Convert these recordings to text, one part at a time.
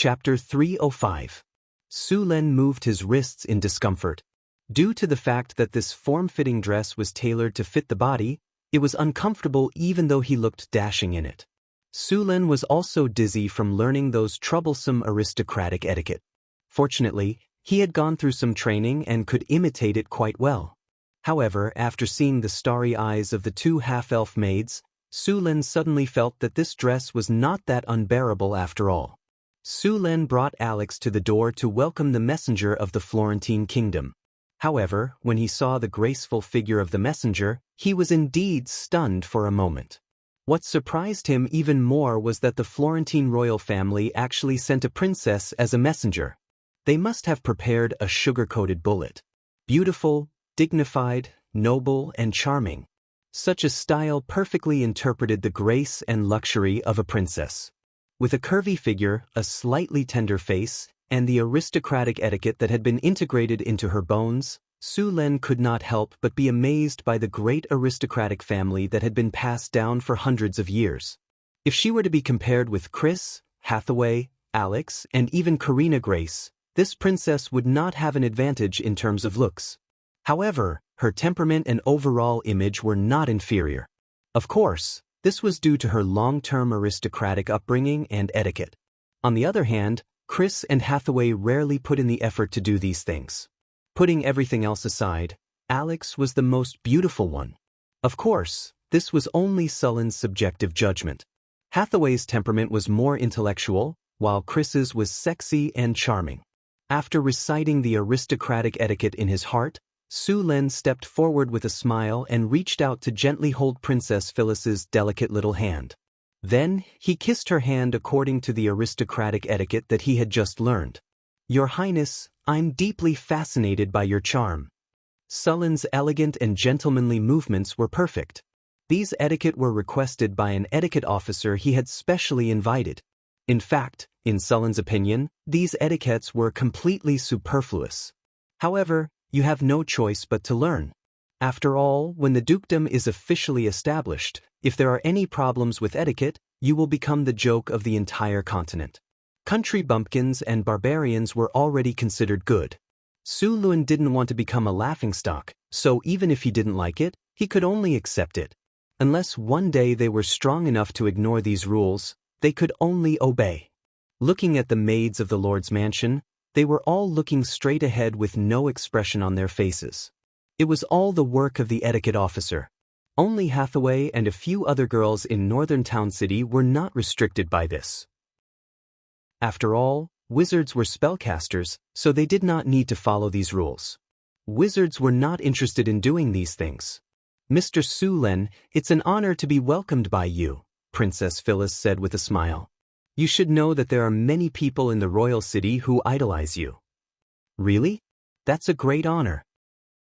Chapter 305. Su Len moved his wrists in discomfort. Due to the fact that this form-fitting dress was tailored to fit the body, it was uncomfortable even though he looked dashing in it. Su Len was also dizzy from learning those troublesome aristocratic etiquette. Fortunately, he had gone through some training and could imitate it quite well. However, after seeing the starry eyes of the two half-elf maids, Su Len suddenly felt that this dress was not that unbearable after all. Su Len brought Alex to the door to welcome the messenger of the Florentine kingdom. However, when he saw the graceful figure of the messenger, he was indeed stunned for a moment. What surprised him even more was that the Florentine royal family actually sent a princess as a messenger. They must have prepared a sugar-coated bullet. Beautiful, dignified, noble, and charming. Such a style perfectly interpreted the grace and luxury of a princess. With a curvy figure, a slightly tender face, and the aristocratic etiquette that had been integrated into her bones, Su Len could not help but be amazed by the great aristocratic family that had been passed down for hundreds of years. If she were to be compared with Chris, Hathaway, Alex, and even Karina Grace, this princess would not have an advantage in terms of looks. However, her temperament and overall image were not inferior. Of course, this was due to her long-term aristocratic upbringing and etiquette. On the other hand, Chris and Hathaway rarely put in the effort to do these things. Putting everything else aside, Alex was the most beautiful one. Of course, this was only Sullen's subjective judgment. Hathaway's temperament was more intellectual, while Chris's was sexy and charming. After reciting the aristocratic etiquette in his heart, Su Len stepped forward with a smile and reached out to gently hold Princess Phyllis's delicate little hand. Then, he kissed her hand according to the aristocratic etiquette that he had just learned. "Your Highness, I'm deeply fascinated by your charm." Sullen's elegant and gentlemanly movements were perfect. These etiquette were requested by an etiquette officer he had specially invited. In fact, in Sullen's opinion, these etiquettes were completely superfluous. However, you have no choice but to learn. After all, when the dukedom is officially established, if there are any problems with etiquette, you will become the joke of the entire continent. Country bumpkins and barbarians were already considered good. Su Len didn't want to become a laughingstock, so even if he didn't like it, he could only accept it. Unless one day they were strong enough to ignore these rules, they could only obey. Looking at the maids of the Lord's mansion, they were all looking straight ahead with no expression on their faces. It was all the work of the etiquette officer. Only Hathaway and a few other girls in Northern Town City were not restricted by this. After all, wizards were spellcasters, so they did not need to follow these rules. Wizards were not interested in doing these things. "Mr. Su Len, it's an honor to be welcomed by you," Princess Phyllis said with a smile. "You should know that there are many people in the royal city who idolize you." "Really? That's a great honor."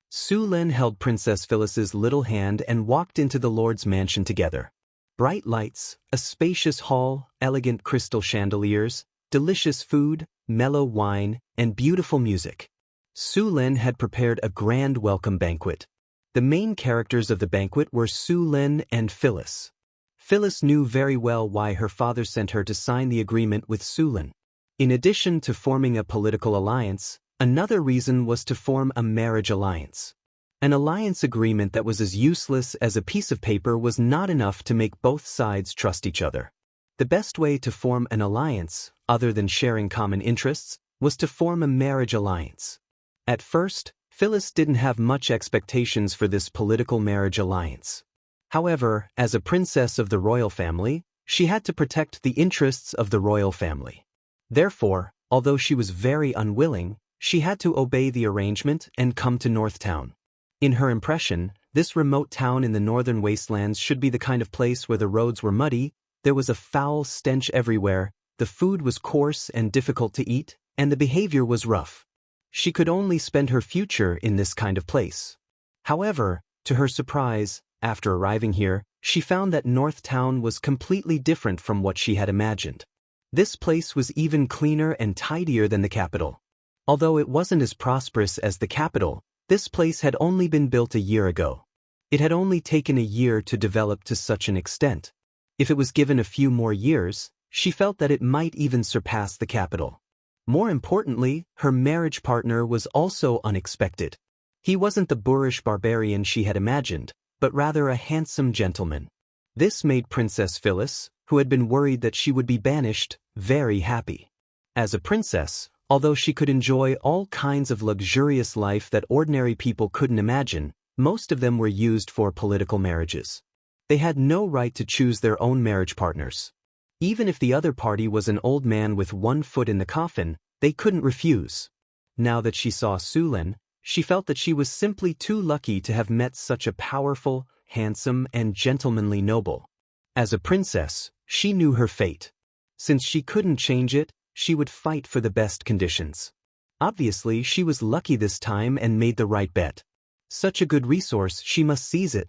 Su Len held Princess Phyllis's little hand and walked into the Lord's mansion together. Bright lights, a spacious hall, elegant crystal chandeliers, delicious food, mellow wine, and beautiful music. Su Len had prepared a grand welcome banquet. The main characters of the banquet were Su Len and Phyllis. Phyllis knew very well why her father sent her to sign the agreement with Su Len. In addition to forming a political alliance, another reason was to form a marriage alliance. An alliance agreement that was as useless as a piece of paper was not enough to make both sides trust each other. The best way to form an alliance, other than sharing common interests, was to form a marriage alliance. At first, Phyllis didn't have much expectations for this political marriage alliance. However, as a princess of the royal family, she had to protect the interests of the royal family. Therefore, although she was very unwilling, she had to obey the arrangement and come to Northtown. In her impression, this remote town in the northern wastelands should be the kind of place where the roads were muddy, there was a foul stench everywhere, the food was coarse and difficult to eat, and the behavior was rough. She could only spend her future in this kind of place. However, to her surprise, after arriving here, she found that Northtown was completely different from what she had imagined. This place was even cleaner and tidier than the capital. Although it wasn't as prosperous as the capital, this place had only been built a year ago. It had only taken a year to develop to such an extent. If it was given a few more years, She felt that it might even surpass the capital. More importantly, her marriage partner was also unexpected. He wasn't the boorish barbarian she had imagined, but rather a handsome gentleman. This made Princess Phyllis, who had been worried that she would be banished, very happy. As a princess, although she could enjoy all kinds of luxurious life that ordinary people couldn't imagine, most of them were used for political marriages. They had no right to choose their own marriage partners. Even if the other party was an old man with one foot in the coffin, they couldn't refuse. Now that she saw Sulen, she felt that she was simply too lucky to have met such a powerful, handsome, and gentlemanly noble. As a princess, she knew her fate. Since she couldn't change it, she would fight for the best conditions. Obviously, she was lucky this time and made the right bet. Such a good resource, she must seize it.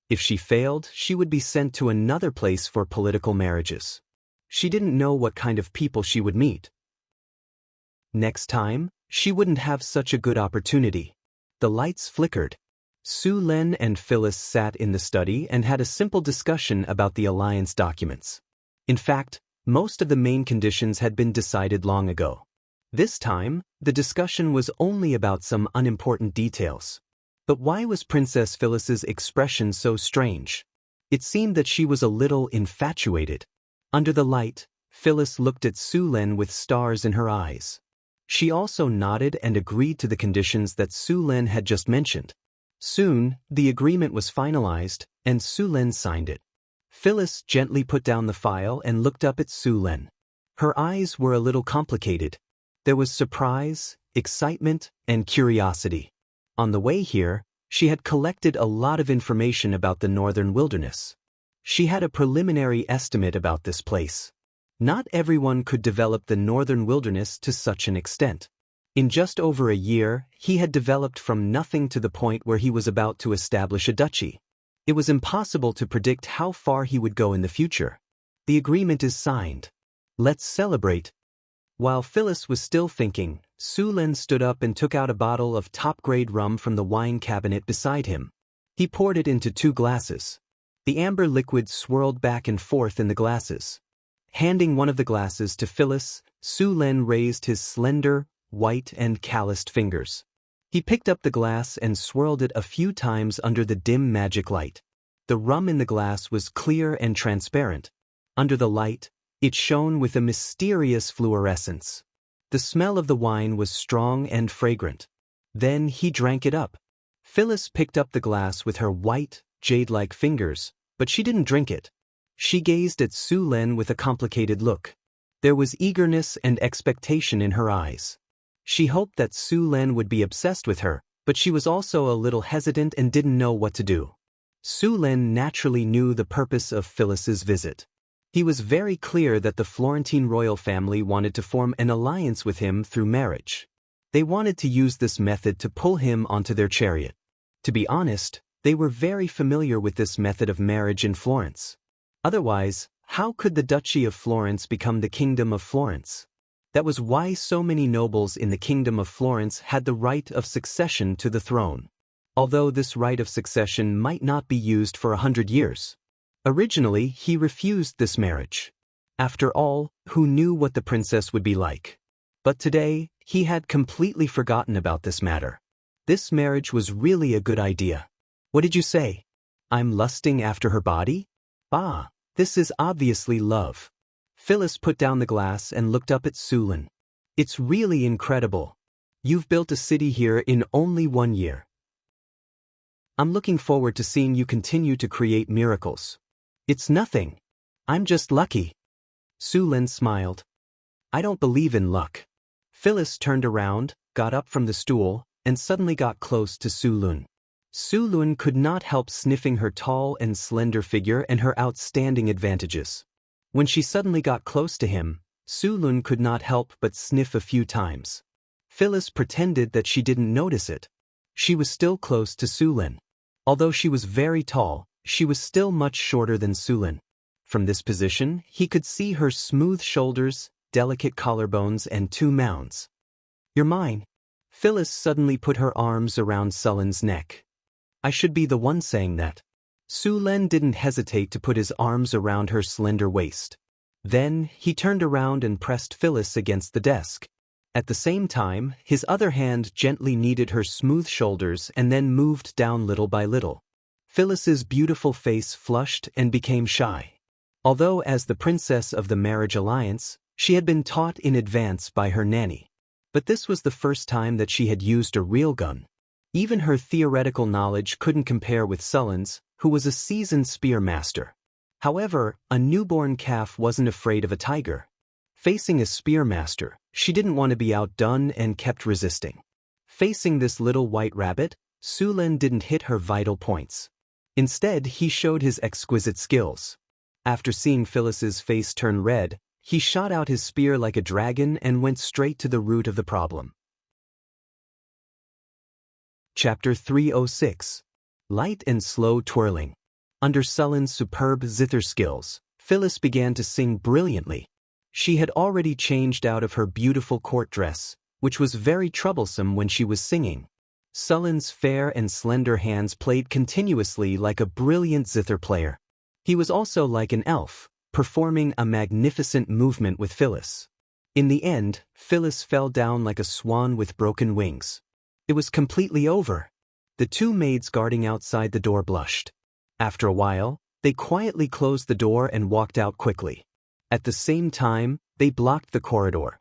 If she failed, she would be sent to another place for political marriages. She didn't know what kind of people she would meet. Next time, she wouldn't have such a good opportunity. The lights flickered. Sulen and Phyllis sat in the study and had a simple discussion about the alliance documents. In fact, most of the main conditions had been decided long ago. This time, the discussion was only about some unimportant details. But why was Princess Phyllis's expression so strange? It seemed that she was a little infatuated. Under the light, Phyllis looked at Sulen with stars in her eyes. She also nodded and agreed to the conditions that Sulen had just mentioned. Soon, the agreement was finalized, and Sulen signed it. Phyllis gently put down the file and looked up at Sulen. Her eyes were a little complicated. There was surprise, excitement, and curiosity. On the way here, she had collected a lot of information about the northern wilderness. She had a preliminary estimate about this place. Not everyone could develop the northern wilderness to such an extent. In just over a year, he had developed from nothing to the point where he was about to establish a duchy. It was impossible to predict how far he would go in the future. The agreement is signed. Let's celebrate. While Phyllis was still thinking, Sulen stood up and took out a bottle of top-grade rum from the wine cabinet beside him. He poured it into 2 glasses. The amber liquid swirled back and forth in the glasses. Handing one of the glasses to Phyllis, Sulen raised his slender, white and calloused fingers. He picked up the glass and swirled it a few times under the dim magic light. The rum in the glass was clear and transparent. Under the light, it shone with a mysterious fluorescence. The smell of the wine was strong and fragrant. Then he drank it up. Phyllis picked up the glass with her white, jade-like fingers, but she didn't drink it. She gazed at Sulen with a complicated look. There was eagerness and expectation in her eyes. She hoped that Sulen would be obsessed with her, but she was also a little hesitant and didn't know what to do. Sulen naturally knew the purpose of Phyllis's visit. He was very clear that the Florentine royal family wanted to form an alliance with him through marriage. They wanted to use this method to pull him onto their chariot. To be honest, they were very familiar with this method of marriage in Florence. Otherwise, how could the Duchy of Florence become the Kingdom of Florence? That was why so many nobles in the Kingdom of Florence had the right of succession to the throne. Although this right of succession might not be used for 100 years. Originally, he refused this marriage. After all, who knew what the princess would be like? But today, he had completely forgotten about this matter. This marriage was really a good idea. What did you say? I'm lusting after her body? Ah, this is obviously love. Phyllis put down the glass and looked up at Sulen. It's really incredible. You've built a city here in only 1 year. I'm looking forward to seeing you continue to create miracles. It's nothing. I'm just lucky. Sulen smiled. I don't believe in luck. Phyllis turned around, got up from the stool, and suddenly got close to Sulen. Sulen could not help sniffing her tall and slender figure and her outstanding advantages. When she suddenly got close to him, Sulen could not help but sniff a few times. Phyllis pretended that she didn't notice it. She was still close to Sulen. Although she was very tall, she was still much shorter than Sulen. From this position, he could see her smooth shoulders, delicate collarbones, and 2 mounds. You're mine. Phyllis suddenly put her arms around Sulen's neck. I should be the one saying that. Sulen didn't hesitate to put his arms around her slender waist. Then, he turned around and pressed Phyllis against the desk. At the same time, his other hand gently kneaded her smooth shoulders and then moved down little by little. Phyllis's beautiful face flushed and became shy. Although as the princess of the marriage alliance, she had been taught in advance by her nanny. But this was the first time that she had used a real gun. Even her theoretical knowledge couldn't compare with Sullen's, who was a seasoned spear master. However, a newborn calf wasn't afraid of a tiger. Facing a spear master, she didn't want to be outdone and kept resisting. Facing this little white rabbit, Sulen didn't hit her vital points. Instead, he showed his exquisite skills. After seeing Phyllis's face turn red, he shot out his spear like a dragon and went straight to the root of the problem. Chapter 306. Light and Slow Twirling. Under Sullen's superb zither skills, Phyllis began to sing brilliantly. She had already changed out of her beautiful court dress, which was very troublesome when she was singing. Sullen's fair and slender hands played continuously like a brilliant zither player. He was also like an elf, performing a magnificent movement with Phyllis. In the end, Phyllis fell down like a swan with broken wings. It was completely over. The two maids guarding outside the door blushed. After a while, they quietly closed the door and walked out quickly. At the same time, they blocked the corridor.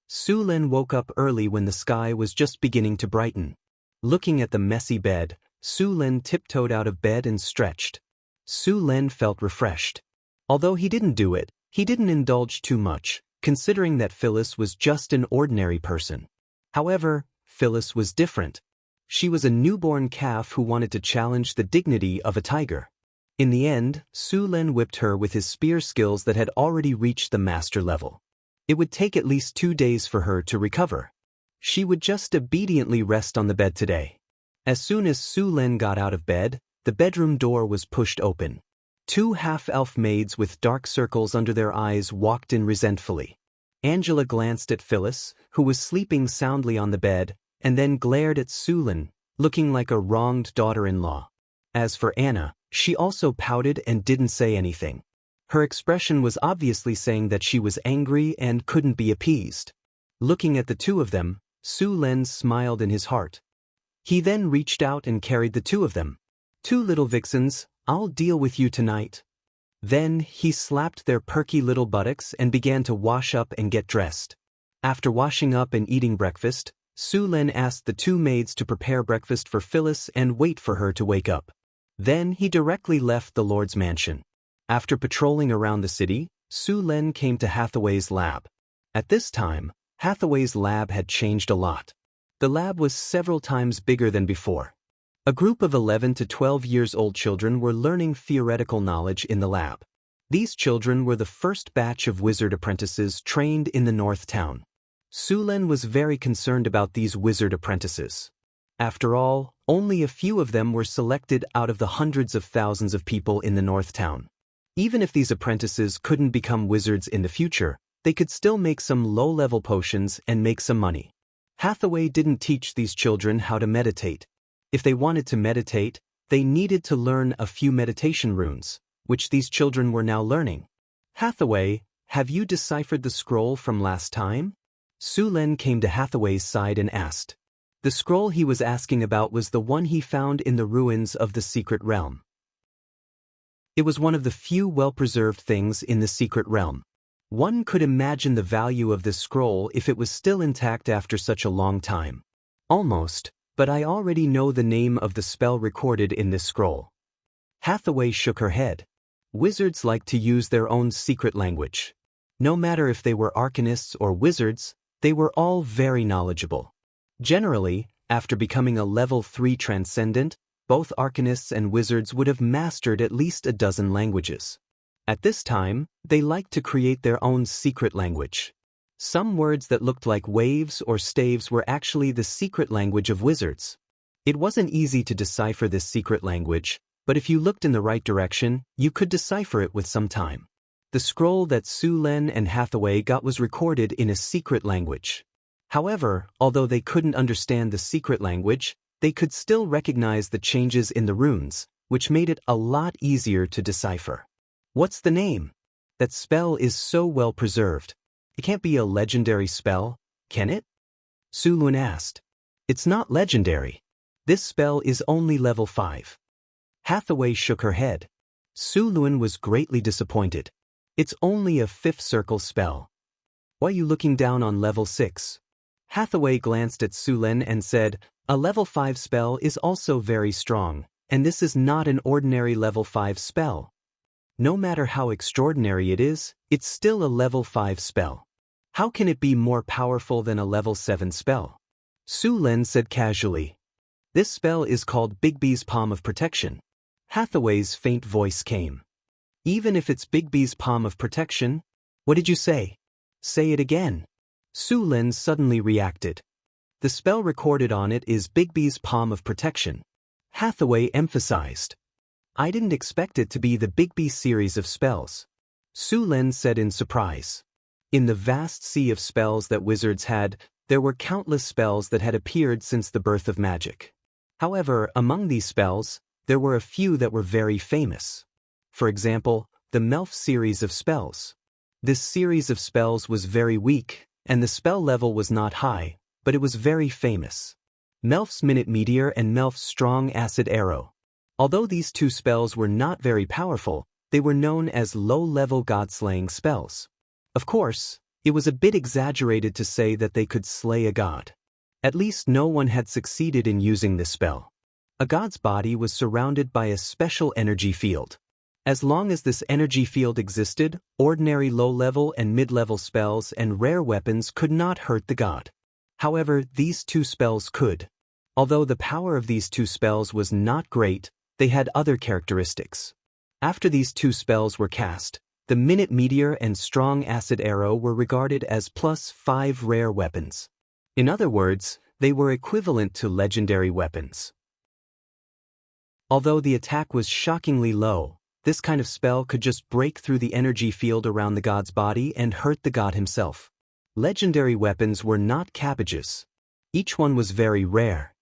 Sulen woke up early when the sky was just beginning to brighten. Looking at the messy bed, Sulen tiptoed out of bed and stretched. Sulen felt refreshed. Although he didn't do it, he didn't indulge too much, considering that Phyllis was just an ordinary person. However, Phyllis was different. She was a newborn calf who wanted to challenge the dignity of a tiger. In the end, Sulen whipped her with his spear skills that had already reached the master level. It would take at least 2 days for her to recover. She would just obediently rest on the bed today. As soon as Sulen got out of bed, the bedroom door was pushed open. 2 half-elf maids with dark circles under their eyes walked in resentfully. Angela glanced at Phyllis, who was sleeping soundly on the bed, and then glared at Sulen, looking like a wronged daughter-in-law. As for Anna, she also pouted and didn't say anything. Her expression was obviously saying that she was angry and couldn't be appeased. Looking at the two of them, Sulen smiled in his heart. He then reached out and carried the two of them. "2 little vixens, I'll deal with you tonight." Then he slapped their perky little buttocks and began to wash up and get dressed. After washing up and eating breakfast, Sulen asked the 2 maids to prepare breakfast for Phyllis and wait for her to wake up. Then he directly left the Lord's mansion. After patrolling around the city, Sulen came to Hathaway's lab. At this time, Hathaway's lab had changed a lot. The lab was several times bigger than before. A group of 11 to 12 years old children were learning theoretical knowledge in the lab. These children were the first batch of wizard apprentices trained in the North Town. Sulen was very concerned about these wizard apprentices. After all, only a few of them were selected out of the hundreds of thousands of people in the North Town. Even if these apprentices couldn't become wizards in the future, they could still make some low-level potions and make some money. Hathaway didn't teach these children how to meditate. If they wanted to meditate, they needed to learn a few meditation runes, which these children were now learning. "Hathaway, have you deciphered the scroll from last time?" Sulen came to Hathaway's side and asked. The scroll he was asking about was the one he found in the ruins of the secret realm. It was one of the few well-preserved things in the secret realm. One could imagine the value of this scroll if it was still intact after such a long time. "Almost, but I already know the name of the spell recorded in this scroll." Hathaway shook her head. Wizards like to use their own secret language. No matter if they were arcanists or wizards, they were all very knowledgeable. Generally, after becoming a level 3 transcendent, both arcanists and wizards would have mastered at least a dozen languages. At this time, they liked to create their own secret language. Some words that looked like waves or staves were actually the secret language of wizards. It wasn't easy to decipher this secret language, but if you looked in the right direction, you could decipher it with some time. The scroll that Sulen and Hathaway got was recorded in a secret language. However, although they couldn't understand the secret language, they could still recognize the changes in the runes, which made it a lot easier to decipher. "What's the name?" That spell is so well preserved. It can't be a legendary spell, can it? Su Lun asked. It's not legendary. This spell is only level 5. Hathaway shook her head. Su Lun was greatly disappointed. It's only a 5th circle spell. Why are you looking down on level 6? Hathaway glanced at Su Lun and said, a level 5 spell is also very strong, and this is not an ordinary level 5 spell. No matter how extraordinary it is, it's still a level 5 spell. How can it be more powerful than a level 7 spell? Su Lun said casually. This spell is called Bigby's Palm of Protection. Hathaway's faint voice came. Even if it's Bigby's Palm of Protection? What did you say? Say it again. Su Lun suddenly reacted. The spell recorded on it is Bigby's Palm of Protection. Hathaway emphasized. I didn't expect it to be the Bigby series of spells. Su Lun said in surprise. In the vast sea of spells that wizards had, there were countless spells that had appeared since the birth of magic. However, among these spells, there were a few that were very famous. For example, the Melf series of spells. This series of spells was very weak, and the spell level was not high, but it was very famous. Melf's Minute Meteor and Melf's Strong Acid Arrow. Although these two spells were not very powerful, they were known as low-level god-slaying spells. Of course, it was a bit exaggerated to say that they could slay a god. At least no one had succeeded in using this spell. A god's body was surrounded by a special energy field. As long as this energy field existed, ordinary low-level and mid-level spells and rare weapons could not hurt the god. However, these two spells could. Although the power of these two spells was not great, they had other characteristics. After these two spells were cast, the Minute Meteor and Strong Acid Arrow were regarded as +5 rare weapons. In other words, they were equivalent to legendary weapons. Although the attack was shockingly low, this kind of spell could just break through the energy field around the god's body and hurt the god himself. Legendary weapons were not cabbages. Each one was very rare.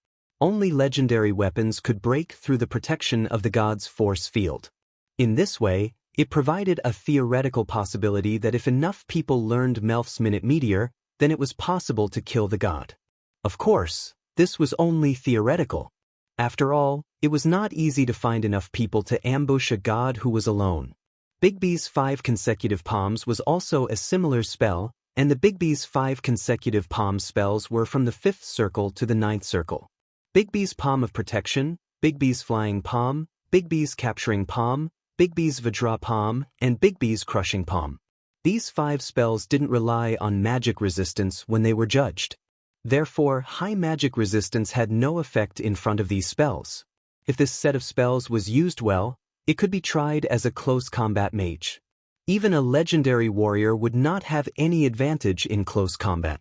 Only legendary weapons could break through the protection of the god's force field. In this way, it provided a theoretical possibility that if enough people learned Melf's Minute Meteor, then it was possible to kill the god. Of course, this was only theoretical. After all, it was not easy to find enough people to ambush a god who was alone. Bigby's 5 consecutive palms was also a similar spell, and the Bigby's 5 consecutive palm spells were from the 5th circle to the 9th circle. Bigby's Palm of Protection, Bigby's Flying Palm, Bigby's Capturing Palm, Bigby's Vajra Palm, and Bigby's Crushing Palm. These 5 spells didn't rely on magic resistance when they were judged. Therefore, high magic resistance had no effect in front of these spells. If this set of spells was used well, it could be tried as a close combat mage. Even a legendary warrior would not have any advantage in close combat.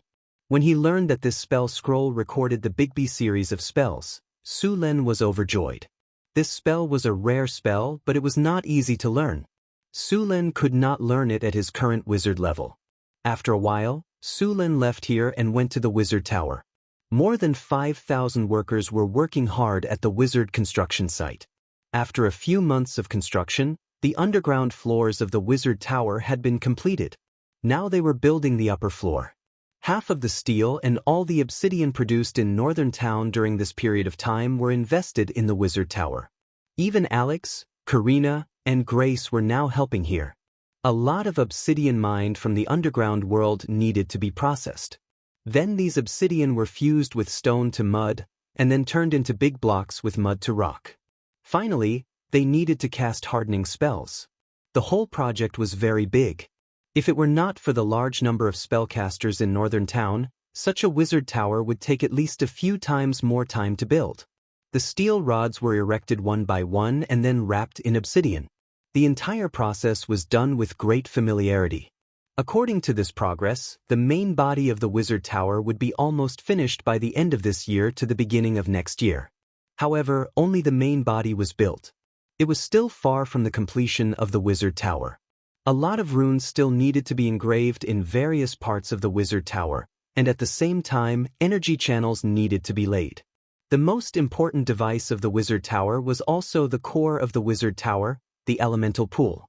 When he learned that this spell scroll recorded the Bigby series of spells, Su Lun was overjoyed. This spell was a rare spell, but it was not easy to learn. Su Lun could not learn it at his current wizard level. After a while, Su Lun left here and went to the wizard tower. More than 5,000 workers were working hard at the wizard construction site. After a few months of construction, the underground floors of the wizard tower had been completed. Now they were building the upper floor. Half of the steel and all the obsidian produced in Northern Town during this period of time were invested in the wizard tower. Even Alex, Karina, and Grace were now helping here. A lot of obsidian mined from the underground world needed to be processed. Then these obsidian were fused with stone to mud, and then turned into big blocks with mud to rock. Finally, they needed to cast hardening spells. The whole project was very big. If it were not for the large number of spellcasters in Northern Town, such a wizard tower would take at least a few times more time to build. The steel rods were erected one by one and then wrapped in obsidian. The entire process was done with great familiarity. According to this progress, the main body of the wizard tower would be almost finished by the end of this year to the beginning of next year. However, only the main body was built. It was still far from the completion of the wizard tower. A lot of runes still needed to be engraved in various parts of the wizard tower, and at the same time, energy channels needed to be laid. The most important device of the wizard tower was also the core of the wizard tower, the elemental pool.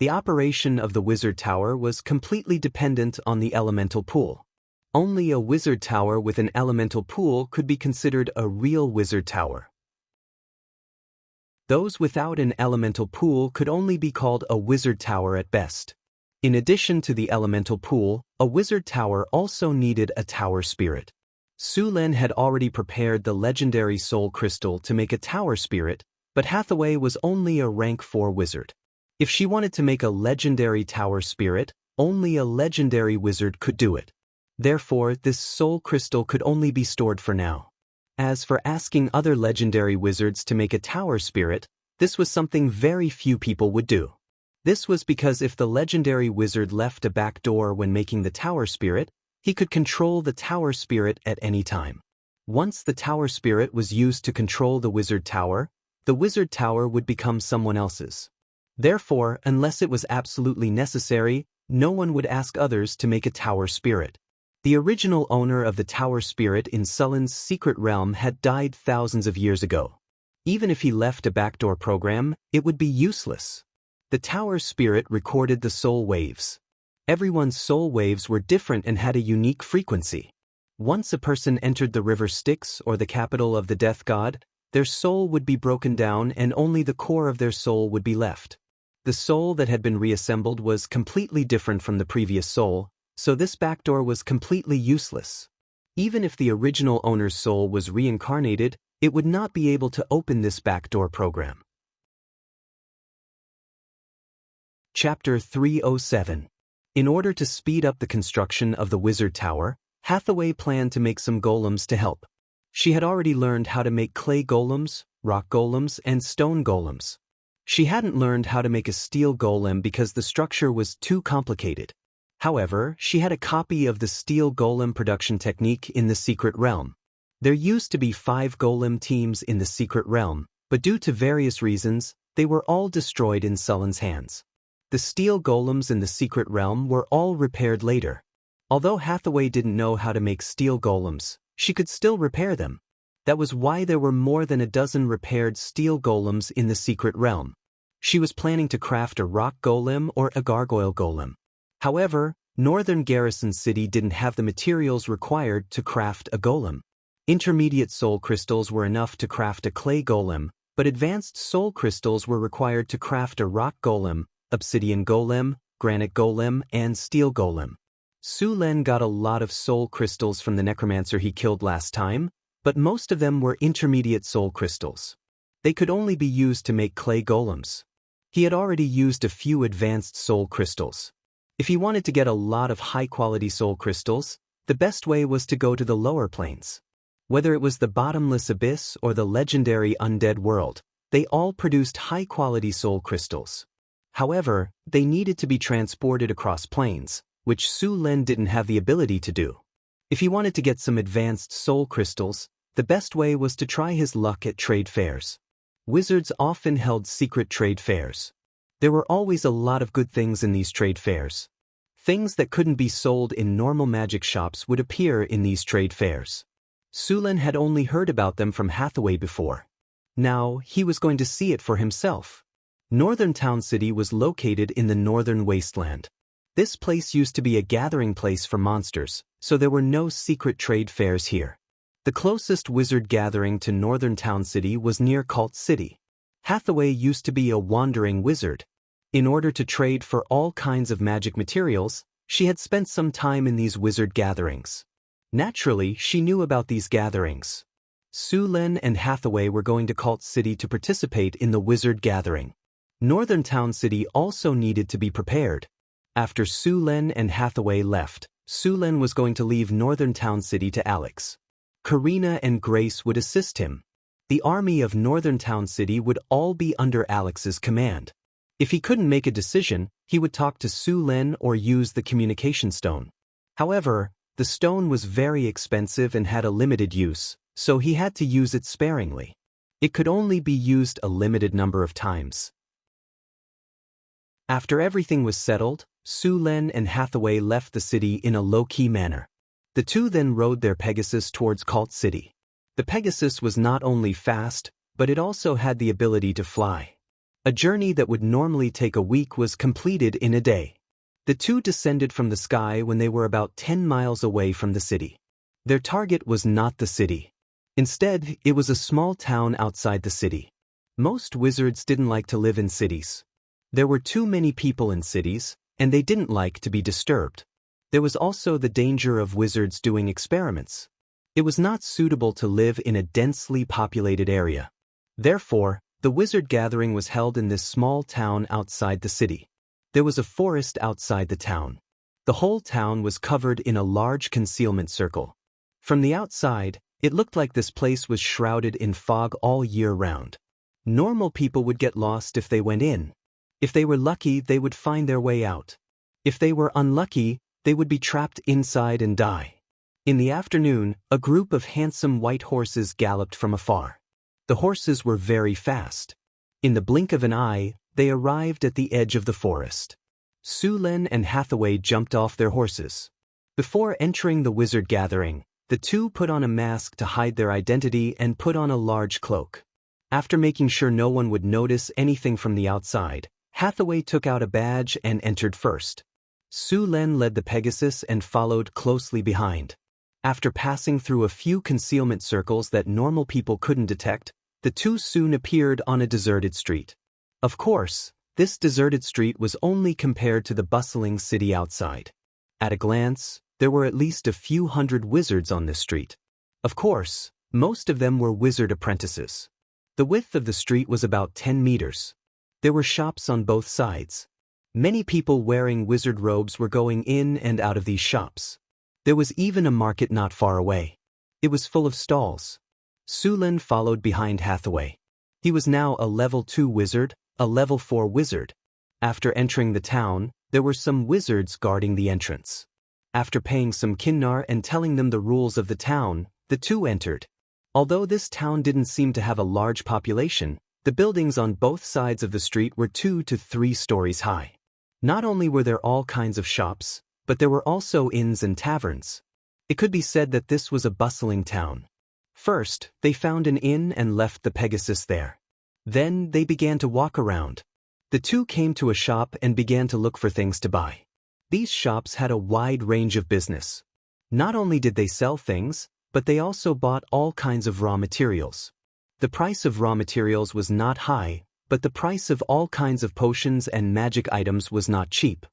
The operation of the wizard tower was completely dependent on the elemental pool. Only a wizard tower with an elemental pool could be considered a real wizard tower. Those without an elemental pool could only be called a wizard tower at best. In addition to the elemental pool, a wizard tower also needed a tower spirit. Su Lin had already prepared the legendary soul crystal to make a tower spirit, but Hathaway was only a rank 4 wizard. If she wanted to make a legendary tower spirit, only a legendary wizard could do it. Therefore, this soul crystal could only be stored for now. As for asking other legendary wizards to make a tower spirit, this was something very few people would do. This was because if the legendary wizard left a back door when making the tower spirit, he could control the tower spirit at any time. Once the tower spirit was used to control the wizard tower would become someone else's. Therefore, unless it was absolutely necessary, no one would ask others to make a tower spirit. The original owner of the tower spirit in Sullen's secret realm had died thousands of years ago. Even if he left a backdoor program, it would be useless. The tower spirit recorded the soul waves. Everyone's soul waves were different and had a unique frequency. Once a person entered the river Styx or the capital of the death god, their soul would be broken down and only the core of their soul would be left. The soul that had been reassembled was completely different from the previous soul, so this backdoor was completely useless. Even if the original owner's soul was reincarnated, it would not be able to open this backdoor program. Chapter 307. In order to speed up the construction of the wizard tower, Hathaway planned to make some golems to help. She had already learned how to make clay golems, rock golems, and stone golems. She hadn't learned how to make a steel golem because the structure was too complicated. However, she had a copy of the steel golem production technique in the secret realm. There used to be 5 golem teams in the secret realm, but due to various reasons, they were all destroyed in Sullen's hands. The steel golems in the secret realm were all repaired later. Although Hathaway didn't know how to make steel golems, she could still repair them. That was why there were more than a dozen repaired steel golems in the secret realm. She was planning to craft a rock golem or a gargoyle golem. However, Northern Garrison City didn't have the materials required to craft a golem. Intermediate soul crystals were enough to craft a clay golem, but advanced soul crystals were required to craft a rock golem, obsidian golem, granite golem, and steel golem. Su Lin got a lot of soul crystals from the necromancer he killed last time, but most of them were intermediate soul crystals. They could only be used to make clay golems. He had already used a few advanced soul crystals. If he wanted to get a lot of high-quality soul crystals, the best way was to go to the lower planes. Whether it was the bottomless abyss or the legendary undead world, they all produced high-quality soul crystals. However, they needed to be transported across planes, which Su Lin didn't have the ability to do. If he wanted to get some advanced soul crystals, the best way was to try his luck at trade fairs. Wizards often held secret trade fairs. There were always a lot of good things in these trade fairs. Things that couldn't be sold in normal magic shops would appear in these trade fairs. Su Lin had only heard about them from Hathaway before. Now, he was going to see it for himself. Northern Town City was located in the northern wasteland. This place used to be a gathering place for monsters, so there were no secret trade fairs here. The closest wizard gathering to Northern Town City was near Cult City. Hathaway used to be a wandering wizard. In order to trade for all kinds of magic materials, she had spent some time in these wizard gatherings. Naturally, she knew about these gatherings. Su Lin and Hathaway were going to Cult City to participate in the wizard gathering. Northern Town City also needed to be prepared. After Su Lin and Hathaway left, Su Lin was going to leave Northern Town City to Alex. Karina and Grace would assist him. The army of Northern Town City would all be under Alex's command. If he couldn't make a decision, he would talk to Su Lin or use the communication stone. However, the stone was very expensive and had a limited use, so he had to use it sparingly. It could only be used a limited number of times. After everything was settled, Su Lin and Hathaway left the city in a low-key manner. The two then rode their Pegasus towards Cult City. The Pegasus was not only fast, but it also had the ability to fly. A journey that would normally take a week was completed in a day. The two descended from the sky when they were about 10 miles away from the city. Their target was not the city. Instead, it was a small town outside the city. Most wizards didn't like to live in cities. There were too many people in cities, and they didn't like to be disturbed. There was also the danger of wizards doing experiments. It was not suitable to live in a densely populated area. Therefore, the wizard gathering was held in this small town outside the city. There was a forest outside the town. The whole town was covered in a large concealment circle. From the outside, it looked like this place was shrouded in fog all year round. Normal people would get lost if they went in. If they were lucky, they would find their way out. If they were unlucky, they would be trapped inside and die. In the afternoon, a group of handsome white horses galloped from afar. The horses were very fast. In the blink of an eye, they arrived at the edge of the forest. Sulen and Hathaway jumped off their horses. Before entering the wizard gathering, the two put on a mask to hide their identity and put on a large cloak. After making sure no one would notice anything from the outside, Hathaway took out a badge and entered first. Sulen led the Pegasus and followed closely behind. After passing through a few concealment circles that normal people couldn't detect, the two soon appeared on a deserted street. Of course, this deserted street was only compared to the bustling city outside. At a glance, there were at least a few hundred wizards on this street. Of course, most of them were wizard apprentices. The width of the street was about 10 meters. There were shops on both sides. Many people wearing wizard robes were going in and out of these shops. There was even a market not far away. It was full of stalls. Sulen followed behind Hathaway. He was now a level 2 wizard, a level 4 wizard. After entering the town, there were some wizards guarding the entrance. After paying some kinnar and telling them the rules of the town, the two entered. Although this town didn't seem to have a large population, the buildings on both sides of the street were 2 to 3 stories high. Not only were there all kinds of shops, but there were also inns and taverns. It could be said that this was a bustling town. First, they found an inn and left the Pegasus there. Then, they began to walk around. The two came to a shop and began to look for things to buy. These shops had a wide range of business. Not only did they sell things, but they also bought all kinds of raw materials. The price of raw materials was not high, but the price of all kinds of potions and magic items was not cheap.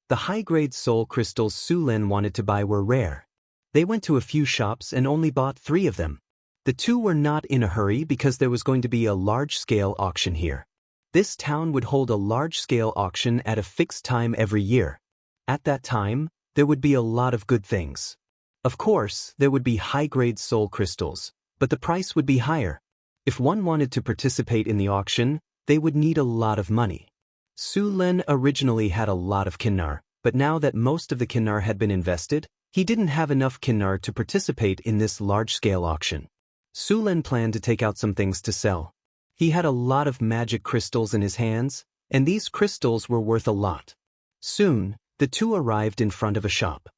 The high-grade soul crystals Sulen wanted to buy were rare. They went to a few shops and only bought 3 of them. The two were not in a hurry because there was going to be a large-scale auction here. This town would hold a large-scale auction at a fixed time every year. At that time, there would be a lot of good things. Of course, there would be high-grade soul crystals, but the price would be higher. If one wanted to participate in the auction, they would need a lot of money. Sulen originally had a lot of kinnar, but now that most of the kinnar had been invested, he didn't have enough kinnar to participate in this large-scale auction. Sulen planned to take out some things to sell. He had a lot of magic crystals in his hands, and these crystals were worth a lot. Soon, the two arrived in front of a shop.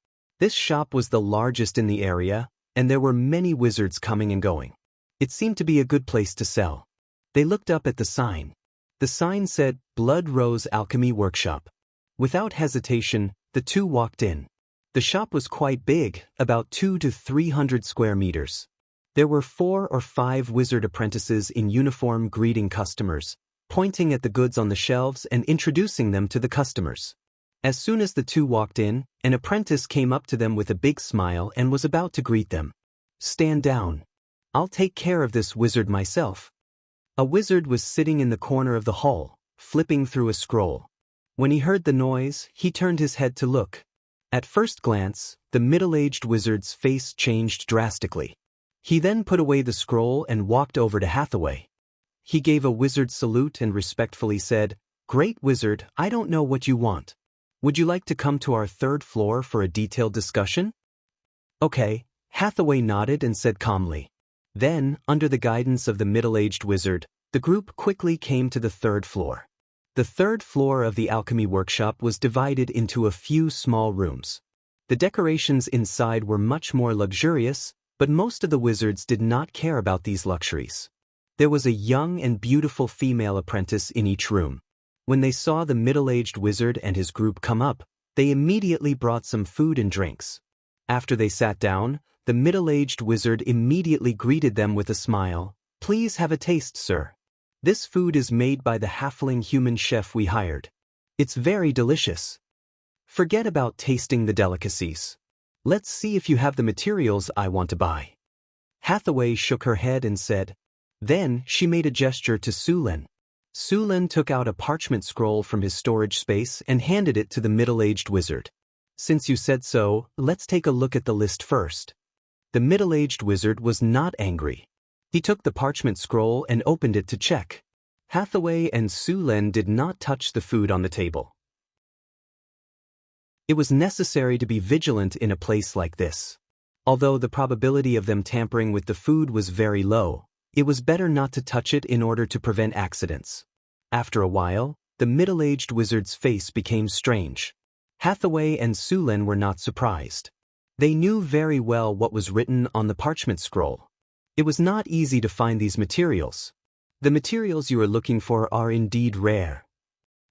This shop was the largest in the area, and there were many wizards coming and going. It seemed to be a good place to sell. They looked up at the sign. The sign said, Blood Rose Alchemy Workshop. Without hesitation, the two walked in. The shop was quite big, about 200 to 300 square meters. There were 4 or 5 wizard apprentices in uniform greeting customers, pointing at the goods on the shelves and introducing them to the customers. As soon as the two walked in, an apprentice came up to them with a big smile and was about to greet them. Stand down. I'll take care of this wizard myself. A wizard was sitting in the corner of the hall, flipping through a scroll. When he heard the noise, he turned his head to look. At first glance, the middle-aged wizard's face changed drastically. He then put away the scroll and walked over to Hathaway. He gave a wizard salute and respectfully said, Great wizard, I don't know what you want. Would you like to come to our 3rd floor for a detailed discussion? Okay, Hathaway nodded and said calmly. Then, under the guidance of the middle-aged wizard, the group quickly came to the 3rd floor. The 3rd floor of the alchemy workshop was divided into a few small rooms. The decorations inside were much more luxurious, but most of the wizards did not care about these luxuries. There was a young and beautiful female apprentice in each room. When they saw the middle-aged wizard and his group come up, they immediately brought some food and drinks. After they sat down, the middle-aged wizard immediately greeted them with a smile. "Please have a taste, sir. This food is made by the halfling human chef we hired. It's very delicious. Forget about tasting the delicacies. Let's see if you have the materials I want to buy." Hathaway shook her head and said. Then she made a gesture to Sulen. Sulen took out a parchment scroll from his storage space and handed it to the middle-aged wizard. "Since you said so, let's take a look at the list first." The middle-aged wizard was not angry. He took the parchment scroll and opened it to check. Hathaway and Sulen did not touch the food on the table. It was necessary to be vigilant in a place like this. Although the probability of them tampering with the food was very low, it was better not to touch it in order to prevent accidents. After a while, the middle-aged wizard's face became strange. Hathaway and Sulen were not surprised. They knew very well what was written on the parchment scroll. It was not easy to find these materials. "The materials you are looking for are indeed rare."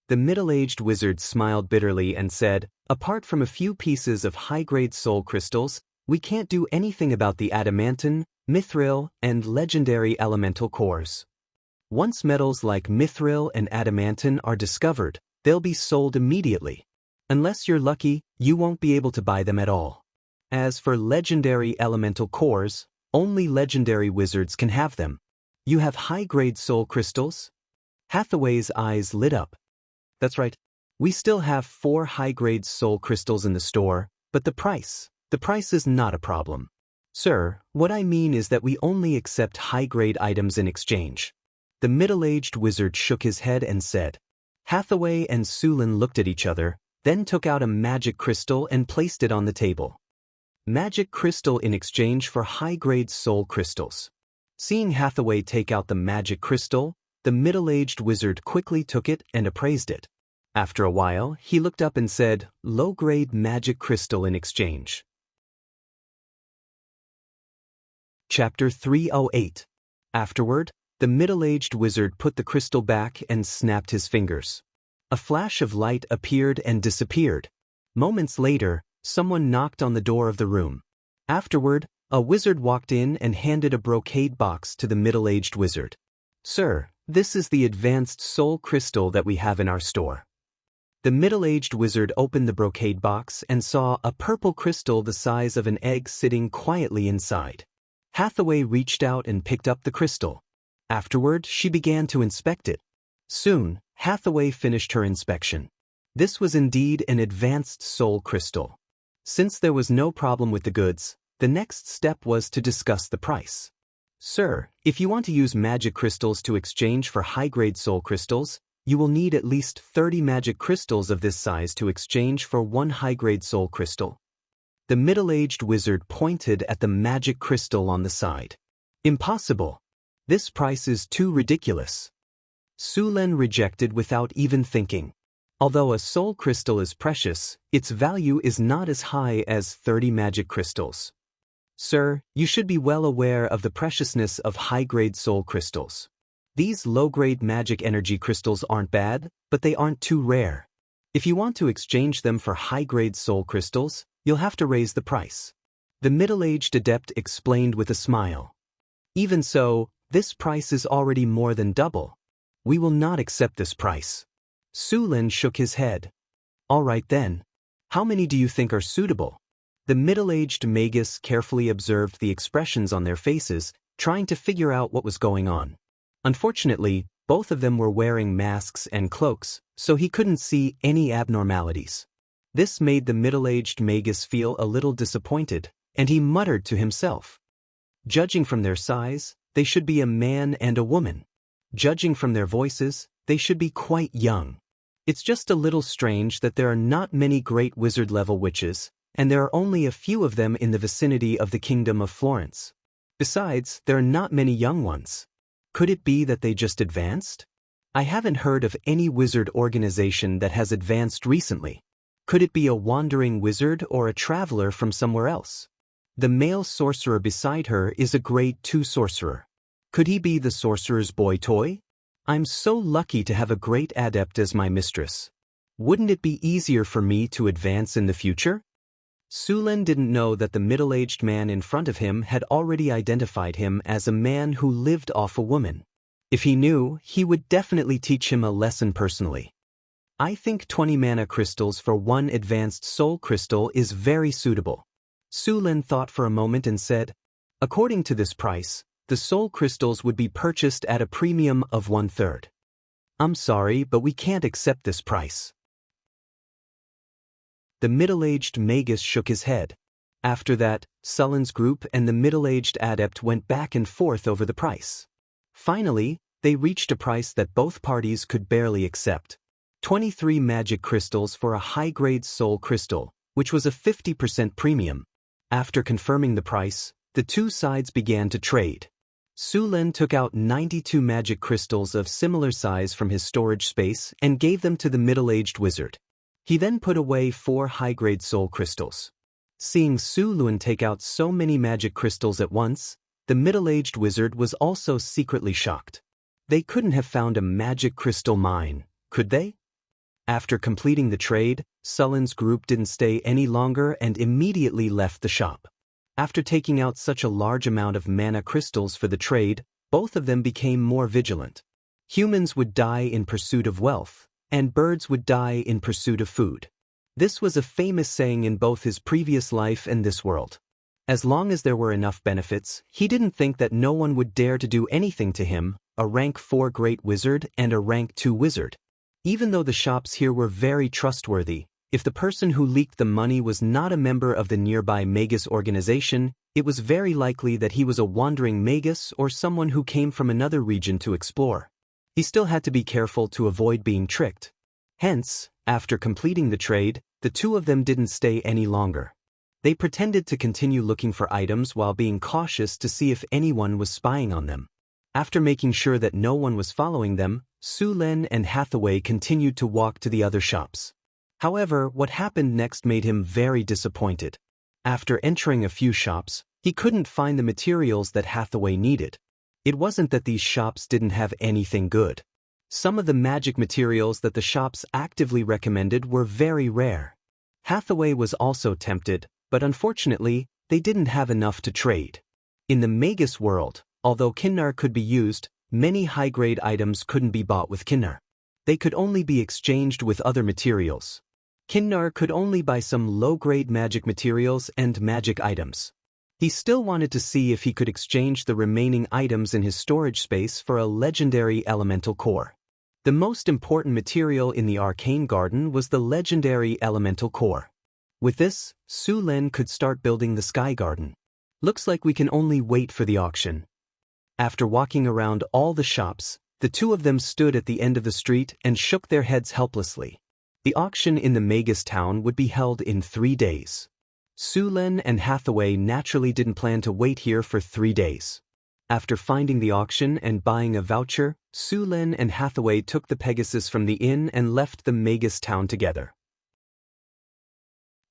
The middle-aged wizard smiled bitterly and said, "Apart from a few pieces of high-grade soul crystals, we can't do anything about the adamantine, mithril, and legendary elemental cores. Once metals like mithril and adamantine are discovered, they'll be sold immediately. Unless you're lucky, you won't be able to buy them at all. As for legendary elemental cores, only legendary wizards can have them. You have high-grade soul crystals?" Hathaway's eyes lit up. "That's right. We still have 4 high-grade soul crystals in the store, but the price is not a problem. Sir, what I mean is that we only accept high-grade items in exchange." The middle-aged wizard shook his head and said. Hathaway and Sulen looked at each other, then took out a magic crystal and placed it on the table. Magic crystal in exchange for high-grade soul crystals. Seeing Hathaway take out the magic crystal, the middle-aged wizard quickly took it and appraised it. After a while, he looked up and said, "Low-grade magic crystal in exchange." Chapter 308. Afterward, the middle-aged wizard put the crystal back and snapped his fingers. A flash of light appeared and disappeared. Moments later, someone knocked on the door of the room. Afterward, a wizard walked in and handed a brocade box to the middle-aged wizard. "Sir, this is the advanced soul crystal that we have in our store." The middle-aged wizard opened the brocade box and saw a purple crystal the size of an egg sitting quietly inside. Hathaway reached out and picked up the crystal. Afterward, she began to inspect it. Soon, Hathaway finished her inspection. This was indeed an advanced soul crystal. Since there was no problem with the goods, the next step was to discuss the price. "Sir, if you want to use magic crystals to exchange for high-grade soul crystals, you will need at least 30 magic crystals of this size to exchange for 1 high-grade soul crystal." The middle-aged wizard pointed at the magic crystal on the side. "Impossible. This price is too ridiculous." Sulen rejected without even thinking. Although a soul crystal is precious, its value is not as high as 30 magic crystals. "Sir, you should be well aware of the preciousness of high-grade soul crystals. These low-grade magic energy crystals aren't bad, but they aren't too rare. If you want to exchange them for high-grade soul crystals, you'll have to raise the price." The middle-aged adept explained with a smile. "Even so, this price is already more than double. We will not accept this price." Sulen shook his head. "All right then. How many do you think are suitable?" The middle-aged magus carefully observed the expressions on their faces, trying to figure out what was going on. Unfortunately, both of them were wearing masks and cloaks, so he couldn't see any abnormalities. This made the middle-aged magus feel a little disappointed, and he muttered to himself. Judging from their size, they should be a man and a woman. Judging from their voices, they should be quite young. It's just a little strange that there are not many great wizard-level witches, and there are only a few of them in the vicinity of the Kingdom of Florence. Besides, there are not many young ones. Could it be that they just advanced? I haven't heard of any wizard organization that has advanced recently. Could it be a wandering wizard or a traveler from somewhere else? The male sorcerer beside her is a grade 2 sorcerer. Could he be the sorcerer's boy toy? I'm so lucky to have a great adept as my mistress. Wouldn't it be easier for me to advance in the future? Sulen didn't know that the middle-aged man in front of him had already identified him as a man who lived off a woman. If he knew, he would definitely teach him a lesson personally. I think 20 mana crystals for one advanced soul crystal is very suitable. Sulen thought for a moment and said, according to this price, the soul crystals would be purchased at a premium of 1/3. I'm sorry, but we can't accept this price. The middle-aged magus shook his head. After that, Sulen's group and the middle-aged adept went back and forth over the price. Finally, they reached a price that both parties could barely accept. 23 magic crystals for a high-grade soul crystal, which was a 50% premium. After confirming the price, the two sides began to trade. Sulen took out 92 magic crystals of similar size from his storage space and gave them to the middle-aged wizard. He then put away 4 high-grade soul crystals. Seeing Sulen take out so many magic crystals at once, the middle-aged wizard was also secretly shocked. They couldn't have found a magic crystal mine, could they? After completing the trade, Sulen's group didn't stay any longer and immediately left the shop. After taking out such a large amount of mana crystals for the trade, both of them became more vigilant. Humans would die in pursuit of wealth, and birds would die in pursuit of food. This was a famous saying in both his previous life and this world. As long as there were enough benefits, he didn't think that no one would dare to do anything to him, a rank 4 great wizard and a rank 2 wizard. Even though the shops here were very trustworthy, if the person who leaked the money was not a member of the nearby Magus organization, it was very likely that he was a wandering Magus or someone who came from another region to explore. He still had to be careful to avoid being tricked. Hence, after completing the trade, the two of them didn't stay any longer. They pretended to continue looking for items while being cautious to see if anyone was spying on them. After making sure that no one was following them, Sulen and Hathaway continued to walk to the other shops. However, what happened next made him very disappointed. After entering a few shops, he couldn't find the materials that Hathaway needed. It wasn't that these shops didn't have anything good. Some of the magic materials that the shops actively recommended were very rare. Hathaway was also tempted, but unfortunately, they didn't have enough to trade. In the Magus world, although Kinnar could be used, many high-grade items couldn't be bought with Kinnar. They could only be exchanged with other materials. Kinnar could only buy some low-grade magic materials and magic items. He still wanted to see if he could exchange the remaining items in his storage space for a legendary elemental core. The most important material in the Arcane Garden was the legendary elemental core. With this, Sulen could start building the Sky Garden. Looks like we can only wait for the auction. After walking around all the shops, the two of them stood at the end of the street and shook their heads helplessly. The auction in the Magus town would be held in 3 days. Sulen and Hathaway naturally didn't plan to wait here for 3 days. After finding the auction and buying a voucher, Sulen and Hathaway took the Pegasus from the inn and left the Magus town together.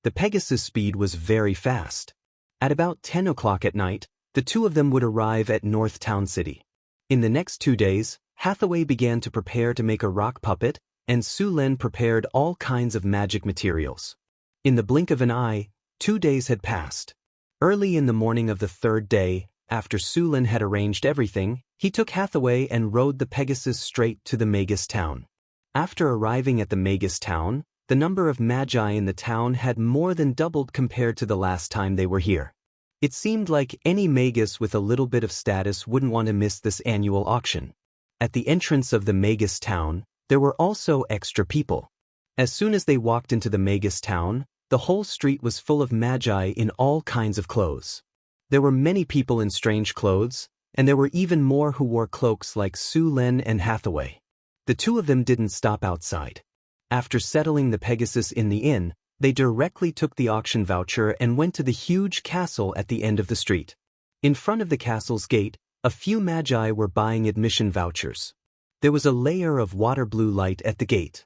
The Pegasus' speed was very fast. At about 10 o'clock at night, the two of them would arrive at North Town City. In the next 2 days, Hathaway began to prepare to make a rock puppet, and Sulen prepared all kinds of magic materials. In the blink of an eye, 2 days had passed. Early in the morning of the 3rd day, after Sulen had arranged everything, he took Hathaway and rode the Pegasus straight to the Magus town. After arriving at the Magus town, the number of magi in the town had more than doubled compared to the last time they were here. It seemed like any Magus with a little bit of status wouldn't want to miss this annual auction. At the entrance of the Magus town, there were also extra people. As soon as they walked into the Magus town, the whole street was full of magi in all kinds of clothes. There were many people in strange clothes, and there were even more who wore cloaks like Sulen and Hathaway. The two of them didn't stop outside. After settling the Pegasus in the inn, they directly took the auction voucher and went to the huge castle at the end of the street. In front of the castle's gate, a few magi were buying admission vouchers. There was a layer of water blue light at the gate.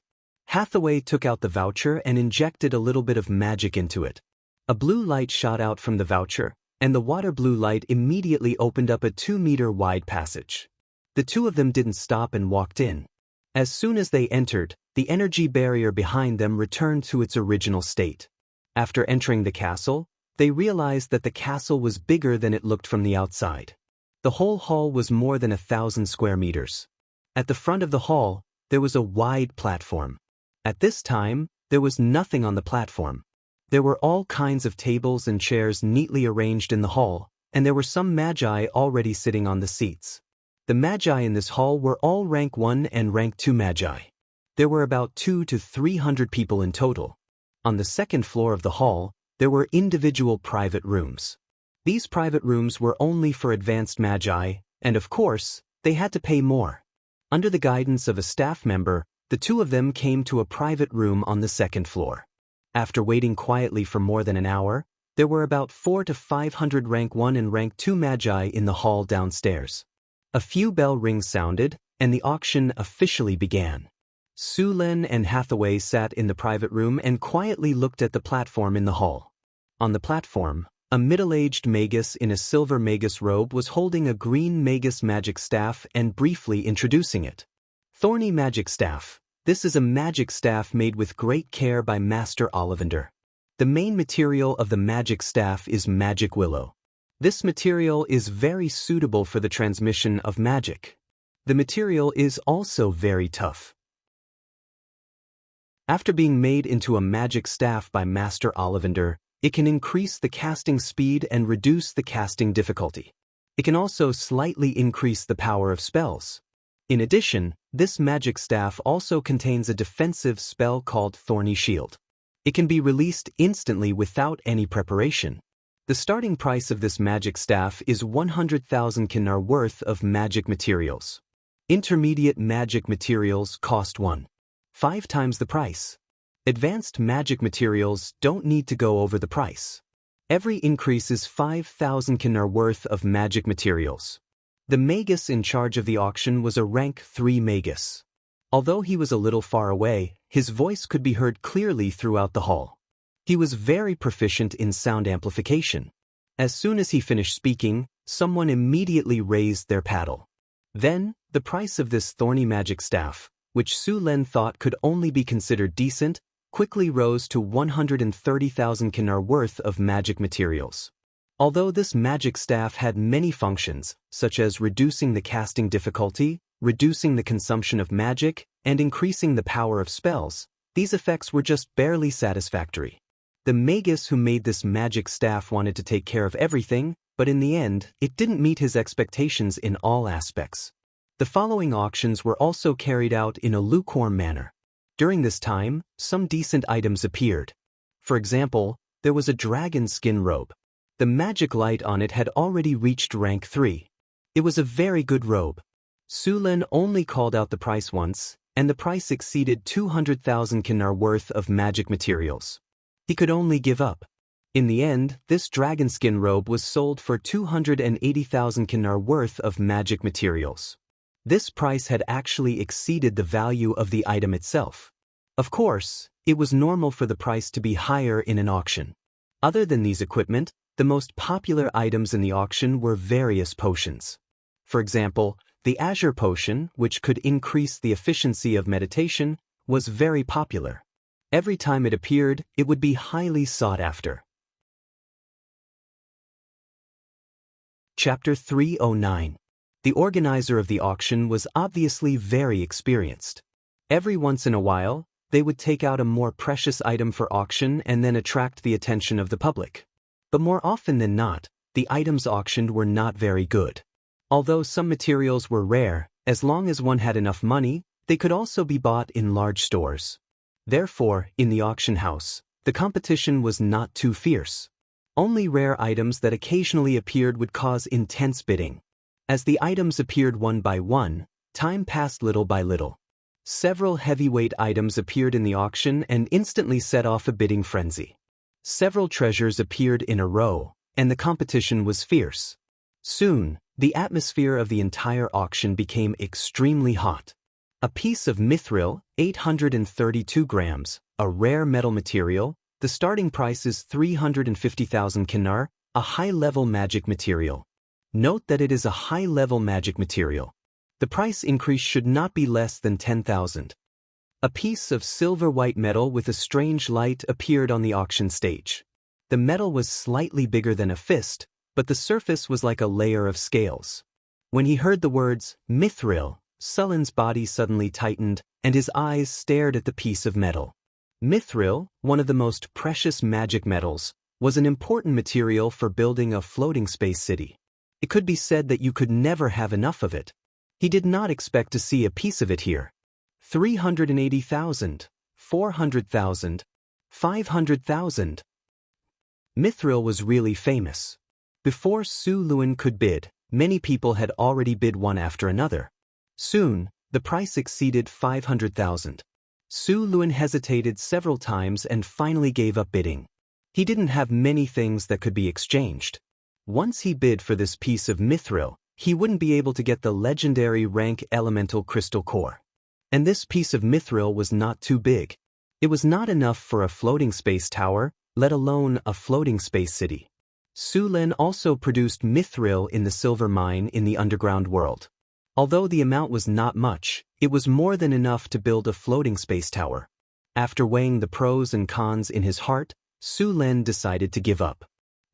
Hathaway took out the voucher and injected a little bit of magic into it. A blue light shot out from the voucher, and the water blue light immediately opened up a 2-meter-wide passage. The two of them didn't stop and walked in. As soon as they entered, the energy barrier behind them returned to its original state. After entering the castle, they realized that the castle was bigger than it looked from the outside. The whole hall was more than 1,000 square meters. At the front of the hall, there was a wide platform. At this time, there was nothing on the platform. There were all kinds of tables and chairs neatly arranged in the hall, and there were some magi already sitting on the seats. The magi in this hall were all rank 1 and rank 2 magi. There were about 200 to 300 people in total. On the second floor of the hall, there were individual private rooms. These private rooms were only for advanced magi, and of course, they had to pay more. Under the guidance of a staff member, the two of them came to a private room on the second floor. After waiting quietly for more than an hour, there were about 400 to 500 rank 1 and rank 2 magi in the hall downstairs. A few bell rings sounded, and the auction officially began. Su-Len and Hathaway sat in the private room and quietly looked at the platform in the hall. On the platform, a middle-aged magus in a silver magus robe was holding a green magus magic staff and briefly introducing it. Thorny magic staff. This is a magic staff made with great care by Master Ollivander. The main material of the magic staff is magic willow. This material is very suitable for the transmission of magic. The material is also very tough. After being made into a magic staff by Master Ollivander, it can increase the casting speed and reduce the casting difficulty. It can also slightly increase the power of spells. In addition, this magic staff also contains a defensive spell called Thorny Shield. It can be released instantly without any preparation. The starting price of this magic staff is 100,000 kinar worth of magic materials. Intermediate magic materials cost 1.5 times the price. Advanced magic materials don't need to go over the price. Every increase is 5,000 kinar worth of magic materials. The magus in charge of the auction was a rank 3 magus. Although he was a little far away, his voice could be heard clearly throughout the hall. He was very proficient in sound amplification. As soon as he finished speaking, someone immediately raised their paddle. Then, the price of this thorny magic staff, which Su-Len thought could only be considered decent, quickly rose to 130,000 kinar worth of magic materials. Although this magic staff had many functions, such as reducing the casting difficulty, reducing the consumption of magic, and increasing the power of spells, these effects were just barely satisfactory. The magus who made this magic staff wanted to take care of everything, but in the end, it didn't meet his expectations in all aspects. The following auctions were also carried out in a lukewarm manner. During this time, some decent items appeared. For example, there was a dragon skin robe. The magic light on it had already reached rank 3. It was a very good robe. Su-Len only called out the price once, and the price exceeded 200,000 kinar worth of magic materials. He could only give up. In the end, this dragon skin robe was sold for 280,000 kinar worth of magic materials. This price had actually exceeded the value of the item itself. Of course, it was normal for the price to be higher in an auction. Other than these equipment, the most popular items in the auction were various potions. For example, the Azure Potion, which could increase the efficiency of meditation, was very popular. Every time it appeared, it would be highly sought after. Chapter 309. The organizer of the auction was obviously very experienced. Every once in a while, they would take out a more precious item for auction and then attract the attention of the public. But more often than not, the items auctioned were not very good. Although some materials were rare, as long as one had enough money, they could also be bought in large stores. Therefore, in the auction house, the competition was not too fierce. Only rare items that occasionally appeared would cause intense bidding. As the items appeared one by one, time passed little by little. Several heavyweight items appeared in the auction and instantly set off a bidding frenzy. Several treasures appeared in a row, and the competition was fierce. Soon, the atmosphere of the entire auction became extremely hot. A piece of mithril, 832 grams, a rare metal material, the starting price is 350,000 kinar, A high-level magic material. Note that it is a high-level magic material. The price increase should not be less than 10,000. A piece of silver-white metal with a strange light appeared on the auction stage. The metal was slightly bigger than a fist, but the surface was like a layer of scales. When he heard the words, mithril, Sullen's body suddenly tightened, and his eyes stared at the piece of metal. Mithril, one of the most precious magic metals, was an important material for building a floating space city. It could be said that you could never have enough of it. He did not expect to see a piece of it here. 380,000, 400,000, 500,000. Mithril was really famous. Before Su Luen could bid, many people had already bid one after another. Soon, the price exceeded 500,000. Su Luen hesitated several times and finally gave up bidding. He didn't have many things that could be exchanged. Once he bid for this piece of mithril, he wouldn't be able to get the legendary rank elemental crystal core. And this piece of mithril was not too big. It was not enough for a floating space tower, let alone a floating space city. Su Luen also produced mithril in the silver mine in the underground world. Although the amount was not much, it was more than enough to build a floating space tower. After weighing the pros and cons in his heart, Su Luen decided to give up.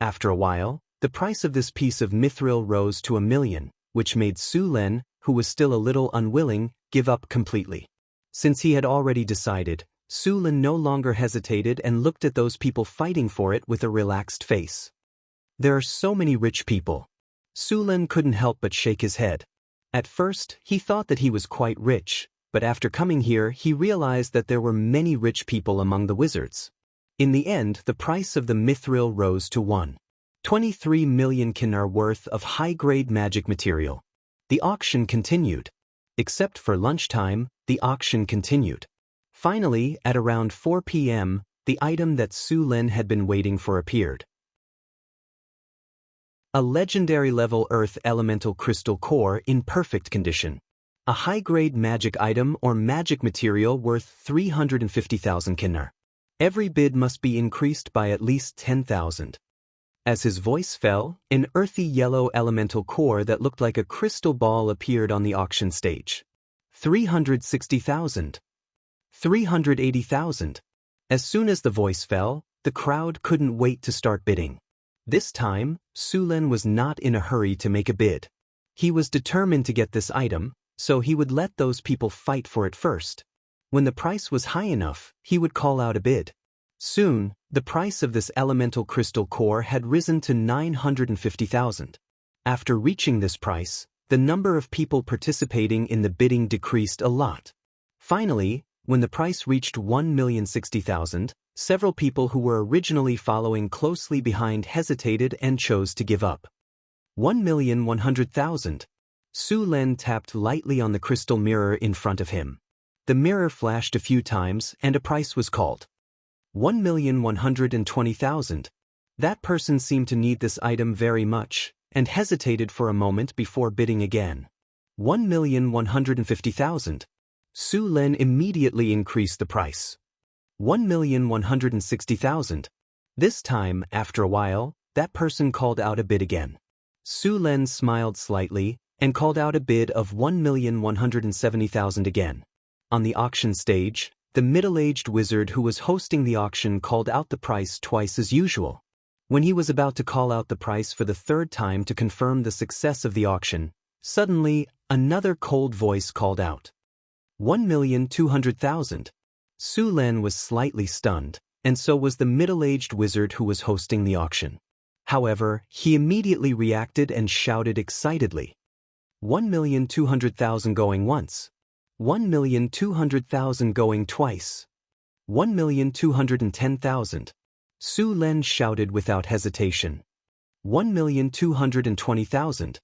After a while, the price of this piece of mithril rose to 1 million, which made Su Luen, who was still a little unwilling, give up completely. Since he had already decided, Su Luen no longer hesitated and looked at those people fighting for it with a relaxed face. There are so many rich people. Su Luen couldn't help but shake his head. At first, he thought that he was quite rich, but after coming here he realized that there were many rich people among the wizards. In the end, the price of the mithril rose to 1.23 million kinar worth of high-grade magic material. The auction continued. Except for lunchtime, the auction continued. Finally, at around 4 p.m., the item that Su Luen had been waiting for appeared. A legendary-level earth elemental crystal core in perfect condition. A high-grade magic item or magic material worth 350,000 kinar. Every bid must be increased by at least 10,000. As his voice fell, an earthy yellow elemental core that looked like a crystal ball appeared on the auction stage. 360,000. 380,000. As soon as the voice fell, the crowd couldn't wait to start bidding. This time, Su Luen was not in a hurry to make a bid. He was determined to get this item, so he would let those people fight for it first. When the price was high enough, he would call out a bid. Soon, the price of this elemental crystal core had risen to 950,000. After reaching this price, the number of people participating in the bidding decreased a lot. Finally, when the price reached 1,060,000, several people who were originally following closely behind hesitated and chose to give up. 1,100,000. Su Luen tapped lightly on the crystal mirror in front of him. The mirror flashed a few times and a price was called. 1,120,000. That person seemed to need this item very much, and hesitated for a moment before bidding again. 1,150,000. Su Luen immediately increased the price. 1,160,000. This time, after a while, that person called out a bid again. Su Luen smiled slightly and called out a bid of 1,170,000 again. On the auction stage, the middle-aged wizard who was hosting the auction called out the price twice as usual. When he was about to call out the price for the third time to confirm the success of the auction, suddenly, another cold voice called out. 1,200,000. Su Luen was slightly stunned, and so was the middle-aged wizard who was hosting the auction. However, he immediately reacted and shouted excitedly. 1,200,000 going once. 1,200,000 going twice. 1,210,000. Su Luen shouted without hesitation. 1,220,000.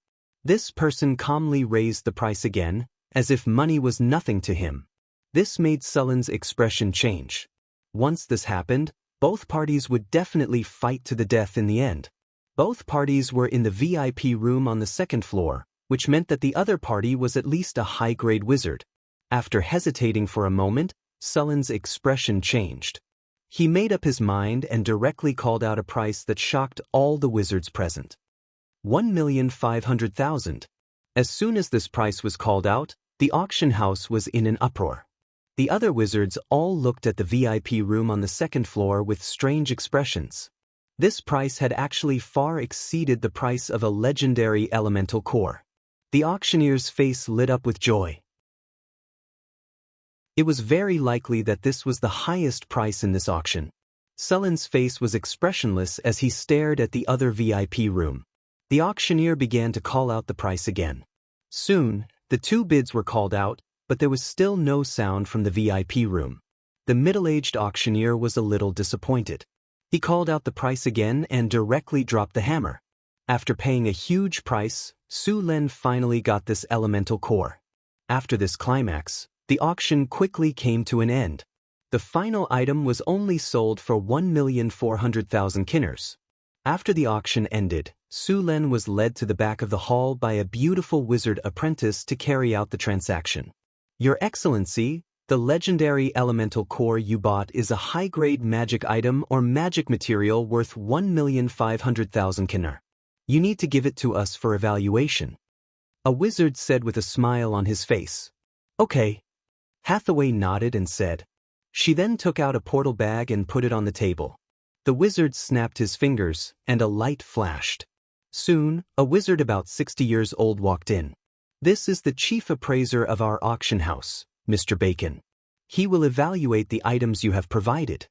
This person calmly raised the price again, as if money was nothing to him. This made Sullen's expression change. Once this happened, both parties would definitely fight to the death in the end. Both parties were in the VIP room on the second floor, which meant that the other party was at least a high-grade wizard. After hesitating for a moment, Sullen's expression changed. He made up his mind and directly called out a price that shocked all the wizards present. 1,500,000. As soon as this price was called out, the auction house was in an uproar. The other wizards all looked at the VIP room on the second floor with strange expressions. This price had actually far exceeded the price of a legendary elemental core. The auctioneer's face lit up with joy. It was very likely that this was the highest price in this auction. Sullen's face was expressionless as he stared at the other VIP room. The auctioneer began to call out the price again. Soon, the two bids were called out, but there was still no sound from the VIP room. The middle-aged auctioneer was a little disappointed. He called out the price again and directly dropped the hammer. After paying a huge price, Su Len finally got this elemental core. After this climax, the auction quickly came to an end. The final item was only sold for 1,400,000 kinners. After the auction ended, Su Len was led to the back of the hall by a beautiful wizard apprentice to carry out the transaction. Your Excellency, the legendary elemental core you bought is a high-grade magic item or magic material worth 1,500,000 kinner. You need to give it to us for evaluation. A wizard said with a smile on his face. Okay. Hathaway nodded and said. She then took out a portal bag and put it on the table. The wizard snapped his fingers, and a light flashed. Soon, a wizard about 60 years old walked in. This is the chief appraiser of our auction house, Mr. Bacon. He will evaluate the items you have provided.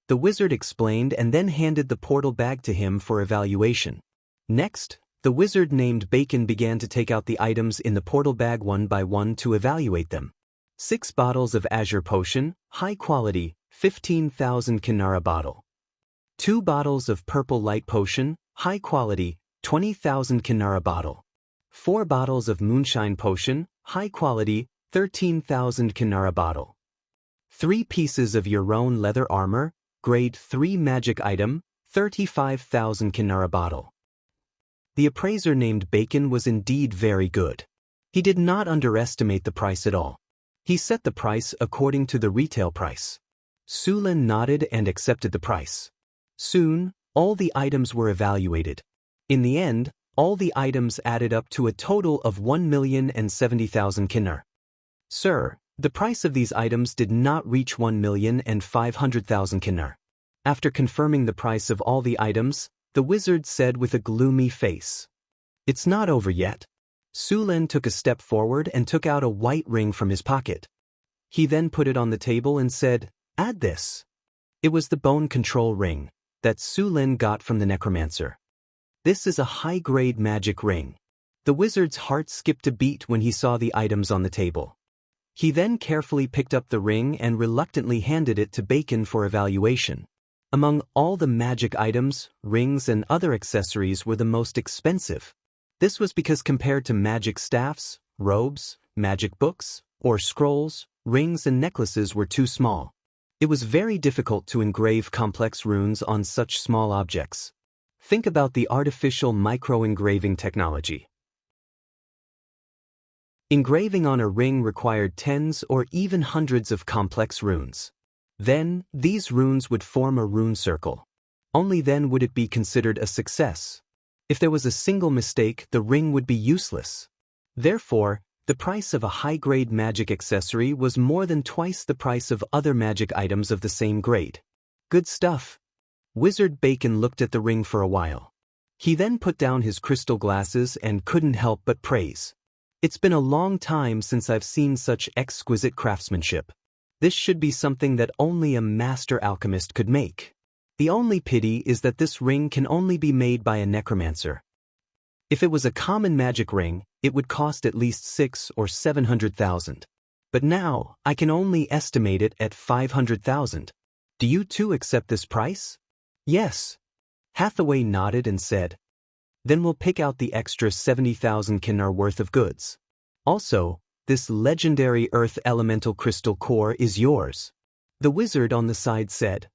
The wizard explained and then handed the portal bag to him for evaluation. Next, the wizard named Bacon began to take out the items in the portal bag one by one to evaluate them. 6 bottles of Azure Potion, high quality, 15,000 Kinara bottle. 2 bottles of Purple Light Potion, high quality, 20,000 Kinara bottle. 4 bottles of Moonshine Potion, high quality, 13,000 Kinara bottle. 3 pieces of your own leather armor, grade 3 magic item, 35,000 Kinara bottle. The appraiser named Bacon was indeed very good. He did not underestimate the price at all. He set the price according to the retail price. Su Len nodded and accepted the price. Soon, all the items were evaluated. In the end, all the items added up to a total of 1,070,000 kinner. Sir, the price of these items did not reach 1,500,000 kinner. After confirming the price of all the items, the wizard said with a gloomy face. It's not over yet. Su Len took a step forward and took out a white ring from his pocket. He then put it on the table and said, Add this. It was the bone control ring that Su Len got from the necromancer. This is a high-grade magic ring. The wizard's heart skipped a beat when he saw the items on the table. He then carefully picked up the ring and reluctantly handed it to Bacon for evaluation. Among all the magic items, rings and other accessories were the most expensive. This was because compared to magic staffs, robes, magic books, or scrolls, rings and necklaces were too small. It was very difficult to engrave complex runes on such small objects. Think about the artificial micro-engraving technology. Engraving on a ring required tens or even hundreds of complex runes. Then, these runes would form a rune circle. Only then would it be considered a success. If there was a single mistake, the ring would be useless. Therefore, the price of a high-grade magic accessory was more than twice the price of other magic items of the same grade. Good stuff. Wizard Bacon looked at the ring for a while. He then put down his crystal glasses and couldn't help but praise. It's been a long time since I've seen such exquisite craftsmanship. This should be something that only a master alchemist could make. The only pity is that this ring can only be made by a necromancer. If it was a common magic ring, it would cost at least 600,000 or 700,000. But now, I can only estimate it at 500,000. Do you too accept this price? Yes. Hathaway nodded and said. Then we'll pick out the extra 70,000 kinar worth of goods. Also, this legendary earth elemental crystal core is yours. The wizard on the side said.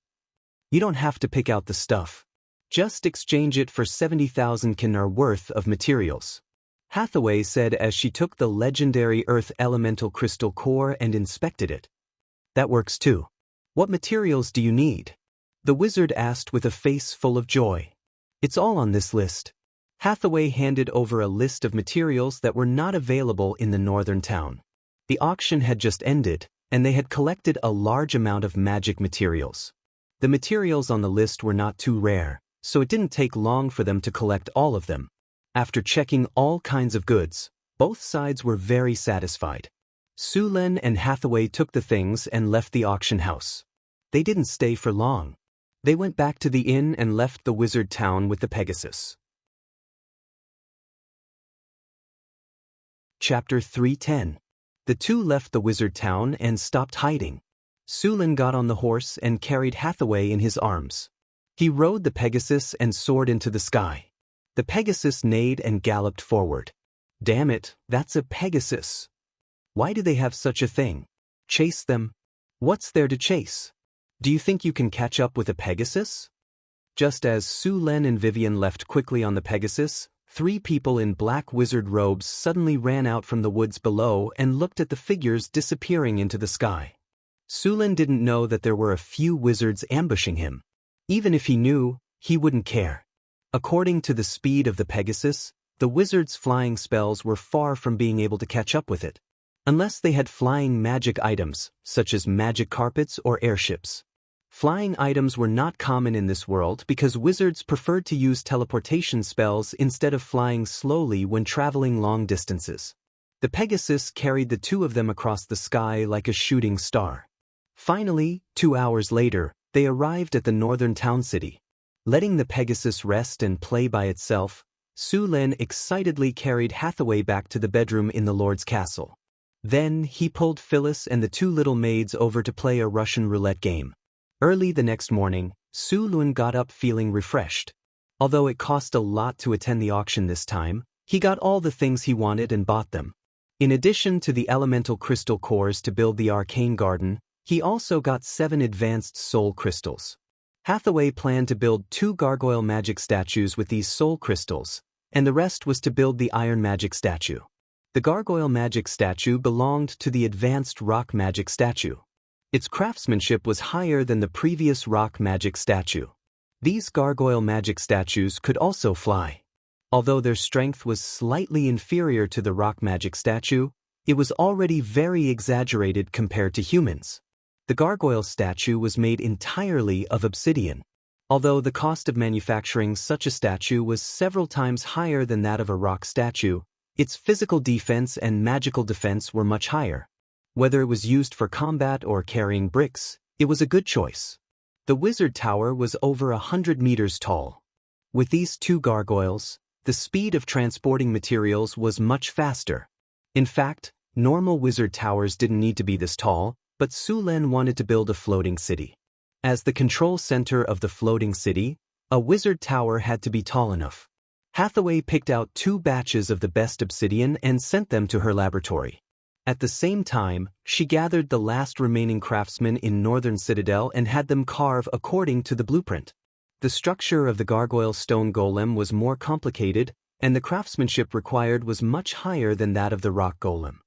You don't have to pick out the stuff. Just exchange it for 70,000 kinar worth of materials. Hathaway said as she took the legendary earth elemental crystal core and inspected it. That works too. What materials do you need? The wizard asked with a face full of joy. It's all on this list. Hathaway handed over a list of materials that were not available in the northern town. The auction had just ended, and they had collected a large amount of magic materials. The materials on the list were not too rare, so it didn't take long for them to collect all of them. After checking all kinds of goods, both sides were very satisfied. Sulen and Hathaway took the things and left the auction house. They didn't stay for long. They went back to the inn and left the wizard town with the Pegasus. Chapter 310. The two left the wizard town and stopped hiding. Sulen got on the horse and carried Hathaway in his arms. He rode the Pegasus and soared into the sky. The Pegasus neighed and galloped forward. Damn it, that's a Pegasus. Why do they have such a thing? Chase them? What's there to chase? Do you think you can catch up with a Pegasus? Just as Sulen and Vivian left quickly on the Pegasus, 3 people in black wizard robes suddenly ran out from the woods below and looked at the figures disappearing into the sky. Sulen didn't know that there were a few wizards ambushing him. Even if he knew, he wouldn't care. According to the speed of the Pegasus, the wizard's flying spells were far from being able to catch up with it. Unless they had flying magic items, such as magic carpets or airships. Flying items were not common in this world because wizards preferred to use teleportation spells instead of flying slowly when traveling long distances. The Pegasus carried the 2 of them across the sky like a shooting star. Finally, 2 hours later, they arrived at the northern town city. Letting the Pegasus rest and play by itself, Sulen excitedly carried Hathaway back to the bedroom in the Lord's castle. Then, he pulled Phyllis and the 2 little maids over to play a Russian roulette game. Early the next morning, Sulen got up feeling refreshed. Although it cost a lot to attend the auction this time, he got all the things he wanted and bought them. In addition to the elemental crystal cores to build the arcane garden, he also got 7 advanced soul crystals. Hathaway planned to build 2 gargoyle magic statues with these soul crystals, and the rest was to build the iron magic statue. The gargoyle magic statue belonged to the advanced rock magic statue. Its craftsmanship was higher than the previous rock magic statue. These gargoyle magic statues could also fly. Although their strength was slightly inferior to the rock magic statue, it was already very exaggerated compared to humans. The gargoyle statue was made entirely of obsidian. Although the cost of manufacturing such a statue was several times higher than that of a rock statue, its physical defense and magical defense were much higher. Whether it was used for combat or carrying bricks, it was a good choice. The wizard tower was over 100 meters tall. With these 2 gargoyles, the speed of transporting materials was much faster. In fact, normal wizard towers didn't need to be this tall, but Sulen wanted to build a floating city. As the control center of the floating city, a wizard tower had to be tall enough. Hathaway picked out 2 batches of the best obsidian and sent them to her laboratory. At the same time, she gathered the last remaining craftsmen in Northern Citadel and had them carve according to the blueprint. The structure of the gargoyle stone golem was more complicated, and the craftsmanship required was much higher than that of the rock golem.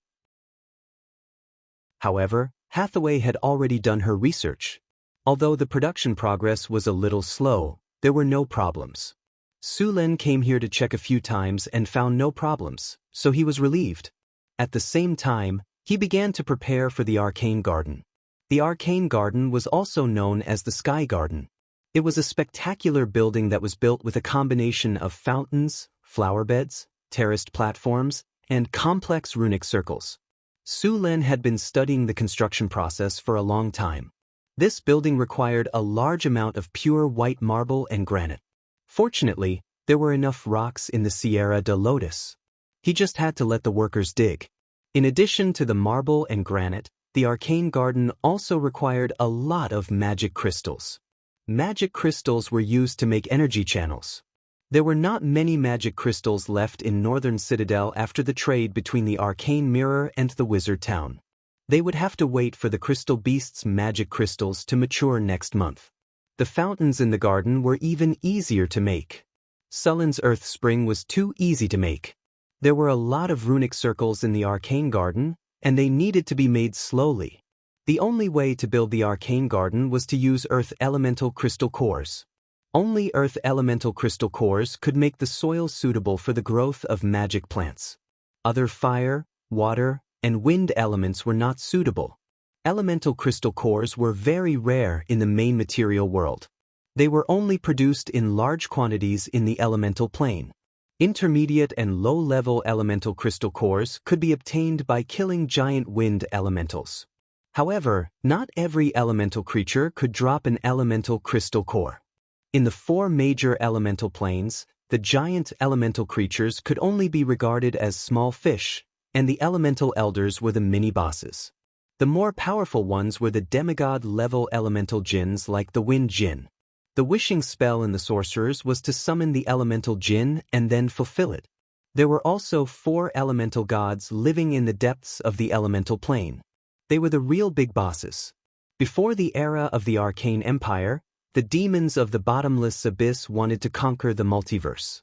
However, Hathaway had already done her research. Although the production progress was a little slow, there were no problems. Sulen came here to check a few times and found no problems, so he was relieved. At the same time, he began to prepare for the arcane garden. The arcane garden was also known as the Sky Garden. It was a spectacular building that was built with a combination of fountains, flower beds, terraced platforms, and complex runic circles. Sulen had been studying the construction process for a long time. This building required a large amount of pure white marble and granite. Fortunately, there were enough rocks in the Sierra de Lotus. He just had to let the workers dig. In addition to the marble and granite, the arcane garden also required a lot of magic crystals. Magic crystals were used to make energy channels. There were not many magic crystals left in Northern Citadel after the trade between the Arcane Mirror and the Wizard Town. They would have to wait for the Crystal Beast's magic crystals to mature next month. The fountains in the garden were even easier to make. Sullen's Earth Spring was too easy to make. There were a lot of runic circles in the Arcane Garden, and they needed to be made slowly. The only way to build the arcane garden was to use earth elemental crystal cores. Only earth elemental crystal cores could make the soil suitable for the growth of magic plants. Other fire, water, and wind elements were not suitable. Elemental crystal cores were very rare in the main material world. They were only produced in large quantities in the elemental plane. Intermediate and low-level elemental crystal cores could be obtained by killing giant wind elementals. However, not every elemental creature could drop an elemental crystal core. In the 4 major elemental planes, the giant elemental creatures could only be regarded as small fish, and the elemental elders were the mini-bosses. The more powerful ones were the demigod-level elemental jinns like the wind jinn. The wishing spell in the sorcerers was to summon the elemental jinn and then fulfill it. There were also 4 elemental gods living in the depths of the elemental plane. They were the real big bosses. Before the era of the Arcane Empire, the demons of the bottomless abyss wanted to conquer the multiverse.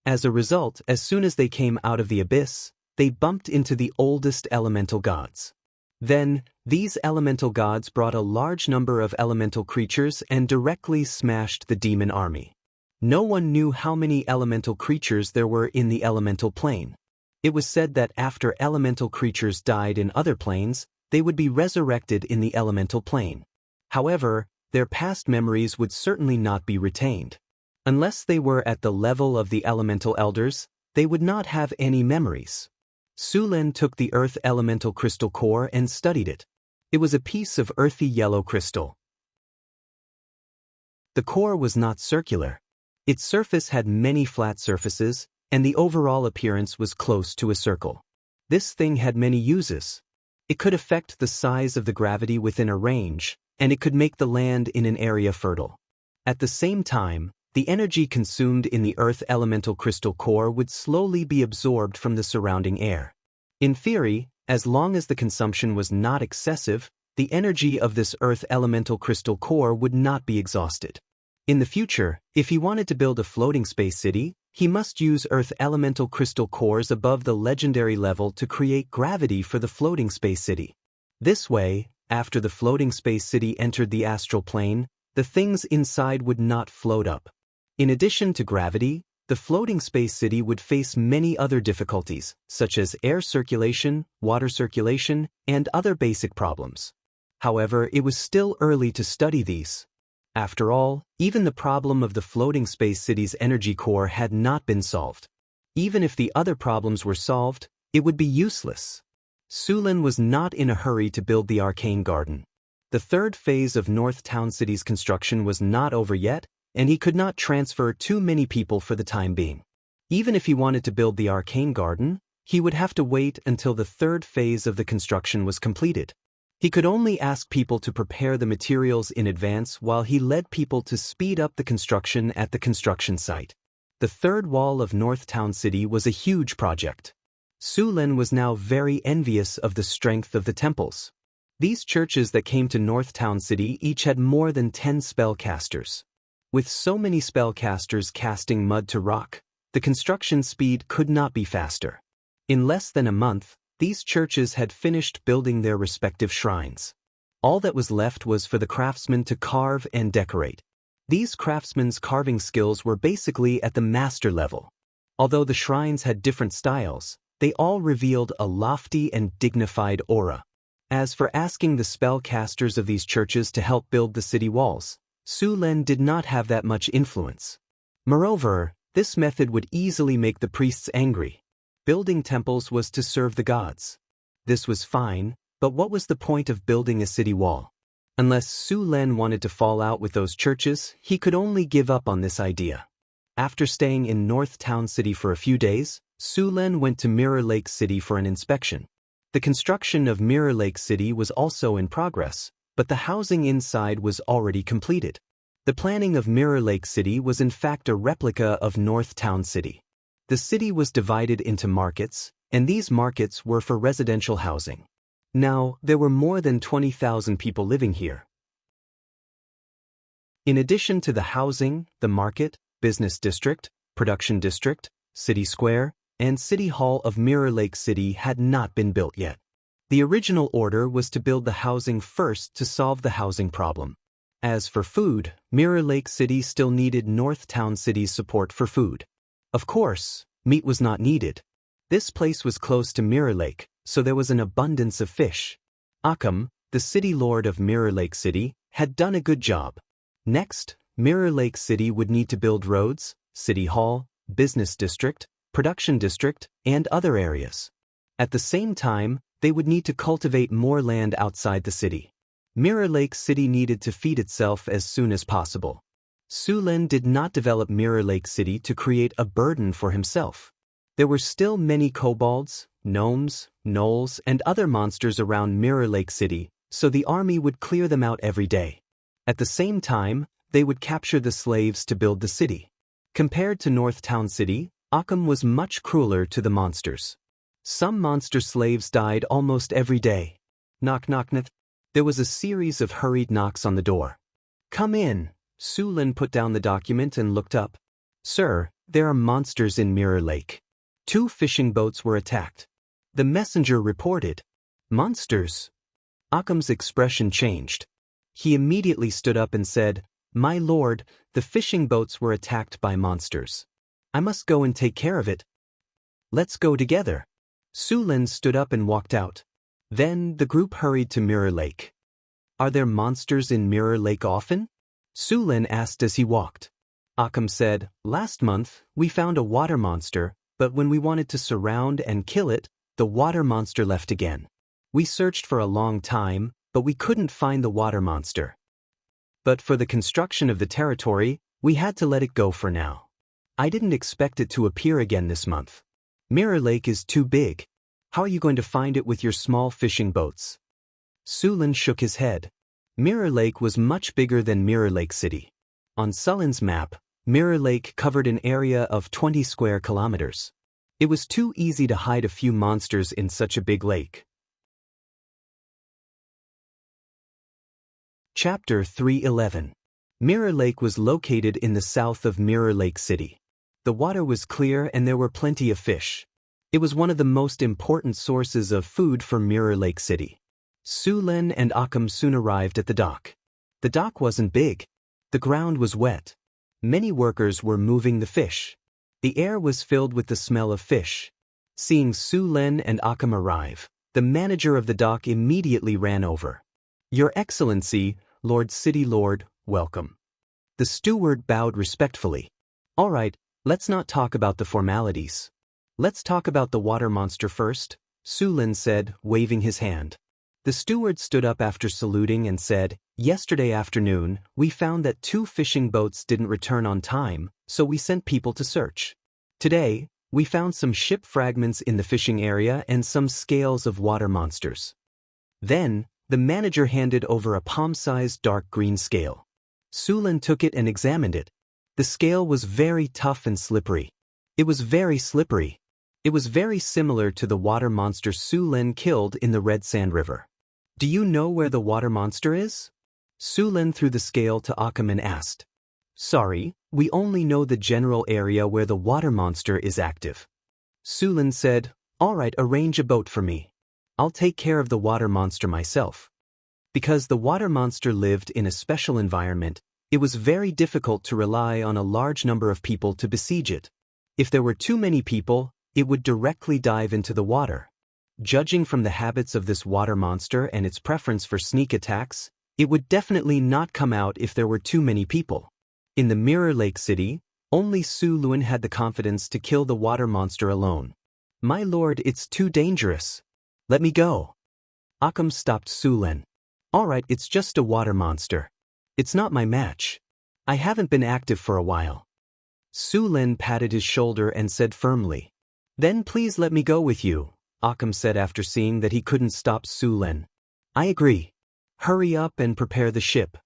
As a result, as soon as they came out of the abyss, they bumped into the oldest elemental gods. Then, these elemental gods brought a large number of elemental creatures and directly smashed the demon army. No one knew how many elemental creatures there were in the elemental plane. It was said that after elemental creatures died in other planes, they would be resurrected in the elemental plane. However, their past memories would certainly not be retained. Unless they were at the level of the elemental elders, they would not have any memories. Sulen took the earth elemental crystal core and studied it. It was a piece of earthy yellow crystal. The core was not circular. Its surface had many flat surfaces, and the overall appearance was close to a circle. This thing had many uses. It could affect the size of the gravity within a range, and it could make the land in an area fertile. At the same time, the energy consumed in the earth elemental crystal core would slowly be absorbed from the surrounding air. In theory, as long as the consumption was not excessive, the energy of this earth elemental crystal core would not be exhausted. In the future, if he wanted to build a floating space city, he must use earth elemental crystal cores above the legendary level to create gravity for the floating space city. This way, after the floating space city entered the astral plane, the things inside would not float up. In addition to gravity, the floating space city would face many other difficulties, such as air circulation, water circulation, and other basic problems. However, it was still early to study these. After all, even the problem of the floating space city's energy core had not been solved. Even if the other problems were solved, it would be useless. Sulen was not in a hurry to build the arcane garden. The 3rd phase of North Town City's construction was not over yet, and he could not transfer too many people for the time being. Even if he wanted to build the arcane garden, he would have to wait until the 3rd phase of the construction was completed. He could only ask people to prepare the materials in advance while he led people to speed up the construction at the construction site. The 3rd wall of North Town City was a huge project. Sulen was now very envious of the strength of the temples. These churches that came to North Town City each had more than 10 spellcasters. With so many spellcasters casting mud to rock, the construction speed could not be faster. In less than a month, these churches had finished building their respective shrines. All that was left was for the craftsmen to carve and decorate. These craftsmen's carving skills were basically at the master level. Although the shrines had different styles, they all revealed a lofty and dignified aura. As for asking the spellcasters of these churches to help build the city walls, Sulen did not have that much influence. Moreover, this method would easily make the priests angry. Building temples was to serve the gods. This was fine, but what was the point of building a city wall? Unless Sulen wanted to fall out with those churches, he could only give up on this idea. After staying in North Town City for a few days, Sulen went to Mirror Lake City for an inspection. The construction of Mirror Lake City was also in progress, but the housing inside was already completed. The planning of Mirror Lake City was in fact a replica of North Town City. The city was divided into markets, and these markets were for residential housing. Now, there were more than 20,000 people living here. In addition to the housing, the market, business district, production district, city square, and city hall of Mirror Lake City had not been built yet. The original order was to build the housing first to solve the housing problem. As for food, Mirror Lake City still needed North Town City's support for food. Of course, meat was not needed. This place was close to Mirror Lake, so there was an abundance of fish. Occam, the city lord of Mirror Lake City, had done a good job. Next, Mirror Lake City would need to build roads, city hall, business district, production district, and other areas. At the same time, they would need to cultivate more land outside the city. Mirror Lake City needed to feed itself as soon as possible. Su Lin did not develop Mirror Lake City to create a burden for himself. There were still many kobolds, gnomes, gnolls, and other monsters around Mirror Lake City, so the army would clear them out every day. At the same time, they would capture the slaves to build the city. Compared to North Town City, Occam was much crueler to the monsters. Some monster slaves died almost every day. Knock knock knock. There was a series of hurried knocks on the door. Come in. Su Lin put down the document and looked up. Sir, there are monsters in Mirror Lake. 2 fishing boats were attacked. The messenger reported. Monsters? Occam's expression changed. He immediately stood up and said, My lord, the fishing boats were attacked by monsters. I must go and take care of it. Let's go together. Su Lin stood up and walked out. Then the group hurried to Mirror Lake. Are there monsters in Mirror Lake often? Su Lin asked as he walked. Occam said, Last month, we found a water monster, but when we wanted to surround and kill it, the water monster left again. We searched for a long time, but we couldn't find the water monster. But for the construction of the territory, we had to let it go for now. I didn't expect it to appear again this month. Mirror Lake is too big. How are you going to find it with your small fishing boats? Su Lin shook his head. Mirror Lake was much bigger than Mirror Lake City. On Sulin's map, Mirror Lake covered an area of 20 square kilometers. It was too easy to hide a few monsters in such a big lake. Chapter 311. Mirror Lake was located in the south of Mirror Lake City. The water was clear and there were plenty of fish. It was one of the most important sources of food for Mirror Lake City. Su Lin and Occam soon arrived at the dock. The dock wasn't big. The ground was wet. Many workers were moving the fish. The air was filled with the smell of fish. Seeing Su Lin and Occam arrive, the manager of the dock immediately ran over. Your Excellency, Lord City Lord, welcome. The steward bowed respectfully. All right, let's not talk about the formalities. Let's talk about the water monster first, Su Lin said, waving his hand. The steward stood up after saluting and said, Yesterday afternoon, we found that 2 fishing boats didn't return on time, so we sent people to search. Today, we found some ship fragments in the fishing area and some scales of water monsters. Then, the manager handed over a palm-sized dark green scale. Su Lin took it and examined it. The scale was very tough and slippery. It was very slippery. It was very similar to the water monster Su Lin killed in the Red Sand River. Do you know where the water monster is? Su Lin threw the scale to Occam and asked. Sorry, we only know the general area where the water monster is active. Su Lin said, All right, arrange a boat for me. I'll take care of the water monster myself. Because the water monster lived in a special environment, it was very difficult to rely on a large number of people to besiege it. If there were too many people, it would directly dive into the water. Judging from the habits of this water monster and its preference for sneak attacks, it would definitely not come out if there were too many people. In the Mirror Lake City, only Su Lin had the confidence to kill the water monster alone. My lord, it's too dangerous. Let me go. Occam stopped Su Lin. All right, it's just a water monster. It's not my match. I haven't been active for a while. Su Lin patted his shoulder and said firmly. Then please let me go with you, Occam said after seeing that he couldn't stop Su Lin. I agree. Hurry up and prepare the ship.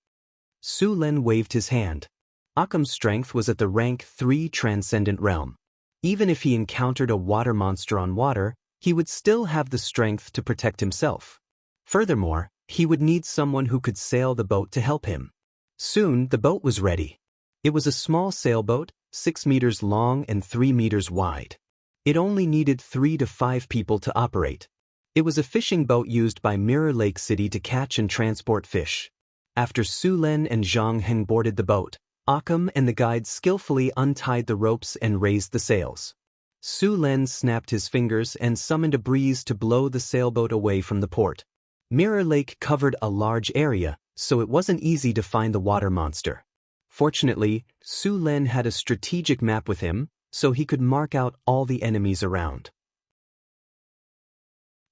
Su Lin waved his hand. Occam's strength was at the rank 3 transcendent realm. Even if he encountered a water monster on water, he would still have the strength to protect himself. Furthermore, he would need someone who could sail the boat to help him. Soon, the boat was ready. It was a small sailboat, 6 meters long and 3 meters wide. It only needed 3 to 5 people to operate. It was a fishing boat used by Mirror Lake City to catch and transport fish. After Su Len and Zhang Heng boarded the boat, Occam and the guide skillfully untied the ropes and raised the sails. Su Len snapped his fingers and summoned a breeze to blow the sailboat away from the port. Mirror Lake covered a large area, so it wasn't easy to find the water monster. Fortunately, Su Len had a strategic map with him, so he could mark out all the enemies around.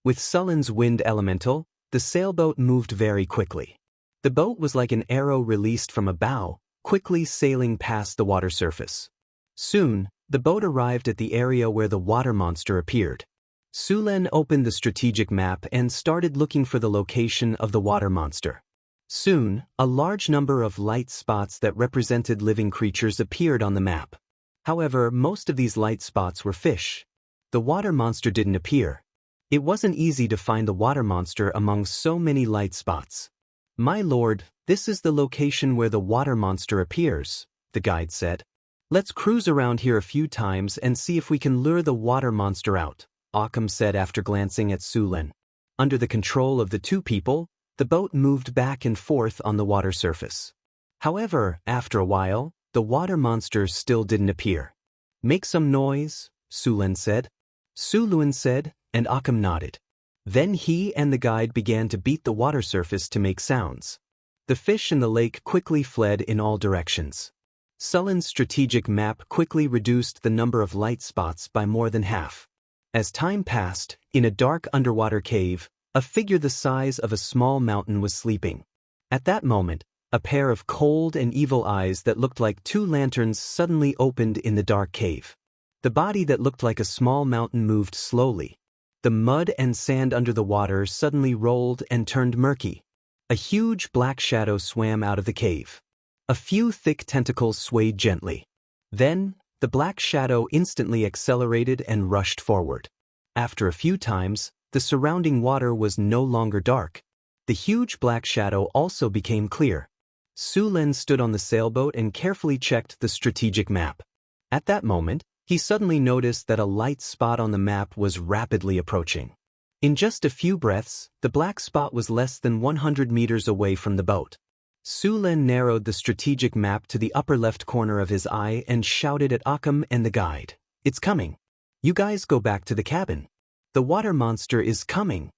With Sullen's wind elemental, the sailboat moved very quickly. The boat was like an arrow released from a bow, quickly sailing past the water surface. Soon, the boat arrived at the area where the water monster appeared. Su Len opened the strategic map and started looking for the location of the water monster. Soon, a large number of light spots that represented living creatures appeared on the map. However, most of these light spots were fish. The water monster didn't appear. It wasn't easy to find the water monster among so many light spots. "My lord, this is the location where the water monster appears," the guide said. "Let's cruise around here a few times and see if we can lure the water monster out," Occam said after glancing at Su Len. Under the control of the two people, the boat moved back and forth on the water surface. However, after a while, the water monster still didn't appear. "Make some noise," Su Len said. Su Luen said, and Occam nodded. Then he and the guide began to beat the water surface to make sounds. The fish in the lake quickly fled in all directions. Sullen's strategic map quickly reduced the number of light spots by more than half. As time passed, in a dark underwater cave, a figure the size of a small mountain was sleeping. At that moment, a pair of cold and evil eyes that looked like two lanterns suddenly opened in the dark cave. The body that looked like a small mountain moved slowly. The mud and sand under the water suddenly rolled and turned murky. A huge black shadow swam out of the cave. A few thick tentacles swayed gently. Then, the black shadow instantly accelerated and rushed forward. After a few times, the surrounding water was no longer dark. The huge black shadow also became clear. Su Len stood on the sailboat and carefully checked the strategic map. At that moment, he suddenly noticed that a light spot on the map was rapidly approaching. In just a few breaths, the black spot was less than 100 meters away from the boat. Su Len narrowed the strategic map to the upper left corner of his eye and shouted at Occam and the guide, "It's coming. You guys go back to the cabin. The water monster is coming."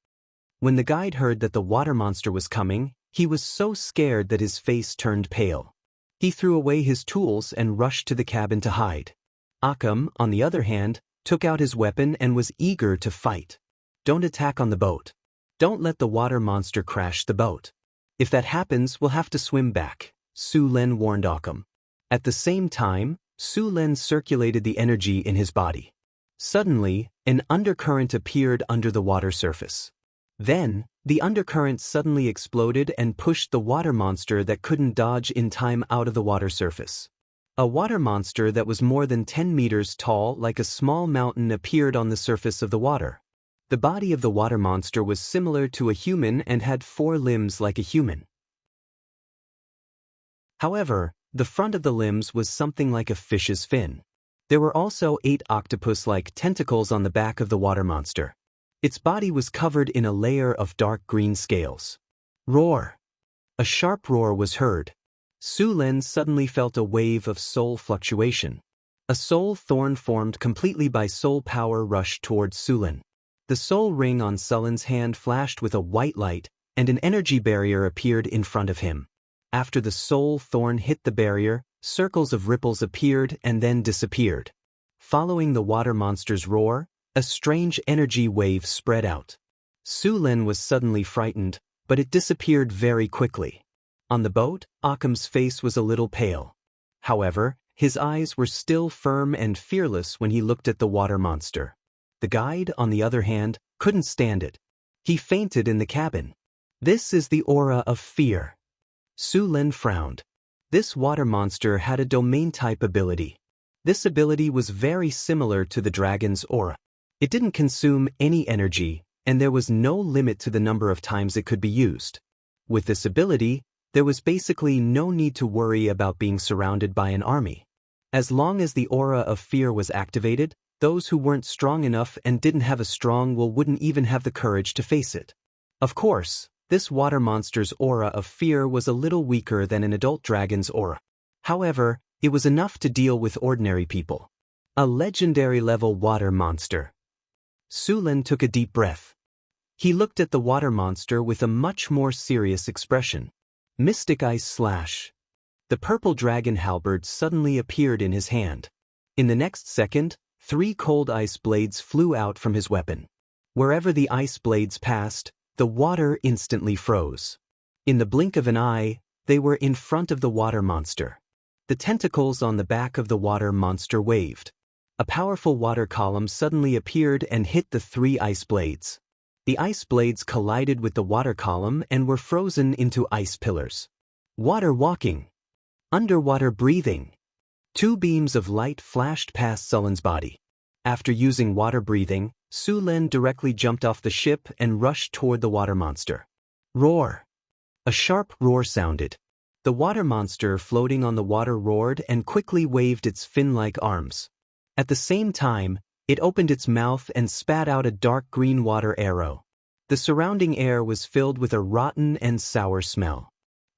When the guide heard that the water monster was coming, he was so scared that his face turned pale. He threw away his tools and rushed to the cabin to hide. Occam, on the other hand, took out his weapon and was eager to fight. "Don't attack on the boat. Don't let the water monster crash the boat. If that happens, we'll have to swim back," Su Len warned Occam. At the same time, Su Len circulated the energy in his body. Suddenly, an undercurrent appeared under the water surface. Then, the undercurrent suddenly exploded and pushed the water monster that couldn't dodge in time out of the water surface. A water monster that was more than 10 meters tall, like a small mountain, appeared on the surface of the water. The body of the water monster was similar to a human and had 4 limbs like a human. However, the front of the limbs was something like a fish's fin. There were also 8 octopus-like tentacles on the back of the water monster. Its body was covered in a layer of dark green scales. Roar! A sharp roar was heard. Su Len suddenly felt a wave of soul fluctuation. A soul thorn formed completely by soul power rushed towards Su Len. The soul ring on Sullen's hand flashed with a white light, and an energy barrier appeared in front of him. After the soul thorn hit the barrier, circles of ripples appeared and then disappeared. Following the water monster's roar, a strange energy wave spread out. Su Len was suddenly frightened, but it disappeared very quickly. On the boat, Occam's face was a little pale. However, his eyes were still firm and fearless when he looked at the water monster. The guide, on the other hand, couldn't stand it. He fainted in the cabin. "This is the aura of fear." Su Len frowned. This water monster had a domain-type ability. This ability was very similar to the dragon's aura. It didn't consume any energy, and there was no limit to the number of times it could be used. With this ability, there was basically no need to worry about being surrounded by an army. As long as the aura of fear was activated, Those who weren't strong enough and didn't have a strong will wouldn't even have the courage to face it. Of course, this water monster's aura of fear was a little weaker than an adult dragon's aura. However, it was enough to deal with ordinary people. A legendary-level water monster. Sulen took a deep breath. He looked at the water monster with a much more serious expression. Mystic Ice Slash. The purple dragon halberd suddenly appeared in his hand. In the next second, 3 cold ice blades flew out from his weapon. Wherever the ice blades passed, the water instantly froze. In the blink of an eye, they were in front of the water monster. The tentacles on the back of the water monster waved. A powerful water column suddenly appeared and hit the 3 ice blades. The ice blades collided with the water column and were frozen into ice pillars. Water walking. Underwater breathing. 2 beams of light flashed past Sulen's body. After using water breathing, Sulen directly jumped off the ship and rushed toward the water monster. Roar. A sharp roar sounded. The water monster floating on the water roared and quickly waved its fin-like arms. At the same time, it opened its mouth and spat out a dark green water arrow. The surrounding air was filled with a rotten and sour smell.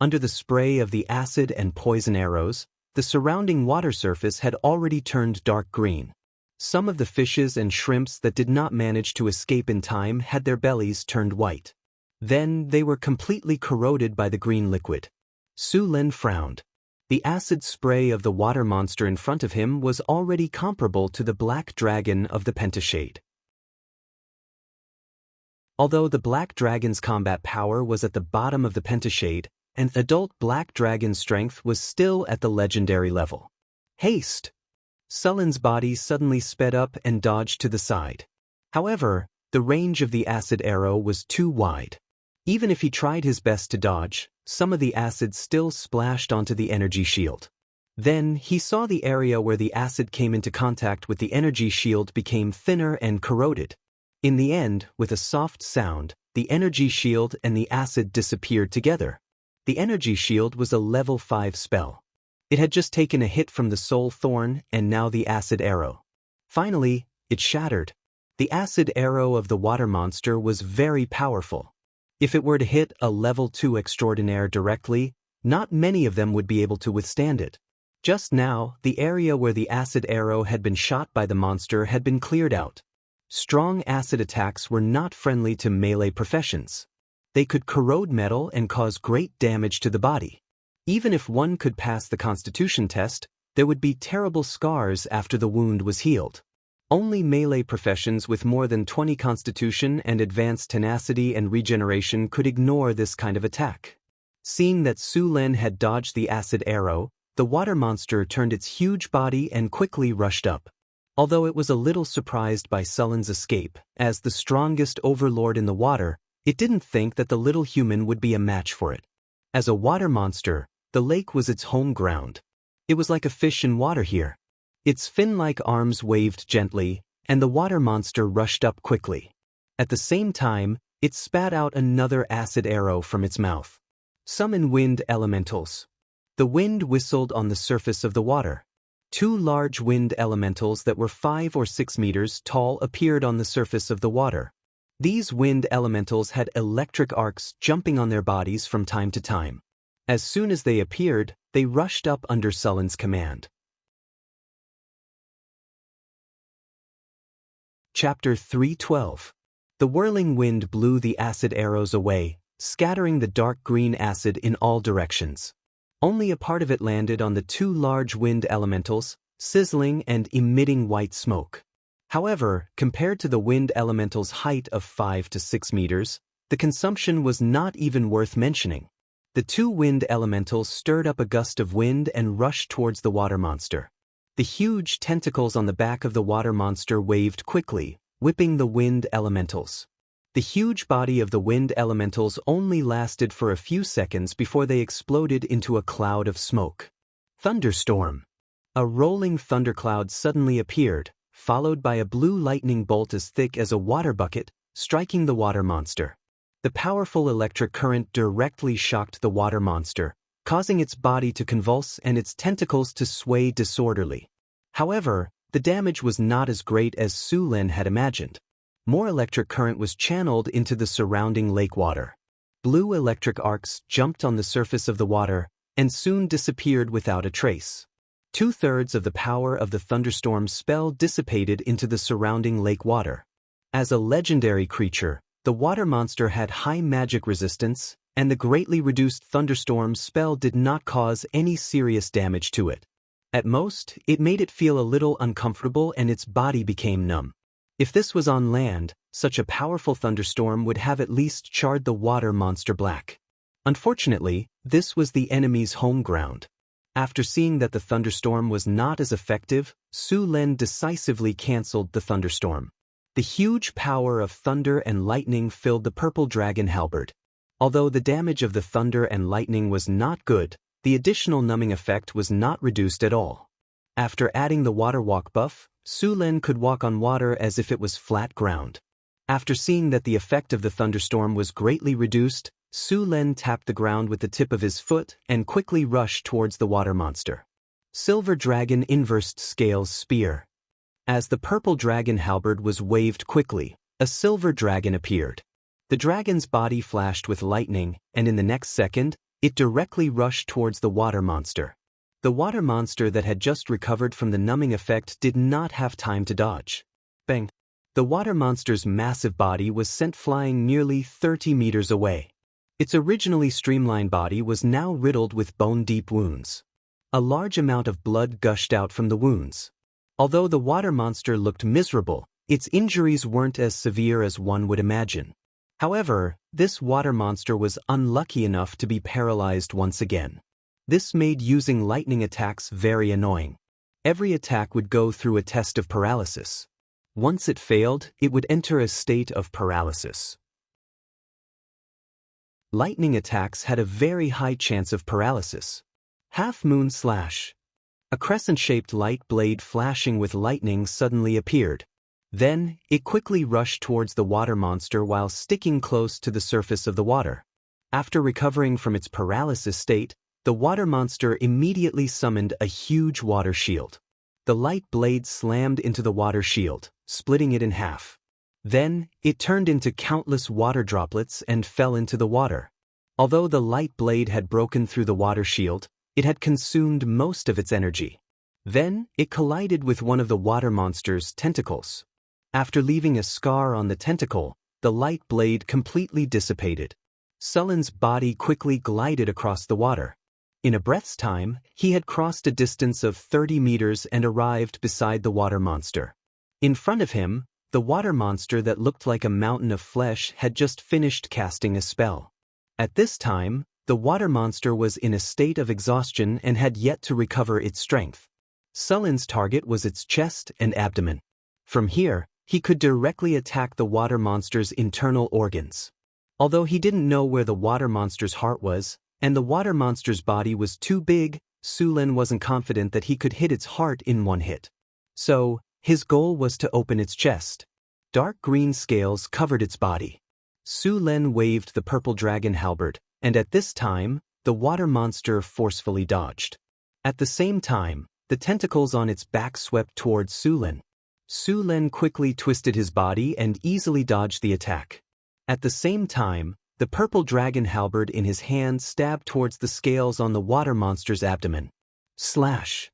Under the spray of the acid and poison arrows, the surrounding water surface had already turned dark green. Some of the fishes and shrimps that did not manage to escape in time had their bellies turned white. Then they were completely corroded by the green liquid. Sulen frowned. The acid spray of the water monster in front of him was already comparable to the black dragon of the Pentashade. Although the black dragon's combat power was at the bottom of the Pentashade, and adult black dragon strength was still at the legendary level. Haste! Sulen's body suddenly sped up and dodged to the side. However, the range of the acid arrow was too wide. Even if he tried his best to dodge, some of the acid still splashed onto the energy shield. Then he saw the area where the acid came into contact with the energy shield became thinner and corroded. In the end, with a soft sound, the energy shield and the acid disappeared together. The energy shield was a level 5 spell. It had just taken a hit from the soul thorn and now the acid arrow. Finally, it shattered. The acid arrow of the water monster was very powerful. If it were to hit a level 2 extraordinaire directly, not many of them would be able to withstand it. Just now, the area where the acid arrow had been shot by the monster had been cleared out. Strong acid attacks were not friendly to melee professions. They could corrode metal and cause great damage to the body. Even if one could pass the constitution test, there would be terrible scars after the wound was healed. Only melee professions with more than 20 constitution and advanced tenacity and regeneration could ignore this kind of attack. Seeing that Sulen had dodged the acid arrow, the water monster turned its huge body and quickly rushed up. Although it was a little surprised by Sulen's escape, as the strongest overlord in the water, it didn't think that the little human would be a match for it. As a water monster, the lake was its home ground. It was like a fish in water here. Its fin-like arms waved gently, and the water monster rushed up quickly. At the same time, it spat out another acid arrow from its mouth. Summon wind elementals. The wind whistled on the surface of the water. 2 large wind elementals that were 5 or 6 meters tall appeared on the surface of the water. These wind elementals had electric arcs jumping on their bodies from time to time. As soon as they appeared, they rushed up under Sulen's command. Chapter 3:12. The whirling wind blew the acid arrows away, scattering the dark green acid in all directions. Only a part of it landed on the 2 large wind elementals, sizzling and emitting white smoke. However, compared to the wind elemental's height of 5 to 6 meters, the consumption was not even worth mentioning. The 2 wind elementals stirred up a gust of wind and rushed towards the water monster. The huge tentacles on the back of the water monster waved quickly, whipping the wind elementals. The huge body of the wind elementals only lasted for a few seconds before they exploded into a cloud of smoke. Thunderstorm. A rolling thundercloud suddenly appeared, followed by a blue lightning bolt as thick as a water bucket, striking the water monster. The powerful electric current directly shocked the water monster, causing its body to convulse and its tentacles to sway disorderly. However, the damage was not as great as Su Lin had imagined. More electric current was channeled into the surrounding lake water. Blue electric arcs jumped on the surface of the water and soon disappeared without a trace. 2/3 of the power of the thunderstorm spell dissipated into the surrounding lake water. As a legendary creature, the water monster had high magic resistance, and the greatly reduced thunderstorm spell did not cause any serious damage to it. At most, it made it feel a little uncomfortable and its body became numb. If this was on land, such a powerful thunderstorm would have at least charred the water monster black. Unfortunately, this was the enemy's home ground. After seeing that the thunderstorm was not as effective, Su Lin decisively cancelled the thunderstorm. The huge power of thunder and lightning filled the purple dragon halberd. Although the damage of the thunder and lightning was not good, the additional numbing effect was not reduced at all. After adding the water walk buff, Su Lin could walk on water as if it was flat ground. After seeing that the effect of the thunderstorm was greatly reduced, Su Lin tapped the ground with the tip of his foot and quickly rushed towards the water monster. Silver Dragon Inversed Scales Spear. As the purple dragon halberd was waved quickly, a silver dragon appeared. The dragon's body flashed with lightning, and in the next second, it directly rushed towards the water monster. The water monster that had just recovered from the numbing effect did not have time to dodge. Bang! The water monster's massive body was sent flying nearly 30 meters away. Its originally streamlined body was now riddled with bone-deep wounds. A large amount of blood gushed out from the wounds. Although the water monster looked miserable, its injuries weren't as severe as one would imagine. However, this water monster was unlucky enough to be paralyzed once again. This made using lightning attacks very annoying. Every attack would go through a test of paralysis. Once it failed, it would enter a state of paralysis. Lightning attacks had a very high chance of paralysis. Half Moon Slash. A crescent-shaped light blade flashing with lightning suddenly appeared. Then, it quickly rushed towards the water monster while sticking close to the surface of the water. After recovering from its paralysis state, the water monster immediately summoned a huge water shield. The light blade slammed into the water shield, splitting it in half. Then, it turned into countless water droplets and fell into the water. Although the light blade had broken through the water shield, it had consumed most of its energy. Then, it collided with one of the water monster's tentacles. After leaving a scar on the tentacle, the light blade completely dissipated. Sullen's body quickly glided across the water. In a breath's time, he had crossed a distance of 30 meters and arrived beside the water monster. In front of him, the water monster that looked like a mountain of flesh had just finished casting a spell. At this time, the water monster was in a state of exhaustion and had yet to recover its strength. Sullen's target was its chest and abdomen. From here, he could directly attack the water monster's internal organs. Although he didn't know where the water monster's heart was, and the water monster's body was too big, Su Lin wasn't confident that he could hit its heart in one hit. So, his goal was to open its chest. Dark green scales covered its body. Su Lin waved the purple dragon halberd, and at this time, the water monster forcefully dodged. At the same time, the tentacles on its back swept towards Su Lin. Su Lin quickly twisted his body and easily dodged the attack. At the same time, the purple dragon halberd in his hand stabbed towards the scales on the water monster's abdomen. Slash!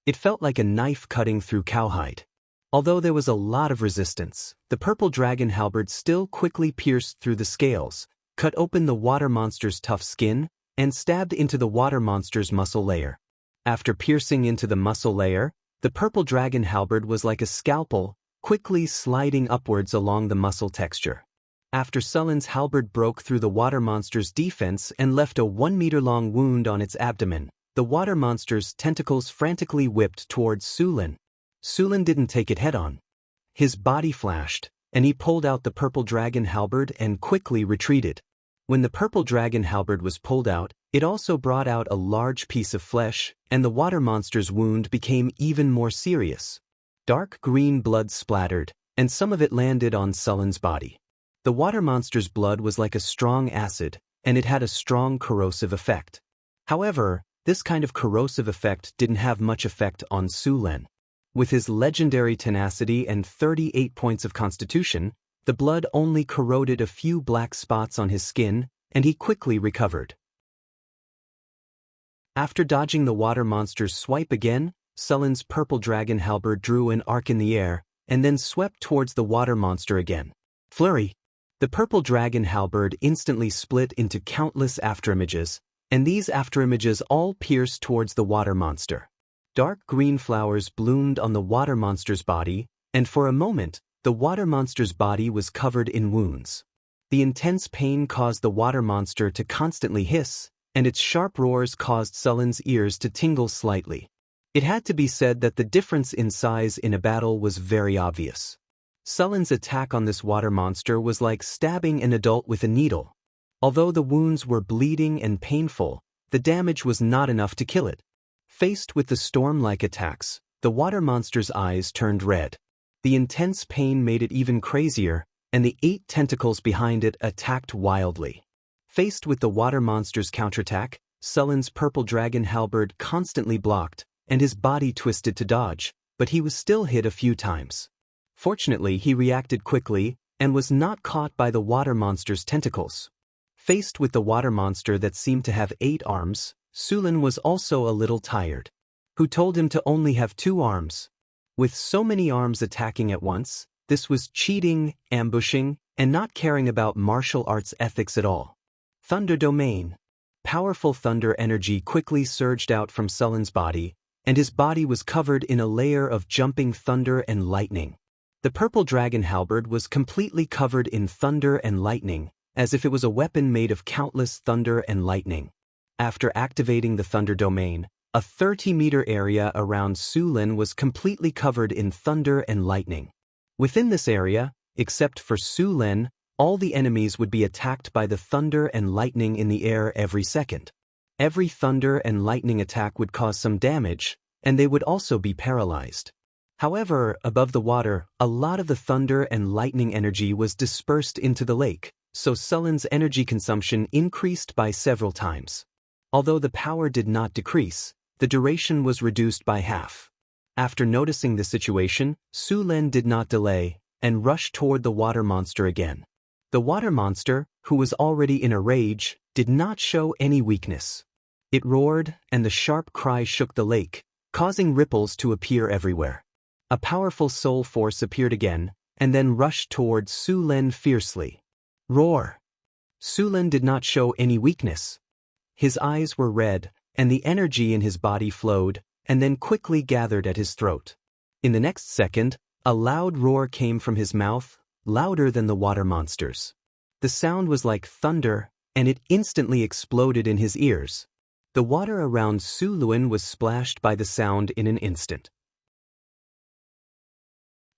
It felt like a knife cutting through cowhide. Although there was a lot of resistance, the purple dragon halberd still quickly pierced through the scales, cut open the water monster's tough skin, and stabbed into the water monster's muscle layer. After piercing into the muscle layer, the purple dragon halberd was like a scalpel, quickly sliding upwards along the muscle texture. After Sullen's halberd broke through the water monster's defense and left a 1-meter-long wound on its abdomen, the water monster's tentacles frantically whipped towards Su Lin. Su Lin didn't take it head-on. His body flashed, and he pulled out the purple dragon halberd and quickly retreated. When the purple dragon halberd was pulled out, it also brought out a large piece of flesh, and the water monster's wound became even more serious. Dark green blood splattered, and some of it landed on Sullen's body. The water monster's blood was like a strong acid, and it had a strong corrosive effect. However, this kind of corrosive effect didn't have much effect on Su Lin. With his legendary tenacity and 38 points of constitution, the blood only corroded a few black spots on his skin, and he quickly recovered. After dodging the water monster's swipe again, Sullen's purple dragon halberd drew an arc in the air, and then swept towards the water monster again. Flurry! The purple dragon halberd instantly split into countless afterimages, and these afterimages all pierced towards the water monster. Dark green flowers bloomed on the water monster's body, and for a moment, the water monster's body was covered in wounds. The intense pain caused the water monster to constantly hiss, and its sharp roars caused Sullen's ears to tingle slightly. It had to be said that the difference in size in a battle was very obvious. Sullen's attack on this water monster was like stabbing an adult with a needle. Although the wounds were bleeding and painful, the damage was not enough to kill it. Faced with the storm-like attacks, the water monster's eyes turned red. The intense pain made it even crazier, and the 8 tentacles behind it attacked wildly. Faced with the water monster's counterattack, Sullen's purple dragon halberd constantly blocked, and his body twisted to dodge, but he was still hit a few times. Fortunately, he reacted quickly, and was not caught by the water monster's tentacles. Faced with the water monster that seemed to have 8 arms, Sullen was also a little tired. Who told him to only have 2 arms? With so many arms attacking at once, this was cheating, ambushing, and not caring about martial arts ethics at all. Thunder Domain. Powerful thunder energy quickly surged out from Sullen's body, and his body was covered in a layer of jumping thunder and lightning. The purple dragon halberd was completely covered in thunder and lightning, as if it was a weapon made of countless thunder and lightning. After activating the thunder domain, a 30-meter area around Sullen was completely covered in thunder and lightning. Within this area, except for Sullen, all the enemies would be attacked by the thunder and lightning in the air every second. Every thunder and lightning attack would cause some damage, and they would also be paralyzed. However, above the water, a lot of the thunder and lightning energy was dispersed into the lake, so Sullen's energy consumption increased by several times. Although the power did not decrease, the duration was reduced by half. After noticing the situation, Sullen did not delay, and rushed toward the water monster again. The water monster, who was already in a rage, did not show any weakness. It roared, and the sharp cry shook the lake, causing ripples to appear everywhere. A powerful soul force appeared again, and then rushed toward Sullen fiercely. Roar! Sullen did not show any weakness. His eyes were red, and the energy in his body flowed, and then quickly gathered at his throat. In the next second, a loud roar came from his mouth, louder than the water monster's. The sound was like thunder, and it instantly exploded in his ears. The water around Sullen was splashed by the sound in an instant.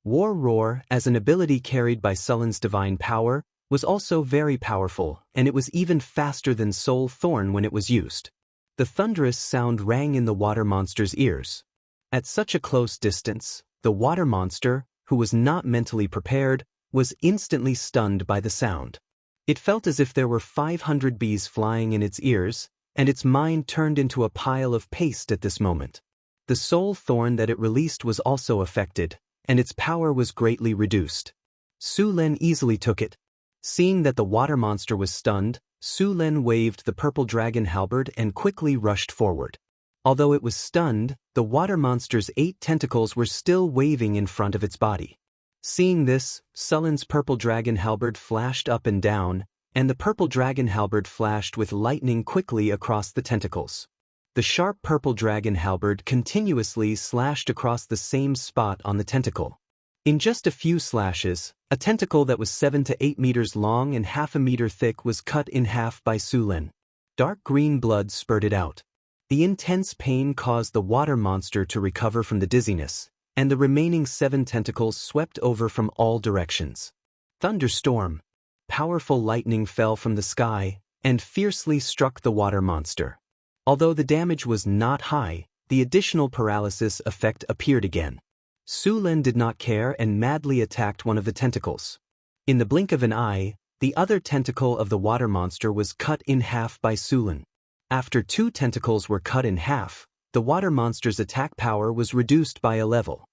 War Roar, as an ability carried by Sullen's divine power, was also very powerful, and it was even faster than Soul Thorn when it was used. The thunderous sound rang in the water monster's ears. At such a close distance, the water monster, who was not mentally prepared, was instantly stunned by the sound. It felt as if there were 500 bees flying in its ears, and its mind turned into a pile of paste at this moment. The soul thorn that it released was also affected, and its power was greatly reduced. Sullen easily took it. Seeing that the water monster was stunned, Sullen waved the purple dragon halberd and quickly rushed forward. Although it was stunned, the water monster's 8 tentacles were still waving in front of its body. Seeing this, Sullen's purple dragon halberd flashed up and down, and the purple dragon halberd flashed with lightning quickly across the tentacles. The sharp purple dragon halberd continuously slashed across the same spot on the tentacle. In just a few slashes, a tentacle that was 7 to 8 meters long and half a meter thick was cut in half by Sullen. Dark green blood spurted out. The intense pain caused the water monster to recover from the dizziness, and the remaining 7 tentacles swept over from all directions. Thunderstorm. Powerful lightning fell from the sky and fiercely struck the water monster. Although the damage was not high, the additional paralysis effect appeared again. Sullen did not care and madly attacked one of the tentacles. In the blink of an eye, the other tentacle of the water monster was cut in half by Sullen. After 2 tentacles were cut in half, the water monster's attack power was reduced by a level.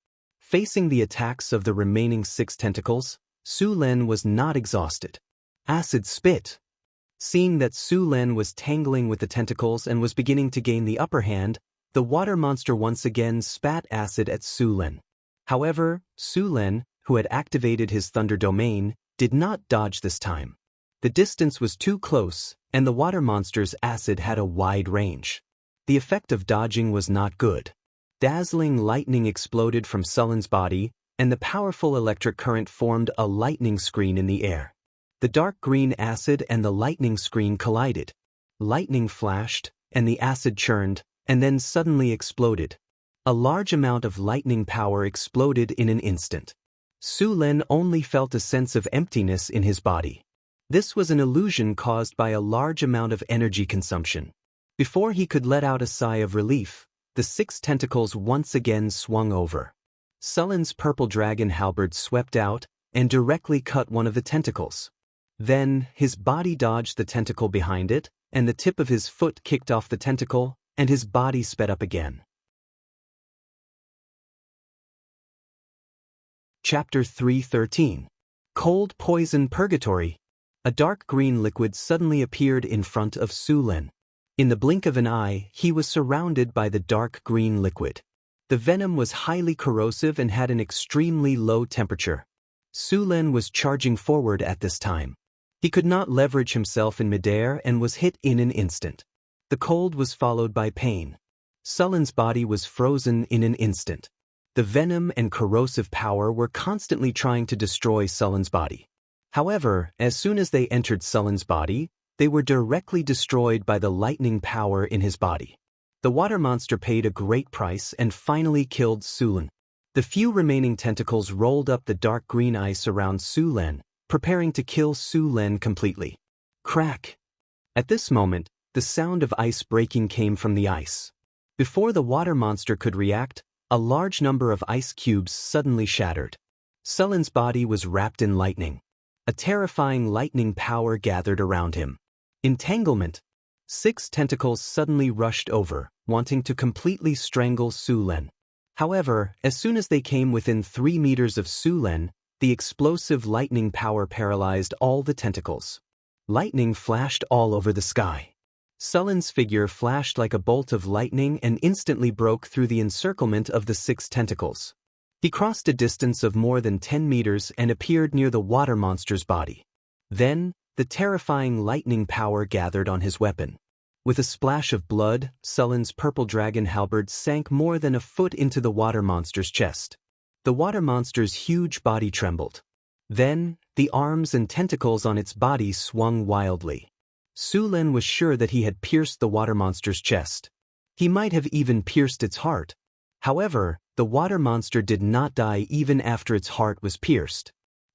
Facing the attacks of the remaining 6 tentacles, Su Len was not exhausted. Acid spit. Seeing that Su Len was tangling with the tentacles and was beginning to gain the upper hand, the water monster once again spat acid at Su Len. However, Su Len, who had activated his thunder domain, did not dodge this time. The distance was too close, and the water monster's acid had a wide range. The effect of dodging was not good. Dazzling lightning exploded from Sullen's body, and the powerful electric current formed a lightning screen in the air. The dark green acid and the lightning screen collided. Lightning flashed, and the acid churned, and then suddenly exploded. A large amount of lightning power exploded in an instant. Su Len only felt a sense of emptiness in his body. This was an illusion caused by a large amount of energy consumption. Before he could let out a sigh of relief, the 6 tentacles once again swung over. Sullen's purple dragon halberd swept out and directly cut one of the tentacles. Then, his body dodged the tentacle behind it, and the tip of his foot kicked off the tentacle, and his body sped up again. Chapter 3:13. Cold Poison Purgatory. A dark green liquid suddenly appeared in front of Su Len. In the blink of an eye, he was surrounded by the dark green liquid. The venom was highly corrosive and had an extremely low temperature. Su Len was charging forward at this time. He could not leverage himself in midair and was hit in an instant. The cold was followed by pain. Sullen's body was frozen in an instant. The venom and corrosive power were constantly trying to destroy Sullen's body. However, as soon as they entered Sullen's body, they were directly destroyed by the lightning power in his body. The water monster paid a great price and finally killed Su Len. The few remaining tentacles rolled up the dark green ice around Su Len, preparing to kill Su Len completely. Crack! At this moment, the sound of ice breaking came from the ice. Before the water monster could react, a large number of ice cubes suddenly shattered. Sullen's body was wrapped in lightning. A terrifying lightning power gathered around him. Entanglement. 6 tentacles suddenly rushed over, wanting to completely strangle Su Len. However, as soon as they came within 3 meters of Su Len, the explosive lightning power paralyzed all the tentacles. Lightning flashed all over the sky. Sullen's figure flashed like a bolt of lightning and instantly broke through the encirclement of the 6 tentacles. He crossed a distance of more than 10 meters and appeared near the water monster's body. Then, the terrifying lightning power gathered on his weapon. With a splash of blood, Sullen's purple dragon halberd sank more than a foot into the water monster's chest. The water monster's huge body trembled. Then, the arms and tentacles on its body swung wildly. Su Len was sure that he had pierced the water monster's chest. He might have even pierced its heart. However, the water monster did not die even after its heart was pierced.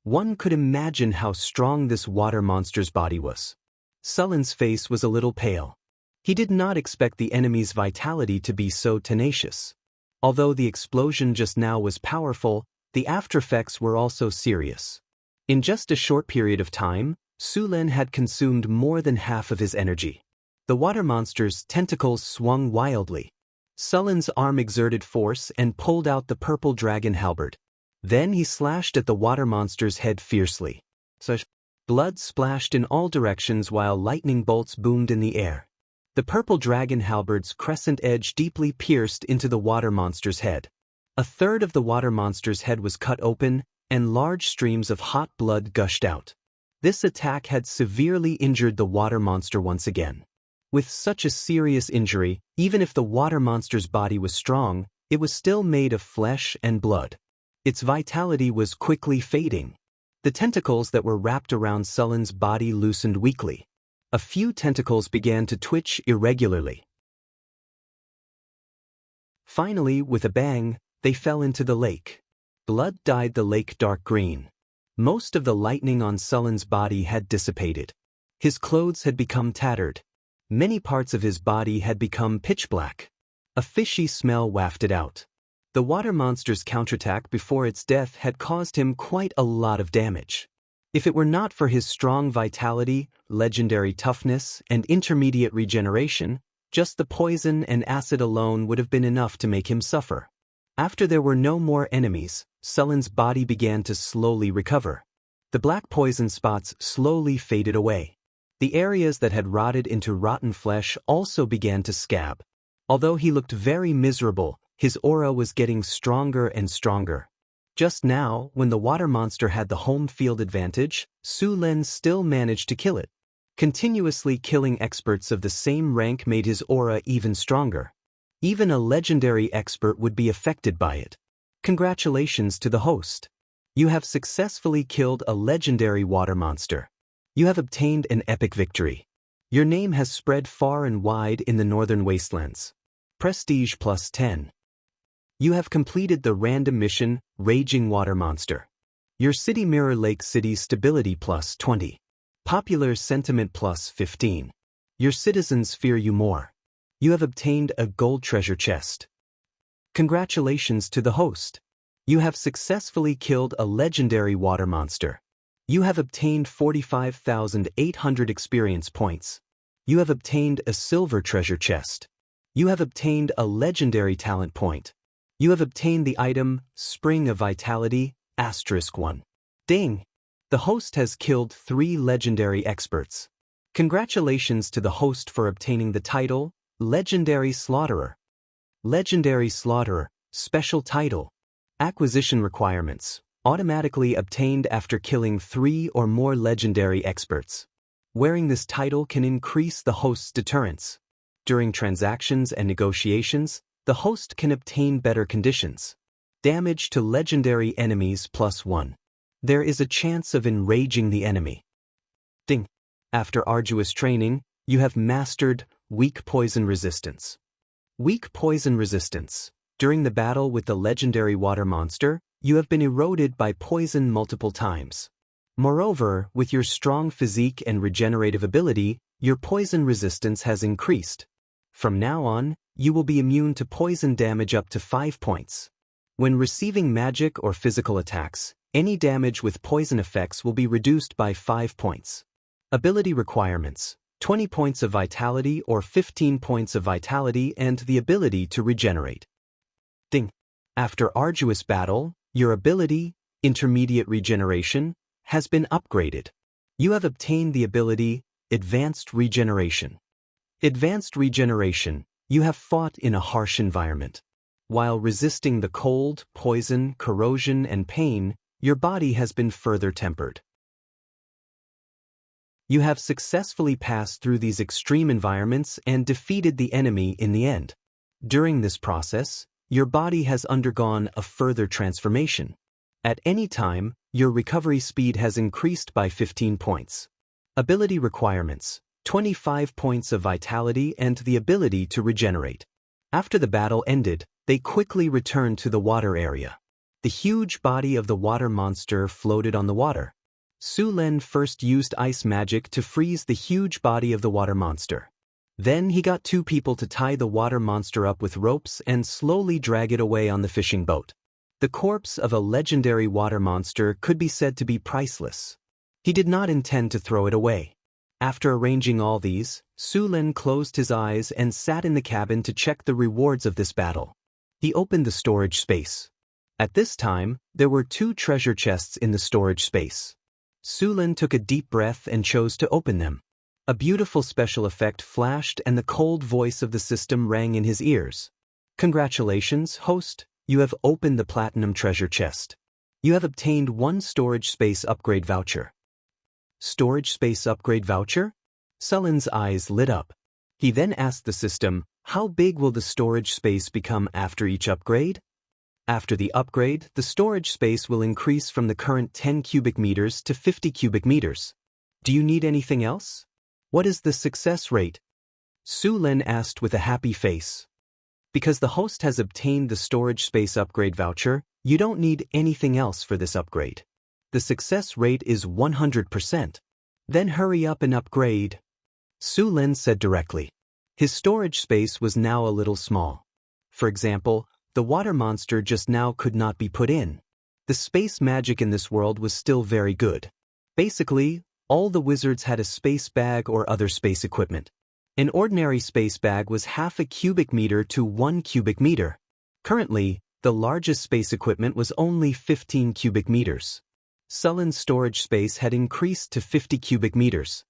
One could imagine how strong this water monster's body was. Sullen's face was a little pale. He did not expect the enemy's vitality to be so tenacious. Although the explosion just now was powerful, the aftereffects were also serious. In just a short period of time, Su Len had consumed more than half of his energy. The water monster's tentacles swung wildly. Sullen's arm exerted force and pulled out the purple dragon halberd. Then he slashed at the water monster's head fiercely. Blood splashed in all directions while lightning bolts boomed in the air. The purple dragon halberd's crescent edge deeply pierced into the water monster's head. A third of the water monster's head was cut open, and large streams of hot blood gushed out. This attack had severely injured the water monster once again. With such a serious injury, even if the water monster's body was strong, it was still made of flesh and blood. Its vitality was quickly fading. The tentacles that were wrapped around Sullen's body loosened weakly. A few tentacles began to twitch irregularly. Finally, with a bang, they fell into the lake. Blood dyed the lake dark green. Most of the lightning on Sullen's body had dissipated. His clothes had become tattered. Many parts of his body had become pitch black. A fishy smell wafted out. The water monster's counterattack before its death had caused him quite a lot of damage. If it were not for his strong vitality, legendary toughness, and intermediate regeneration, just the poison and acid alone would have been enough to make him suffer. After there were no more enemies, Sullen's body began to slowly recover. The black poison spots slowly faded away. The areas that had rotted into rotten flesh also began to scab. Although he looked very miserable, his aura was getting stronger and stronger. Just now, when the water monster had the home field advantage, Su Len still managed to kill it. Continuously killing experts of the same rank made his aura even stronger. Even a legendary expert would be affected by it. Congratulations to the host. You have successfully killed a legendary water monster. You have obtained an epic victory. Your name has spread far and wide in the northern wastelands. Prestige plus 10. You have completed the random mission, Raging Water Monster. Your city Mirror Lake City's stability plus 20. Popular sentiment plus 15. Your citizens fear you more. You have obtained a gold treasure chest. Congratulations to the host. You have successfully killed a legendary water monster. You have obtained 45,800 experience points. You have obtained a silver treasure chest. You have obtained a legendary talent point. You have obtained the item, Spring of Vitality, *1. Ding! The host has killed 3 legendary experts. Congratulations to the host for obtaining the title, Legendary Slaughterer. Legendary Slaughterer, special title. Acquisition requirements, automatically obtained after killing 3 or more legendary experts. Wearing this title can increase the host's deterrence. During transactions and negotiations, the host can obtain better conditions. Damage to legendary enemies plus 1. There is a chance of enraging the enemy. Ding! After arduous training, you have mastered Weak Poison Resistance. Weak Poison Resistance. During the battle with the legendary water monster, you have been eroded by poison multiple times. Moreover, with your strong physique and regenerative ability, your poison resistance has increased. From now on, you will be immune to poison damage up to 5 points. When receiving magic or physical attacks, any damage with poison effects will be reduced by 5 points. Ability requirements: 20 points of vitality or 15 points of vitality and the ability to regenerate. Ding! After arduous battle, your ability, Intermediate Regeneration, has been upgraded. You have obtained the ability, Advanced Regeneration. Advanced Regeneration, you have fought in a harsh environment. While resisting the cold, poison, corrosion, and pain, your body has been further tempered. You have successfully passed through these extreme environments and defeated the enemy in the end. During this process, your body has undergone a further transformation. At any time, your recovery speed has increased by 15 points. Ability requirements: 25 points of vitality and the ability to regenerate. After the battle ended, they quickly returned to the water area. The huge body of the water monster floated on the water. Su Len first used ice magic to freeze the huge body of the water monster. Then he got 2 people to tie the water monster up with ropes and slowly drag it away on the fishing boat. The corpse of a legendary water monster could be said to be priceless. He did not intend to throw it away. After arranging all these, Su Len closed his eyes and sat in the cabin to check the rewards of this battle. He opened the storage space. At this time, there were 2 treasure chests in the storage space. Su Len took a deep breath and chose to open them. A beautiful special effect flashed and the cold voice of the system rang in his ears. Congratulations, host, you have opened the platinum treasure chest. You have obtained 1 storage space upgrade voucher. Storage space upgrade voucher? Sullen's eyes lit up. He then asked the system, how big will the storage space become after each upgrade? After the upgrade, the storage space will increase from the current 10 cubic meters to 50 cubic meters. Do you need anything else? What is the success rate? Su Len asked with a happy face. Because the host has obtained the storage space upgrade voucher, you don't need anything else for this upgrade. The success rate is 100%. Then hurry up and upgrade. Su Len said directly. His storage space was now a little small. For example, the water monster just now could not be put in. The space magic in this world was still very good. Basically, all the wizards had a space bag or other space equipment. An ordinary space bag was half a cubic meter to 1 cubic meter. Currently, The largest space equipment was only 15 cubic meters. Su Lin's storage space had increased to 50 cubic meters.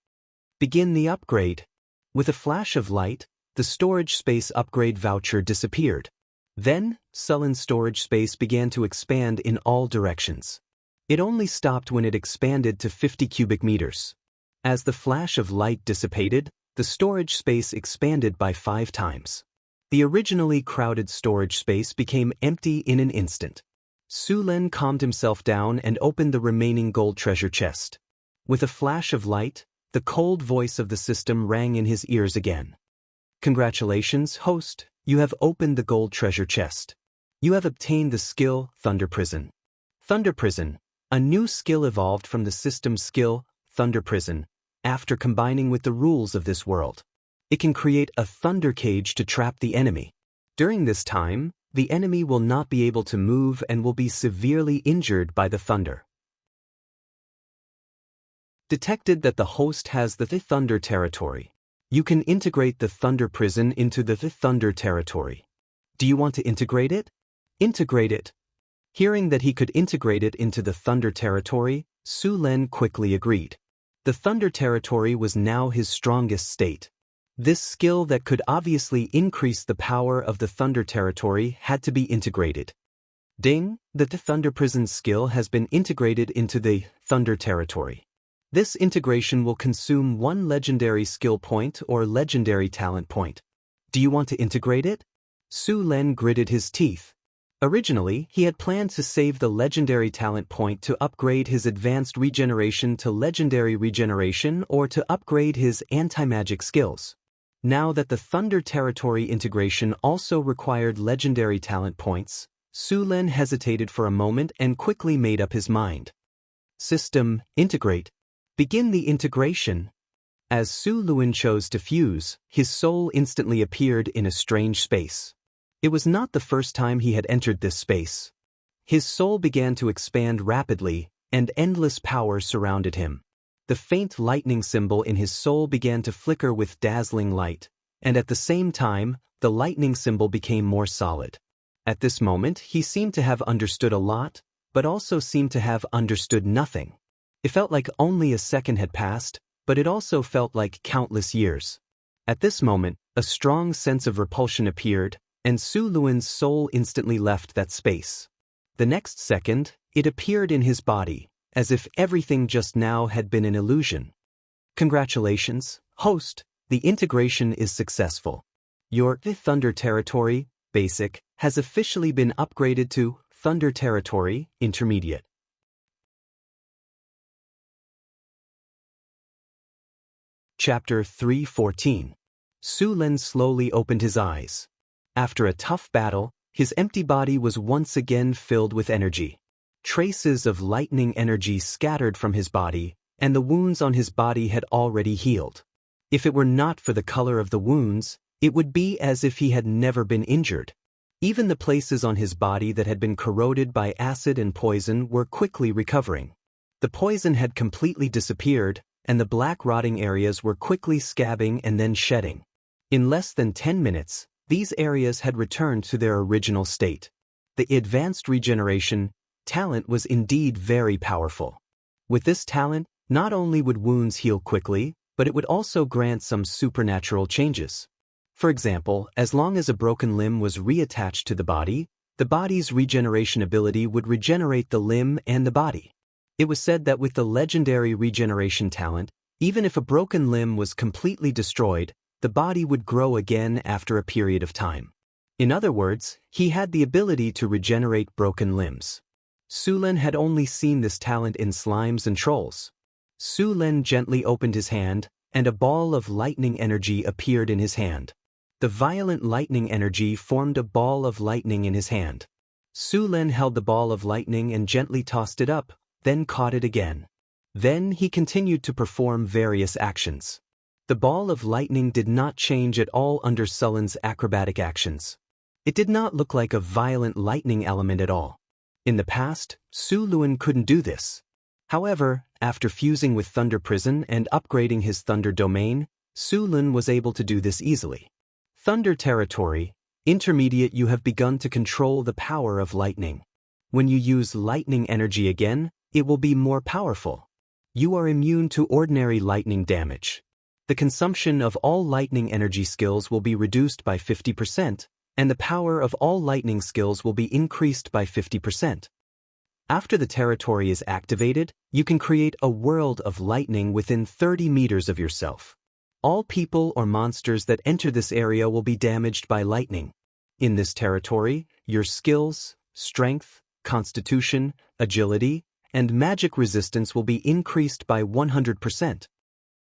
Begin the upgrade. With a flash of light, the storage space upgrade voucher disappeared. Then, Su Lin's storage space began to expand in all directions. It only stopped when it expanded to 50 cubic meters. As the flash of light dissipated, the storage space expanded by 5 times. The originally crowded storage space became empty in an instant. Su Lin calmed himself down and opened the remaining gold treasure chest. With a flash of light, the cold voice of the system rang in his ears again. Congratulations, host, you have opened the gold treasure chest. You have obtained the skill Thunder Prison. Thunder Prison, a new skill evolved from the system skill Thunder Prison, after combining with the rules of this world. It can create a thunder cage to trap the enemy. During this time, the enemy will not be able to move and will be severely injured by the thunder. Detected that the host has the Thunder Territory. You can integrate the Thunder Prison into the Thunder Territory. Do you want to integrate it? Integrate it. Hearing that he could integrate it into the Thunder Territory, Su Lin quickly agreed. The Thunder Territory was now his strongest state. This skill that could obviously increase the power of the Thunder Territory had to be integrated. Ding, the Thunder Prison skill has been integrated into the Thunder Territory. This integration will consume 1 legendary skill point or legendary talent point. Do you want to integrate it? Su Lin gritted his teeth. Originally, he had planned to save the legendary talent point to upgrade his advanced regeneration to legendary regeneration or to upgrade his anti-magic skills. Now that the Thunder Territory integration also required legendary talent points, Su Lin hesitated for a moment and quickly made up his mind. System, integrate. Begin the integration. As Su Lin chose to fuse, his soul instantly appeared in a strange space. It was not the first time he had entered this space. His soul began to expand rapidly, and endless power surrounded him. The faint lightning symbol in his soul began to flicker with dazzling light, and at the same time, the lightning symbol became more solid. At this moment, he seemed to have understood a lot, but also seemed to have understood nothing. It felt like only a second had passed, but it also felt like countless years. At this moment, a strong sense of repulsion appeared, and Su Lin's soul instantly left that space. The next second, it appeared in his body, as if everything just now had been an illusion. Congratulations, host, the integration is successful. Your Thunder Territory, Basic, has officially been upgraded to Thunder Territory, Intermediate. Chapter 3:14. Su Lin slowly opened his eyes. After a tough battle, his empty body was once again filled with energy. Traces of lightning energy scattered from his body, and the wounds on his body had already healed. If it were not for the color of the wounds, it would be as if he had never been injured. Even the places on his body that had been corroded by acid and poison were quickly recovering. The poison had completely disappeared, and the black rotting areas were quickly scabbing and then shedding. In less than 10 minutes, these areas had returned to their original state. The advanced regeneration talent was indeed very powerful. With this talent, not only would wounds heal quickly, but it would also grant some supernatural changes. For example, as long as a broken limb was reattached to the body's regeneration ability would regenerate the limb and the body. It was said that with the legendary regeneration talent, even if a broken limb was completely destroyed, the body would grow again after a period of time. In other words, he had the ability to regenerate broken limbs. Su Lin had only seen this talent in slimes and trolls. Su Lin gently opened his hand, and a ball of lightning energy appeared in his hand. The violent lightning energy formed a ball of lightning in his hand. Su Lin held the ball of lightning and gently tossed it up, then caught it again. Then he continued to perform various actions. The ball of lightning did not change at all under Su Lin's acrobatic actions. It did not look like a violent lightning element at all. In the past, Su Lin couldn't do this. However, after fusing with Thunder Prison and upgrading his Thunder Domain, Su Lin was able to do this easily. Thunder Territory, Intermediate, you have begun to control the power of lightning. When you use lightning energy again, it will be more powerful. You are immune to ordinary lightning damage. The consumption of all lightning energy skills will be reduced by 50%, and the power of all lightning skills will be increased by 50%. After the territory is activated, you can create a world of lightning within 30 meters of yourself. All people or monsters that enter this area will be damaged by lightning. In this territory, your skills, strength, constitution, agility, and magic resistance will be increased by 100%.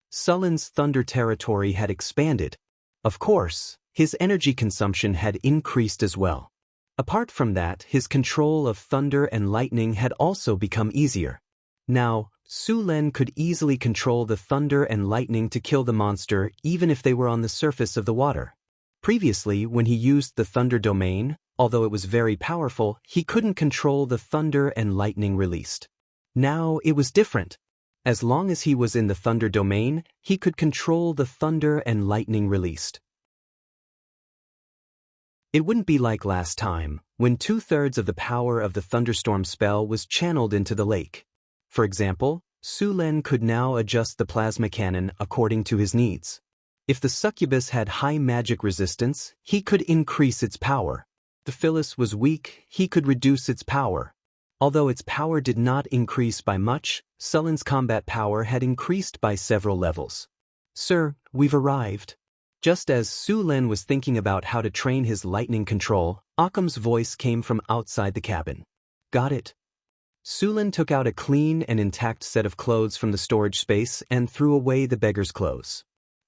Sullen's thunder territory had expanded. Of course, his energy consumption had increased as well. Apart from that, his control of thunder and lightning had also become easier. Now, Su Len could easily control the thunder and lightning to kill the monster even if they were on the surface of the water. Previously, when he used the thunder domain, although it was very powerful, he couldn't control the thunder and lightning released. Now it was different. As long as he was in the thunder domain, he could control the thunder and lightning released. It wouldn't be like last time, when 2/3 of the power of the thunderstorm spell was channeled into the lake. For example, Su Len could now adjust the plasma cannon according to his needs. If the succubus had high magic resistance, he could increase its power. The Phyllis was weak, he could reduce its power. Although its power did not increase by much, Sullen's combat power had increased by several levels. "Sir, we've arrived." Just as Su Len was thinking about how to train his lightning control, Occam's voice came from outside the cabin. "Got it." Su Len took out a clean and intact set of clothes from the storage space and threw away the beggar's clothes.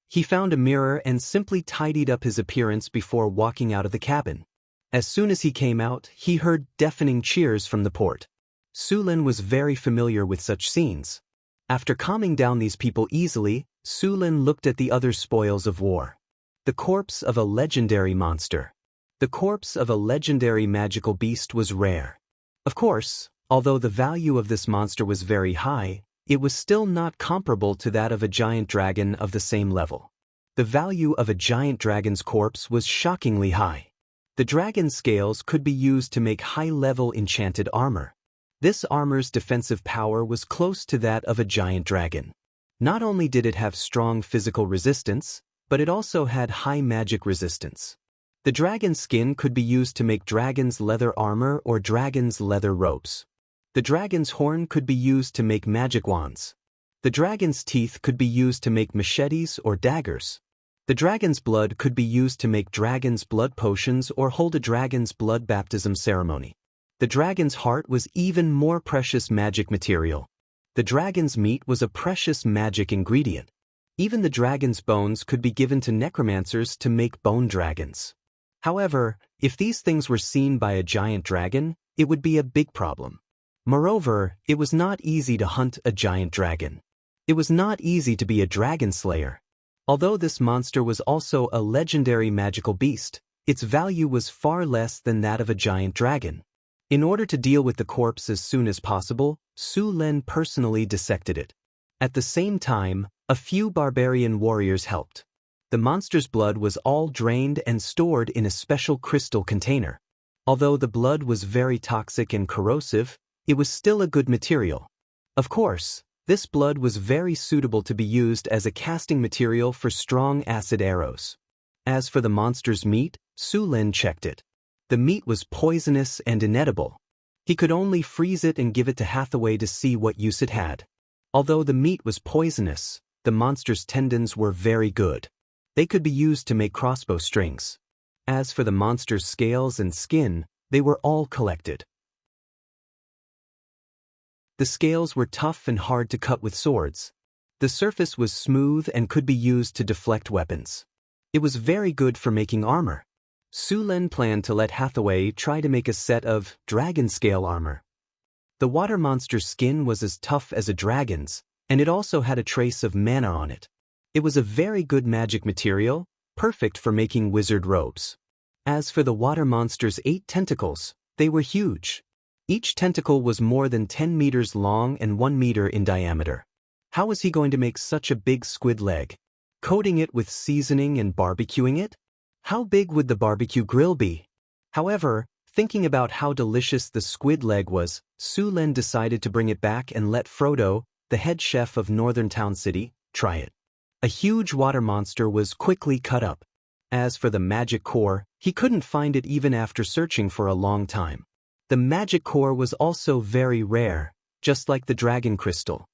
He found a mirror and simply tidied up his appearance before walking out of the cabin. As soon as he came out, he heard deafening cheers from the port. Su Len was very familiar with such scenes. After calming down these people easily, Su Len looked at the other spoils of war. The corpse of a legendary monster. The corpse of a legendary magical beast was rare. Of course, although the value of this monster was very high, it was still not comparable to that of a giant dragon of the same level. The value of a giant dragon's corpse was shockingly high. The dragon's scales could be used to make high-level enchanted armor. This armor's defensive power was close to that of a giant dragon. Not only did it have strong physical resistance, but it also had high magic resistance. The dragon's skin could be used to make dragon's leather armor or dragon's leather robes. The dragon's horn could be used to make magic wands. The dragon's teeth could be used to make machetes or daggers. The dragon's blood could be used to make dragon's blood potions or hold a dragon's blood baptism ceremony. The dragon's heart was even more precious magic material. The dragon's meat was a precious magic ingredient. Even the dragon's bones could be given to necromancers to make bone dragons. However, if these things were seen by a giant dragon, it would be a big problem. Moreover, it was not easy to hunt a giant dragon. It was not easy to be a dragon slayer. Although this monster was also a legendary magical beast, its value was far less than that of a giant dragon. In order to deal with the corpse as soon as possible, Su Len personally dissected it. At the same time, a few barbarian warriors helped. The monster's blood was all drained and stored in a special crystal container. Although the blood was very toxic and corrosive, it was still a good material. Of course, this blood was very suitable to be used as a casting material for strong acid arrows. As for the monster's meat, Su Len checked it. The meat was poisonous and inedible. He could only freeze it and give it to Hathaway to see what use it had. Although the meat was poisonous, the monster's tendons were very good. They could be used to make crossbow strings. As for the monster's scales and skin, they were all collected. The scales were tough and hard to cut with swords. The surface was smooth and could be used to deflect weapons. It was very good for making armor. Su Len planned to let Hathaway try to make a set of dragon scale armor. The water monster's skin was as tough as a dragon's, and it also had a trace of mana on it. It was a very good magic material, perfect for making wizard robes. As for the water monster's 8 tentacles, they were huge. Each tentacle was more than 10 meters long and 1 meter in diameter. How was he going to make such a big squid leg? Coating it with seasoning and barbecuing it? How big would the barbecue grill be? However, thinking about how delicious the squid leg was, Su-Len decided to bring it back and let Frodo, the head chef of Northern Town City, try it. A huge water monster was quickly cut up. As for the magic core, he couldn't find it even after searching for a long time. The magic core was also very rare, just like the dragon crystal.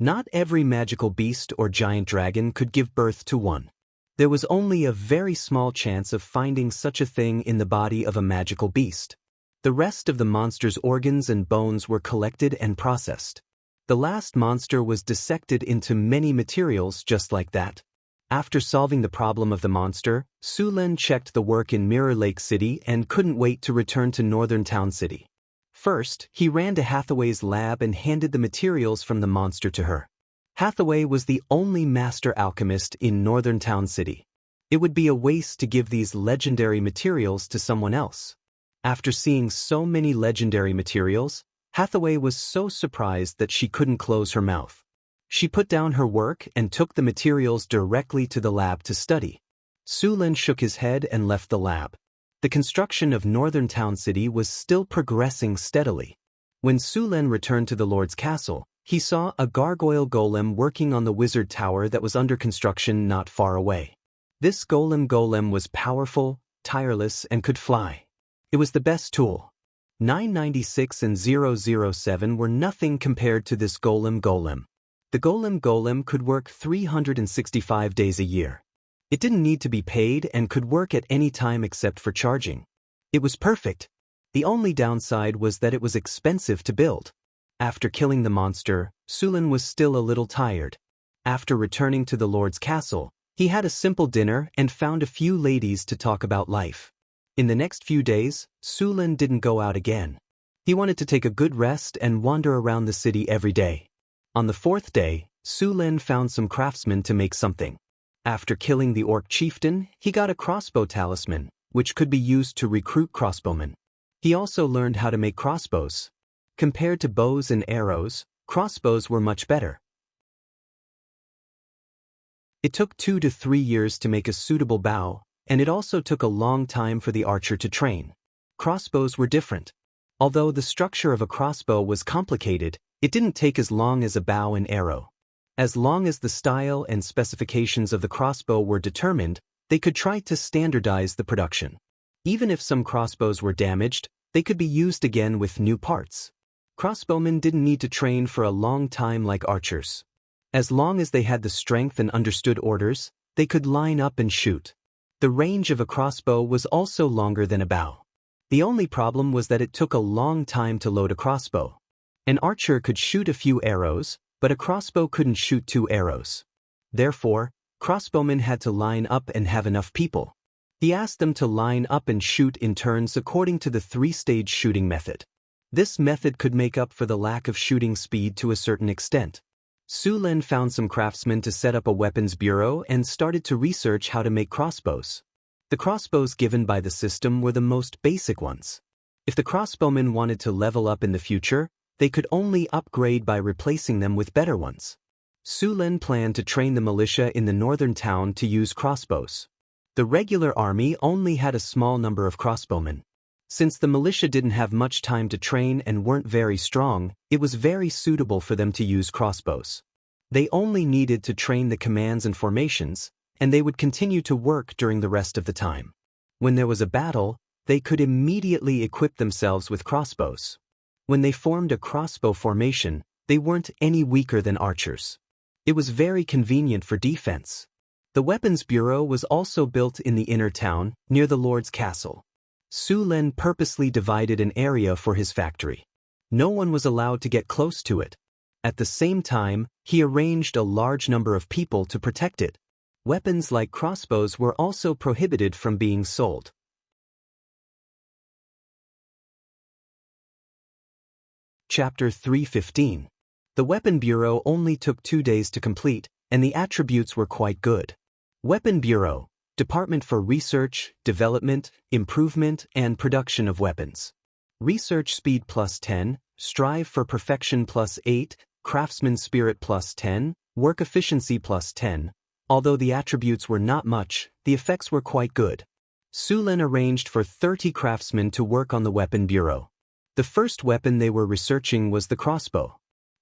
Not every magical beast or giant dragon could give birth to one. There was only a very small chance of finding such a thing in the body of a magical beast. The rest of the monster's organs and bones were collected and processed. The last monster was dissected into many materials just like that. After solving the problem of the monster, Su-Len checked the work in Mirror Lake City and couldn't wait to return to Northern Town City. First, he ran to Hathaway's lab and handed the materials from the monster to her. Hathaway was the only master alchemist in Northern Town City. It would be a waste to give these legendary materials to someone else. After seeing so many legendary materials, Hathaway was so surprised that she couldn't close her mouth. She put down her work and took the materials directly to the lab to study. Su-Len shook his head and left the lab. The construction of Northern Town City was still progressing steadily. When Su-Len returned to the Lord's castle, he saw a gargoyle golem working on the wizard tower that was under construction not far away. This golem was powerful, tireless, and could fly. It was the best tool. 996 and 007 were nothing compared to this golem. The golem could work 365 days a year. It didn't need to be paid and could work at any time except for charging. It was perfect. The only downside was that it was expensive to build. After killing the monster, Su-Len was still a little tired. After returning to the Lord's castle, he had a simple dinner and found a few ladies to talk about life. In the next few days, Su-Len didn't go out again. He wanted to take a good rest and wander around the city every day. On the fourth day, Su-Len found some craftsmen to make something. After killing the orc chieftain, he got a crossbow talisman, which could be used to recruit crossbowmen. He also learned how to make crossbows. Compared to bows and arrows, crossbows were much better. It took 2 to 3 years to make a suitable bow, and it also took a long time for the archer to train. Crossbows were different. Although the structure of a crossbow was complicated, it didn't take as long as a bow and arrow. As long as the style and specifications of the crossbow were determined, they could try to standardize the production. Even if some crossbows were damaged, they could be used again with new parts. Crossbowmen didn't need to train for a long time like archers. As long as they had the strength and understood orders, they could line up and shoot. The range of a crossbow was also longer than a bow. The only problem was that it took a long time to load a crossbow. An archer could shoot a few arrows, but a crossbow couldn't shoot 2 arrows. Therefore, crossbowmen had to line up and have enough people. He asked them to line up and shoot in turns according to the 3-stage shooting method. This method could make up for the lack of shooting speed to a certain extent. Su-Len found some craftsmen to set up a weapons bureau and started to research how to make crossbows. The crossbows given by the system were the most basic ones. If the crossbowmen wanted to level up in the future, they could only upgrade by replacing them with better ones. Su-Len planned to train the militia in the northern town to use crossbows. The regular army only had a small number of crossbowmen. Since the militia didn't have much time to train and weren't very strong, it was very suitable for them to use crossbows. They only needed to train the commands and formations, and they would continue to work during the rest of the time. When there was a battle, they could immediately equip themselves with crossbows. When they formed a crossbow formation, they weren't any weaker than archers. It was very convenient for defense. The weapons bureau was also built in the inner town, near the Lord's castle. Su-Len purposely divided an area for his factory. No one was allowed to get close to it. At the same time, he arranged a large number of people to protect it. Weapons like crossbows were also prohibited from being sold. Chapter 315. The Weapon Bureau only took 2 days to complete, and the attributes were quite good. Weapon Bureau, Department for Research, Development, Improvement, and Production of Weapons. Research Speed +10, Strive for Perfection +8, Craftsman Spirit +10, Work Efficiency +10. Although the attributes were not much, the effects were quite good. Sulen arranged for 30 craftsmen to work on the weapon bureau. The first weapon they were researching was the crossbow.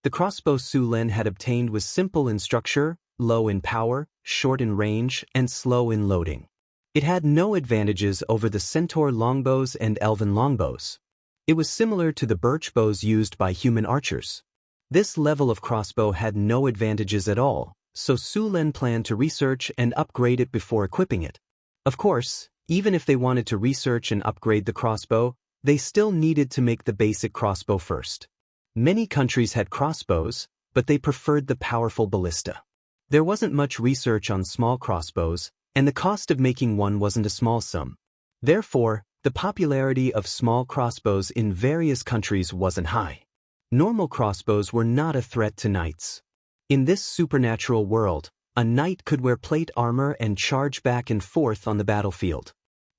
The crossbow Sulen had obtained was simple in structure, low in power, short in range, and slow in loading. It had no advantages over the centaur longbows and elven longbows. It was similar to the birch bows used by human archers. This level of crossbow had no advantages at all, so Sulen planned to research and upgrade it before equipping it. Of course, even if they wanted to research and upgrade the crossbow, they still needed to make the basic crossbow first. Many countries had crossbows, but they preferred the powerful ballista. There wasn't much research on small crossbows, and the cost of making one wasn't a small sum. Therefore, the popularity of small crossbows in various countries wasn't high. Normal crossbows were not a threat to knights. In this supernatural world, a knight could wear plate armor and charge back and forth on the battlefield.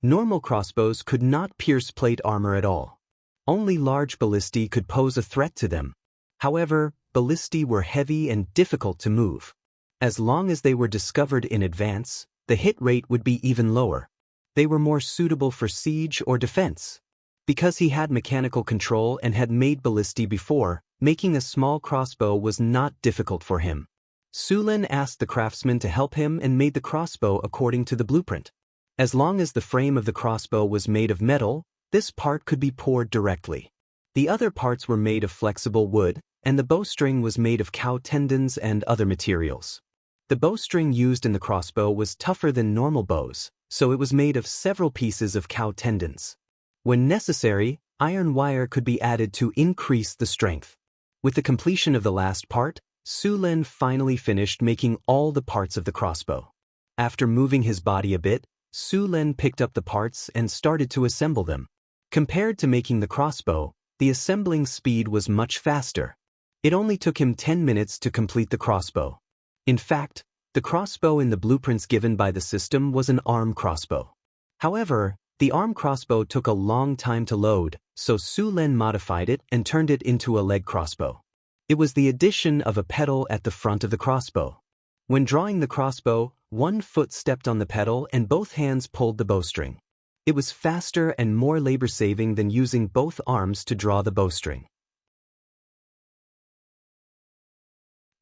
Normal crossbows could not pierce plate armor at all. Only large ballistae could pose a threat to them. However, ballistae were heavy and difficult to move. As long as they were discovered in advance, the hit rate would be even lower. They were more suitable for siege or defense. Because he had mechanical control and had made ballistae before, making a small crossbow was not difficult for him. Sulen asked the craftsman to help him and made the crossbow according to the blueprint. As long as the frame of the crossbow was made of metal, this part could be poured directly. The other parts were made of flexible wood, and the bowstring was made of cow tendons and other materials. The bowstring used in the crossbow was tougher than normal bows, so it was made of several pieces of cow tendons. When necessary, iron wire could be added to increase the strength. With the completion of the last part, Sulen finally finished making all the parts of the crossbow. After moving his body a bit, Sulen picked up the parts and started to assemble them. Compared to making the crossbow, the assembling speed was much faster. It only took him 10 minutes to complete the crossbow. In fact, the crossbow in the blueprints given by the system was an arm crossbow. However, the arm crossbow took a long time to load, so Sulen modified it and turned it into a leg crossbow. It was the addition of a pedal at the front of the crossbow. When drawing the crossbow, one foot stepped on the pedal and both hands pulled the bowstring. It was faster and more labor-saving than using both arms to draw the bowstring.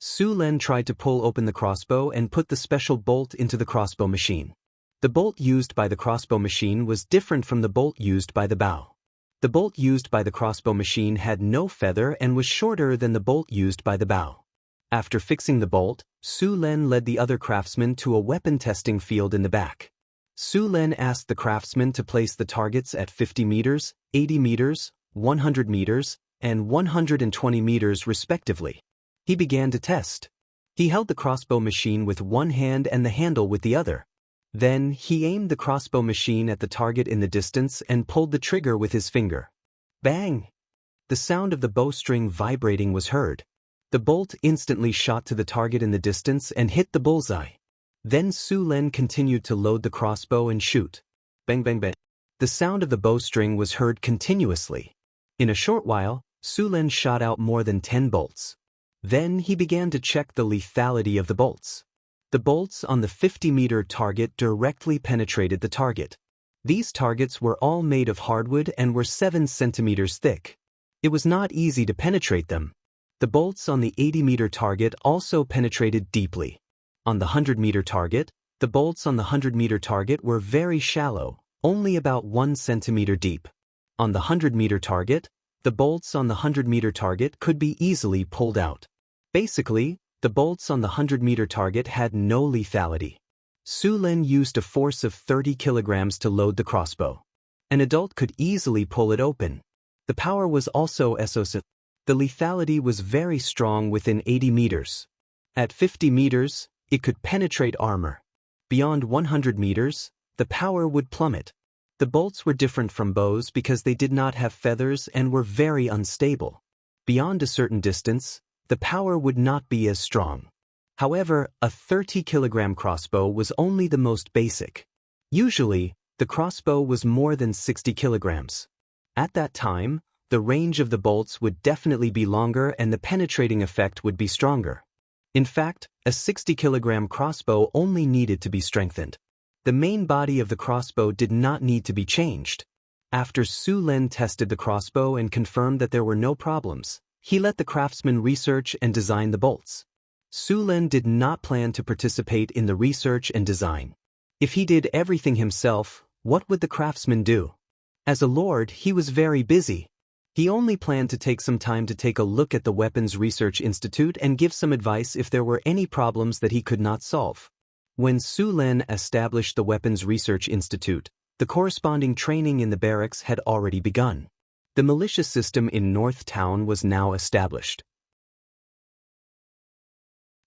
Sulen tried to pull open the crossbow and put the special bolt into the crossbow machine. The bolt used by the crossbow machine was different from the bolt used by the bow. The bolt used by the crossbow machine had no feather and was shorter than the bolt used by the bow. After fixing the bolt, Sulen led the other craftsman to a weapon testing field in the back. Sulen asked the craftsman to place the targets at 50 meters, 80 meters, 100 meters, and 120 meters respectively. He began to test. He held the crossbow machine with one hand and the handle with the other. Then, he aimed the crossbow machine at the target in the distance and pulled the trigger with his finger. Bang! The sound of the bowstring vibrating was heard. The bolt instantly shot to the target in the distance and hit the bullseye. Then Sulen continued to load the crossbow and shoot. Bang bang bang. The sound of the bowstring was heard continuously. In a short while, Sulen shot out more than 10 bolts. Then he began to check the lethality of the bolts. The bolts on the 50-meter target directly penetrated the target. These targets were all made of hardwood and were 7 centimeters thick. It was not easy to penetrate them. The bolts on the 80-meter target also penetrated deeply. On the 100-meter target, the bolts on the 100-meter target were very shallow, only about 1 centimeter deep. On the 100-meter target, the bolts on the 100-meter target could be easily pulled out. Basically, the bolts on the 100-meter target had no lethality. Sulen used a force of 30 kilograms to load the crossbow. An adult could easily pull it open. The power was also SOS. The lethality was very strong within 80 meters. At 50 meters, it could penetrate armor. Beyond 100 meters, the power would plummet. The bolts were different from bows because they did not have feathers and were very unstable. Beyond a certain distance, the power would not be as strong. However, a 30-kilogram crossbow was only the most basic. Usually, the crossbow was more than 60 kilograms. At that time, the range of the bolts would definitely be longer and the penetrating effect would be stronger. In fact, a 60-kilogram crossbow only needed to be strengthened. The main body of the crossbow did not need to be changed. After Su Lin tested the crossbow and confirmed that there were no problems, he let the craftsman research and design the bolts. Su Lin did not plan to participate in the research and design. If he did everything himself, what would the craftsman do? As a lord, he was very busy. He only planned to take some time to take a look at the Weapons Research Institute and give some advice if there were any problems that he could not solve. When Su Lin established the Weapons Research Institute, the corresponding training in the barracks had already begun. The militia system in North Town was now established.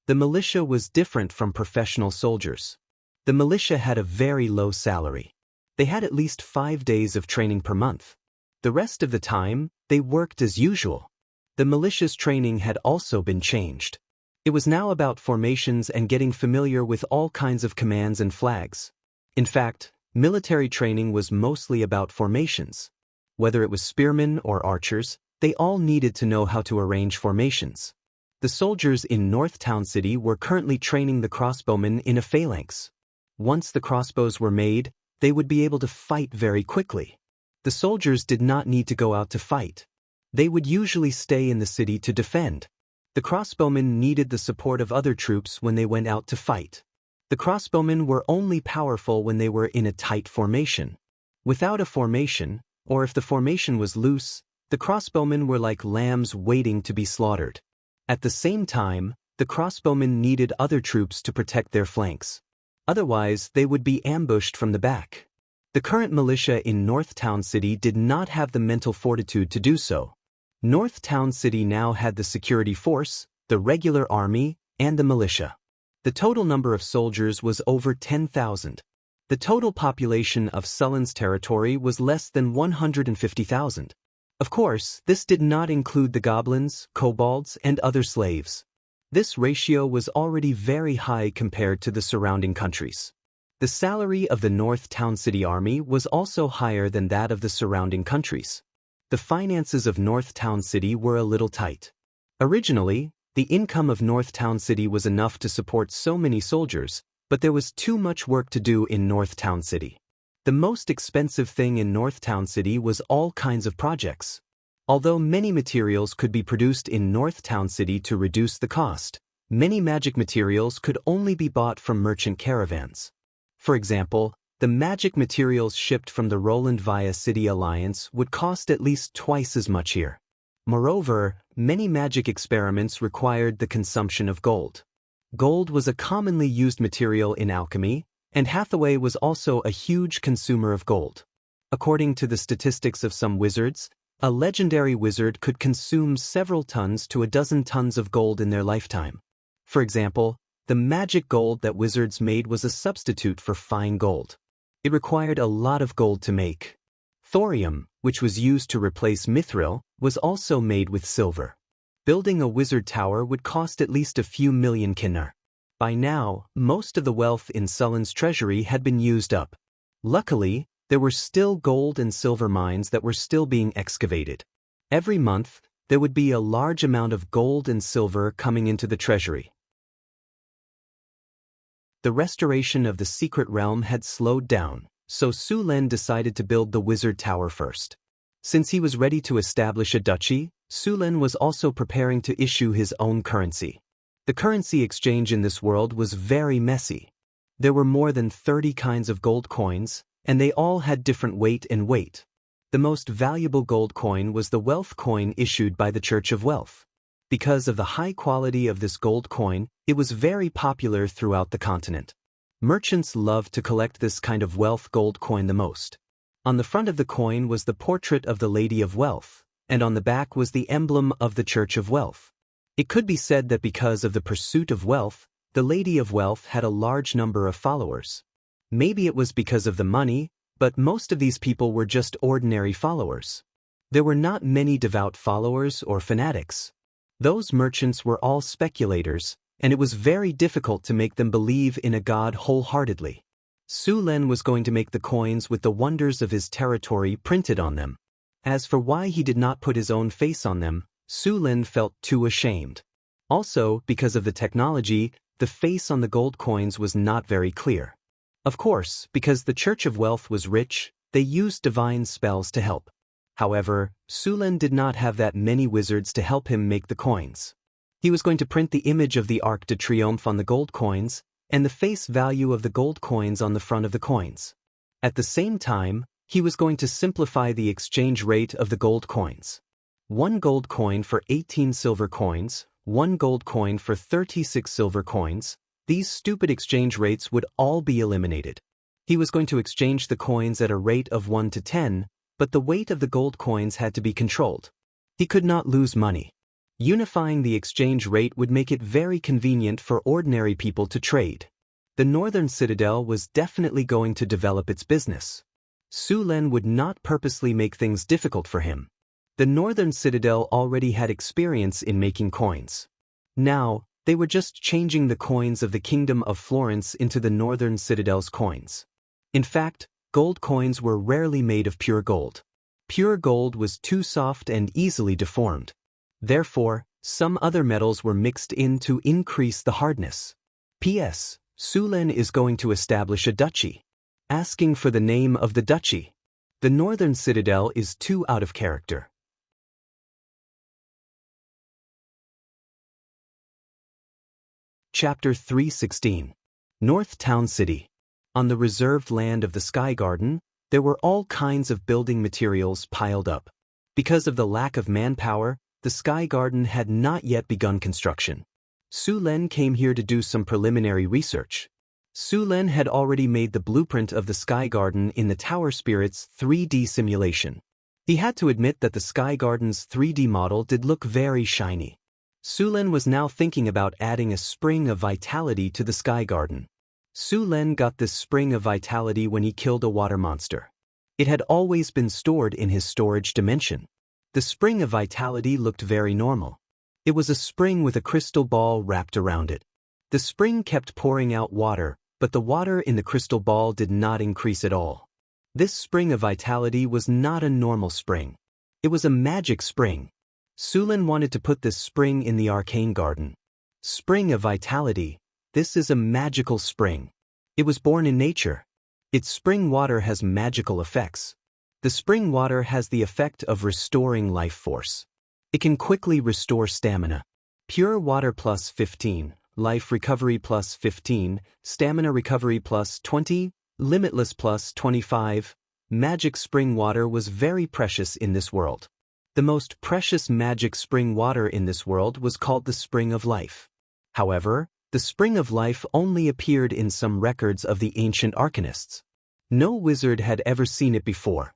The militia was different from professional soldiers. The militia had a very low salary. They had at least 5 days of training per month. The rest of the time, they worked as usual. The militia's training had also been changed. It was now about formations and getting familiar with all kinds of commands and flags. In fact, military training was mostly about formations. Whether it was spearmen or archers, they all needed to know how to arrange formations. The soldiers in North Town City were currently training the crossbowmen in a phalanx. Once the crossbows were made, they would be able to fight very quickly. The soldiers did not need to go out to fight. They would usually stay in the city to defend. The crossbowmen needed the support of other troops when they went out to fight. The crossbowmen were only powerful when they were in a tight formation. Without a formation, or if the formation was loose, the crossbowmen were like lambs waiting to be slaughtered. At the same time, the crossbowmen needed other troops to protect their flanks. Otherwise, they would be ambushed from the back. The current militia in North Town City did not have the mental fortitude to do so. North Town City now had the security force, the regular army, and the militia. The total number of soldiers was over 10,000. The total population of Sullen's territory was less than 150,000. Of course, this did not include the goblins, kobolds, and other slaves. This ratio was already very high compared to the surrounding countries. The salary of the North Town City Army was also higher than that of the surrounding countries. The finances of North Town City were a little tight. Originally, the income of North Town City was enough to support so many soldiers, but there was too much work to do in North Town City. The most expensive thing in North Town City was all kinds of projects. Although many materials could be produced in North Town City to reduce the cost, many magic materials could only be bought from merchant caravans. For example, the magic materials shipped from the Roland via City Alliance would cost at least twice as much here. Moreover, many magic experiments required the consumption of gold. Gold was a commonly used material in alchemy, and Hathaway was also a huge consumer of gold. According to the statistics of some wizards, a legendary wizard could consume several tons to a dozen tons of gold in their lifetime. For example, the magic gold that wizards made was a substitute for fine gold. It required a lot of gold to make. Thorium, which was used to replace mithril, was also made with silver. Building a wizard tower would cost at least a few million kinar. By now, most of the wealth in Sullen's treasury had been used up. Luckily, there were still gold and silver mines that were still being excavated. Every month, there would be a large amount of gold and silver coming into the treasury. The restoration of the secret realm had slowed down, so Su Lin decided to build the wizard tower first. Since he was ready to establish a duchy, Su Lin was also preparing to issue his own currency. The currency exchange in this world was very messy. There were more than 30 kinds of gold coins, and they all had different weight and weight. The most valuable gold coin was the wealth coin issued by the Church of Wealth. Because of the high quality of this gold coin, it was very popular throughout the continent. Merchants loved to collect this kind of wealth gold coin the most. On the front of the coin was the portrait of the Lady of Wealth, and on the back was the emblem of the Church of Wealth. It could be said that because of the pursuit of wealth, the Lady of Wealth had a large number of followers. Maybe it was because of the money, but most of these people were just ordinary followers. There were not many devout followers or fanatics. Those merchants were all speculators, and it was very difficult to make them believe in a god wholeheartedly. Su Lin was going to make the coins with the wonders of his territory printed on them. As for why he did not put his own face on them, Su Lin felt too ashamed. Also, because of the technology, the face on the gold coins was not very clear. Of course, because the Church of Wealth was rich, they used divine spells to help. However, Sulen did not have that many wizards to help him make the coins. He was going to print the image of the Arc de Triomphe on the gold coins, and the face value of the gold coins on the front of the coins. At the same time, he was going to simplify the exchange rate of the gold coins. 1 gold coin for 18 silver coins, 1 gold coin for 36 silver coins. These stupid exchange rates would all be eliminated. He was going to exchange the coins at a rate of 1 to 10, but the weight of the gold coins had to be controlled. He could not lose money. Unifying the exchange rate would make it very convenient for ordinary people to trade. The Northern Citadel was definitely going to develop its business. Sulen would not purposely make things difficult for him. The Northern Citadel already had experience in making coins. Now, they were just changing the coins of the Kingdom of Florence into the Northern Citadel's coins. In fact, gold coins were rarely made of pure gold. Pure gold was too soft and easily deformed. Therefore, some other metals were mixed in to increase the hardness. P.S. Sulen is going to establish a duchy. Asking for the name of the duchy. The Northern Citadel is too out of character. Chapter 316. North Town City. On the reserved land of the Sky Garden, there were all kinds of building materials piled up. Because of the lack of manpower, the Sky Garden had not yet begun construction. Sulen came here to do some preliminary research. Sulen had already made the blueprint of the Sky Garden in the Tower Spirit's 3D simulation. He had to admit that the Sky Garden's 3D model did look very shiny. Sulen was now thinking about adding a spring of vitality to the Sky Garden. Sulen got this spring of vitality when he killed a water monster. It had always been stored in his storage dimension. The spring of vitality looked very normal. It was a spring with a crystal ball wrapped around it. The spring kept pouring out water, but the water in the crystal ball did not increase at all. This spring of vitality was not a normal spring. It was a magic spring. Sulen wanted to put this spring in the Arcane Garden. Spring of vitality. This is a magical spring. It was born in nature. Its spring water has magical effects. The spring water has the effect of restoring life force. It can quickly restore stamina. Pure water plus 15, life recovery plus 15, stamina recovery plus 20, limitless plus 25. Magic spring water was very precious in this world. The most precious magic spring water in this world was called the Spring of Life. However, the Spring of Life only appeared in some records of the ancient arcanists. No wizard had ever seen it before.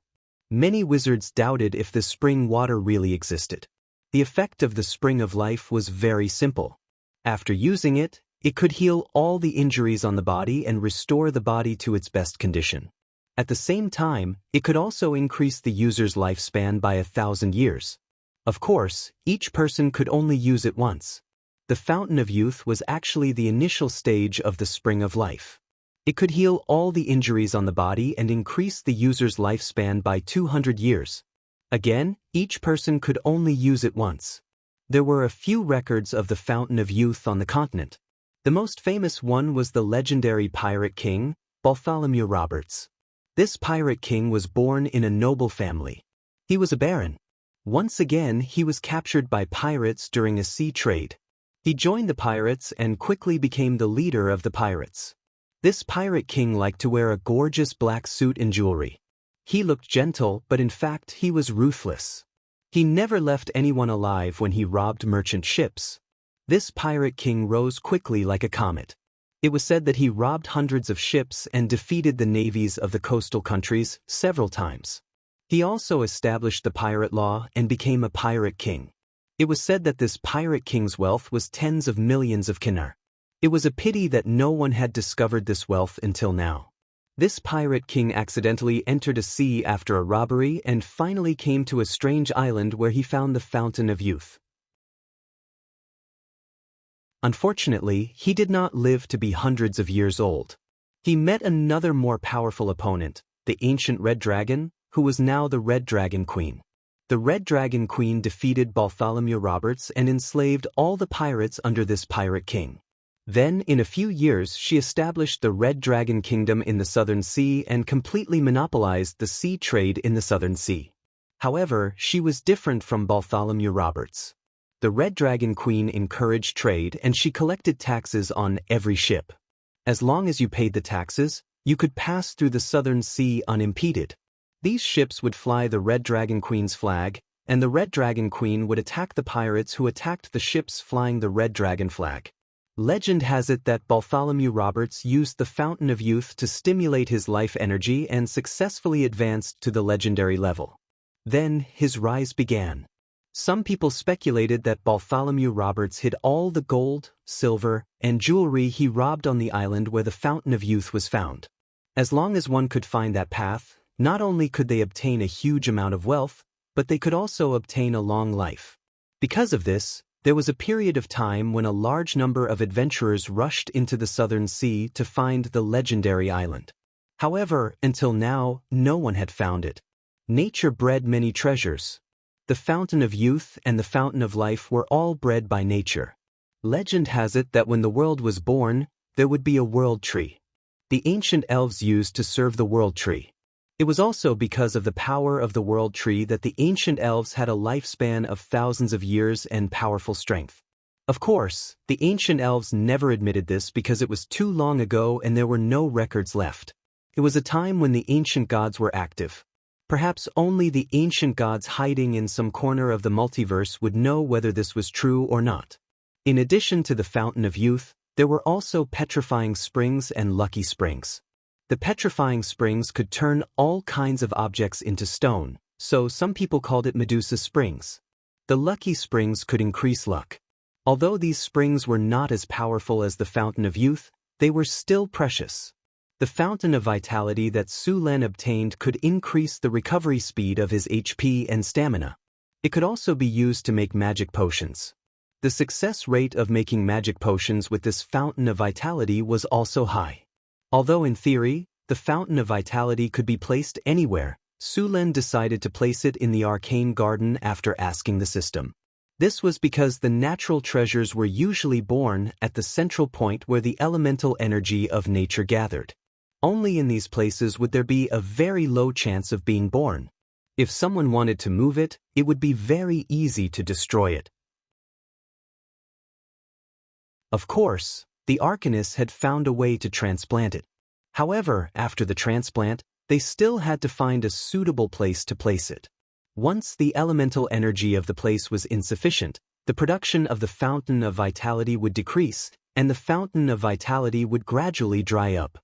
Many wizards doubted if the spring water really existed. The effect of the Spring of Life was very simple. After using it, it could heal all the injuries on the body and restore the body to its best condition. At the same time, it could also increase the user's lifespan by 1,000 years. Of course, each person could only use it once. The Fountain of Youth was actually the initial stage of the Spring of Life. It could heal all the injuries on the body and increase the user's lifespan by 200 years. Again, each person could only use it once. There were a few records of the Fountain of Youth on the continent. The most famous one was the legendary pirate king, Bartholomew Roberts. This pirate king was born in a noble family. He was a baron. Once again, he was captured by pirates during a sea trade. He joined the pirates and quickly became the leader of the pirates. This pirate king liked to wear a gorgeous black suit and jewelry. He looked gentle, but in fact he was ruthless. He never left anyone alive when he robbed merchant ships. This pirate king rose quickly like a comet. It was said that he robbed hundreds of ships and defeated the navies of the coastal countries several times. He also established the pirate law and became a pirate king. It was said that this pirate king's wealth was tens of millions of kinar. It was a pity that no one had discovered this wealth until now. This pirate king accidentally entered a sea after a robbery and finally came to a strange island where he found the Fountain of Youth. Unfortunately, he did not live to be hundreds of years old. He met another more powerful opponent, the ancient Red Dragon, who was now the Red Dragon Queen. The Red Dragon Queen defeated Bartholomew Roberts and enslaved all the pirates under this pirate king. Then, in a few years, she established the Red Dragon Kingdom in the Southern Sea and completely monopolized the sea trade in the Southern Sea. However, she was different from Bartholomew Roberts. The Red Dragon Queen encouraged trade and she collected taxes on every ship. As long as you paid the taxes, you could pass through the Southern Sea unimpeded. These ships would fly the Red Dragon Queen's flag, and the Red Dragon Queen would attack the pirates who attacked the ships flying the Red Dragon flag. Legend has it that Bartholomew Roberts used the Fountain of Youth to stimulate his life energy and successfully advanced to the legendary level. Then, his rise began. Some people speculated that Bartholomew Roberts hid all the gold, silver, and jewelry he robbed on the island where the Fountain of Youth was found. As long as one could find that path, not only could they obtain a huge amount of wealth, but they could also obtain a long life. Because of this, there was a period of time when a large number of adventurers rushed into the Southern Sea to find the legendary island. However, until now, no one had found it. Nature bred many treasures. The Fountain of Youth and the Fountain of Life were all bred by nature. Legend has it that when the world was born, there would be a world tree. The ancient elves used to serve the world tree. It was also because of the power of the world tree that the ancient elves had a lifespan of thousands of years and powerful strength. Of course, the ancient elves never admitted this because it was too long ago and there were no records left. It was a time when the ancient gods were active. Perhaps only the ancient gods hiding in some corner of the multiverse would know whether this was true or not. In addition to the Fountain of Youth, there were also petrifying springs and lucky springs. The petrifying springs could turn all kinds of objects into stone, so some people called it Medusa Springs. The lucky springs could increase luck. Although these springs were not as powerful as the Fountain of Youth, they were still precious. The Fountain of Vitality that Su Len obtained could increase the recovery speed of his HP and stamina. It could also be used to make magic potions. The success rate of making magic potions with this Fountain of Vitality was also high. Although in theory, the Fountain of Vitality could be placed anywhere, Su Len decided to place it in the Arcane Garden after asking the system. This was because the natural treasures were usually born at the central point where the elemental energy of nature gathered. Only in these places would there be a very low chance of being born. If someone wanted to move it, it would be very easy to destroy it. Of course, the Arcanists had found a way to transplant it. However, after the transplant, they still had to find a suitable place to place it. Once the elemental energy of the place was insufficient, the production of the Fountain of Vitality would decrease, and the Fountain of Vitality would gradually dry up.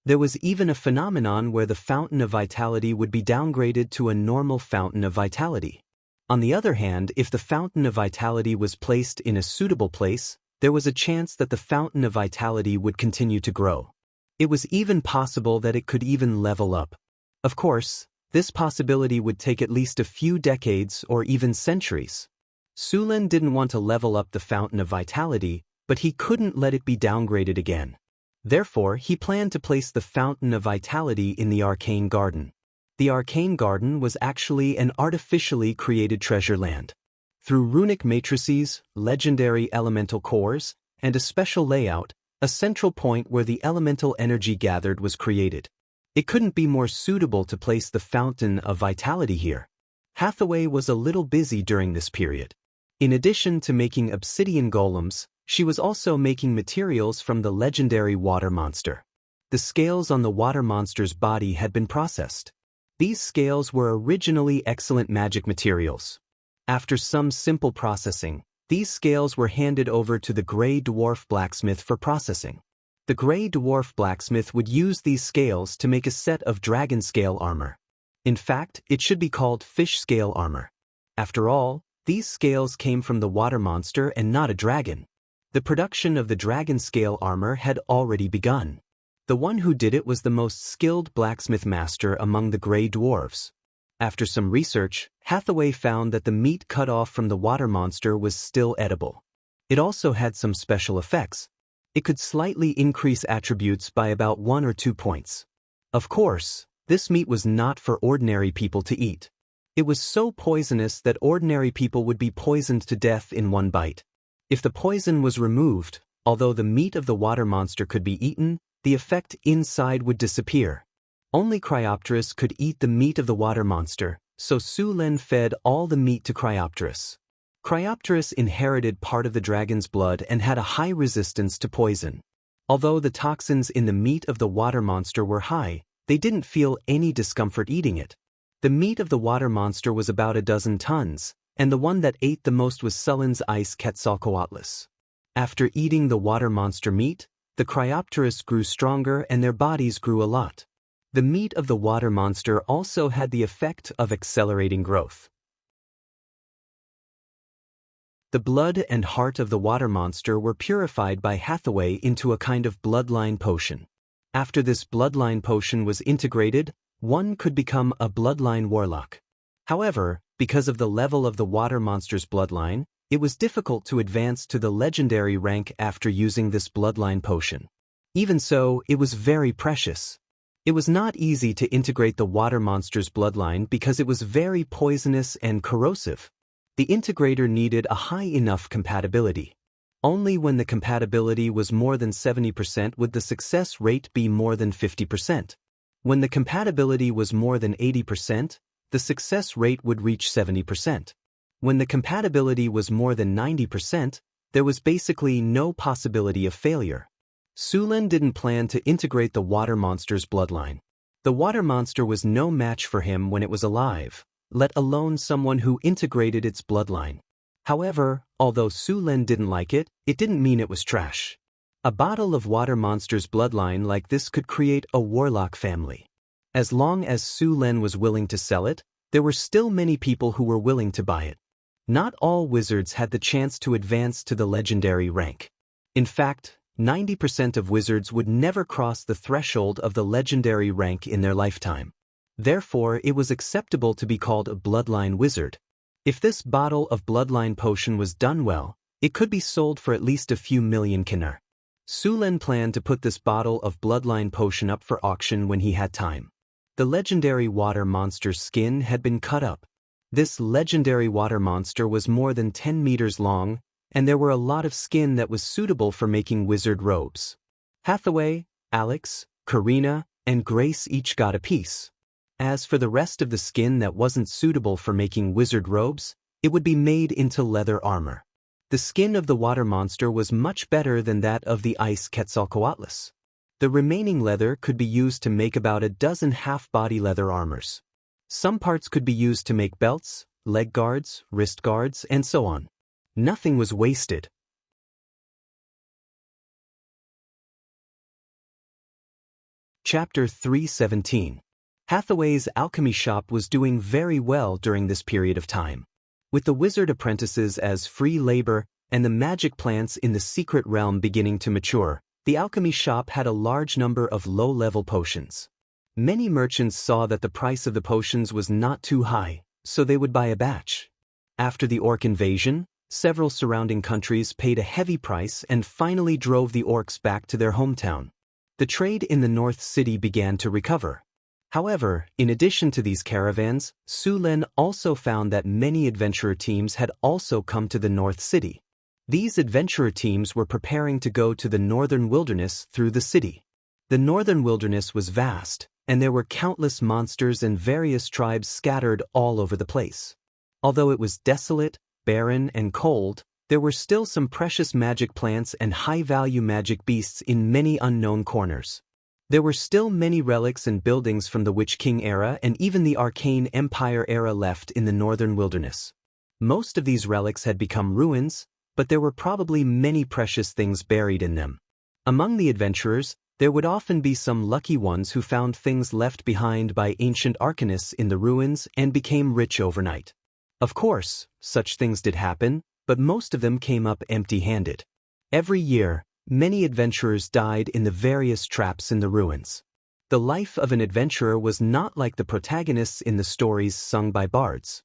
There was even a phenomenon where the Fountain of Vitality would be downgraded to a normal Fountain of Vitality. On the other hand, if the Fountain of Vitality was placed in a suitable place, there was a chance that the Fountain of Vitality would continue to grow. It was even possible that it could even level up. Of course, this possibility would take at least a few decades or even centuries. Su Len didn't want to level up the Fountain of Vitality, but he couldn't let it be downgraded again. Therefore, he planned to place the Fountain of Vitality in the Arcane Garden. The Arcane Garden was actually an artificially created treasure land. Through runic matrices, legendary elemental cores, and a special layout, a central point where the elemental energy gathered was created. It couldn't be more suitable to place the Fountain of Vitality here. Hathaway was a little busy during this period. In addition to making obsidian golems, she was also making materials from the legendary water monster. The scales on the water monster's body had been processed. These scales were originally excellent magic materials. After some simple processing, these scales were handed over to the Grey Dwarf blacksmith for processing. The Grey Dwarf blacksmith would use these scales to make a set of dragon scale armor. In fact, it should be called fish scale armor. After all, these scales came from the water monster and not a dragon. The production of the dragon scale armor had already begun. The one who did it was the most skilled blacksmith master among the Grey Dwarves. After some research, Hathaway found that the meat cut off from the water monster was still edible. It also had some special effects. It could slightly increase attributes by about 1 or 2 points. Of course, this meat was not for ordinary people to eat. It was so poisonous that ordinary people would be poisoned to death in one bite. If the poison was removed, Although the meat of the water monster could be eaten, the effect inside would disappear. Only Cryopteris could eat the meat of the water monster, so Su Len fed all the meat to Cryopteris. Cryopteris inherited part of the dragon's blood and had a high resistance to poison. Although the toxins in the meat of the water monster were high, they didn't feel any discomfort eating it. The meat of the water monster was about a dozen tons, and the one that ate the most was Sullen's ice Quetzalcoatlus. After eating the water monster meat, the Cryopteris grew stronger and their bodies grew a lot. The meat of the water monster also had the effect of accelerating growth. The blood and heart of the water monster were purified by Hathaway into a kind of bloodline potion. After this bloodline potion was integrated, one could become a bloodline warlock. However, because of the level of the water monster's bloodline, it was difficult to advance to the legendary rank after using this bloodline potion. Even so, it was very precious. It was not easy to integrate the water monster's bloodline because it was very poisonous and corrosive. The integrator needed a high enough compatibility. Only when the compatibility was more than 70% would the success rate be more than 50%. When the compatibility was more than 80%, the success rate would reach 70%. When the compatibility was more than 90%, there was basically no possibility of failure. Su Len didn't plan to integrate the water monster's bloodline. The water monster was no match for him when it was alive, let alone someone who integrated its bloodline. However, although Su Len didn't like it, it didn't mean it was trash. A bottle of water monster's bloodline like this could create a warlock family. As long as Su Len was willing to sell it, there were still many people who were willing to buy it. Not all wizards had the chance to advance to the legendary rank. In fact, 90% of wizards would never cross the threshold of the legendary rank in their lifetime. Therefore, it was acceptable to be called a bloodline wizard. If this bottle of bloodline potion was done well, it could be sold for at least a few million kinar. Su Len planned to put this bottle of bloodline potion up for auction when he had time. The legendary water monster's skin had been cut up. This legendary water monster was more than 10 meters long, and there were a lot of skin that was suitable for making wizard robes. Hathaway, Alex, Karina, and Grace each got a piece. As for the rest of the skin that wasn't suitable for making wizard robes, it would be made into leather armor. The skin of the water monster was much better than that of the ice Quetzalcoatlus. The remaining leather could be used to make about a dozen half-body leather armors. Some parts could be used to make belts, leg guards, wrist guards, and so on. Nothing was wasted. Chapter 317. Hathaway's alchemy shop was doing very well during this period of time. With the wizard apprentices as free labor and the magic plants in the secret realm beginning to mature, the alchemy shop had a large number of low-level potions. Many merchants saw that the price of the potions was not too high, so they would buy a batch. After the orc invasion, several surrounding countries paid a heavy price and finally drove the orcs back to their hometown. The trade in the North City began to recover. However, in addition to these caravans, Su Len also found that many adventurer teams had also come to the North City. These adventurer teams were preparing to go to the northern wilderness through the city. The northern wilderness was vast, and there were countless monsters and various tribes scattered all over the place. Although it was desolate, barren, and cold, there were still some precious magic plants and high-value magic beasts in many unknown corners. There were still many relics and buildings from the Witch King era and even the Arcane Empire era left in the northern wilderness. Most of these relics had become ruins, but there were probably many precious things buried in them. Among the adventurers, there would often be some lucky ones who found things left behind by ancient arcanists in the ruins and became rich overnight. Of course, such things did happen, but most of them came up empty-handed. Every year, many adventurers died in the various traps in the ruins. The life of an adventurer was not like the protagonists in the stories sung by bards.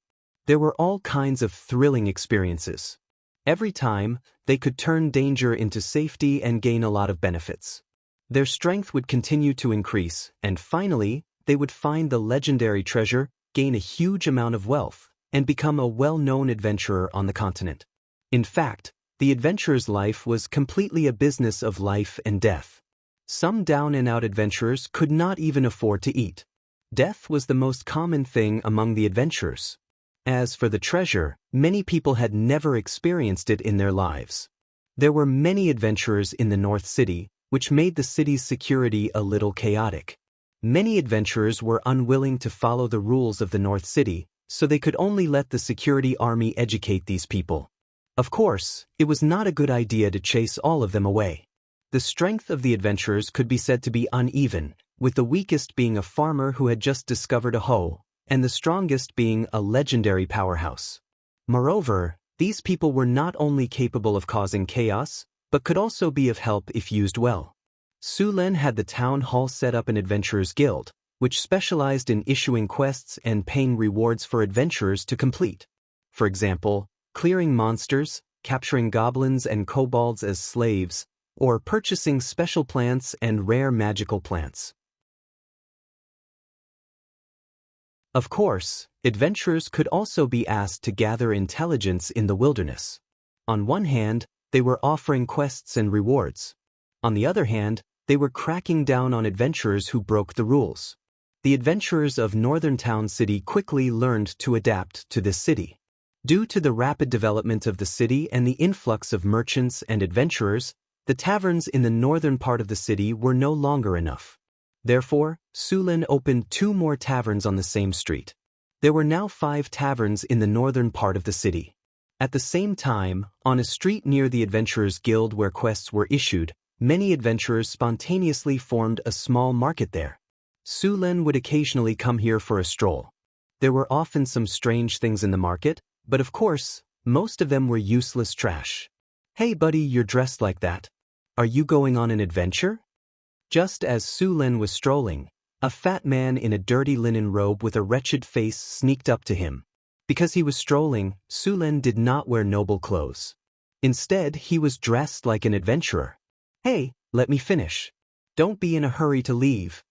There were all kinds of thrilling experiences. Every time, they could turn danger into safety and gain a lot of benefits. Their strength would continue to increase, and finally, they would find the legendary treasure, gain a huge amount of wealth, and become a well-known adventurer on the continent. In fact, The adventurer's life was completely a business of life and death. Some down-and-out adventurers could not even afford to eat. Death was the most common thing among the adventurers. As for the treasure, many people had never experienced it in their lives. There were many adventurers in the North City, which made the city's security a little chaotic. Many adventurers were unwilling to follow the rules of the North City, so they could only let the security army educate these people. Of course, it was not a good idea to chase all of them away. The strength of the adventurers could be said to be uneven, with the weakest being a farmer who had just discovered a hoe, and the strongest being a legendary powerhouse. Moreover, these people were not only capable of causing chaos, but could also be of help if used well. Su-Len had the town hall set up an adventurers guild, which specialized in issuing quests and paying rewards for adventurers to complete. For example, clearing monsters, capturing goblins and kobolds as slaves, or purchasing special plants and rare magical plants. Of course, adventurers could also be asked to gather intelligence in the wilderness. On one hand, they were offering quests and rewards. On the other hand, they were cracking down on adventurers who broke the rules. The adventurers of Northern Town City quickly learned to adapt to this city. Due to the rapid development of the city and the influx of merchants and adventurers, the taverns in the northern part of the city were no longer enough. Therefore, Su-Len opened 2 more taverns on the same street. There were now 5 taverns in the northern part of the city. At the same time, on a street near the Adventurers Guild where quests were issued, many adventurers spontaneously formed a small market there. Su-Len would occasionally come here for a stroll. There were often some strange things in the market, but of course, most of them were useless trash. "Hey buddy, you're dressed like that. Are you going on an adventure?" Just as Su-Len was strolling, a fat man in a dirty linen robe with a wretched face sneaked up to him. Because he was strolling, Su-Len did not wear noble clothes. Instead, he was dressed like an adventurer. "Hey, let me finish. Don't be in a hurry to leave."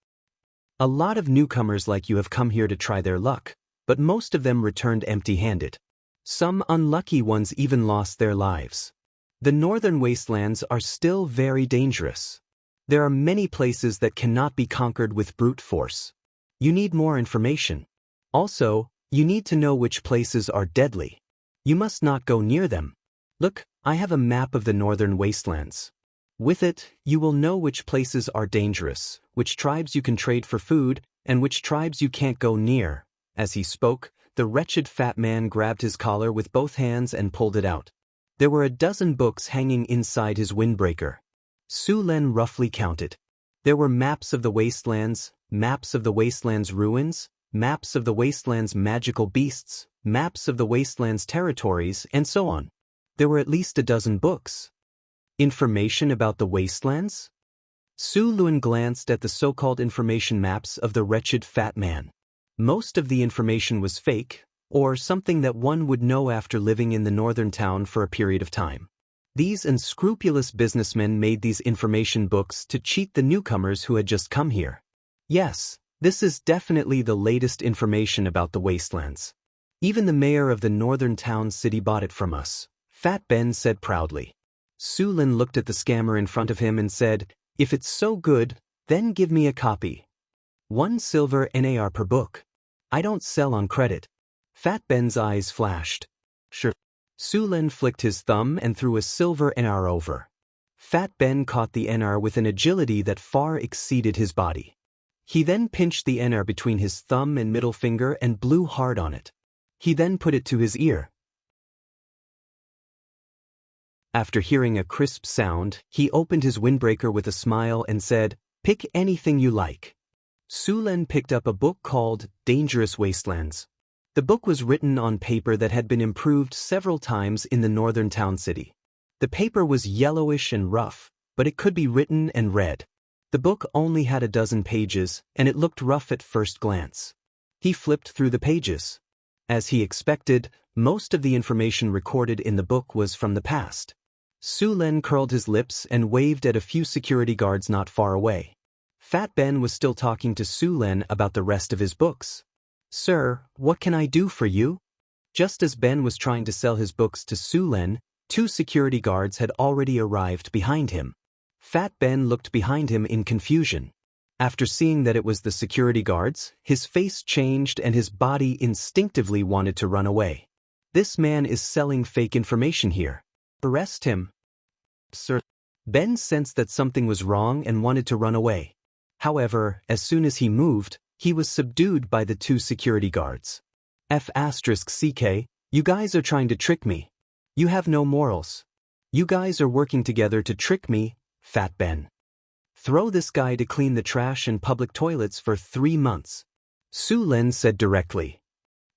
A lot of newcomers like you have come here to try their luck, but most of them returned empty-handed. Some unlucky ones even lost their lives. The northern wastelands are still very dangerous. There are many places that cannot be conquered with brute force. You need more information. Also, you need to know which places are deadly. You must not go near them. Look, I have a map of the northern wastelands. With it, you will know which places are dangerous, which tribes you can trade for food, and which tribes you can't go near. As he spoke, the wretched fat man grabbed his collar with both hands and pulled it out. There were a dozen books hanging inside his windbreaker. Su-Len roughly counted. There were maps of the wastelands, maps of the wasteland's ruins, maps of the wasteland's magical beasts, maps of the wasteland's territories, and so on. There were at least a dozen books. Information about the wastelands? Su-Len glanced at the so-called information maps of the wretched fat man. Most of the information was fake, or something that one would know after living in the northern town for a period of time. These unscrupulous businessmen made these information books to cheat the newcomers who had just come here. Yes, this is definitely the latest information about the wastelands. Even the mayor of the northern town city bought it from us, Fat Ben said proudly. Su-Len looked at the scammer in front of him and said, "If it's so good, then give me a copy. 1 silver NAR per book. I don't sell on credit." Fat Ben's eyes flashed. "Sure." Su-Len flicked his thumb and threw a silver NR over. Fat Ben caught the NR with an agility that far exceeded his body. He then pinched the NR between his thumb and middle finger and blew hard on it. He then put it to his ear. After hearing a crisp sound, he opened his windbreaker with a smile and said, "Pick anything you like." Su-Len picked up a book called Dangerous Wastelands. The book was written on paper that had been improved several times in the northern town city. The paper was yellowish and rough, but it could be written and read. The book only had a dozen pages, and it looked rough at first glance. He flipped through the pages. As he expected, most of the information recorded in the book was from the past. Su-Len curled his lips and waved at a few security guards not far away. Fat Ben was still talking to Su-Len about the rest of his books. "Sir, what can I do for you?" Just as Ben was trying to sell his books to Su-Len, 2 security guards had already arrived behind him. Fat Ben looked behind him in confusion. After seeing that it was the security guards, his face changed and his body instinctively wanted to run away. This man is selling fake information here. Arrest him. Sir. Ben sensed that something was wrong and wanted to run away. However, as soon as he moved, he was subdued by the 2 security guards. F***CK, you guys are trying to trick me. You have no morals. You guys are working together to trick me, Fat Ben. Throw this guy to clean the trash and public toilets for 3 months. Su Len said directly.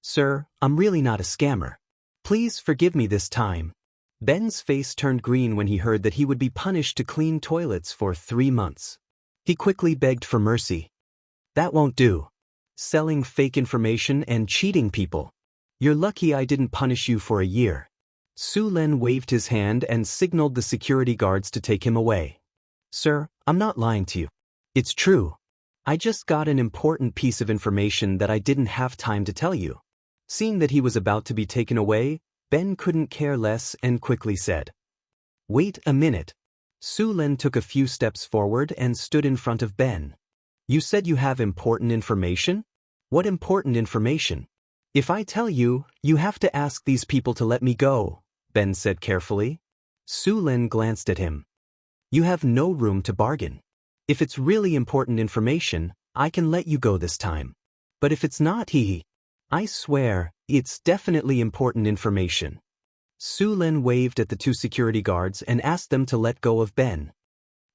Sir, I'm really not a scammer. Please forgive me this time. Ben's face turned green when he heard that he would be punished to clean toilets for 3 months. He quickly begged for mercy. That won't do. Selling fake information and cheating people. You're lucky I didn't punish you for a year. Su Len waved his hand and signaled the security guards to take him away. Sir, I'm not lying to you. It's true. I just got an important piece of information that I didn't have time to tell you. Seeing that he was about to be taken away, Ben couldn't care less and quickly said, Wait a minute. Su Len took a few steps forward and stood in front of Ben. You said you have important information? What important information? If I tell you, you have to ask these people to let me go, Ben said carefully. Su Len glanced at him. You have no room to bargain. If it's really important information, I can let you go this time. But if it's not, I swear, it's definitely important information. Su Len waved at the 2 security guards and asked them to let go of Ben.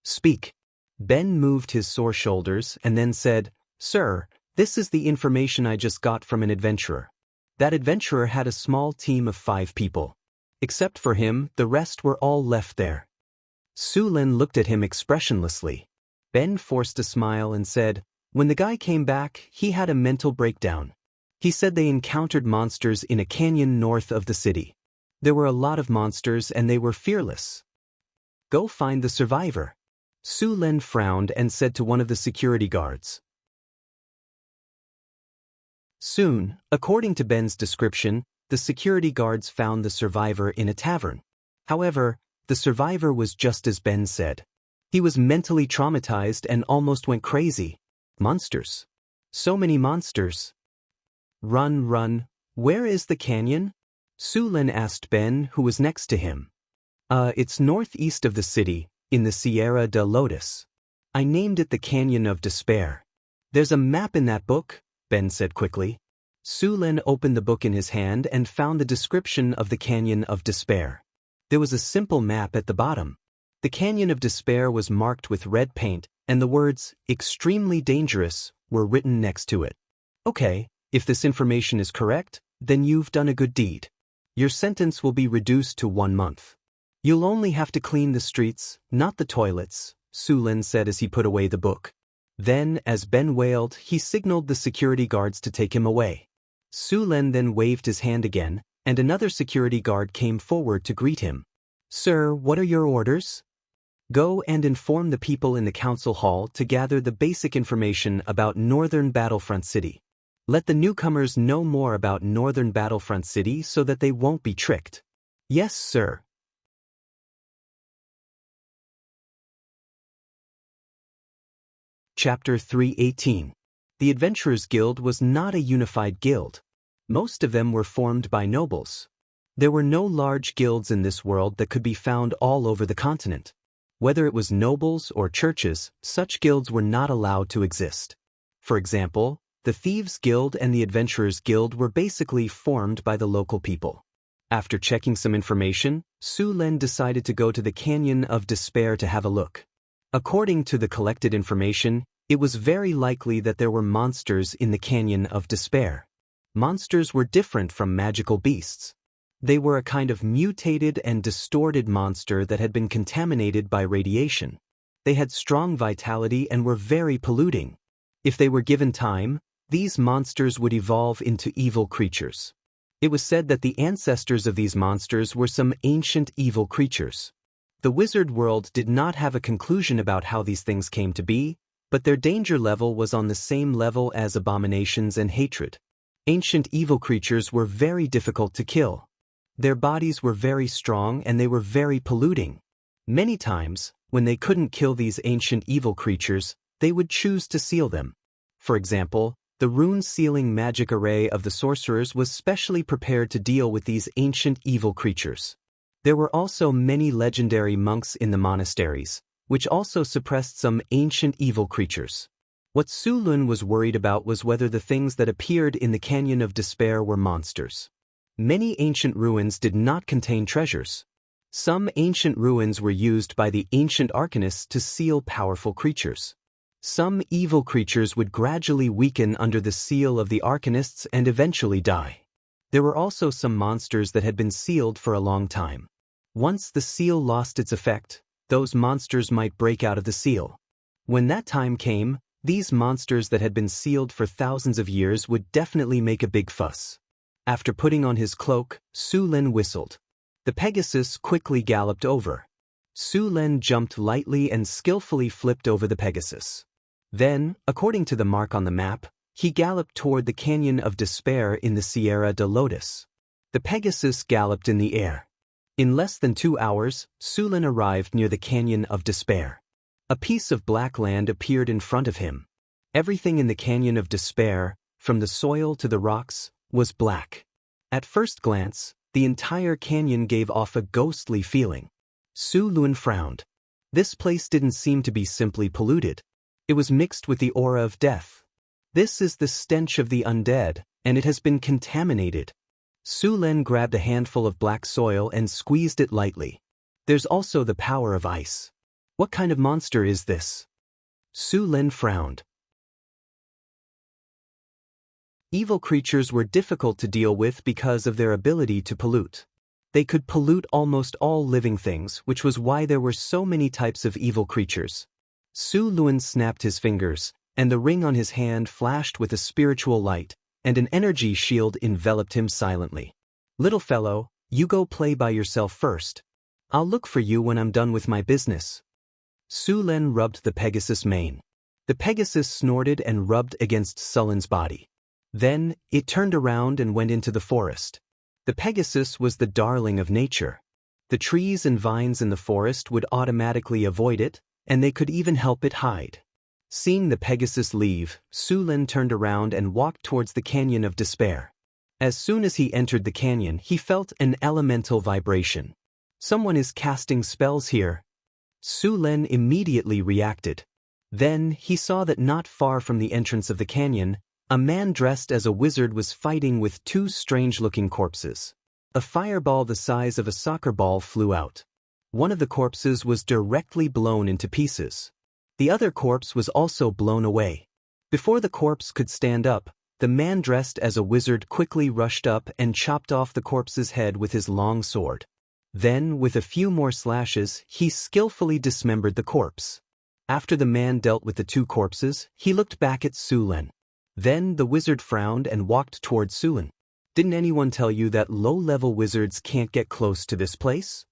Speak. Ben moved his sore shoulders and then said, Sir, this is the information I just got from an adventurer. That adventurer had a small team of 5 people. Except for him, the rest were all left there. Su Len looked at him expressionlessly. Ben forced a smile and said, When the guy came back, he had a mental breakdown. He said they encountered monsters in a canyon north of the city. There were a lot of monsters and they were fearless. Go find the survivor. Su Len frowned and said to one of the security guards. Soon, according to Ben's description, the security guards found the survivor in a tavern. However, the survivor was just as Ben said. He was mentally traumatized and almost went crazy. Monsters. So many monsters. Run. Where is the canyon? Su Len asked Ben, who was next to him. It's northeast of the city, in the Sierra de Lotus. I named it the Canyon of Despair. There's a map in that book, Ben said quickly. Su Len opened the book in his hand and found the description of the Canyon of Despair. There was a simple map at the bottom. The Canyon of Despair was marked with red paint, and the words, extremely dangerous, were written next to it. Okay, if this information is correct, then you've done a good deed. Your sentence will be reduced to 1 month. You'll only have to clean the streets, not the toilets, Su Len said as he put away the book. Then, as Ben wailed, he signaled the security guards to take him away. Su Len then waved his hand again, and another security guard came forward to greet him. Sir, what are your orders? Go and inform the people in the council hall to gather the basic information about Northern Battlefront City. Let the newcomers know more about Northern Battlefront City so that they won't be tricked. Yes, sir. Chapter 318. The Adventurers Guild was not a unified guild. Most of them were formed by nobles. There were no large guilds in this world that could be found all over the continent. Whether it was nobles or churches, such guilds were not allowed to exist. For example, the Thieves' Guild and the Adventurers' Guild were basically formed by the local people. After checking some information, Su Len decided to go to the Canyon of Despair to have a look. According to the collected information, it was very likely that there were monsters in the Canyon of Despair. Monsters were different from magical beasts. They were a kind of mutated and distorted monster that had been contaminated by radiation. They had strong vitality and were very polluting. If they were given time, these monsters would evolve into evil creatures. It was said that the ancestors of these monsters were some ancient evil creatures. The wizard world did not have a conclusion about how these things came to be, but their danger level was on the same level as abominations and hatred. Ancient evil creatures were very difficult to kill. Their bodies were very strong and they were very polluting. Many times, when they couldn't kill these ancient evil creatures, they would choose to seal them. For example, the rune-sealing magic array of the sorcerers was specially prepared to deal with these ancient evil creatures. There were also many legendary monks in the monasteries, which also suppressed some ancient evil creatures. What Su Lun was worried about was whether the things that appeared in the Canyon of Despair were monsters. Many ancient ruins did not contain treasures. Some ancient ruins were used by the ancient arcanists to seal powerful creatures. Some evil creatures would gradually weaken under the seal of the arcanists and eventually die. There were also some monsters that had been sealed for a long time. Once the seal lost its effect, those monsters might break out of the seal. When that time came, these monsters that had been sealed for thousands of years would definitely make a big fuss. After putting on his cloak, Su Lin whistled. The Pegasus quickly galloped over. Su Lin jumped lightly and skillfully flipped over the Pegasus. Then, according to the mark on the map, he galloped toward the Canyon of Despair in the Sierra de Lotus. The Pegasus galloped in the air. In less than 2 hours, Su Lin arrived near the Canyon of Despair. A piece of black land appeared in front of him. Everything in the Canyon of Despair, from the soil to the rocks, was black. At first glance, the entire canyon gave off a ghostly feeling. Su Lun frowned. This place didn't seem to be simply polluted. It was mixed with the aura of death. This is the stench of the undead, and it has been contaminated. Su Lin grabbed a handful of black soil and squeezed it lightly. There's also the power of ice. What kind of monster is this? Su Lin frowned. Evil creatures were difficult to deal with because of their ability to pollute. They could pollute almost all living things, which was why there were so many types of evil creatures. Su Lun snapped his fingers, and the ring on his hand flashed with a spiritual light, and an energy shield enveloped him silently. Little fellow, you go play by yourself first. I'll look for you when I'm done with my business. Su Lin rubbed the Pegasus' mane. The Pegasus snorted and rubbed against Su Lin's body. Then, it turned around and went into the forest. The Pegasus was the darling of nature. The trees and vines in the forest would automatically avoid it, and they could even help it hide. Seeing the Pegasus leave, Su Lin turned around and walked towards the Canyon of Despair. As soon as he entered the canyon, he felt an elemental vibration. Someone is casting spells here. Su Lin immediately reacted. Then, he saw that not far from the entrance of the canyon, a man dressed as a wizard was fighting with 2 strange-looking corpses. A fireball the size of a soccer ball flew out. One of the corpses was directly blown into pieces. The other corpse was also blown away. Before the corpse could stand up, the man dressed as a wizard quickly rushed up and chopped off the corpse's head with his long sword. Then, with a few more slashes, he skillfully dismembered the corpse. After the man dealt with the 2 corpses, he looked back at Su Lin. Then the wizard frowned and walked toward Su Lin. Didn't anyone tell you that low-level wizards can't get close to this place?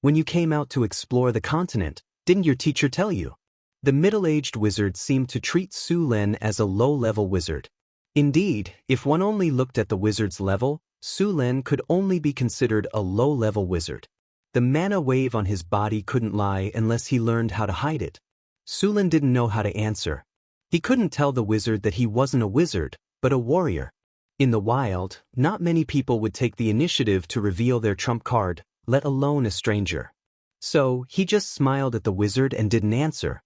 When you came out to explore the continent, didn't your teacher tell you? The middle-aged wizard seemed to treat Su Lin as a low-level wizard. Indeed, if one only looked at the wizard's level, Su Lin could only be considered a low-level wizard. The mana wave on his body couldn't lie unless he learned how to hide it. Su Lin didn't know how to answer. He couldn't tell the wizard that he wasn't a wizard, but a warrior. In the wild, not many people would take the initiative to reveal their trump card, let alone a stranger. So, he just smiled at the wizard and didn't answer.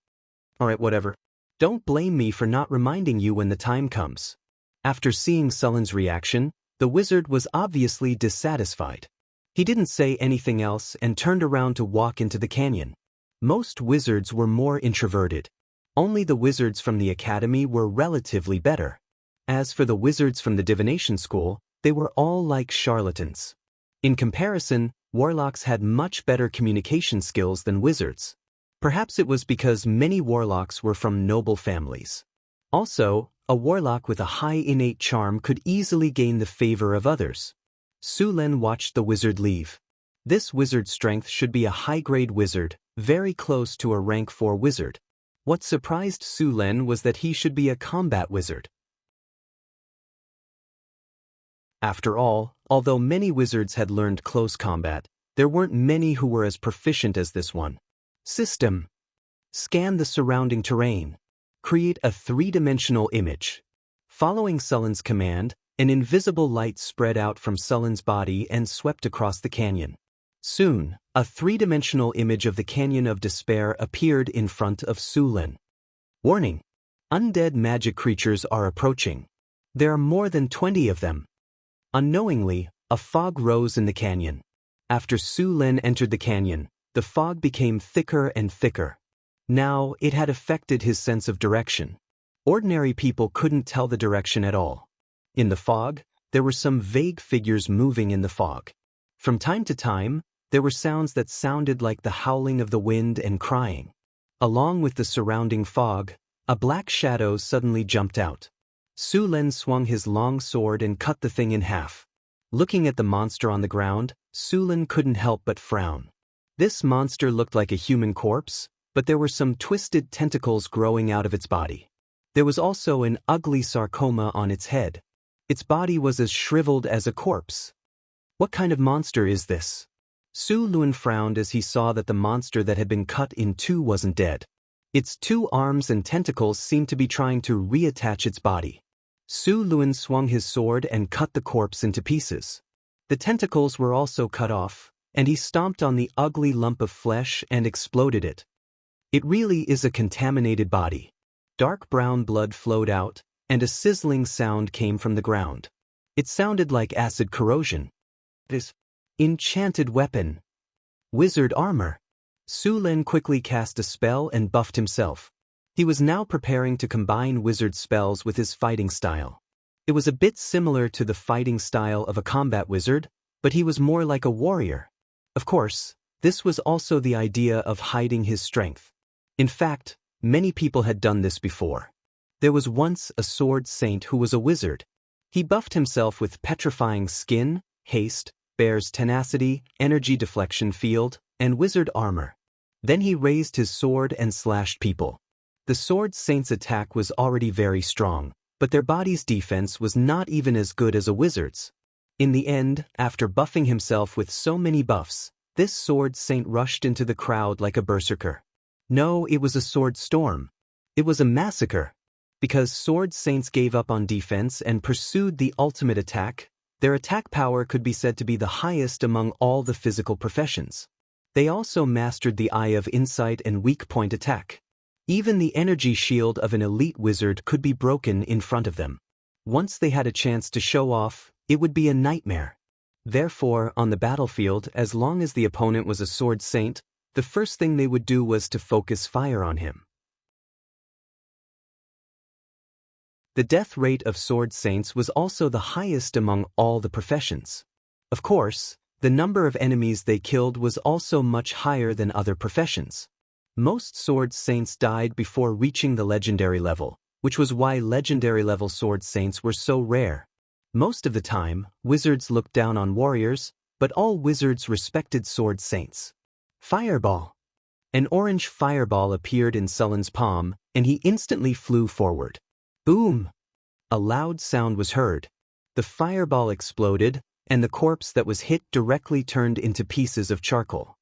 Alright, whatever. Don't blame me for not reminding you when the time comes. After seeing Su Lin's reaction, the wizard was obviously dissatisfied. He didn't say anything else and turned around to walk into the canyon. Most wizards were more introverted. Only the wizards from the academy were relatively better. As for the wizards from the divination school, they were all like charlatans. In comparison, warlocks had much better communication skills than wizards. Perhaps it was because many warlocks were from noble families. Also, a warlock with a high innate charm could easily gain the favor of others. Su Lin watched the wizard leave. This wizard's strength should be a high-grade wizard, very close to a rank 4 wizard. What surprised Su Lin was that he should be a combat wizard. After all, Although many wizards had learned close combat, there weren't many who were as proficient as this one. System. Scan the surrounding terrain. Create a three-dimensional image. Following Sullen's command, an invisible light spread out from Sullen's body and swept across the canyon. Soon, a three-dimensional image of the Canyon of Despair appeared in front of Sullen. Warning! Undead magic creatures are approaching. There are more than 20 of them. Unknowingly, a fog rose in the canyon. After Sullen entered the canyon, the fog became thicker and thicker. Now, it had affected his sense of direction. Ordinary people couldn't tell the direction at all. In the fog, there were some vague figures moving in the fog. From time to time, there were sounds that sounded like the howling of the wind and crying. Along with the surrounding fog, a black shadow suddenly jumped out. Sullen swung his long sword and cut the thing in half. Looking at the monster on the ground, Sullen couldn't help but frown. This monster looked like a human corpse, but there were some twisted tentacles growing out of its body. There was also an ugly sarcoma on its head. Its body was as shriveled as a corpse. What kind of monster is this? Sullen frowned as he saw that the monster that had been cut in two wasn't dead. Its two arms and tentacles seemed to be trying to reattach its body. Sullen swung his sword and cut the corpse into pieces. The tentacles were also cut off, and he stomped on the ugly lump of flesh and exploded it. It really is a contaminated body. Dark brown blood flowed out, and a sizzling sound came from the ground. It sounded like acid corrosion. This enchanted weapon. Wizard armor. Sullen quickly cast a spell and buffed himself. He was now preparing to combine wizard spells with his fighting style. It was a bit similar to the fighting style of a combat wizard, but he was more like a warrior. Of course, this was also the idea of hiding his strength. In fact, many people had done this before. There was once a sword saint who was a wizard. He buffed himself with petrifying skin, haste, bear's tenacity, energy deflection field, and wizard armor. Then he raised his sword and slashed people. The sword saint's attack was already very strong, but their body's defense was not even as good as a wizard's. In the end, after buffing himself with so many buffs, this sword saint rushed into the crowd like a berserker. No, it was a sword storm. It was a massacre. Because sword saints gave up on defense and pursued the ultimate attack, their attack power could be said to be the highest among all the physical professions. They also mastered the eye of insight and weak point attack. Even the energy shield of an elite wizard could be broken in front of them. Once they had a chance to show off, it would be a nightmare. Therefore, on the battlefield, as long as the opponent was a sword saint, the first thing they would do was to focus fire on him. The death rate of sword saints was also the highest among all the professions. Of course, the number of enemies they killed was also much higher than other professions. Most sword saints died before reaching the legendary level, which was why legendary level sword saints were so rare. Most of the time, wizards looked down on warriors, but all wizards respected sword saints. Fireball. An orange fireball appeared in Sullen's palm, and he instantly flew forward. Boom! A loud sound was heard. The fireball exploded, and the corpse that was hit directly turned into pieces of charcoal.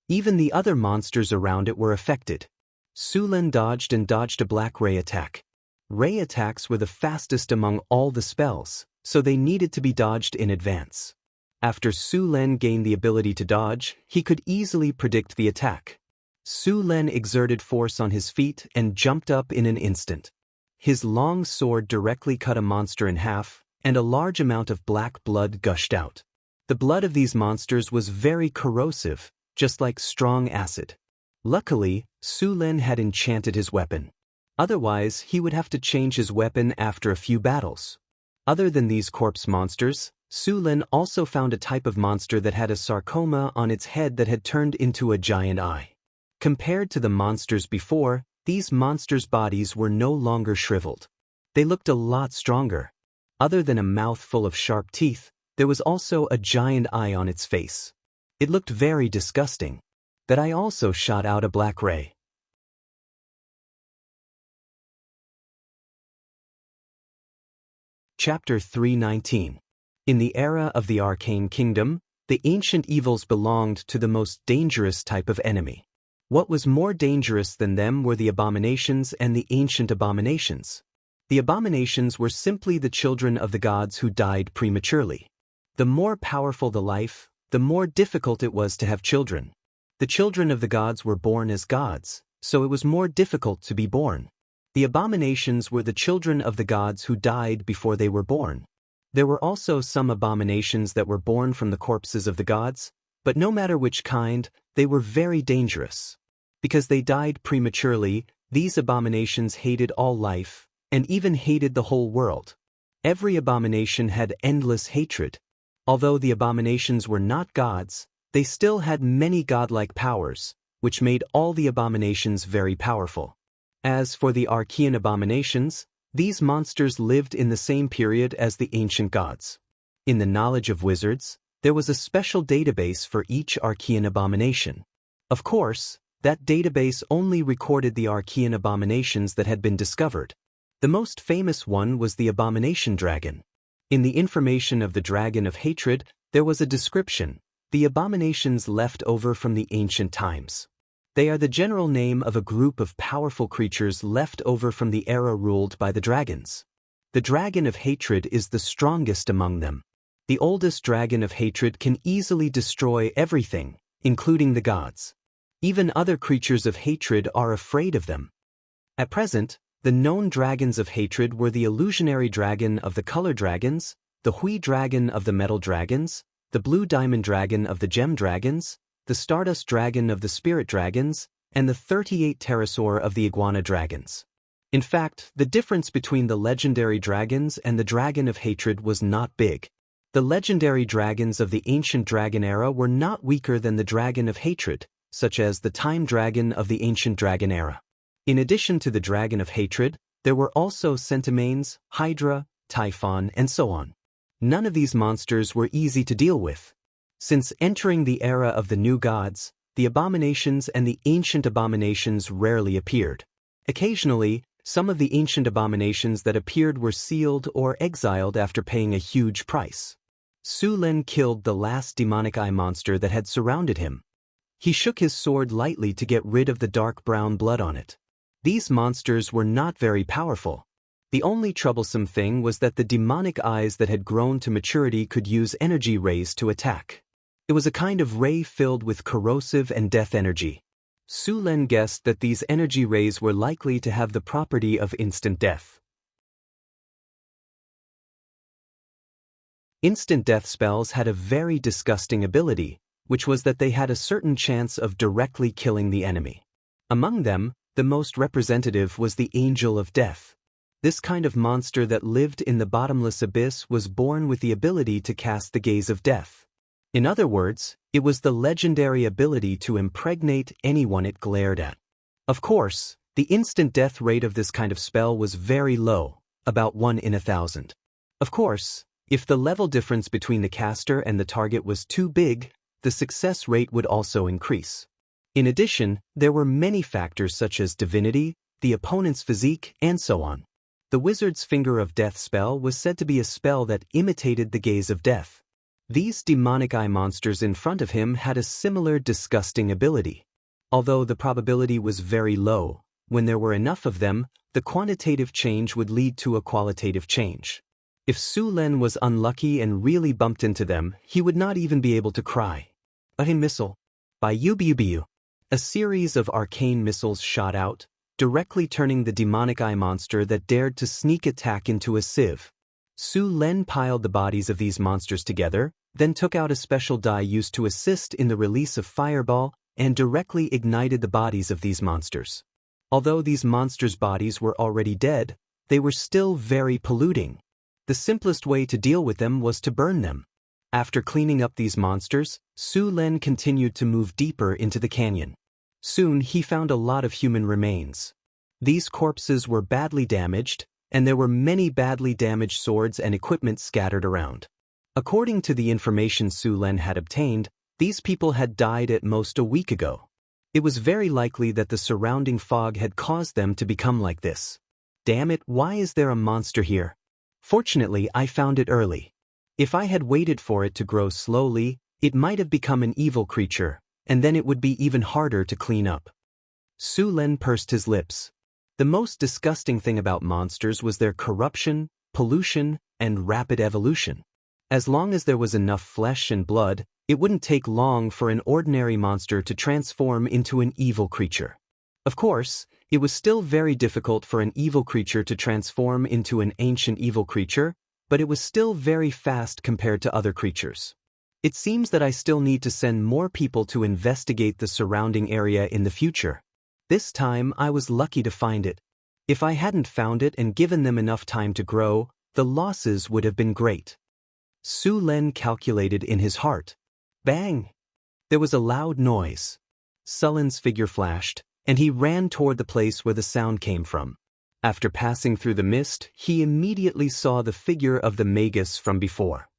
Even the other monsters around it were affected. Sullen dodged and dodged a black ray attack. Ray attacks were the fastest among all the spells, so they needed to be dodged in advance. After Sullen gained the ability to dodge, he could easily predict the attack. Sullen exerted force on his feet and jumped up in an instant. His long sword directly cut a monster in half, and a large amount of black blood gushed out. The blood of these monsters was very corrosive, just like strong acid. Luckily, Sullen had enchanted his weapon. Otherwise, he would have to change his weapon after a few battles. Other than these corpse monsters, Sullen also found a type of monster that had a sarcoma on its head that had turned into a giant eye. Compared to the monsters before, these monsters' bodies were no longer shriveled. They looked a lot stronger. Other than a mouth full of sharp teeth, there was also a giant eye on its face. It looked very disgusting. That eye also shot out a black ray. Chapter 319. In the era of the Arcane Kingdom, the ancient evils belonged to the most dangerous type of enemy. What was more dangerous than them were the abominations and the ancient abominations. The abominations were simply the children of the gods who died prematurely. The more powerful the life, the more difficult it was to have children. The children of the gods were born as gods, so it was more difficult to be born. The abominations were the children of the gods who died before they were born. There were also some abominations that were born from the corpses of the gods, but no matter which kind, they were very dangerous. Because they died prematurely, these abominations hated all life, and even hated the whole world. Every abomination had endless hatred. Although the abominations were not gods, they still had many godlike powers, which made all the abominations very powerful. As for the Archean abominations, these monsters lived in the same period as the ancient gods. In the knowledge of wizards, there was a special database for each Archean abomination. Of course, that database only recorded the Archean abominations that had been discovered. The most famous one was the abomination dragon. In the information of the dragon of hatred, there was a description: the abominations left over from the ancient times. They are the general name of a group of powerful creatures left over from the era ruled by the dragons. The dragon of hatred is the strongest among them. The oldest dragon of hatred can easily destroy everything, including the gods. Even other creatures of hatred are afraid of them. At present, the known dragons of hatred were the illusionary dragon of the color dragons, the Hui dragon of the metal dragons, the blue diamond dragon of the gem dragons, the stardust dragon of the spirit dragons, and the 38 pterosaur of the iguana dragons. In fact, the difference between the legendary dragons and the dragon of hatred was not big. The legendary dragons of the ancient dragon era were not weaker than the dragon of hatred, such as the time dragon of the ancient dragon era. In addition to the dragon of hatred, there were also centimanes, hydra, typhon, and so on. None of these monsters were easy to deal with. Since entering the era of the new gods, the abominations and the ancient abominations rarely appeared. Occasionally, some of the ancient abominations that appeared were sealed or exiled after paying a huge price. Su Lin killed the last demonic eye monster that had surrounded him. He shook his sword lightly to get rid of the dark brown blood on it. These monsters were not very powerful. The only troublesome thing was that the demonic eyes that had grown to maturity could use energy rays to attack. It was a kind of ray filled with corrosive and death energy. Su Lin guessed that these energy rays were likely to have the property of instant death. Instant death spells had a very disgusting ability, which was that they had a certain chance of directly killing the enemy. Among them, the most representative was the Angel of Death. This kind of monster that lived in the bottomless abyss was born with the ability to cast the gaze of death. In other words, it was the legendary ability to impregnate anyone it glared at. Of course, the instant death rate of this kind of spell was very low, about 1 in 1,000. Of course, if the level difference between the caster and the target was too big, the success rate would also increase. In addition, there were many factors such as divinity, the opponent's physique, and so on. The wizard's Finger of Death spell was said to be a spell that imitated the gaze of death. These demonic eye monsters in front of him had a similar disgusting ability. Although the probability was very low, when there were enough of them, the quantitative change would lead to a qualitative change. If Su Lin was unlucky and really bumped into them, he would not even be able to cry. A missile. By Yubiubiu. A series of arcane missiles shot out, directly turning the demonic eye monster that dared to sneak attack into a sieve. Su Lin piled the bodies of these monsters together, then took out a special die used to assist in the release of fireball and directly ignited the bodies of these monsters. Although these monsters' bodies were already dead, they were still very polluting. The simplest way to deal with them was to burn them. After cleaning up these monsters, Su Lin continued to move deeper into the canyon. Soon he found a lot of human remains. These corpses were badly damaged, and there were many badly damaged swords and equipment scattered around. According to the information Su Lin had obtained, these people had died at most a week ago. It was very likely that the surrounding fog had caused them to become like this. Damn it, why is there a monster here? Fortunately, I found it early. If I had waited for it to grow slowly, it might have become an evil creature, and then it would be even harder to clean up. Su Len pursed his lips. The most disgusting thing about monsters was their corruption, pollution, and rapid evolution. As long as there was enough flesh and blood, it wouldn't take long for an ordinary monster to transform into an evil creature. Of course, it was still very difficult for an evil creature to transform into an ancient evil creature, but it was still very fast compared to other creatures. It seems that I still need to send more people to investigate the surrounding area in the future. This time I was lucky to find it. If I hadn't found it and given them enough time to grow, the losses would have been great. Su Len calculated in his heart. Bang! There was a loud noise. Sullen's figure flashed, and he ran toward the place where the sound came from. After passing through the mist, he immediately saw the figure of the magus from before.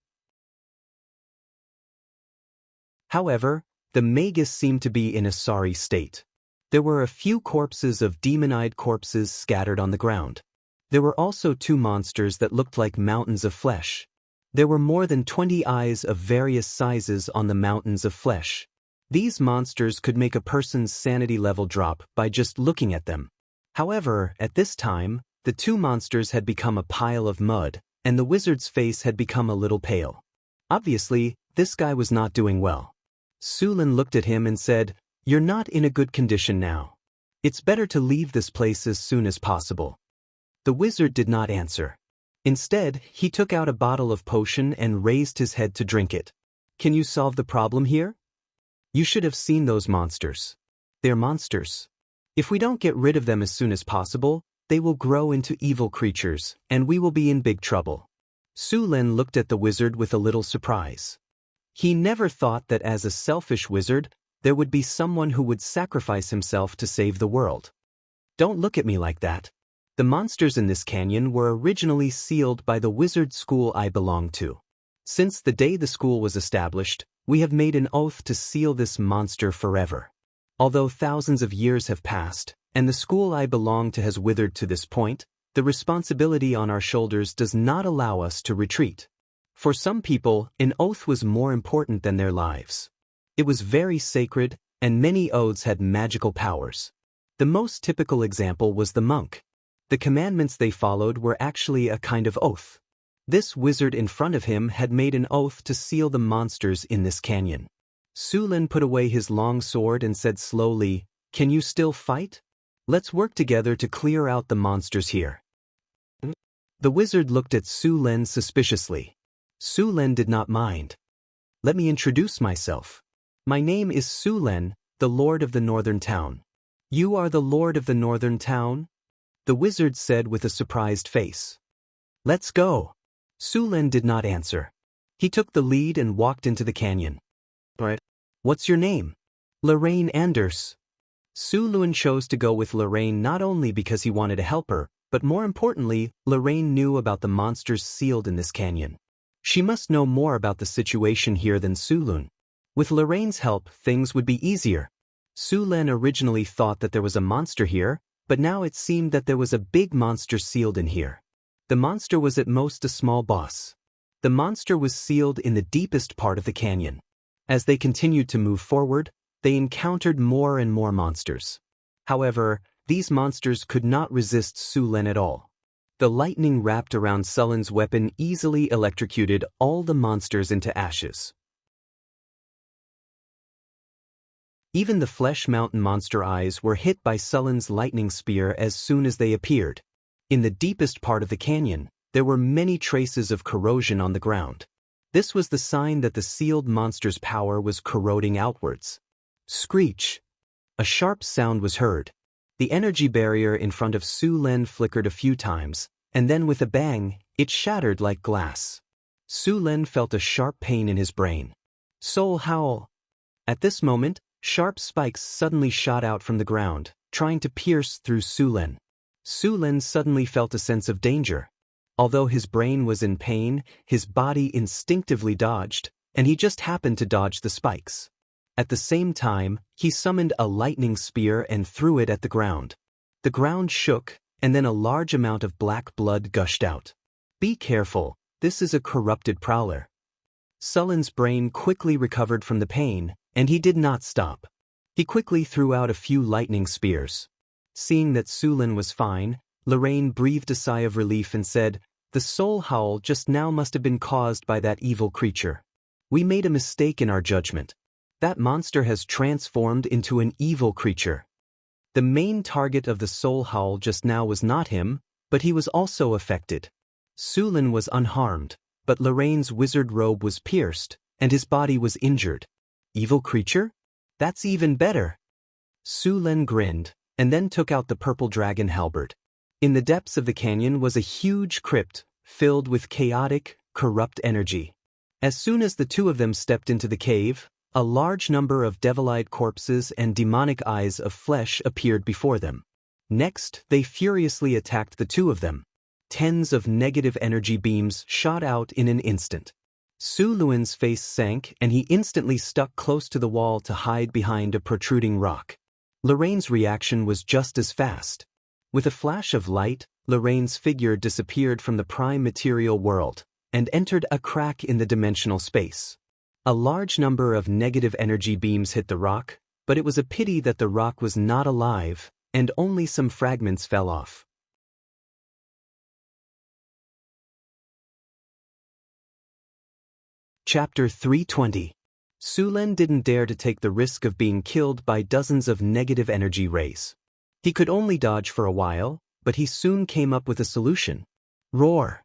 However, the magus seemed to be in a sorry state. There were a few corpses of demon-eyed corpses scattered on the ground. There were also 2 monsters that looked like mountains of flesh. There were more than 20 eyes of various sizes on the mountains of flesh. These monsters could make a person's sanity level drop by just looking at them. However, at this time, the 2 monsters had become a pile of mud, and the wizard's face had become a little pale. Obviously, this guy was not doing well. Su Len looked at him and said, "You're not in a good condition now. It's better to leave this place as soon as possible." The wizard did not answer. Instead, he took out a bottle of potion and raised his head to drink it. "Can you solve the problem here? You should have seen those monsters. They're monsters. If we don't get rid of them as soon as possible, they will grow into evil creatures, and we will be in big trouble." Su Len looked at the wizard with a little surprise. He never thought that as a selfish wizard, there would be someone who would sacrifice himself to save the world. "Don't look at me like that. The monsters in this canyon were originally sealed by the wizard school I belong to. Since the day the school was established, we have made an oath to seal this monster forever. Although thousands of years have passed, and the school I belong to has withered to this point, the responsibility on our shoulders does not allow us to retreat. For some people, an oath was more important than their lives. It was very sacred, and many oaths had magical powers. The most typical example was the monk. The commandments they followed were actually a kind of oath. This wizard in front of him had made an oath to seal the monsters in this canyon. Su Len put away his long sword and said slowly, "Can you still fight? Let's work together to clear out the monsters here." The wizard looked at Su Len suspiciously. Su Len did not mind. "Let me introduce myself. My name is Su Len, the Lord of the Northern Town." "You are the Lord of the Northern Town?" the wizard said with a surprised face. "Let's go." Su Len did not answer. He took the lead and walked into the canyon. "Right. What's your name?" "Lorraine Anders." Su Len chose to go with Lorraine not only because he wanted to help her, but more importantly, Lorraine knew about the monsters sealed in this canyon. She must know more about the situation here than Su Len. With Lorraine's help, things would be easier. Su Len originally thought that there was a monster here, but now it seemed that there was a big monster sealed in here. The monster was at most a small boss. The monster was sealed in the deepest part of the canyon. As they continued to move forward, they encountered more and more monsters. However, these monsters could not resist Su Len at all. The lightning wrapped around Sullen's weapon easily electrocuted all the monsters into ashes. Even the Flesh Mountain monster eyes were hit by Sullen's lightning spear as soon as they appeared. In the deepest part of the canyon, there were many traces of corrosion on the ground. This was the sign that the sealed monster's power was corroding outwards. Screech! A sharp sound was heard. The energy barrier in front of Su Len flickered a few times, and then with a bang, it shattered like glass. Su Len felt a sharp pain in his brain. Soul Howl! At this moment, sharp spikes suddenly shot out from the ground, trying to pierce through Su Len. Su Len suddenly felt a sense of danger. Although his brain was in pain, his body instinctively dodged, and he just happened to dodge the spikes. At the same time, he summoned a lightning spear and threw it at the ground. The ground shook, and then a large amount of black blood gushed out. "Be careful," This is a corrupted prowler. Sulen's brain quickly recovered from the pain, and he did not stop. He quickly threw out a few lightning spears. Seeing that Sulen was fine, Lorraine breathed a sigh of relief and said, "The soul howl just now must have been caused by that evil creature. We made a mistake in our judgment. That monster has transformed into an evil creature." The main target of the soul howl just now was not him, but he was also affected. Sulen was unharmed, but Lorraine's wizard robe was pierced, and his body was injured. Evil creature? That's even better. Sulen grinned, and then took out the purple dragon halberd. In the depths of the canyon was a huge crypt, filled with chaotic, corrupt energy. As soon as the two of them stepped into the cave, a large number of devil-eyed corpses and demonic eyes of flesh appeared before them. Next, they furiously attacked the two of them. Tens of negative energy beams shot out in an instant. Suluen's face sank, and he instantly stuck close to the wall to hide behind a protruding rock. Lorraine's reaction was just as fast. With a flash of light, Lorraine's figure disappeared from the prime material world and entered a crack in the dimensional space. A large number of negative energy beams hit the rock, but it was a pity that the rock was not alive, and only some fragments fell off. Chapter 320. Sulen didn't dare to take the risk of being killed by dozens of negative energy rays. He could only dodge for a while, but he soon came up with a solution. Roar!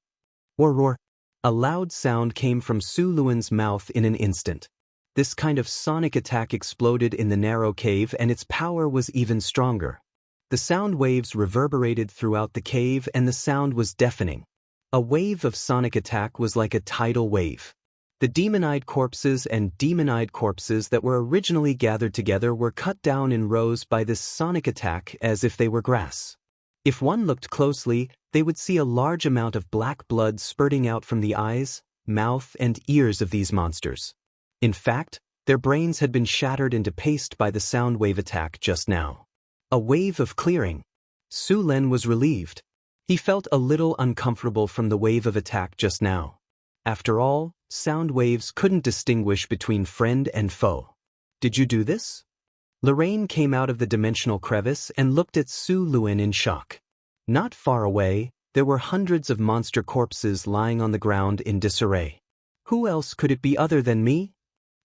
Or roar! A loud sound came from Suluen's mouth in an instant. This kind of sonic attack exploded in the narrow cave, and its power was even stronger. The sound waves reverberated throughout the cave, and the sound was deafening. A wave of sonic attack was like a tidal wave. The demon-eyed corpses and demon-eyed corpses that were originally gathered together were cut down in rows by this sonic attack as if they were grass. If one looked closely, they would see a large amount of black blood spurting out from the eyes, mouth, and ears of these monsters. In fact, their brains had been shattered into paste by the sound wave attack just now. A wave of clearing. Sulen was relieved. He felt a little uncomfortable from the wave of attack just now. After all, sound waves couldn't distinguish between friend and foe. Did you do this? Lorraine came out of the dimensional crevice and looked at Suluen in shock. Not far away, there were hundreds of monster corpses lying on the ground in disarray. Who else could it be other than me?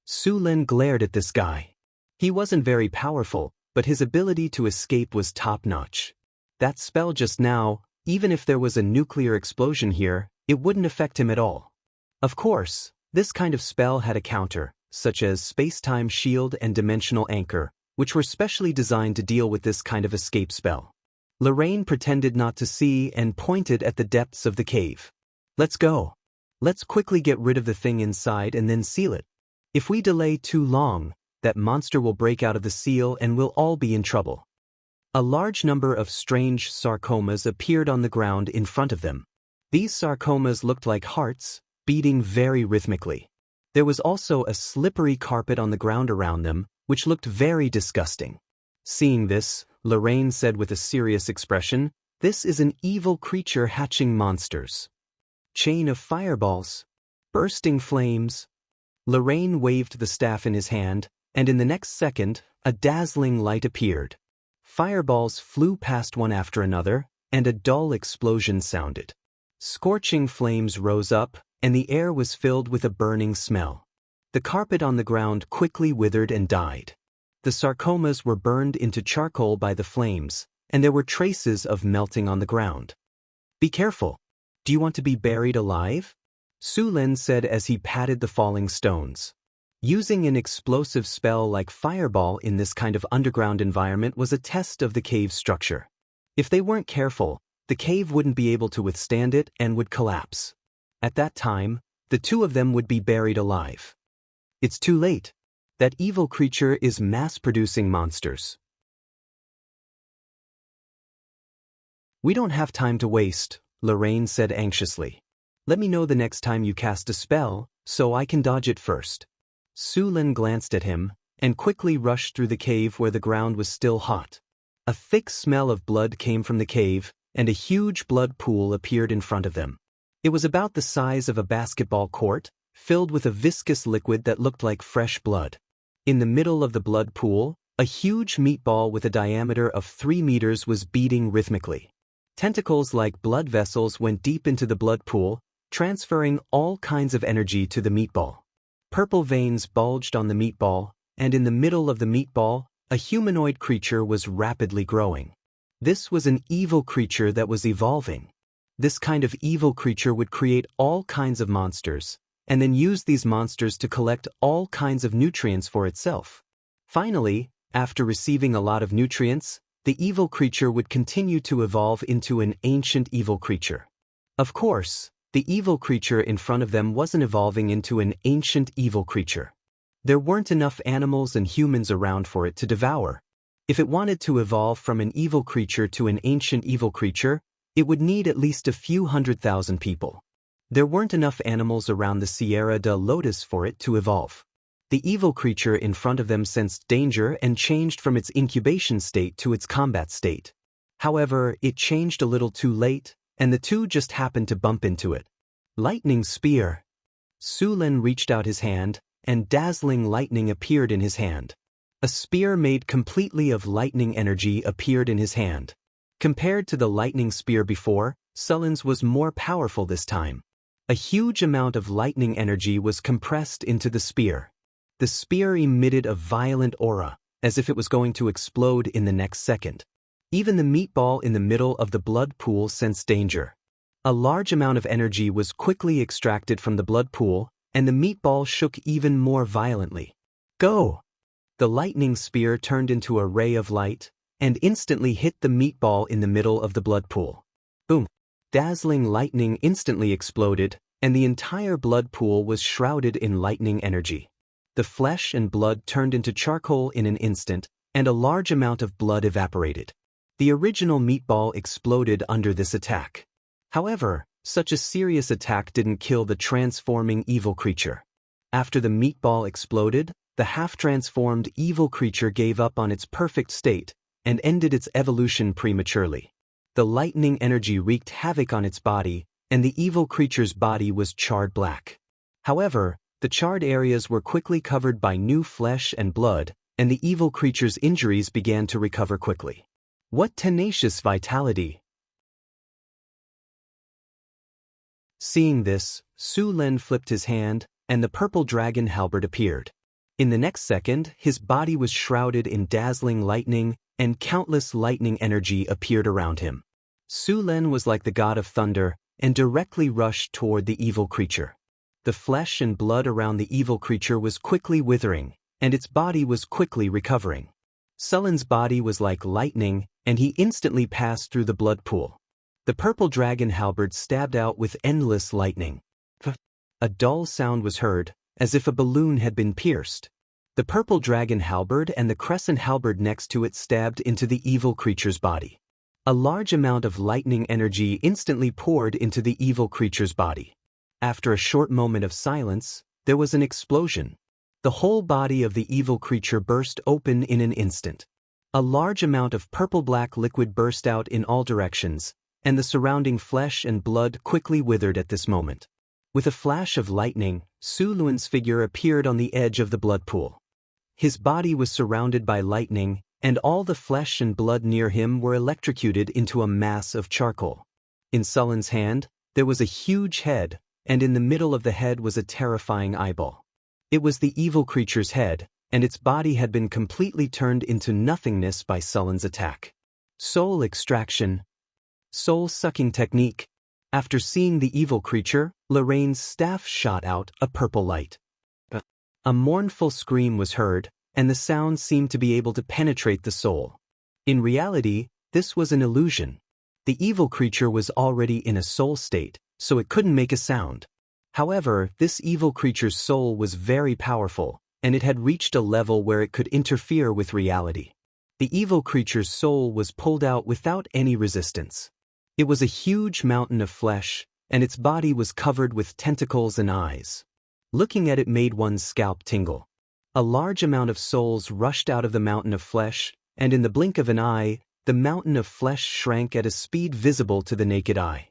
Sulen glared at this guy. He wasn't very powerful, but his ability to escape was top-notch. That spell just now, even if there was a nuclear explosion here, it wouldn't affect him at all. Of course, this kind of spell had a counter, such as space-time shield and dimensional anchor, which were specially designed to deal with this kind of escape spell. Lorraine pretended not to see and pointed at the depths of the cave. Let's go. Let's quickly get rid of the thing inside and then seal it. If we delay too long, that monster will break out of the seal and we'll all be in trouble. A large number of strange sarcomas appeared on the ground in front of them. These sarcomas looked like hearts, beating very rhythmically. There was also a slippery carpet on the ground around them, which looked very disgusting. Seeing this, Lorraine said with a serious expression, "This is an evil creature hatching monsters." Chain of fireballs. Bursting flames. Lorraine waved the staff in his hand, and in the next second, a dazzling light appeared. Fireballs flew past one after another, and a dull explosion sounded. Scorching flames rose up, and the air was filled with a burning smell. The carpet on the ground quickly withered and died. The sarcomas were burned into charcoal by the flames, and there were traces of melting on the ground. "Be careful. Do you want to be buried alive?" Sulen said as he patted the falling stones. Using an explosive spell like fireball in this kind of underground environment was a test of the cave's structure. If they weren't careful, the cave wouldn't be able to withstand it and would collapse. At that time, the two of them would be buried alive. It's too late. That evil creature is mass-producing monsters. "We don't have time to waste," Lorraine said anxiously. "Let me know the next time you cast a spell, so I can dodge it first." Sulen glanced at him, and quickly rushed through the cave where the ground was still hot. A thick smell of blood came from the cave, and a huge blood pool appeared in front of them. It was about the size of a basketball court, filled with a viscous liquid that looked like fresh blood. In the middle of the blood pool, a huge meatball with a diameter of 3 meters was beating rhythmically. Tentacles like blood vessels went deep into the blood pool, transferring all kinds of energy to the meatball. Purple veins bulged on the meatball, and in the middle of the meatball, a humanoid creature was rapidly growing. This was an evil creature that was evolving. This kind of evil creature would create all kinds of monsters, and then use these monsters to collect all kinds of nutrients for itself. Finally, after receiving a lot of nutrients, the evil creature would continue to evolve into an ancient evil creature. Of course, the evil creature in front of them wasn't evolving into an ancient evil creature. There weren't enough animals and humans around for it to devour. If it wanted to evolve from an evil creature to an ancient evil creature, it would need at least a few 100,000 people. There weren't enough animals around the Sierra de Lotus for it to evolve. The evil creature in front of them sensed danger and changed from its incubation state to its combat state. However, it changed a little too late, and the two just happened to bump into it. Lightning spear. Su Lin reached out his hand, and dazzling lightning appeared in his hand. A spear made completely of lightning energy appeared in his hand. Compared to the lightning spear before, Su Lin's was more powerful this time. A huge amount of lightning energy was compressed into the spear. The spear emitted a violent aura, as if it was going to explode in the next second. Even the meatball in the middle of the blood pool sensed danger. A large amount of energy was quickly extracted from the blood pool, and the meatball shook even more violently. Go! The lightning spear turned into a ray of light, and instantly hit the meatball in the middle of the blood pool. Boom! Dazzling lightning instantly exploded, and the entire blood pool was shrouded in lightning energy. The flesh and blood turned into charcoal in an instant, and a large amount of blood evaporated. The original meatball exploded under this attack. However, such a serious attack didn't kill the transforming evil creature. After the meatball exploded, the half-transformed evil creature gave up on its perfect state and ended its evolution prematurely. The lightning energy wreaked havoc on its body, and the evil creature's body was charred black. However, the charred areas were quickly covered by new flesh and blood, and the evil creature's injuries began to recover quickly. What tenacious vitality! Seeing this, Su Lin flipped his hand, and the purple dragon halberd appeared. In the next second, his body was shrouded in dazzling lightning, and countless lightning energy appeared around him. Su Lin was like the god of thunder, and directly rushed toward the evil creature. The flesh and blood around the evil creature was quickly withering, and its body was quickly recovering. Su Lin's body was like lightning, and he instantly passed through the blood pool. The purple dragon halberd stabbed out with endless lightning. A dull sound was heard, as if a balloon had been pierced. The purple dragon halberd and the crescent halberd next to it stabbed into the evil creature's body. A large amount of lightning energy instantly poured into the evil creature's body. After a short moment of silence, there was an explosion. The whole body of the evil creature burst open in an instant. A large amount of purple-black liquid burst out in all directions, and the surrounding flesh and blood quickly withered at this moment. With a flash of lightning, Su Lin's figure appeared on the edge of the blood pool. His body was surrounded by lightning, and all the flesh and blood near him were electrocuted into a mass of charcoal. In Su Lin's hand, there was a huge head, and in the middle of the head was a terrifying eyeball. It was the evil creature's head, and its body had been completely turned into nothingness by Su Lin's attack. Soul extraction. Soul-sucking technique. After seeing the evil creature, Lorraine's staff shot out a purple light. A mournful scream was heard, and the sound seemed to be able to penetrate the soul. In reality, this was an illusion. The evil creature was already in a soul state, so it couldn't make a sound. However, this evil creature's soul was very powerful, and it had reached a level where it could interfere with reality. The evil creature's soul was pulled out without any resistance. It was a huge mountain of flesh, and its body was covered with tentacles and eyes. Looking at it made one's scalp tingle. A large amount of souls rushed out of the mountain of flesh, and in the blink of an eye, the mountain of flesh shrank at a speed visible to the naked eye.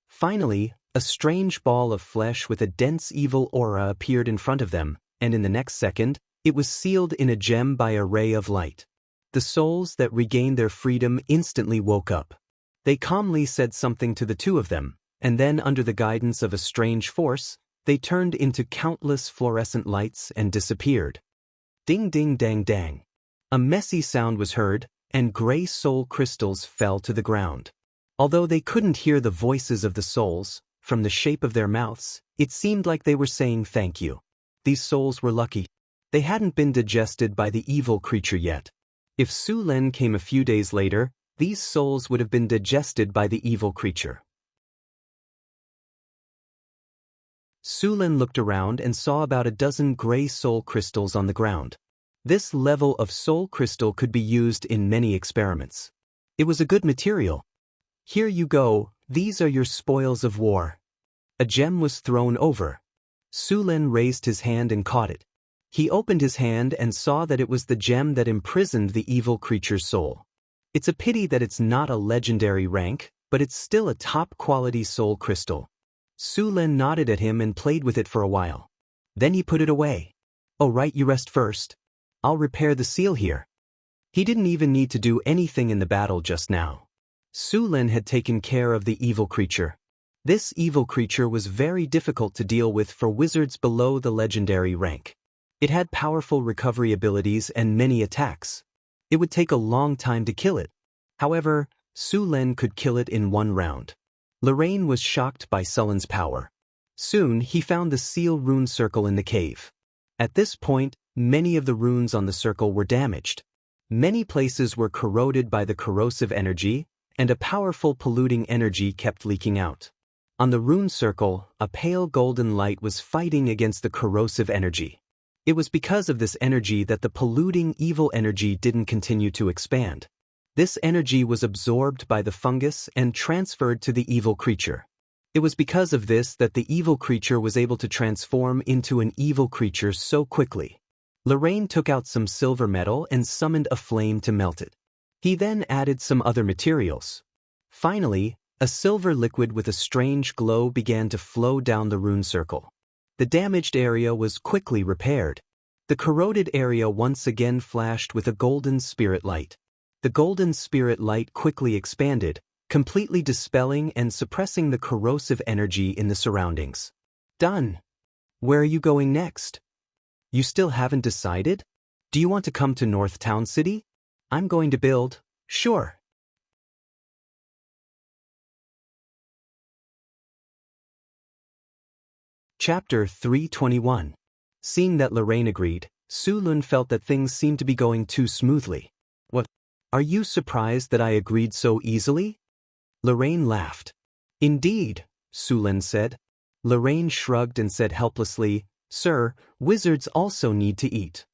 Finally, A strange ball of flesh with a dense evil aura appeared in front of them, and in the next second, it was sealed in a gem by a ray of light. The souls that regained their freedom instantly woke up. They calmly said something to the two of them, and then under the guidance of a strange force, they turned into countless fluorescent lights and disappeared. Ding ding dang dang. A messy sound was heard, and gray soul crystals fell to the ground. Although they couldn't hear the voices of the souls, from the shape of their mouths, it seemed like they were saying thank you. These souls were lucky. They hadn't been digested by the evil creature yet. If Su Len came a few days later, these souls would have been digested by the evil creature. Su Len looked around and saw about a dozen gray soul crystals on the ground. This level of soul crystal could be used in many experiments. It was a good material. Here you go, these are your spoils of war. A gem was thrown over. Su Len raised his hand and caught it. He opened his hand and saw that it was the gem that imprisoned the evil creature's soul. It's a pity that it's not a legendary rank, but it's still a top-quality soul crystal. Su Len nodded at him and played with it for a while. Then he put it away. Oh right, you rest first. I'll repair the seal here. He didn't even need to do anything in the battle just now. Su Len had taken care of the evil creature. This evil creature was very difficult to deal with for wizards below the legendary rank. It had powerful recovery abilities and many attacks. It would take a long time to kill it. However, Su Len could kill it in one round. Lorraine was shocked by Sullen's power. Soon he found the seal rune circle in the cave. At this point, many of the runes on the circle were damaged. Many places were corroded by the corrosive energy, and a powerful polluting energy kept leaking out. On the rune circle, a pale golden light was fighting against the corrosive energy. It was because of this energy that the polluting evil energy didn't continue to expand. This energy was absorbed by the fungus and transferred to the evil creature. It was because of this that the evil creature was able to transform into an evil creature so quickly. Lorraine took out some silver metal and summoned a flame to melt it. He then added some other materials. Finally, a silver liquid with a strange glow began to flow down the rune circle. The damaged area was quickly repaired. The corroded area once again flashed with a golden spirit light. The golden spirit light quickly expanded, completely dispelling and suppressing the corrosive energy in the surroundings. Done. Where are you going next? You still haven't decided? Do you want to come to North Town City? I'm going to build. Sure. Chapter 321. Seeing that Lorraine agreed, Su Len felt that things seemed to be going too smoothly. What? Are you surprised that I agreed so easily? Lorraine laughed. Indeed, Su Len said. Lorraine shrugged and said helplessly, Sir, wizards also need to eat.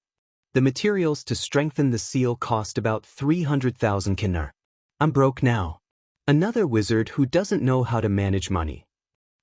The materials to strengthen the seal cost about 300,000 kinar. I'm broke now. Another wizard who doesn't know how to manage money.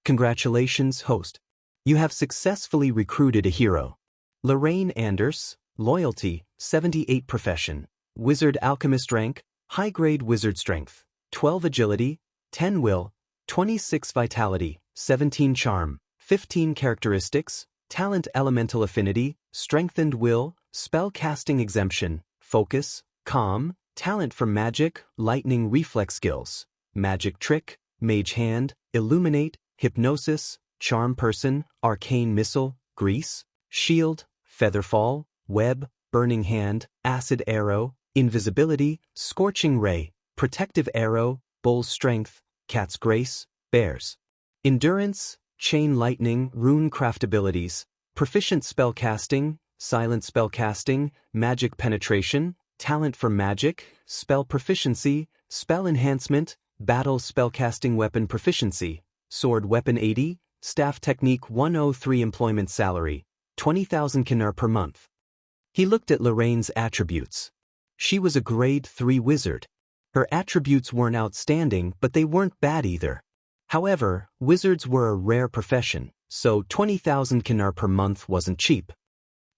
Congratulations, host. You have successfully recruited a hero. Lorraine Anders, loyalty, 78 profession, wizard alchemist rank, high-grade wizard strength, 12 agility, 10 will, 26 vitality, 17 charm, 15 characteristics, talent elemental affinity, strengthened will, spell casting exemption, focus, calm, talent for magic, lightning reflex skills, magic trick, mage hand, illuminate, hypnosis, charm person, arcane missile, grease, shield, featherfall, web, burning hand, acid arrow, invisibility, scorching ray, protective arrow, bull's strength, cat's grace, bears. Endurance, chain lightning, rune craft abilities, proficient spell casting, silent spell casting, magic penetration, talent for magic, spell proficiency, spell enhancement, battle spellcasting weapon proficiency, sword weapon 80, staff technique 103 employment salary, 20,000 kinar per month. He looked at Lorraine's attributes. She was a grade 3 wizard. Her attributes weren't outstanding, but they weren't bad either. However, wizards were a rare profession, so 20,000 kinar per month wasn't cheap.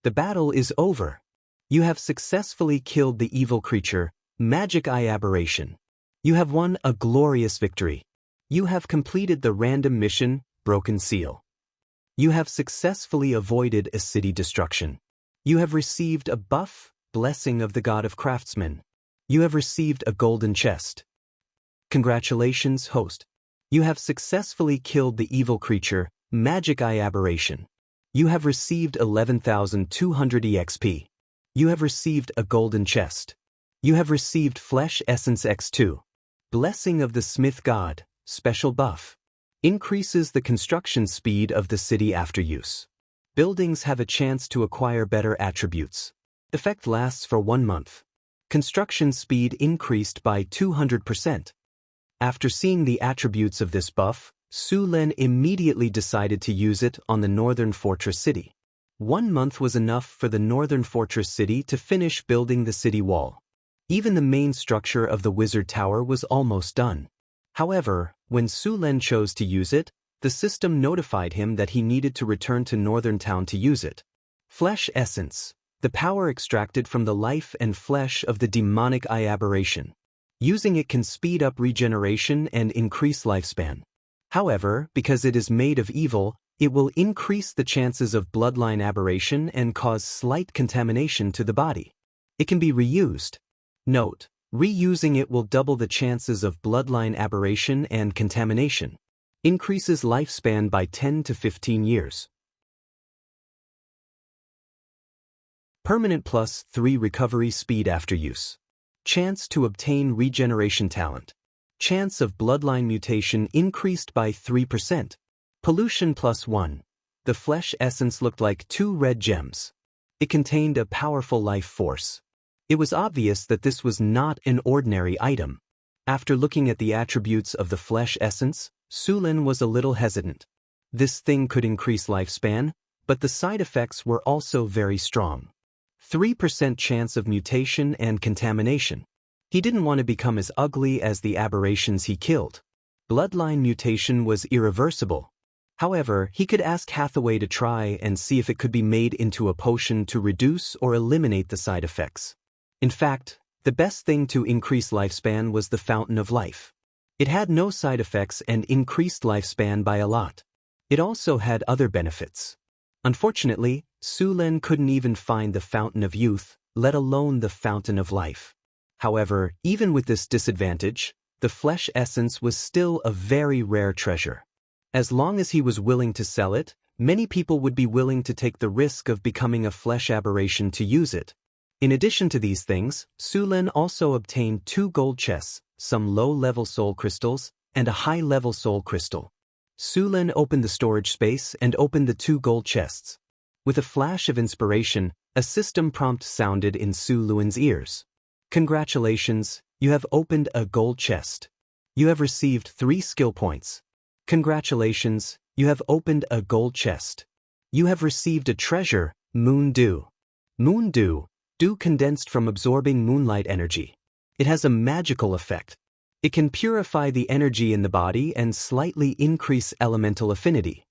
The battle is over. You have successfully killed the evil creature, Magic Eye Aberration. You have won a glorious victory. You have completed the random mission, broken seal. You have successfully avoided a city destruction. You have received a buff, blessing of the god of craftsmen. You have received a golden chest. Congratulations, host. You have successfully killed the evil creature, Magic Eye Aberration. You have received 11,200 EXP. You have received a golden chest. You have received Flesh Essence X2. Blessing of the Smith God, special buff. Increases the construction speed of the city after use. Buildings have a chance to acquire better attributes. Effect lasts for 1 month. Construction speed increased by 200%. After seeing the attributes of this buff, Su Len immediately decided to use it on the Northern Fortress City. 1 month was enough for the Northern Fortress City to finish building the city wall. Even the main structure of the Wizard Tower was almost done. However, when Su Len chose to use it, the system notified him that he needed to return to Northern Town to use it. Flesh Essence, the power extracted from the life and flesh of the demonic eye aberration. Using it can speed up regeneration and increase lifespan. However, because it is made of evil, it will increase the chances of bloodline aberration and cause slight contamination to the body. It can be reused. Note, reusing it will double the chances of bloodline aberration and contamination. Increases lifespan by 10 to 15 years. Permanent +3 recovery speed after use. Chance to obtain regeneration talent. Chance of bloodline mutation increased by 3%. Pollution +1. The flesh essence looked like 2 red gems. It contained a powerful life force. It was obvious that this was not an ordinary item. After looking at the attributes of the flesh essence, Su Len was a little hesitant. This thing could increase lifespan, but the side effects were also very strong. 3% chance of mutation and contamination. He didn't want to become as ugly as the aberrations he killed. Bloodline mutation was irreversible. However, he could ask Hathaway to try and see if it could be made into a potion to reduce or eliminate the side effects. In fact, the best thing to increase lifespan was the Fountain of Life. It had no side effects and increased lifespan by a lot. It also had other benefits. Unfortunately, Su Len couldn't even find the Fountain of Youth, let alone the Fountain of Life. However, even with this disadvantage, the flesh essence was still a very rare treasure. As long as he was willing to sell it, many people would be willing to take the risk of becoming a flesh aberration to use it. In addition to these things, Su Len also obtained 2 gold chests, some low-level soul crystals, and a high-level soul crystal. Su Len opened the storage space and opened the 2 gold chests. With a flash of inspiration, a system prompt sounded in Su Len's ears. Congratulations, you have opened a gold chest. You have received 3 skill points. Congratulations, you have opened a gold chest. You have received a treasure, Moon Dew. Moon Dew, dew condensed from absorbing moonlight energy. It has a magical effect. It can purify the energy in the body and slightly increase elemental affinity.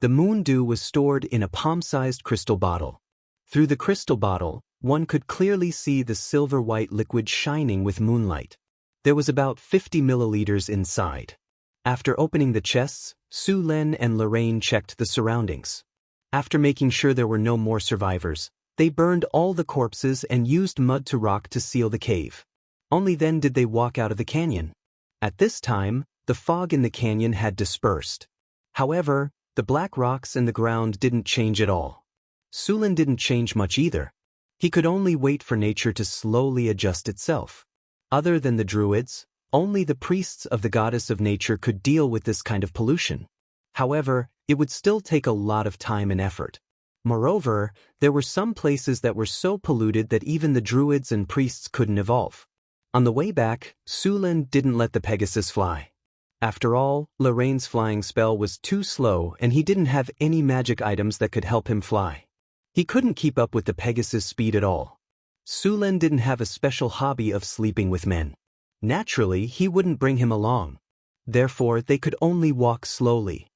The moon dew was stored in a palm-sized crystal bottle. Through the crystal bottle, one could clearly see the silver-white liquid shining with moonlight. There was about 50 milliliters inside. After opening the chests, Su Len and Lorraine checked the surroundings. After making sure there were no more survivors, they burned all the corpses and used mud to rock to seal the cave. Only then did they walk out of the canyon. At this time, the fog in the canyon had dispersed. However, the black rocks in the ground didn't change at all. Su Len didn't change much either. He could only wait for nature to slowly adjust itself. Other than the druids, only the priests of the goddess of nature could deal with this kind of pollution. However, it would still take a lot of time and effort. Moreover, there were some places that were so polluted that even the druids and priests couldn't evolve. On the way back, Su Len didn't let the Pegasus fly. After all, Lorraine's flying spell was too slow and he didn't have any magic items that could help him fly. He couldn't keep up with the Pegasus' speed at all. Su Len didn't have a special hobby of sleeping with men. Naturally, he wouldn't bring him along. Therefore, they could only walk slowly.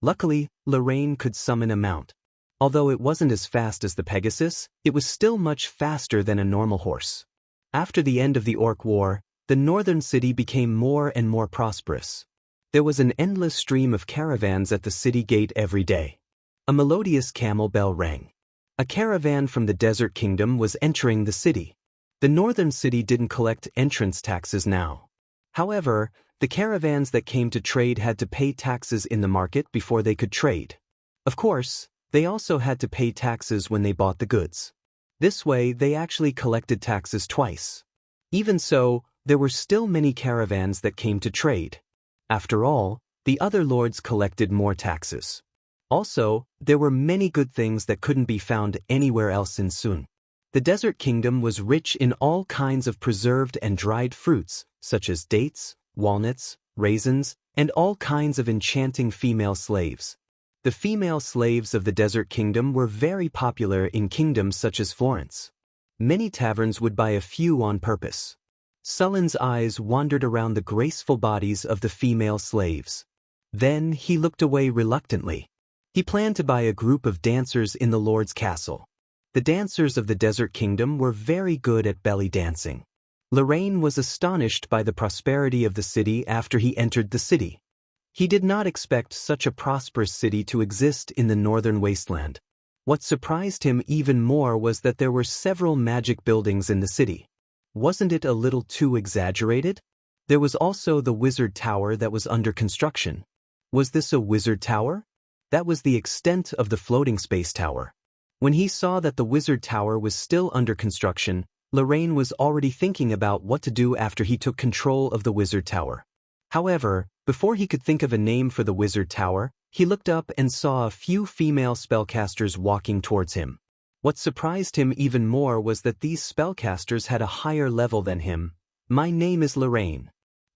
Luckily, Lorraine could summon a mount. Although it wasn't as fast as the Pegasus, it was still much faster than a normal horse. After the end of the Orc War, the northern city became more and more prosperous. There was an endless stream of caravans at the city gate every day. A melodious camel bell rang. A caravan from the desert kingdom was entering the city. The northern city didn't collect entrance taxes now. However, the caravans that came to trade had to pay taxes in the market before they could trade. Of course, they also had to pay taxes when they bought the goods. This way, they actually collected taxes twice. Even so, there were still many caravans that came to trade. After all, the other lords collected more taxes. Also, there were many good things that couldn't be found anywhere else in Sun. The desert kingdom was rich in all kinds of preserved and dried fruits, such as dates, walnuts, raisins, and all kinds of enchanting female slaves. The female slaves of the desert kingdom were very popular in kingdoms such as Florence. Many taverns would buy a few on purpose. Sullen's eyes wandered around the graceful bodies of the female slaves. Then he looked away reluctantly. He planned to buy a group of dancers in the Lord's castle. The dancers of the desert kingdom were very good at belly dancing. Lorraine was astonished by the prosperity of the city after he entered the city. He did not expect such a prosperous city to exist in the northern wasteland. What surprised him even more was that there were several magic buildings in the city. Wasn't it a little too exaggerated? There was also the wizard tower that was under construction. Was this a wizard tower? That was the extent of the floating space tower. When he saw that the wizard tower was still under construction, Lorraine was already thinking about what to do after he took control of the wizard tower. However, before he could think of a name for the wizard tower, he looked up and saw a few female spellcasters walking towards him. What surprised him even more was that these spellcasters had a higher level than him. My name is Lorraine.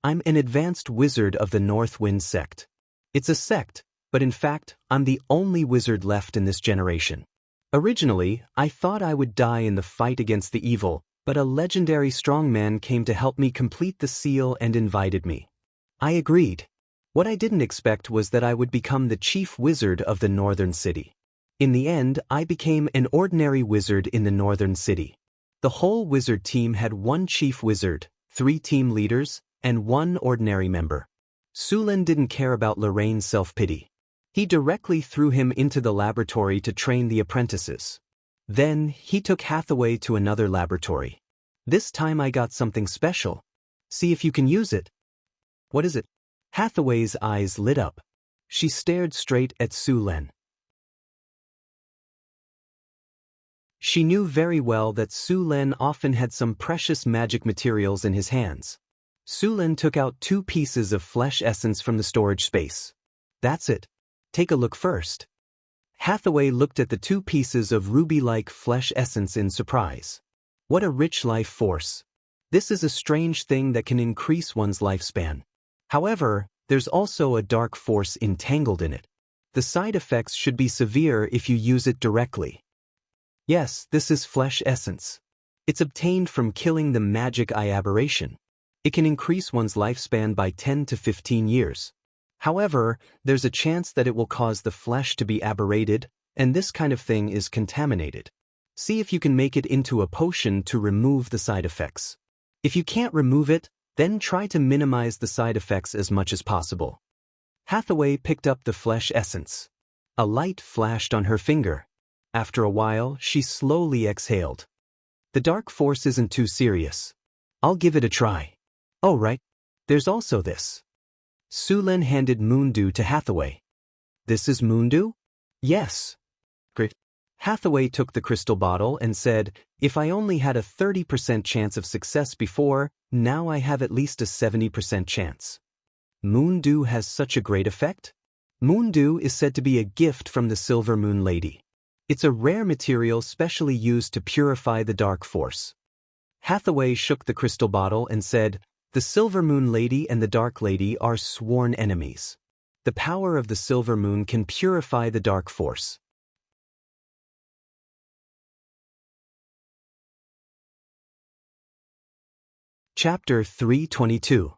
I'm an advanced wizard of the North Wind sect. It's a sect, but in fact, I'm the only wizard left in this generation. Originally, I thought I would die in the fight against the evil, but a legendary strongman came to help me complete the seal and invited me. I agreed. What I didn't expect was that I would become the chief wizard of the northern city. In the end, I became an ordinary wizard in the northern city. The whole wizard team had one chief wizard, 3 team leaders, and 1 ordinary member. Sulan didn't care about Lorraine's self-pity. He directly threw him into the laboratory to train the apprentices. Then, he took Hathaway to another laboratory. This time I got something special. See if you can use it. What is it? Hathaway's eyes lit up. She stared straight at Sulan. She knew very well that Sulan often had some precious magic materials in his hands. Sulan took out 2 pieces of flesh essence from the storage space. That's it. Take a look first. Hathaway looked at the 2 pieces of ruby-like flesh essence in surprise. What a rich life force. This is a strange thing that can increase one's lifespan. However, there's also a dark force entangled in it. The side effects should be severe if you use it directly. Yes, this is flesh essence. It's obtained from killing the magic eye aberration. It can increase one's lifespan by 10 to 15 years. However, there's a chance that it will cause the flesh to be aberrated, and this kind of thing is contaminated. See if you can make it into a potion to remove the side effects. If you can't remove it, then try to minimize the side effects as much as possible. Hathaway picked up the flesh essence. A light flashed on her finger. After a while, she slowly exhaled. The dark force isn't too serious. I'll give it a try. Oh right, there's also this. Sulan handed Moondew to Hathaway. This is Moondew? Yes. Great. Hathaway took the crystal bottle and said, if I only had a 30% chance of success before, now I have at least a 70% chance. Moondew has such a great effect? Moondew is said to be a gift from the Silver Moon Lady. It's a rare material specially used to purify the dark force. Hathaway shook the crystal bottle and said, the Silver Moon Lady and the Dark Lady are sworn enemies. The power of the Silver Moon can purify the dark force. Chapter 322.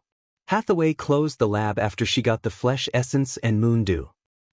Hathaway closed the lab after she got the flesh essence and Moondew.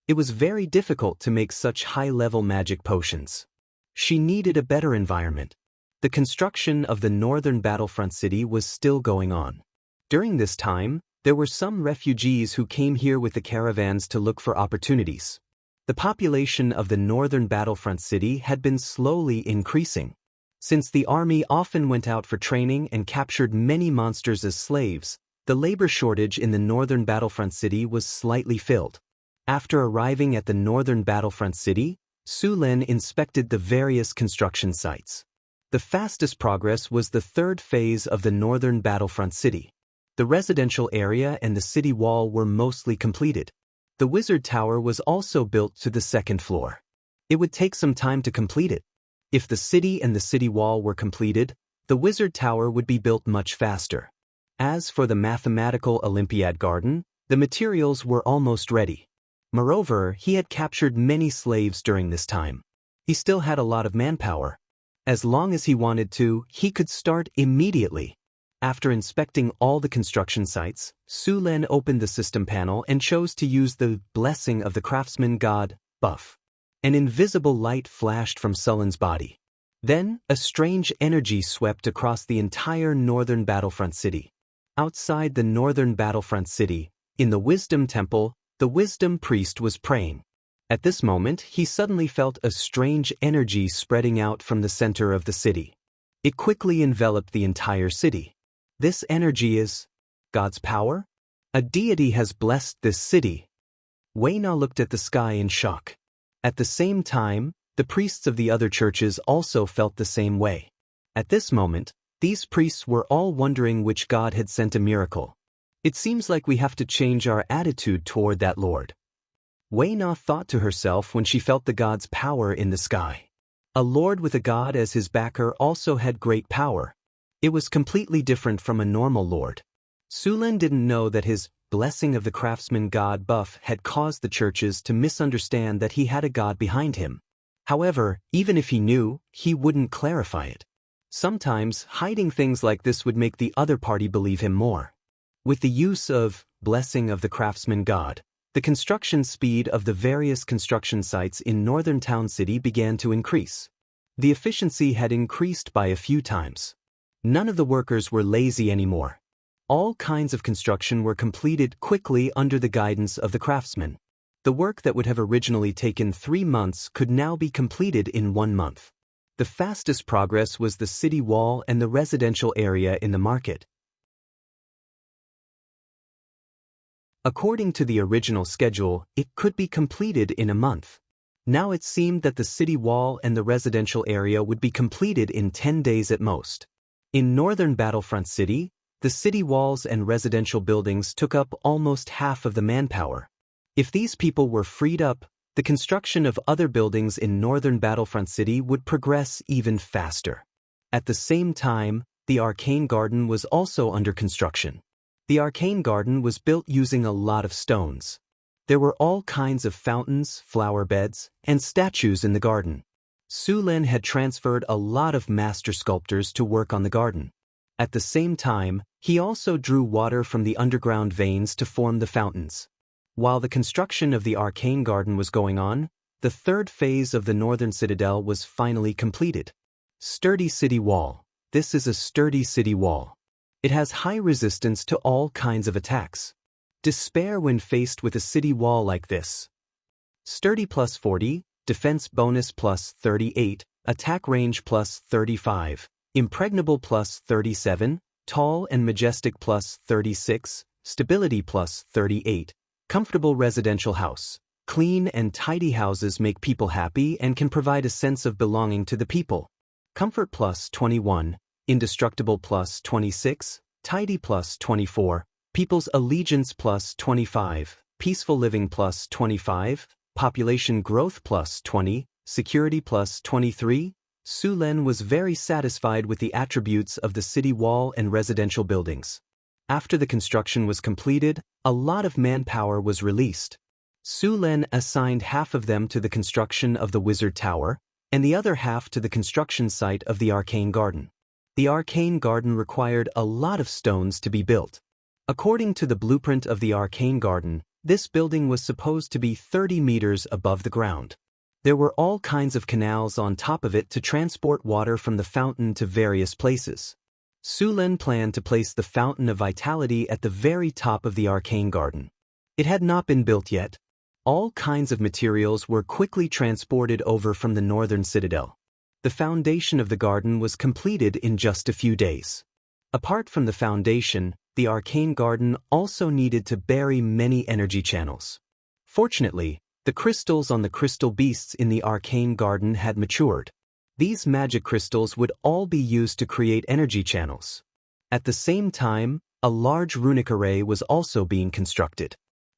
It was very difficult to make such high-level magic potions. She needed a better environment. The construction of the northern battlefront city was still going on. During this time, there were some refugees who came here with the caravans to look for opportunities. The population of the northern battlefront city had been slowly increasing. Since the army often went out for training and captured many monsters as slaves, the labor shortage in the northern battlefront city was slightly filled. After arriving at the northern battlefront city, Su Lin inspected the various construction sites. The fastest progress was the third phase of the northern battlefront city. The residential area and the city wall were mostly completed. The wizard tower was also built to the second floor. It would take some time to complete it. If the city and the city wall were completed, the wizard tower would be built much faster. As for the mathematical Olympiad garden, the materials were almost ready. Moreover, he had captured many slaves during this time. He still had a lot of manpower. As long as he wanted to, he could start immediately. After inspecting all the construction sites, Su Lin opened the system panel and chose to use the blessing of the craftsman god, buff. An invisible light flashed from Sullen's body. Then, a strange energy swept across the entire northern battlefront city. Outside the northern battlefront city, in the Wisdom Temple, the Wisdom Priest was praying. At this moment, he suddenly felt a strange energy spreading out from the center of the city. It quickly enveloped the entire city. This energy is God's power? A deity has blessed this city. Wei Na looked at the sky in shock. At the same time, the priests of the other churches also felt the same way. At this moment, these priests were all wondering which God had sent a miracle. It seems like we have to change our attitude toward that Lord. Wei Na thought to herself when she felt the God's power in the sky. A Lord with a God as his backer also had great power. It was completely different from a normal Lord. Su Lin didn't know that his blessing of the craftsman god buff had caused the churches to misunderstand that he had a god behind him. However, even if he knew, he wouldn't clarify it. Sometimes, hiding things like this would make the other party believe him more. With the use of blessing of the craftsman god, the construction speed of the various construction sites in northern town city began to increase. The efficiency had increased by a few times. None of the workers were lazy anymore. All kinds of construction were completed quickly under the guidance of the craftsmen. The work that would have originally taken 3 months could now be completed in 1 month. The fastest progress was the city wall and the residential area in the market. According to the original schedule, it could be completed in a month. Now it seemed that the city wall and the residential area would be completed in 10 days at most. In northern Battlefront City, the city walls and residential buildings took up almost half of the manpower. If these people were freed up, the construction of other buildings in northern Battlefront City would progress even faster. At the same time, the Arcane Garden was also under construction. The Arcane Garden was built using a lot of stones. There were all kinds of fountains, flower beds, and statues in the garden. Su Lin had transferred a lot of master sculptors to work on the garden. At the same time, he also drew water from the underground veins to form the fountains. While the construction of the Arcane Garden was going on, the third phase of the Northern Citadel was finally completed. Sturdy City Wall. This is a sturdy city wall. It has high resistance to all kinds of attacks. Despair when faced with a city wall like this. Sturdy plus 40, defense bonus plus 38, attack range plus 35, impregnable plus 37, tall and majestic plus 36, stability plus 38, comfortable residential house. Clean and tidy houses make people happy and can provide a sense of belonging to the people. Comfort plus 21, indestructible plus 26, tidy plus 24, people's allegiance plus 25, peaceful living plus 25, population growth plus 20, security plus 23. Su Lin was very satisfied with the attributes of the city wall and residential buildings. After the construction was completed, a lot of manpower was released. Su Lin assigned half of them to the construction of the Wizard Tower, and the other half to the construction site of the Arcane Garden. The Arcane Garden required a lot of stones to be built. According to the blueprint of the Arcane Garden, this building was supposed to be 30 meters above the ground. There were all kinds of canals on top of it to transport water from the fountain to various places. Sulen planned to place the Fountain of Vitality at the very top of the arcane garden. It had not been built yet. All kinds of materials were quickly transported over from the northern citadel. The foundation of the garden was completed in just a few days. Apart from the foundation, the arcane garden also needed to bury many energy channels. Fortunately, the crystals on the crystal beasts in the arcane garden had matured. These magic crystals would all be used to create energy channels. At the same time, a large runic array was also being constructed.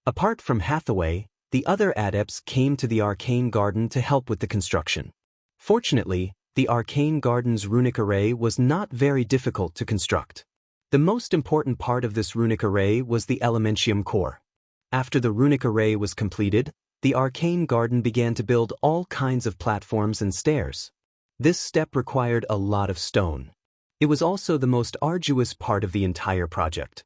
Apart from Hathaway, the other adepts came to the arcane garden to help with the construction. Fortunately, the arcane garden's runic array was not very difficult to construct. The most important part of this runic array was the elementium core. After the runic array was completed, the arcane garden began to build all kinds of platforms and stairs. This step required a lot of stone. It was also the most arduous part of the entire project.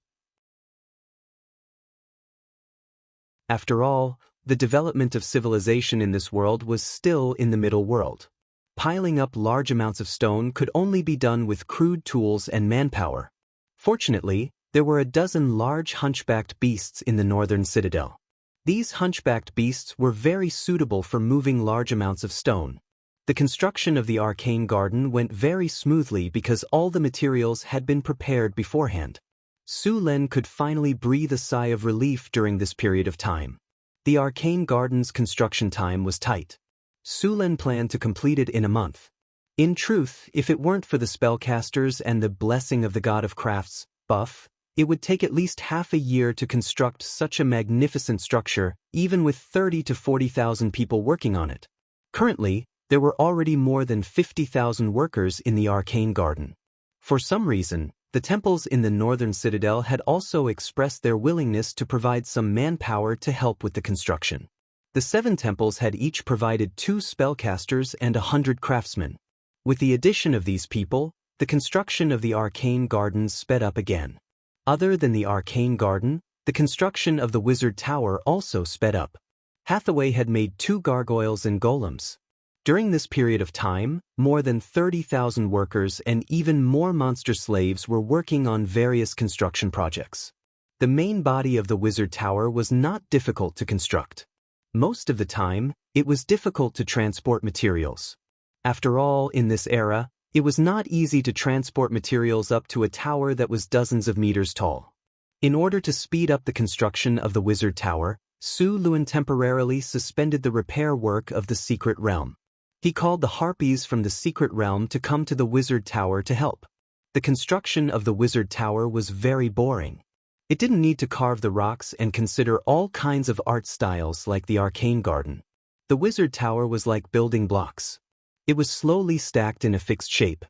After all, the development of civilization in this world was still in the middle world. Piling up large amounts of stone could only be done with crude tools and manpower. Fortunately, there were a dozen large hunchbacked beasts in the northern citadel. These hunchbacked beasts were very suitable for moving large amounts of stone. The construction of the arcane garden went very smoothly because all the materials had been prepared beforehand. Sulen could finally breathe a sigh of relief during this period of time. The arcane garden's construction time was tight. Sulen planned to complete it in a month. In truth, if it weren't for the spellcasters and the blessing of the god of crafts, Buff, it would take at least half a year to construct such a magnificent structure, even with 30 to 40,000 people working on it. Currently, there were already more than 50,000 workers in the arcane garden. For some reason, the temples in the northern citadel had also expressed their willingness to provide some manpower to help with the construction. The 7 temples had each provided 2 spellcasters and 100 craftsmen. With the addition of these people, the construction of the arcane garden sped up again. Other than the arcane garden, the construction of the wizard tower also sped up. Hathaway had made 2 gargoyles and golems. During this period of time, more than 30,000 workers and even more monster slaves were working on various construction projects. The main body of the wizard tower was not difficult to construct. Most of the time, it was difficult to transport materials. After all, in this era, it was not easy to transport materials up to a tower that was dozens of meters tall. In order to speed up the construction of the wizard tower, Su Luen temporarily suspended the repair work of the secret realm. He called the harpies from the secret realm to come to the wizard tower to help. The construction of the wizard tower was very boring. It didn't need to carve the rocks and consider all kinds of art styles like the arcane garden. The wizard tower was like building blocks. It was slowly stacked in a fixed shape.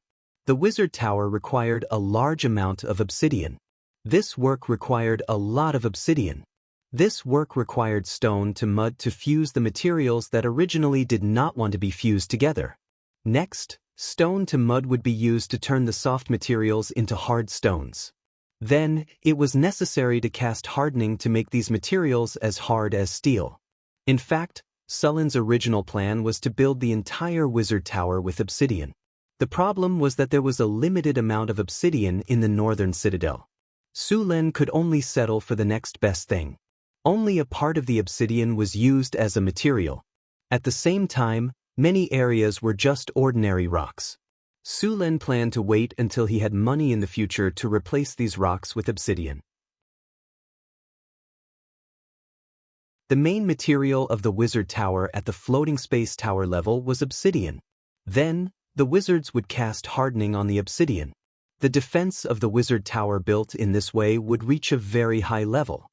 The wizard tower required a large amount of obsidian. This work required a lot of obsidian. This work required stone to mud to fuse the materials that originally did not want to be fused together. Next, stone to mud would be used to turn the soft materials into hard stones. Then, it was necessary to cast hardening to make these materials as hard as steel. In fact, Sulen's original plan was to build the entire wizard tower with obsidian. The problem was that there was a limited amount of obsidian in the northern citadel. Sulen could only settle for the next best thing. Only a part of the obsidian was used as a material. At the same time, many areas were just ordinary rocks. Sulen planned to wait until he had money in the future to replace these rocks with obsidian. The main material of the wizard tower at the floating space tower level was obsidian. Then, the wizards would cast hardening on the obsidian. The defense of the wizard tower built in this way would reach a very high level.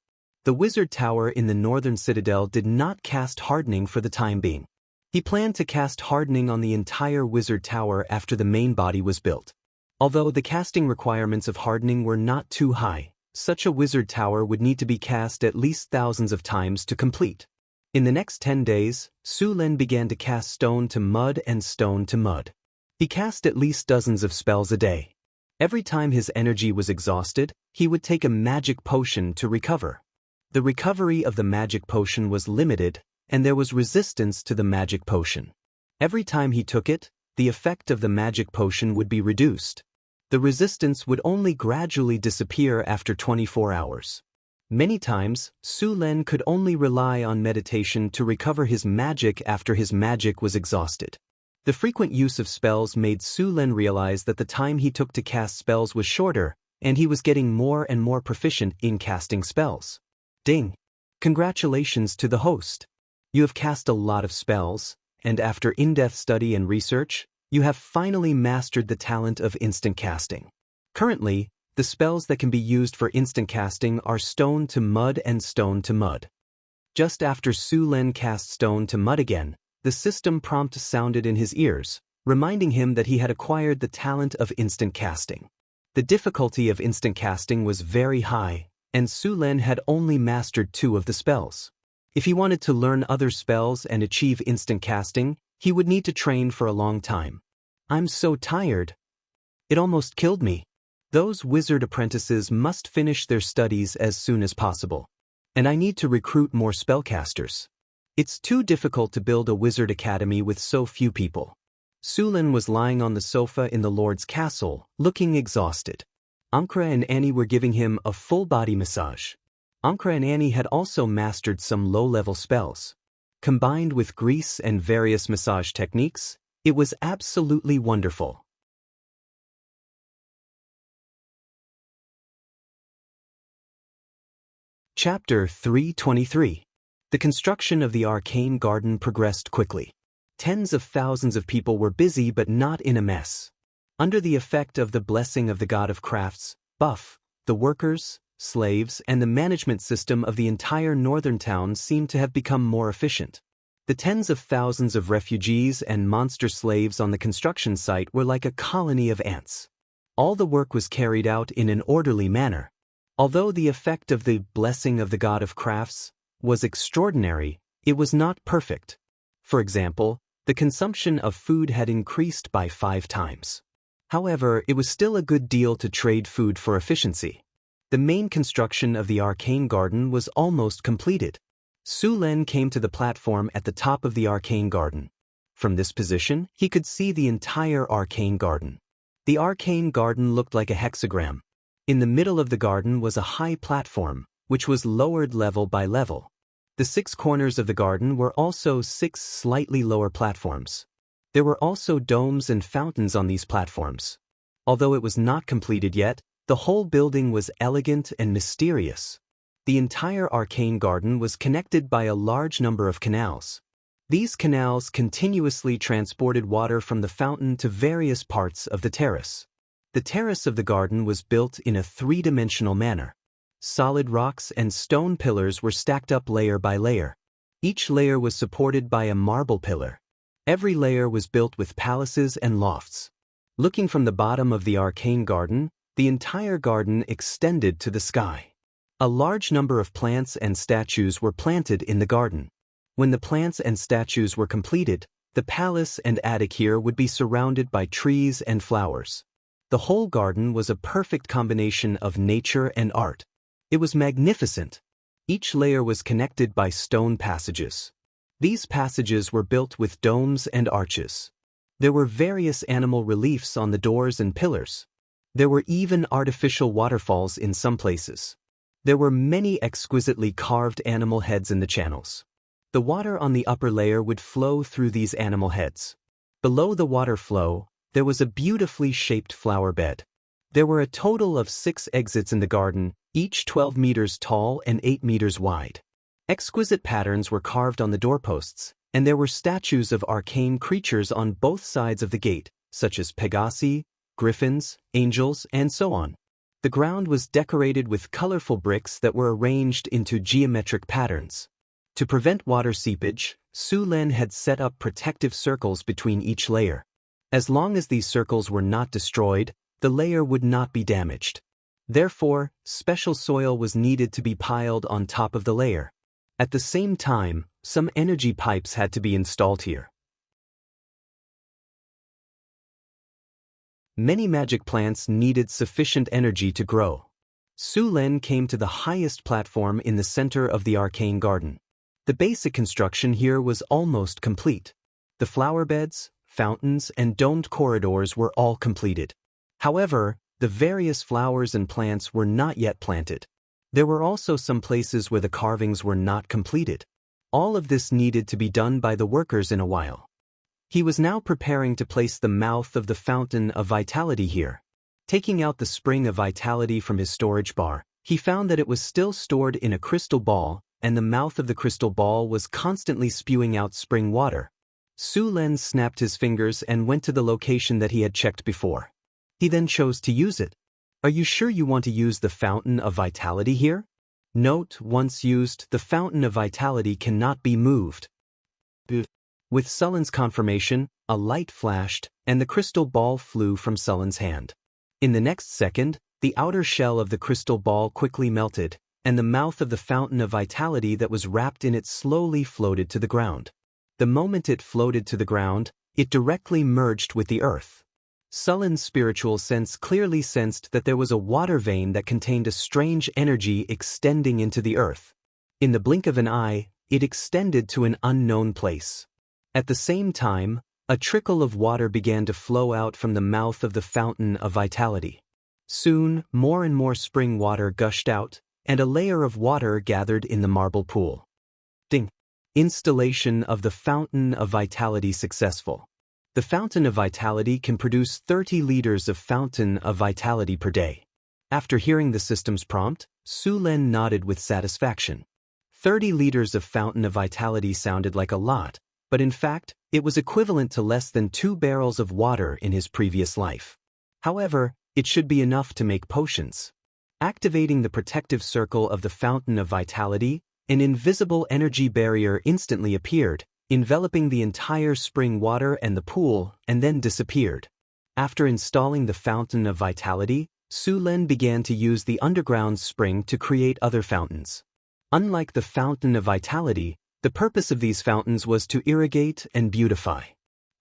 The wizard tower in the northern citadel did not cast hardening for the time being. He planned to cast hardening on the entire wizard tower after the main body was built. Although the casting requirements of hardening were not too high, such a wizard tower would need to be cast at least thousands of times to complete. In the next 10 days, Sulen began to cast stone to mud and stone to mud. He cast at least dozens of spells a day. Every time his energy was exhausted, he would take a magic potion to recover. The recovery of the magic potion was limited, and there was resistance to the magic potion. Every time he took it, the effect of the magic potion would be reduced. The resistance would only gradually disappear after 24 hours. Many times, Su Lin could only rely on meditation to recover his magic after his magic was exhausted. The frequent use of spells made Su Lin realize that the time he took to cast spells was shorter, and he was getting more and more proficient in casting spells. Ding! Congratulations to the host! You have cast a lot of spells, and after in-depth study and research, you have finally mastered the talent of instant casting. Currently, the spells that can be used for instant casting are Stone to Mud and Stone to Mud. Just after Su Lin cast Stone to Mud again, the system prompt sounded in his ears, reminding him that he had acquired the talent of instant casting. The difficulty of instant casting was very high, and Su Lin had only mastered 2 of the spells. If he wanted to learn other spells and achieve instant casting, he would need to train for a long time. I'm so tired. It almost killed me. Those wizard apprentices must finish their studies as soon as possible. And I need to recruit more spellcasters. It's too difficult to build a wizard academy with so few people. Su Lin was lying on the sofa in the Lord's castle, looking exhausted. Ankara and Annie were giving him a full-body massage. Ankara and Annie had also mastered some low-level spells. Combined with grease and various massage techniques, it was absolutely wonderful. Chapter 323. The construction of the arcane garden progressed quickly. Tens of thousands of people were busy but not in a mess. Under the effect of the blessing of the god of crafts, Buff, the workers, slaves, and the management system of the entire northern town seemed to have become more efficient. The tens of thousands of refugees and monster slaves on the construction site were like a colony of ants. All the work was carried out in an orderly manner. Although the effect of the blessing of the god of crafts was extraordinary, it was not perfect. For example, the consumption of food had increased by 5 times. However, it was still a good deal to trade food for efficiency. The main construction of the arcane garden was almost completed. Su Lin came to the platform at the top of the arcane garden. From this position, he could see the entire arcane garden. The arcane garden looked like a hexagram. In the middle of the garden was a high platform, which was lowered level by level. The 6 corners of the garden were also 6 slightly lower platforms. There were also domes and fountains on these platforms. Although it was not completed yet, the whole building was elegant and mysterious. The entire arcane garden was connected by a large number of canals. These canals continuously transported water from the fountain to various parts of the terrace. The terrace of the garden was built in a 3-dimensional manner. Solid rocks and stone pillars were stacked up layer by layer. Each layer was supported by a marble pillar. Every layer was built with palaces and lofts. Looking from the bottom of the arcane garden, the entire garden extended to the sky. A large number of plants and statues were planted in the garden. When the plants and statues were completed, the palace and attic here would be surrounded by trees and flowers. The whole garden was a perfect combination of nature and art. It was magnificent. Each layer was connected by stone passages. These passages were built with domes and arches. There were various animal reliefs on the doors and pillars. There were even artificial waterfalls in some places. There were many exquisitely carved animal heads in the channels. The water on the upper layer would flow through these animal heads. Below the water flow, there was a beautifully shaped flower bed. There were a total of 6 exits in the garden, each 12 meters tall and 8 meters wide. Exquisite patterns were carved on the doorposts, and there were statues of arcane creatures on both sides of the gate, such as Pegasi, griffins, angels, and so on. The ground was decorated with colorful bricks that were arranged into geometric patterns. To prevent water seepage, Su Lin had set up protective circles between each layer. As long as these circles were not destroyed, the layer would not be damaged. Therefore, special soil was needed to be piled on top of the layer. At the same time, some energy pipes had to be installed here. Many magic plants needed sufficient energy to grow. Su Lin came to the highest platform in the center of the arcane garden. The basic construction here was almost complete. The flower beds, fountains, and domed corridors were all completed. However, the various flowers and plants were not yet planted. There were also some places where the carvings were not completed. All of this needed to be done by the workers in a while. He was now preparing to place the mouth of the fountain of vitality here. Taking out the spring of vitality from his storage bar, he found that it was still stored in a crystal ball, and the mouth of the crystal ball was constantly spewing out spring water. Su Len snapped his fingers and went to the location that he had checked before. He then chose to use it. Are you sure you want to use the fountain of vitality here? Note, once used, the fountain of vitality cannot be moved. With Sullen's confirmation, a light flashed, and the crystal ball flew from Sullen's hand. In the next second, the outer shell of the crystal ball quickly melted, and the mouth of the fountain of vitality that was wrapped in it slowly floated to the ground. The moment it floated to the ground, it directly merged with the earth. Sullen's spiritual sense clearly sensed that there was a water vein that contained a strange energy extending into the earth. In the blink of an eye, it extended to an unknown place. At the same time, a trickle of water began to flow out from the mouth of the fountain of vitality. Soon, more and more spring water gushed out, and a layer of water gathered in the marble pool. Ding! Installation of the fountain of vitality successful. The fountain of vitality can produce 30 liters of fountain of vitality per day. After hearing the system's prompt, Su Len nodded with satisfaction. 30 liters of fountain of vitality sounded like a lot, but in fact, it was equivalent to less than 2 barrels of water in his previous life. However, it should be enough to make potions. Activating the protective circle of the fountain of vitality, an invisible energy barrier instantly appeared, enveloping the entire spring water and the pool, and then disappeared. After installing the fountain of vitality, Su Len began to use the underground spring to create other fountains. Unlike the fountain of vitality, the purpose of these fountains was to irrigate and beautify.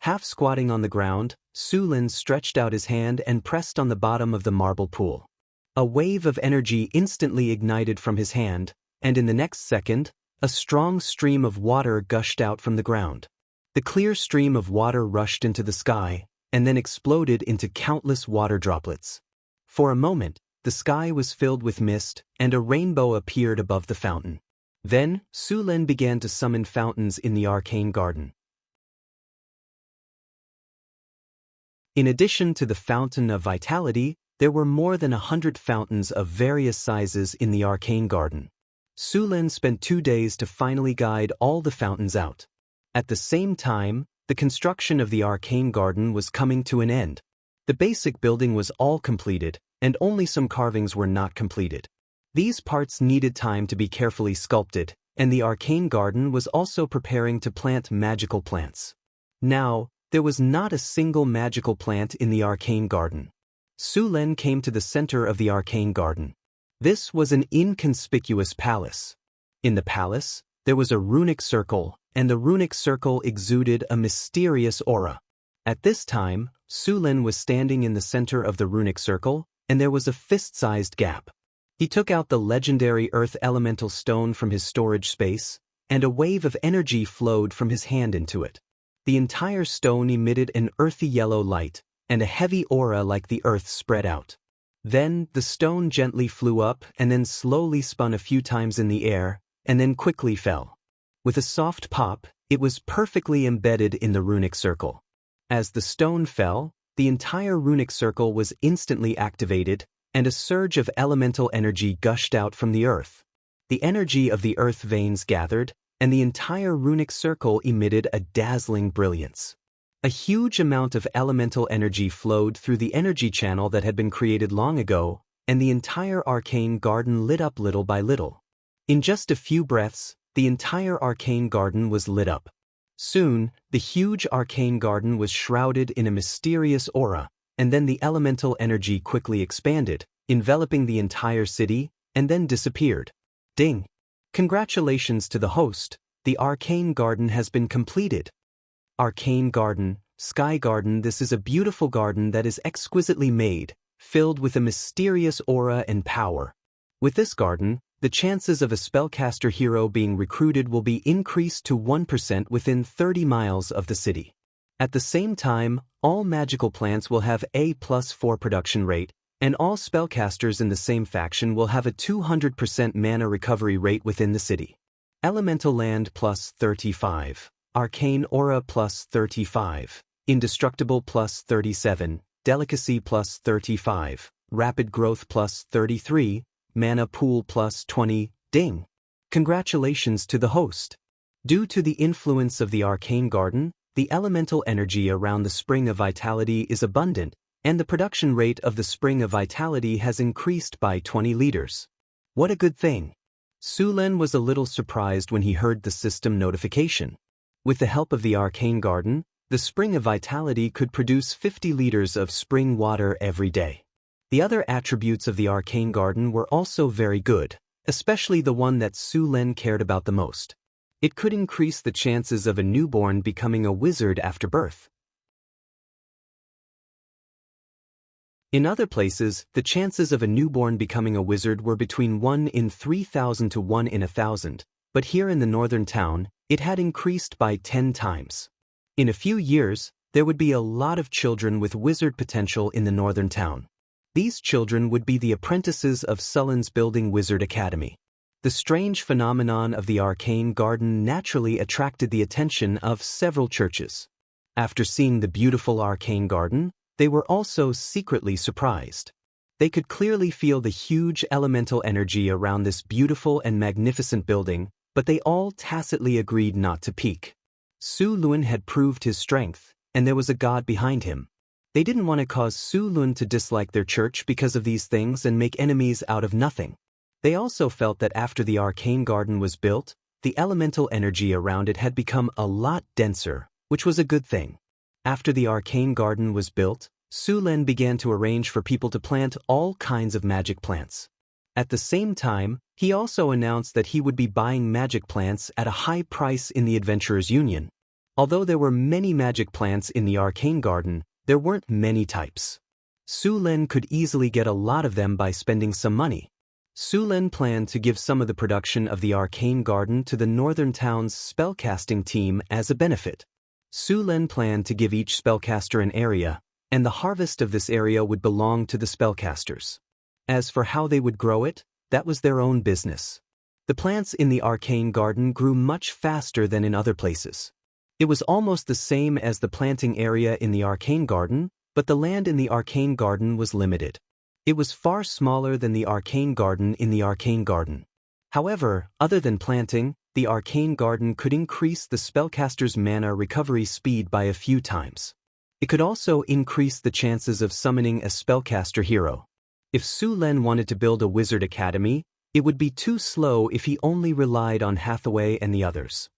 Half squatting on the ground, Su Len stretched out his hand and pressed on the bottom of the marble pool. A wave of energy instantly ignited from his hand, and in the next second, a strong stream of water gushed out from the ground. The clear stream of water rushed into the sky, and then exploded into countless water droplets. For a moment, the sky was filled with mist, and a rainbow appeared above the fountain. Then, Su Len began to summon fountains in the arcane garden. In addition to the fountain of vitality, there were more than 100 fountains of various sizes in the arcane garden. Su Len spent 2 days to finally guide all the fountains out. At the same time, the construction of the arcane garden was coming to an end. The basic building was all completed, and only some carvings were not completed. These parts needed time to be carefully sculpted, and the arcane garden was also preparing to plant magical plants. Now, there was not a single magical plant in the arcane garden. Su Len came to the center of the arcane garden. This was an inconspicuous palace. In the palace, there was a runic circle, and the runic circle exuded a mysterious aura. At this time, Su Len was standing in the center of the runic circle, and there was a fist-sized gap. He took out the legendary earth elemental stone from his storage space, and a wave of energy flowed from his hand into it. The entire stone emitted an earthy yellow light, and a heavy aura like the earth spread out. Then, the stone gently flew up and then slowly spun a few times in the air, and then quickly fell. With a soft pop, it was perfectly embedded in the runic circle. As the stone fell, the entire runic circle was instantly activated, and a surge of elemental energy gushed out from the earth. The energy of the earth veins gathered, and the entire runic circle emitted a dazzling brilliance. A huge amount of elemental energy flowed through the energy channel that had been created long ago, and the entire arcane garden lit up little by little. In just a few breaths, the entire arcane garden was lit up. Soon, the huge arcane garden was shrouded in a mysterious aura, and then the elemental energy quickly expanded, enveloping the entire city, and then disappeared. Ding! Congratulations to the host, the arcane garden has been completed. Arcane garden, sky garden. This is a beautiful garden that is exquisitely made, filled with a mysterious aura and power. With this garden, the chances of a spellcaster hero being recruited will be increased to 1% within 30 miles of the city. At the same time, all magical plants will have A+4 production rate, and all spellcasters in the same faction will have a 200% mana recovery rate within the city. Elemental Land plus 35, Arcane Aura plus 35, Indestructible plus 37, Delicacy plus 35, Rapid Growth plus 33, Mana Pool plus 20, ding! Congratulations to the host! Due to the influence of the Arcane Garden, the elemental energy around the Spring of Vitality is abundant, and the production rate of the Spring of Vitality has increased by 20 liters. What a good thing! Sulen was a little surprised when he heard the system notification. With the help of the Arcane Garden, the Spring of Vitality could produce 50 liters of spring water every day. The other attributes of the Arcane Garden were also very good, especially the one that Sulen cared about the most. It could increase the chances of a newborn becoming a wizard after birth. In other places, the chances of a newborn becoming a wizard were between 1 in 3,000 to 1 in 1,000, but here in the northern town, it had increased by 10 times. In a few years, there would be a lot of children with wizard potential in the northern town. These children would be the apprentices of Sullen's building Wizard Academy. The strange phenomenon of the Arcane Garden naturally attracted the attention of several churches. After seeing the beautiful Arcane Garden, they were also secretly surprised. They could clearly feel the huge elemental energy around this beautiful and magnificent building, but they all tacitly agreed not to peek. Su Lun had proved his strength, and there was a god behind him. They didn't want to cause Su Lun to dislike their church because of these things and make enemies out of nothing. They also felt that after the Arcane Garden was built, the elemental energy around it had become a lot denser, which was a good thing. After the Arcane Garden was built, Sulen began to arrange for people to plant all kinds of magic plants. At the same time, he also announced that he would be buying magic plants at a high price in the Adventurers Union. Although there were many magic plants in the Arcane Garden, there weren't many types. Sulen could easily get a lot of them by spending some money. Sulen planned to give some of the production of the Arcane Garden to the northern town's spellcasting team as a benefit. Sulen planned to give each spellcaster an area, and the harvest of this area would belong to the spellcasters. As for how they would grow it, that was their own business. The plants in the Arcane Garden grew much faster than in other places. It was almost the same as the planting area in the Arcane Garden, but the land in the Arcane Garden was limited. It was far smaller than the Arcane Garden in the Arcane Garden. However, other than planting, the Arcane Garden could increase the spellcaster's mana recovery speed by a few times. It could also increase the chances of summoning a spellcaster hero. If Sulen wanted to build a wizard academy, it would be too slow if he only relied on Hathaway and the others.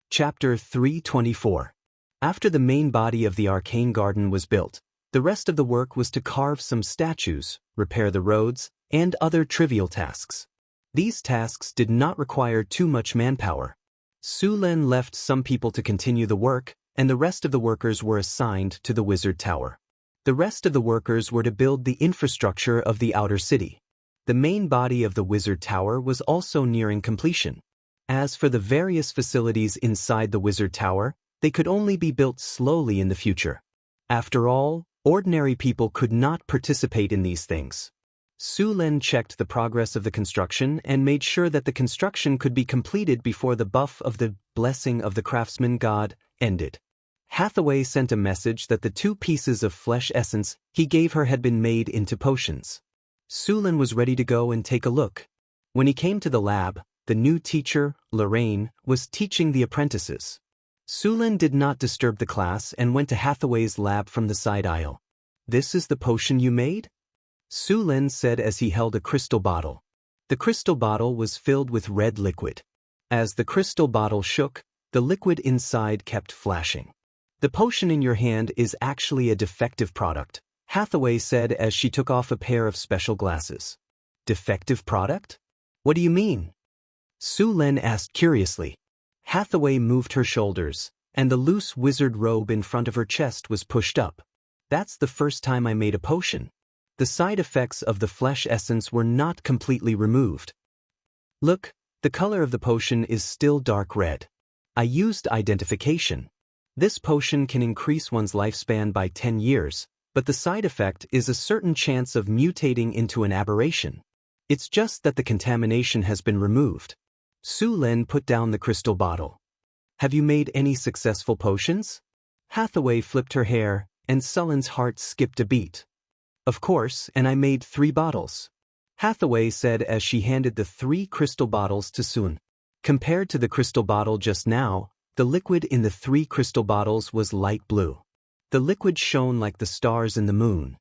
Chapter 324. After the main body of the Arcane Garden was built, the rest of the work was to carve some statues, repair the roads, and other trivial tasks. These tasks did not require too much manpower. Sulen left some people to continue the work, and the rest of the workers were assigned to the Wizard Tower. The rest of the workers were to build the infrastructure of the outer city. The main body of the Wizard Tower was also nearing completion. As for the various facilities inside the Wizard Tower, they could only be built slowly in the future. After all, ordinary people could not participate in these things. Sulen checked the progress of the construction and made sure that the construction could be completed before the buff of the Blessing of the Craftsman God ended. Hathaway sent a message that the 2 pieces of flesh essence he gave her had been made into potions. Sulen was ready to go and take a look. When he came to the lab, the new teacher, Lorraine, was teaching the apprentices. Sulen did not disturb the class and went to Hathaway's lab from the side aisle. "This is the potion you made?" Sulen said as he held a crystal bottle. The crystal bottle was filled with red liquid. As the crystal bottle shook, the liquid inside kept flashing. "The potion in your hand is actually a defective product," Hathaway said as she took off a pair of special glasses. "Defective product? What do you mean?" Sulen asked curiously. Hathaway moved her shoulders, and the loose wizard robe in front of her chest was pushed up. "That's the first time I made a potion. The side effects of the flesh essence were not completely removed." Look, the color of the potion is still dark red. I used identification. This potion can increase one's lifespan by 10 years, but the side effect is a certain chance of mutating into an aberration. It's just that the contamination has been removed. Su Len put down the crystal bottle. Have you made any successful potions? Hathaway flipped her hair, and Sullen's heart skipped a beat. Of course, and I made 3 bottles. Hathaway said as she handed the 3 crystal bottles to Sun. Compared to the crystal bottle just now, the liquid in the 3 crystal bottles was light blue. The liquid shone like the stars in the moon.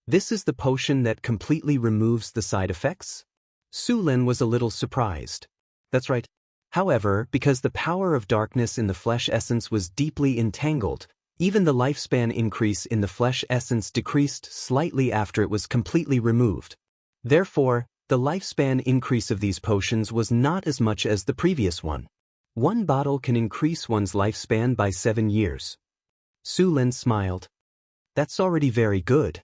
This is the potion that completely removes the side effects? Su Len was a little surprised. That's right. However, because the power of darkness in the flesh essence was deeply entangled, even the lifespan increase in the flesh essence decreased slightly after it was completely removed. Therefore, the lifespan increase of these potions was not as much as the previous one. 1 bottle can increase one's lifespan by 7 years. Su Len smiled. That's already very good.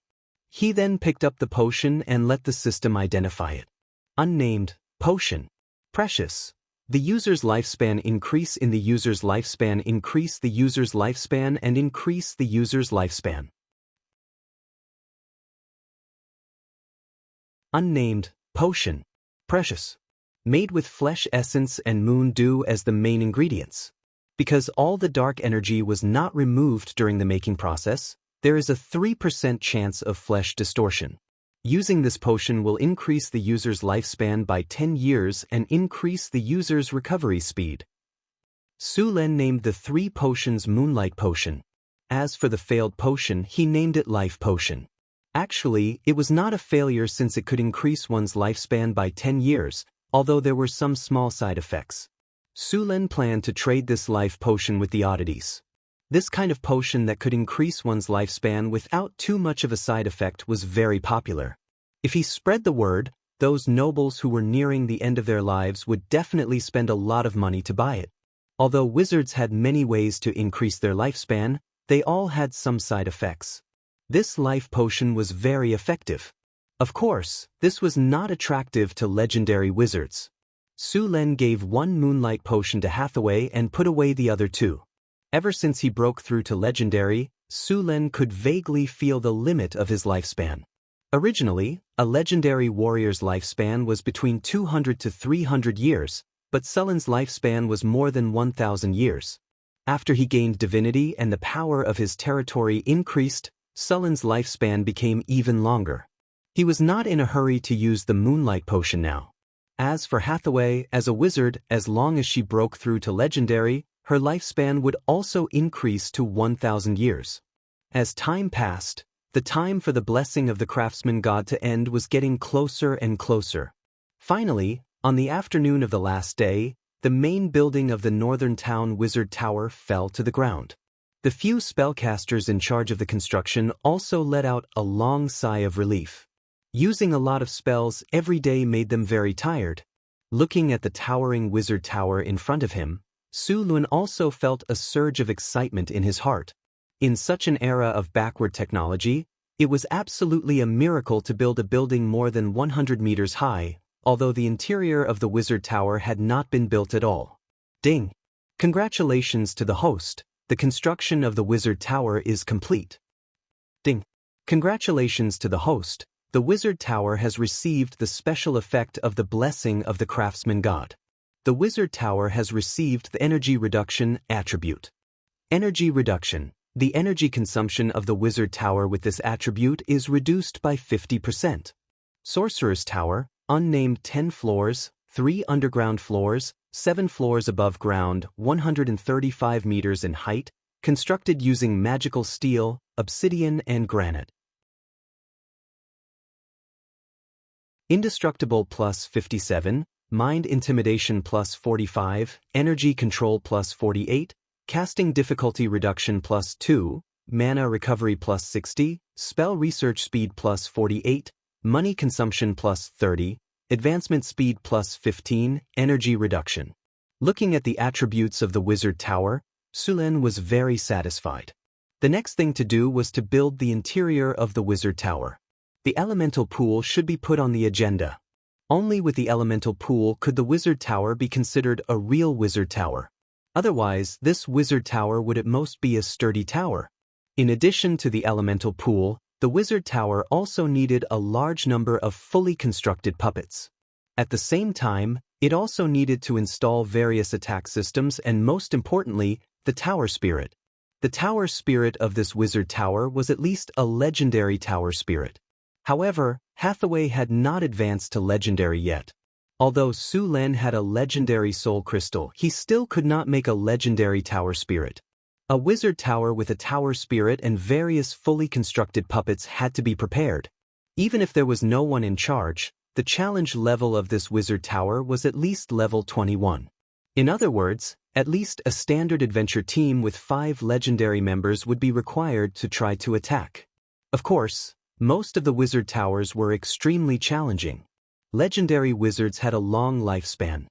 He then picked up the potion and let the system identify it. Unnamed, potion. Precious. The user's lifespan increase in the user's lifespan increase the user's lifespan and increase the user's lifespan. Unnamed, potion. Precious. Made with flesh essence and moon dew as the main ingredients. Because all the dark energy was not removed during the making process, there is a 3% chance of flesh distortion. Using this potion will increase the user's lifespan by 10 years and increase the user's recovery speed. Su Len named the 3 potions Moonlight Potion. As for the failed potion, he named it Life Potion. Actually, it was not a failure since it could increase one's lifespan by 10 years, although there were some small side effects. Su Len planned to trade this life potion with the oddities. This kind of potion that could increase one's lifespan without too much of a side effect was very popular. If he spread the word, those nobles who were nearing the end of their lives would definitely spend a lot of money to buy it. Although wizards had many ways to increase their lifespan, they all had some side effects. This life potion was very effective. Of course, this was not attractive to legendary wizards. Su Len gave 1 Moonlight Potion to Hathaway and put away the other 2. Ever since he broke through to legendary, Su Len could vaguely feel the limit of his lifespan. Originally, a legendary warrior's lifespan was between 200 to 300 years, but Sullen's lifespan was more than 1,000 years. After he gained divinity and the power of his territory increased, Sullen's lifespan became even longer. He was not in a hurry to use the Moonlight Potion now. As for Hathaway, as a wizard, as long as she broke through to legendary, her lifespan would also increase to 1,000 years. As time passed, the time for the blessing of the craftsman god to end was getting closer and closer. Finally, on the afternoon of the last day, the main building of the northern town wizard tower fell to the ground. The few spellcasters in charge of the construction also let out a long sigh of relief. Using a lot of spells every day made them very tired. Looking at the towering wizard tower in front of him, Su Len also felt a surge of excitement in his heart. In such an era of backward technology, it was absolutely a miracle to build a building more than 100 meters high, although the interior of the wizard tower had not been built at all. Ding! Congratulations to the host, the construction of the wizard tower is complete. Ding! Congratulations to the host, the wizard tower has received the special effect of the blessing of the craftsman god. The wizard tower has received the energy reduction attribute. Energy reduction. The energy consumption of the wizard tower with this attribute is reduced by 50%. Sorcerer's tower, unnamed 10 floors, 3 underground floors, 7 floors above ground, 135 meters in height, constructed using magical steel, obsidian and granite. Indestructible plus 57, mind intimidation plus 45, energy control plus 48, casting difficulty reduction plus 2, mana recovery plus 60, spell research speed plus 48, money consumption plus 30, advancement speed plus 15, energy reduction. Looking at the attributes of the wizard tower, Su Len was very satisfied. The next thing to do was to build the interior of the wizard tower. The elemental pool should be put on the agenda. Only with the elemental pool could the wizard tower be considered a real wizard tower. Otherwise, this wizard tower would at most be a sturdy tower. In addition to the elemental pool, the wizard tower also needed a large number of fully constructed puppets. At the same time, it also needed to install various attack systems and, most importantly, the tower spirit. The tower spirit of this wizard tower was at least a legendary tower spirit. However, Hathaway had not advanced to legendary yet. Although Su Len had a legendary soul crystal, he still could not make a legendary tower spirit. A wizard tower with a tower spirit and various fully constructed puppets had to be prepared. Even if there was no one in charge, the challenge level of this wizard tower was at least level 21. In other words, at least a standard adventure team with 5 legendary members would be required to try to attack. Of course, most of the wizard towers were extremely challenging. Legendary wizards had a long lifespan.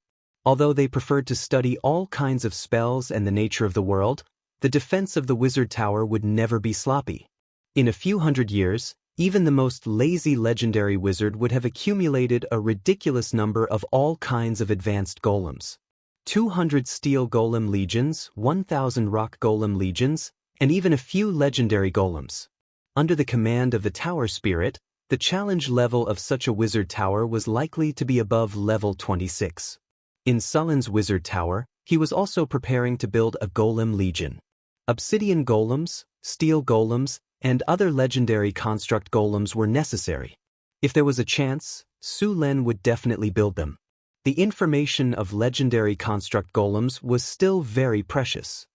Although they preferred to study all kinds of spells and the nature of the world, the defense of the wizard tower would never be sloppy. In a few hundred years, even the most lazy legendary wizard would have accumulated a ridiculous number of all kinds of advanced golems. 200 steel golem legions, 1,000 rock golem legions, and even a few legendary golems. Under the command of the tower spirit, the challenge level of such a wizard tower was likely to be above level 26. In Sullen's wizard tower, he was also preparing to build a golem legion. Obsidian golems, steel golems, and other legendary construct golems were necessary. If there was a chance, Su Len would definitely build them. The information of legendary construct golems was still very precious.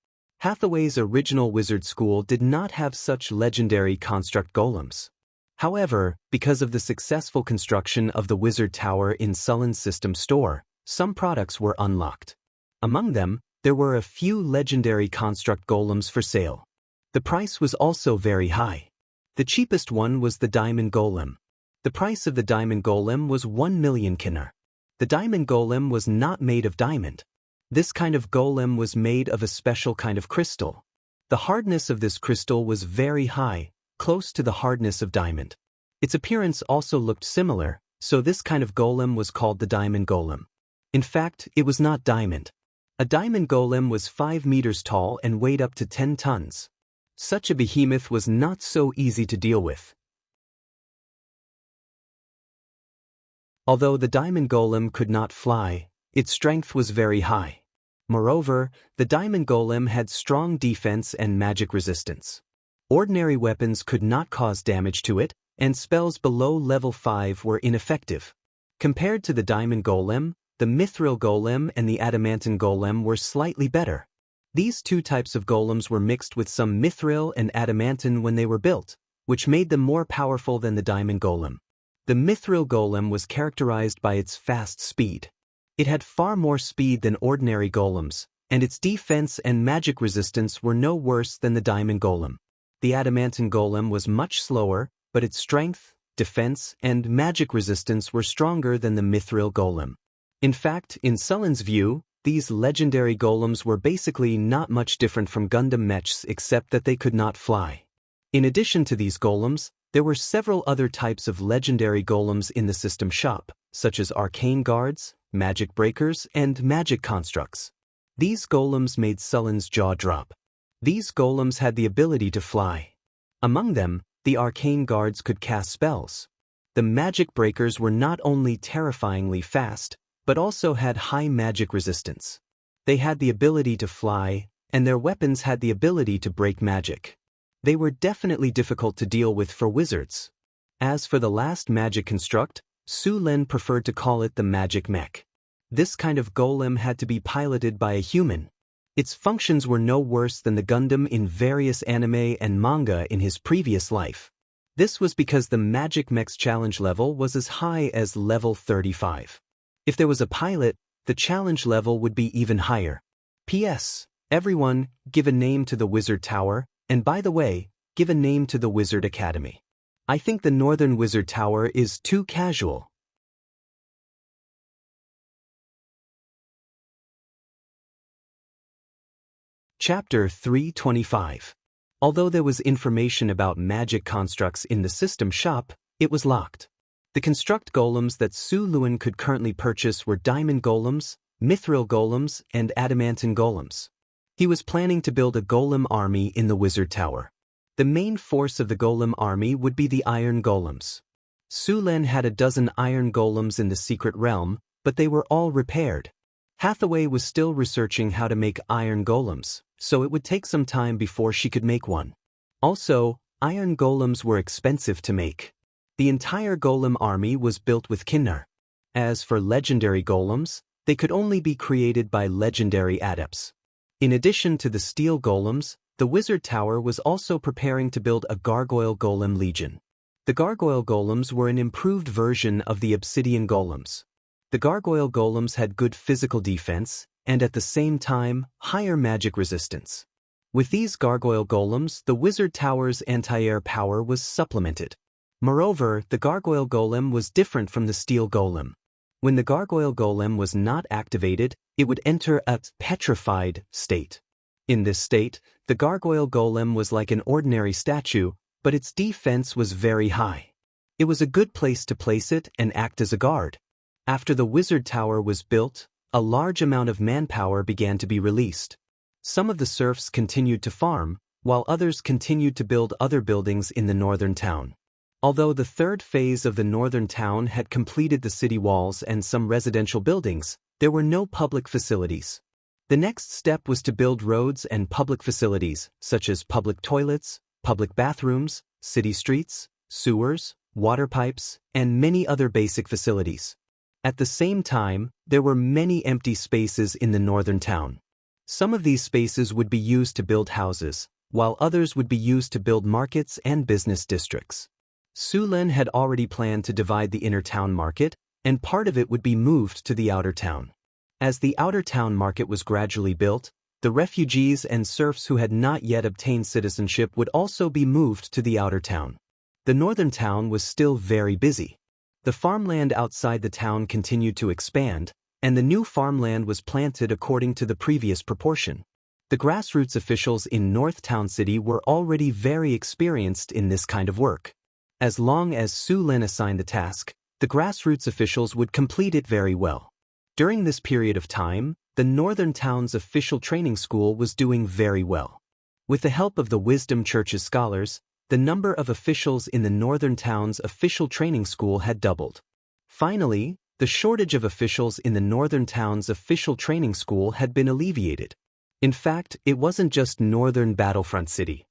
Hathaway's original wizard school did not have such legendary construct golems. However, because of the successful construction of the wizard tower in Sullen's system store, some products were unlocked. Among them, there were a few legendary construct golems for sale. The price was also very high. The cheapest one was the diamond golem. The price of the diamond golem was 1 million kinar. The diamond golem was not made of diamond. This kind of golem was made of a special kind of crystal. The hardness of this crystal was very high, close to the hardness of diamond. Its appearance also looked similar, so this kind of golem was called the diamond golem. In fact, it was not diamond. A diamond golem was 5 meters tall and weighed up to 10 tons. Such a behemoth was not so easy to deal with. Although the diamond golem could not fly, its strength was very high. Moreover, the diamond golem had strong defense and magic resistance. Ordinary weapons could not cause damage to it, and spells below level 5 were ineffective. Compared to the diamond golem, the mithril golem and the adamantine golem were slightly better. These two types of golems were mixed with some mithril and adamantine when they were built, which made them more powerful than the diamond golem. The mithril golem was characterized by its fast speed. It had far more speed than ordinary golems, and its defense and magic resistance were no worse than the diamond golem. The adamantine golem was much slower, but its strength, defense, and magic resistance were stronger than the mithril golem. In fact, in Sullen's view, these legendary golems were basically not much different from Gundam mechs except that they could not fly. In addition to these golems, there were several other types of legendary golems in the system shop, such as arcane guards, magic breakers, and magic constructs. These golems made Sullen's jaw drop. These golems had the ability to fly. Among them, the arcane guards could cast spells. The magic breakers were not only terrifyingly fast, but also had high magic resistance. They had the ability to fly, and their weapons had the ability to break magic. They were definitely difficult to deal with for wizards. As for the last magic construct, Su Len preferred to call it the magic mech. This kind of golem had to be piloted by a human. Its functions were no worse than the Gundam in various anime and manga in his previous life. This was because the magic mech's challenge level was as high as level 35. If there was a pilot, the challenge level would be even higher. P.S. Everyone, give a name to the Wizard Tower, and by the way, give a name to the Wizard Academy. I think the Northern Wizard Tower is too casual. Chapter 325. Although there was information about magic constructs in the system shop, it was locked. The construct golems that Su Luen could currently purchase were diamond golems, mithril golems, and adamantine golems. He was planning to build a golem army in the wizard tower. The main force of the golem army would be the iron golems. Su Luen had a dozen iron golems in the secret realm, but they were all repaired. Hathaway was still researching how to make iron golems, so it would take some time before she could make one. Also, iron golems were expensive to make. The entire golem army was built with Kinnar. As for legendary golems, they could only be created by legendary adepts. In addition to the steel golems, the wizard tower was also preparing to build a gargoyle golem legion. The gargoyle golems were an improved version of the obsidian golems. The gargoyle golems had good physical defense, and at the same time, higher magic resistance. With these gargoyle golems, the wizard tower's anti-air power was supplemented. Moreover, the gargoyle golem was different from the steel golem. When the gargoyle golem was not activated, it would enter a petrified state. In this state, the gargoyle golem was like an ordinary statue, but its defense was very high. It was a good place to place it and act as a guard. After the wizard tower was built, a large amount of manpower began to be released. Some of the serfs continued to farm, while others continued to build other buildings in the northern town. Although the third phase of the northern town had completed the city walls and some residential buildings, there were no public facilities. The next step was to build roads and public facilities, such as public toilets, public bathrooms, city streets, sewers, water pipes, and many other basic facilities. At the same time, there were many empty spaces in the northern town. Some of these spaces would be used to build houses, while others would be used to build markets and business districts. Su Luen had already planned to divide the inner town market, and part of it would be moved to the outer town. As the outer town market was gradually built, the refugees and serfs who had not yet obtained citizenship would also be moved to the outer town. The northern town was still very busy. The farmland outside the town continued to expand, and the new farmland was planted according to the previous proportion. The grassroots officials in North Town City were already very experienced in this kind of work. As long as Su Luen assigned the task, the grassroots officials would complete it very well. During this period of time, the Northern Town's official training school was doing very well. With the help of the Wisdom Church's scholars, the number of officials in the Northern Town's official training school had doubled. Finally, the shortage of officials in the Northern Town's official training school had been alleviated. In fact, it wasn't just Northern Battlefront City.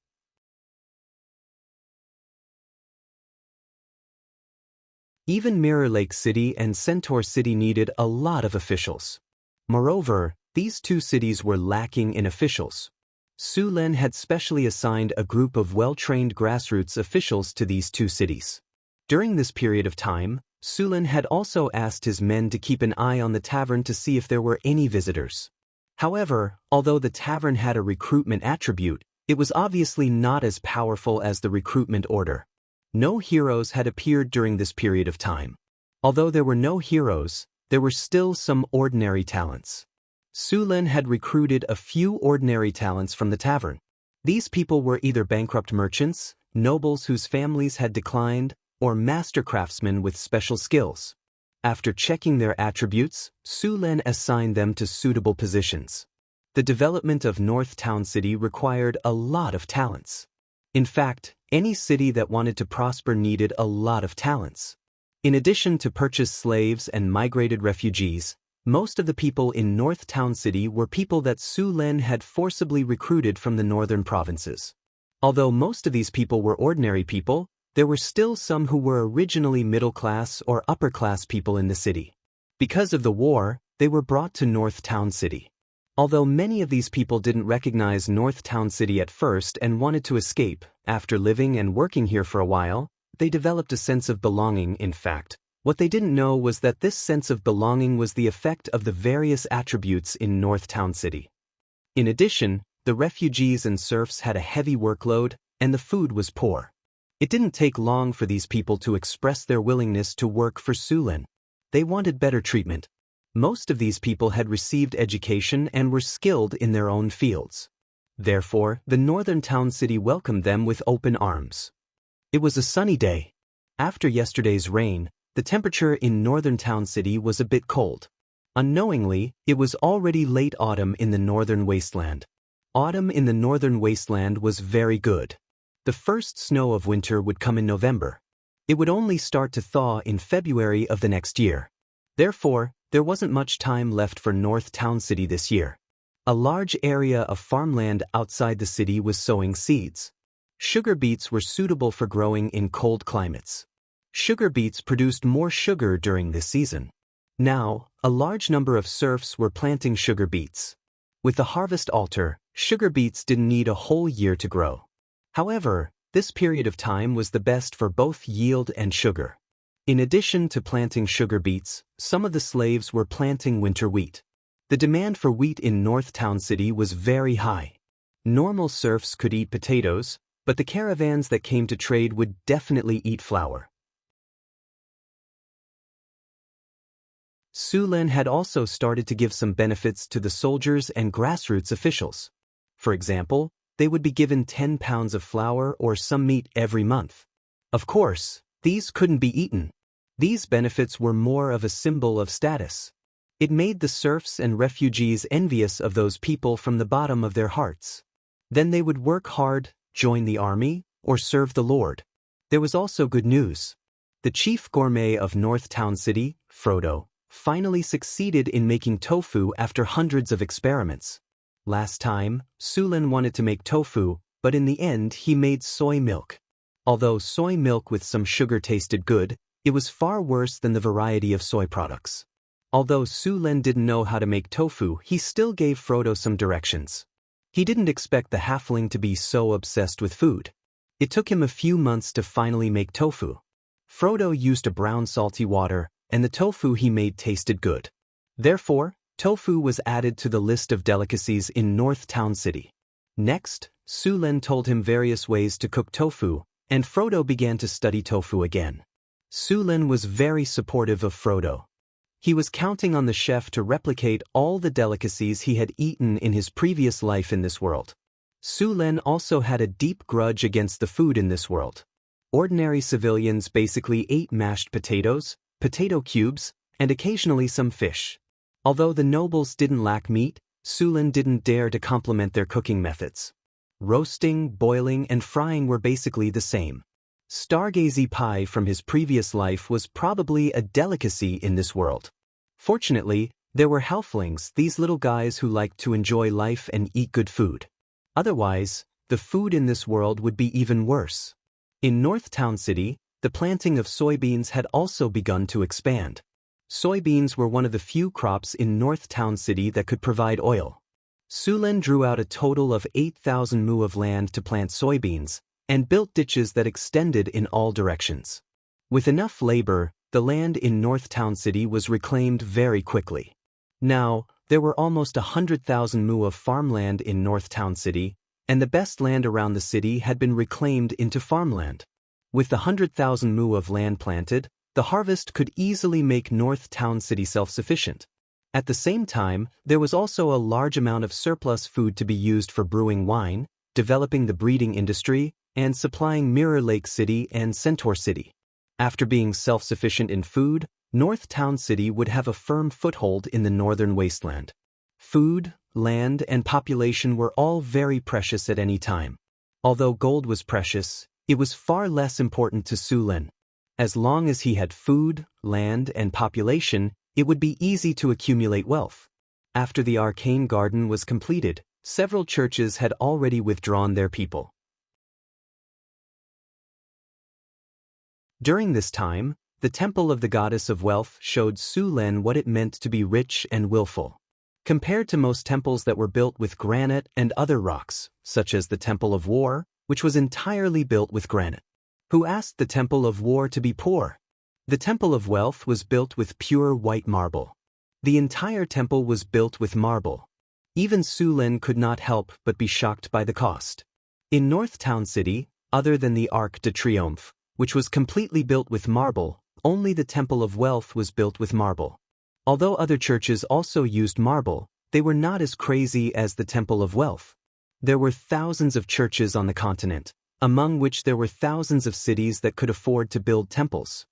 Even Mirror Lake City and Centaur City needed a lot of officials. Moreover, these two cities were lacking in officials. Su Luen had specially assigned a group of well-trained grassroots officials to these two cities. During this period of time, Su Luen had also asked his men to keep an eye on the tavern to see if there were any visitors. However, although the tavern had a recruitment attribute, it was obviously not as powerful as the recruitment order. No heroes had appeared during this period of time. Although there were no heroes, there were still some ordinary talents. Su Luen had recruited a few ordinary talents from the tavern. These people were either bankrupt merchants, nobles whose families had declined, or master craftsmen with special skills. After checking their attributes, Su Luen assigned them to suitable positions. The development of North Town City required a lot of talents. In fact, any city that wanted to prosper needed a lot of talents. In addition to purchased slaves and migrated refugees, most of the people in North Town City were people that Su Luen had forcibly recruited from the northern provinces. Although most of these people were ordinary people, there were still some who were originally middle-class or upper-class people in the city. Because of the war, they were brought to North Town City. Although many of these people didn't recognize North Town City at first and wanted to escape, after living and working here for a while, they developed a sense of belonging. In fact, what they didn't know was that this sense of belonging was the effect of the various attributes in North Town City. In addition, the refugees and serfs had a heavy workload, and the food was poor. It didn't take long for these people to express their willingness to work for Su Luen. They wanted better treatment. Most of these people had received education and were skilled in their own fields. Therefore, the Northern Town City welcomed them with open arms. It was a sunny day. After yesterday's rain, the temperature in northern town city was a bit cold. Unknowingly, it was already late autumn in the northern wasteland. Autumn in the northern wasteland was very good. The first snow of winter would come in November. It would only start to thaw in February of the next year. Therefore, there wasn't much time left for North Town City this year. A large area of farmland outside the city was sowing seeds. Sugar beets were suitable for growing in cold climates. Sugar beets produced more sugar during this season. Now, a large number of serfs were planting sugar beets. With the harvest altar, sugar beets didn't need a whole year to grow. However, this period of time was the best for both yield and sugar. In addition to planting sugar beets, some of the slaves were planting winter wheat. The demand for wheat in North Town City was very high. Normal serfs could eat potatoes, but the caravans that came to trade would definitely eat flour. Sulen had also started to give some benefits to the soldiers and grassroots officials. For example, they would be given 10 pounds of flour or some meat every month. Of course, these couldn't be eaten. These benefits were more of a symbol of status. It made the serfs and refugees envious of those people from the bottom of their hearts. Then they would work hard, join the army, or serve the Lord. There was also good news. The chief gourmet of North Town City, Frodo, finally succeeded in making tofu after hundreds of experiments. Last time, Sulen wanted to make tofu, but in the end he made soy milk. Although soy milk with some sugar tasted good, it was far worse than the variety of soy products. Although Sulen didn't know how to make tofu, he still gave Frodo some directions. He didn't expect the halfling to be so obsessed with food. It took him a few months to finally make tofu. Frodo used a brown salty water, and the tofu he made tasted good. Therefore, tofu was added to the list of delicacies in North Town City. Next, Sulen told him various ways to cook tofu, and Frodo began to study tofu again. Sulen was very supportive of Frodo. He was counting on the chef to replicate all the delicacies he had eaten in his previous life in this world. Sulen also had a deep grudge against the food in this world. Ordinary civilians basically ate mashed potatoes, potato cubes, and occasionally some fish. Although the nobles didn't lack meat, Sulen didn't dare to compliment their cooking methods. Roasting, boiling, and frying were basically the same. Stargazy pie from his previous life was probably a delicacy in this world. Fortunately, there were halflings, these little guys who liked to enjoy life and eat good food. Otherwise, the food in this world would be even worse. In North Town City, the planting of soybeans had also begun to expand. Soybeans were one of the few crops in North Town City that could provide oil. Sulen drew out a total of 8,000 mu of land to plant soybeans, and built ditches that extended in all directions. With enough labor, the land in North Town City was reclaimed very quickly. Now, there were almost 100,000 mu of farmland in North Town City, and the best land around the city had been reclaimed into farmland. With the 100,000 mu of land planted, the harvest could easily make North Town City self-sufficient. At the same time, there was also a large amount of surplus food to be used for brewing wine, developing the breeding industry, and supplying Mirror Lake City and Centaur City. After being self-sufficient in food, North Town City would have a firm foothold in the northern wasteland. Food, land, and population were all very precious at any time. Although gold was precious, it was far less important to Sulen. As long as he had food, land, and population, it would be easy to accumulate wealth. After the Arcane Garden was completed, several churches had already withdrawn their people. During this time, the Temple of the Goddess of Wealth showed Sulen what it meant to be rich and willful. Compared to most temples that were built with granite and other rocks, such as the Temple of War, which was entirely built with granite. Who asked the Temple of War to be poor? The Temple of Wealth was built with pure white marble. The entire temple was built with marble. Even Sulen could not help but be shocked by the cost. In North Town City, other than the Arc de Triomphe, which was completely built with marble, only the Temple of Wealth was built with marble. Although other churches also used marble, they were not as crazy as the Temple of Wealth. There were thousands of churches on the continent, among which there were thousands of cities that could afford to build temples.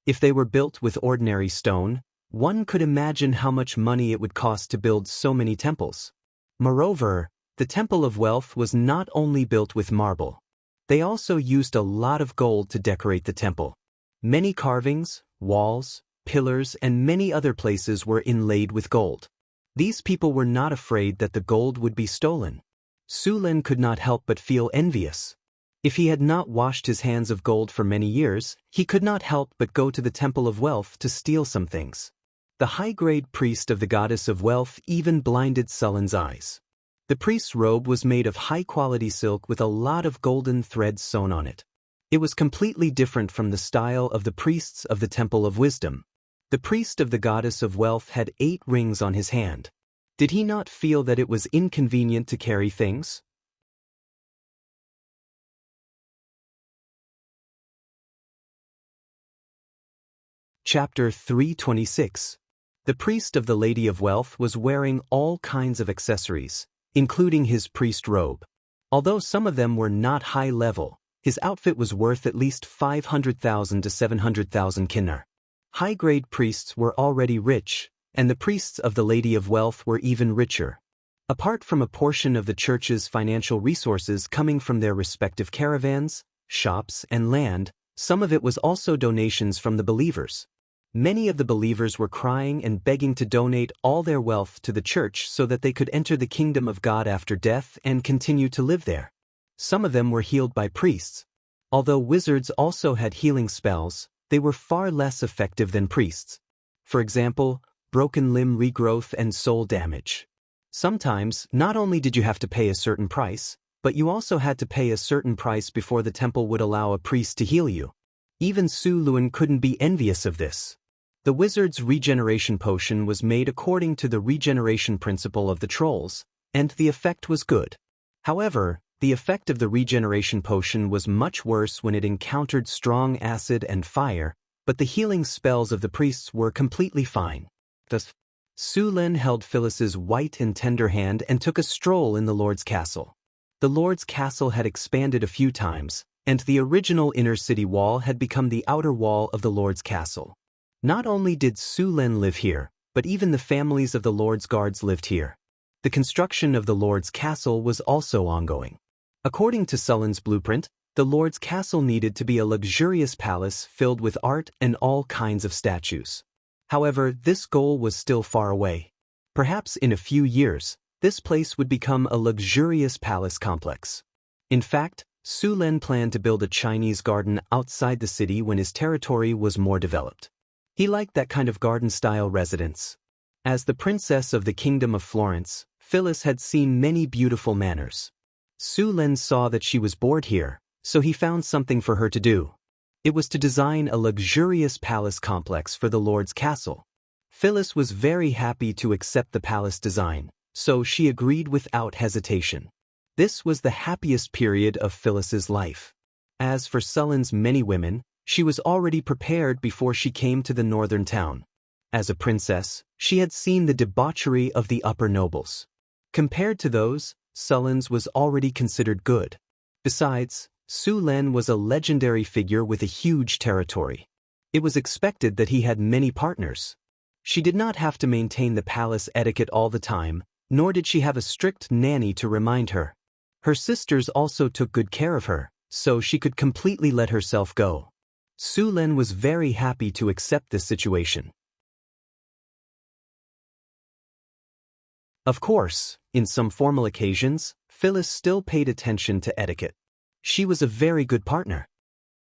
If they were built with ordinary stone, one could imagine how much money it would cost to build so many temples. Moreover, the Temple of Wealth was not only built with marble. They also used a lot of gold to decorate the temple. Many carvings, walls, pillars, and many other places were inlaid with gold. These people were not afraid that the gold would be stolen. Su Lin could not help but feel envious. If he had not washed his hands of gold for many years, he could not help but go to the Temple of Wealth to steal some things. The high-grade priest of the goddess of wealth even blinded Su Lin's eyes. The priest's robe was made of high-quality silk with a lot of golden threads sewn on it. It was completely different from the style of the priests of the Temple of Wisdom. The priest of the goddess of wealth had 8 rings on his hand. Did he not feel that it was inconvenient to carry things? Chapter 326. The priest of the Lady of Wealth was wearing all kinds of accessories, including his priest robe. Although some of them were not high level, his outfit was worth at least 500,000 to 700,000 kinar. High-grade priests were already rich, and the priests of the Lady of Wealth were even richer. Apart from a portion of the church's financial resources coming from their respective caravans, shops, and land, some of it was also donations from the believers. Many of the believers were crying and begging to donate all their wealth to the church so that they could enter the kingdom of God after death and continue to live there. Some of them were healed by priests. Although wizards also had healing spells, they were far less effective than priests. For example, broken limb regrowth and soul damage. Sometimes, not only did you have to pay a certain price, but you also had to pay a certain price before the temple would allow a priest to heal you. Even Su Lin couldn't be envious of this. The wizard's regeneration potion was made according to the regeneration principle of the trolls, and the effect was good. However, the effect of the regeneration potion was much worse when it encountered strong acid and fire, but the healing spells of the priests were completely fine. Thus, Su Lin held Phyllis's white and tender hand and took a stroll in the Lord's castle. The Lord's castle had expanded a few times, and the original inner city wall had become the outer wall of the Lord's castle. Not only did Su Lin live here, but even the families of the Lord's guards lived here. The construction of the Lord's castle was also ongoing. According to Su Lin's blueprint, the Lord's castle needed to be a luxurious palace filled with art and all kinds of statues. However, this goal was still far away. Perhaps in a few years, this place would become a luxurious palace complex. In fact, Su Lin planned to build a Chinese garden outside the city when his territory was more developed. He liked that kind of garden-style residence. As the princess of the Kingdom of Florence, Phyllis had seen many beautiful manors. Su Lin saw that she was bored here, so he found something for her to do. It was to design a luxurious palace complex for the Lord's castle. Phyllis was very happy to accept the palace design, so she agreed without hesitation. This was the happiest period of Phyllis's life. As for Su Lin's many women, she was already prepared before she came to the northern town. As a princess, she had seen the debauchery of the upper nobles. Compared to those, Su Lin's was already considered good. Besides, Su Lin was a legendary figure with a huge territory. It was expected that he had many partners. She did not have to maintain the palace etiquette all the time, nor did she have a strict nanny to remind her. Her sisters also took good care of her, so she could completely let herself go. Su Lin was very happy to accept this situation. Of course, in some formal occasions, Phyllis still paid attention to etiquette. She was a very good partner.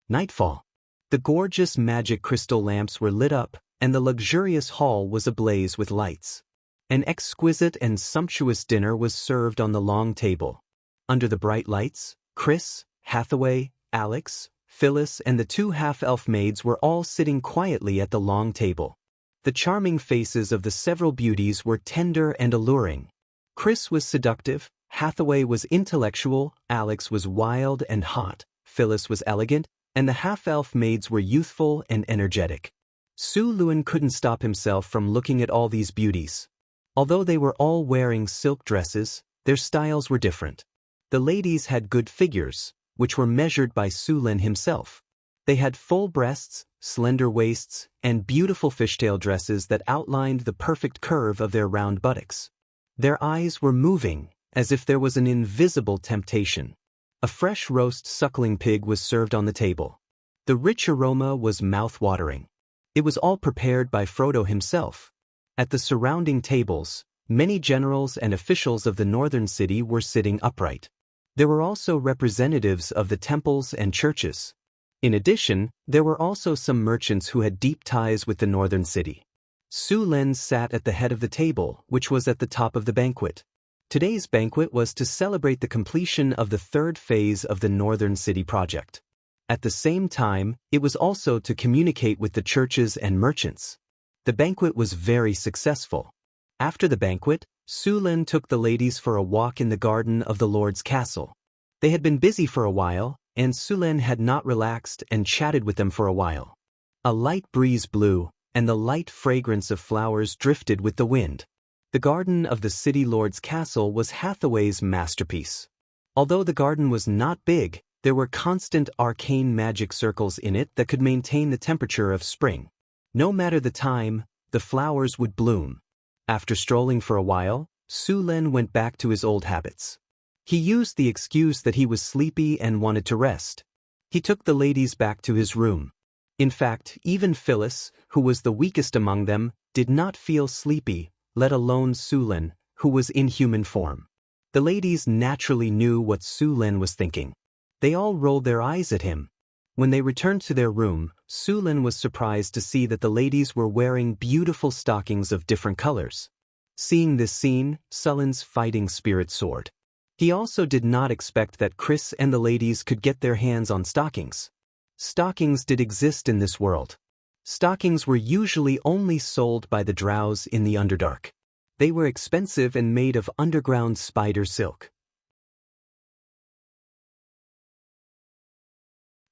Nightfall. The gorgeous magic crystal lamps were lit up, and the luxurious hall was ablaze with lights. An exquisite and sumptuous dinner was served on the long table. Under the bright lights, Chris, Hathaway, Alex, Phyllis, and the 2 half-elf maids were all sitting quietly at the long table. The charming faces of the several beauties were tender and alluring. Chris was seductive, Hathaway was intellectual, Alex was wild and hot, Phyllis was elegant, and the half-elf maids were youthful and energetic. Su Lin couldn't stop himself from looking at all these beauties. Although they were all wearing silk dresses, their styles were different. The ladies had good figures, which were measured by Su Lin himself. They had full breasts, slender waists, and beautiful fishtail dresses that outlined the perfect curve of their round buttocks. Their eyes were moving, as if there was an invisible temptation. A fresh roast suckling pig was served on the table. The rich aroma was mouth-watering. It was all prepared by Frodo himself. At the surrounding tables, many generals and officials of the northern city were sitting upright. There were also representatives of the temples and churches. In addition, there were also some merchants who had deep ties with the northern city. Su Len sat at the head of the table, which was at the top of the banquet. Today's banquet was to celebrate the completion of the third phase of the Northern City project. At the same time, it was also to communicate with the churches and merchants. The banquet was very successful. After the banquet, Su Len took the ladies for a walk in the garden of the Lord's castle. They had been busy for a while, and Su Len had not relaxed and chatted with them for a while. A light breeze blew, and the light fragrance of flowers drifted with the wind. The garden of the city lord's castle was Hathaway's masterpiece. Although the garden was not big, there were constant arcane magic circles in it that could maintain the temperature of spring. No matter the time, the flowers would bloom. After strolling for a while, Su Len went back to his old habits. He used the excuse that he was sleepy and wanted to rest. He took the ladies back to his room. In fact, even Phyllis, who was the weakest among them, did not feel sleepy, let alone Su Len, who was in human form. The ladies naturally knew what Su Len was thinking. They all rolled their eyes at him. When they returned to their room, Su Len was surprised to see that the ladies were wearing beautiful stockings of different colors. Seeing this scene, Sullen's fighting spirit soared. He also did not expect that Chris and the ladies could get their hands on stockings. Stockings did exist in this world. Stockings were usually only sold by the drows in the Underdark. They were expensive and made of underground spider silk.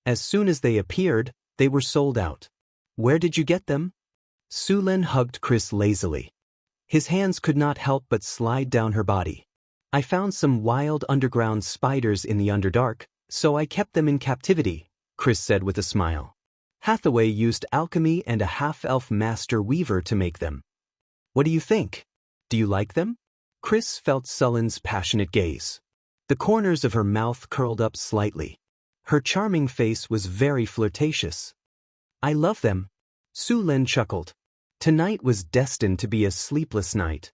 As soon as they appeared, they were sold out. Where did you get them? Su Len hugged Chris lazily. His hands could not help but slide down her body. I found some wild underground spiders in the Underdark, so I kept them in captivity, Chris said with a smile. Hathaway used alchemy and a half-elf master weaver to make them. What do you think? Do you like them? Chris felt Sullen's passionate gaze. The corners of her mouth curled up slightly. Her charming face was very flirtatious. I love them. Su Len chuckled. Tonight was destined to be a sleepless night.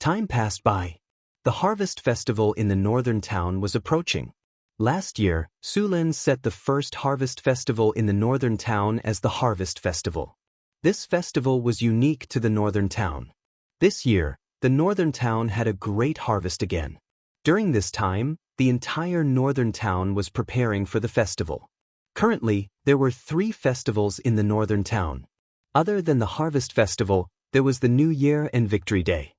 Time passed by. The harvest festival in the northern town was approaching. Last year, Su Len set the first harvest festival in the northern town as the Harvest Festival. This festival was unique to the northern town. This year, the northern town had a great harvest again. During this time, the entire northern town was preparing for the festival. Currently, there were 3 festivals in the northern town. Other than the Harvest Festival, there was the New Year and Victory Day.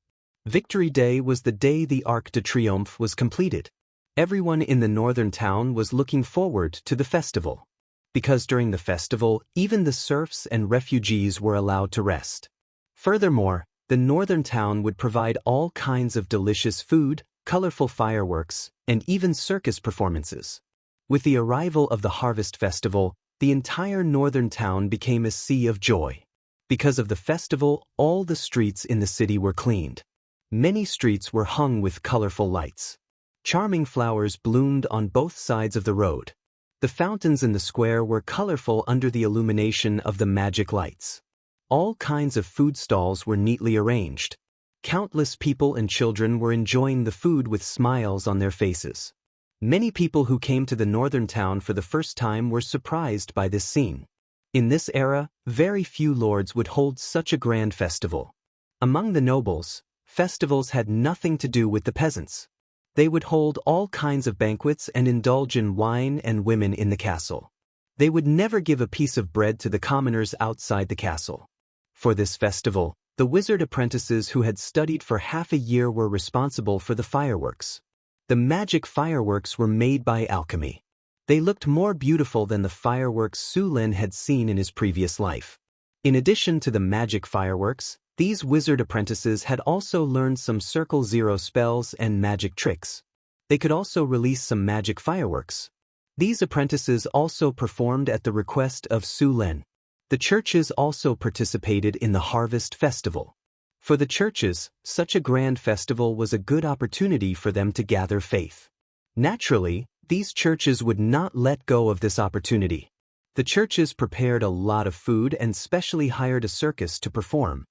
Victory Day was the day the Arc de Triomphe was completed. Everyone in the northern town was looking forward to the festival. Because during the festival, even the serfs and refugees were allowed to rest. Furthermore, the northern town would provide all kinds of delicious food, colorful fireworks, and even circus performances. With the arrival of the Harvest Festival, the entire northern town became a sea of joy. Because of the festival, all the streets in the city were cleaned. Many streets were hung with colorful lights. Charming flowers bloomed on both sides of the road. The fountains in the square were colorful under the illumination of the magic lights. All kinds of food stalls were neatly arranged. Countless people and children were enjoying the food with smiles on their faces. Many people who came to the northern town for the first time were surprised by this scene. In this era, very few lords would hold such a grand festival. Among the nobles, festivals had nothing to do with the peasants. They would hold all kinds of banquets and indulge in wine and women in the castle. They would never give a piece of bread to the commoners outside the castle. For this festival, the wizard apprentices who had studied for half a year were responsible for the fireworks. The magic fireworks were made by alchemy. They looked more beautiful than the fireworks Su Len had seen in his previous life. In addition to the magic fireworks, these wizard apprentices had also learned some Circle Zero spells and magic tricks. They could also release some magic fireworks. These apprentices also performed at the request of Su Len. The churches also participated in the harvest festival. For the churches, such a grand festival was a good opportunity for them to gather faith. Naturally, these churches would not let go of this opportunity. The churches prepared a lot of food and specially hired a circus to perform.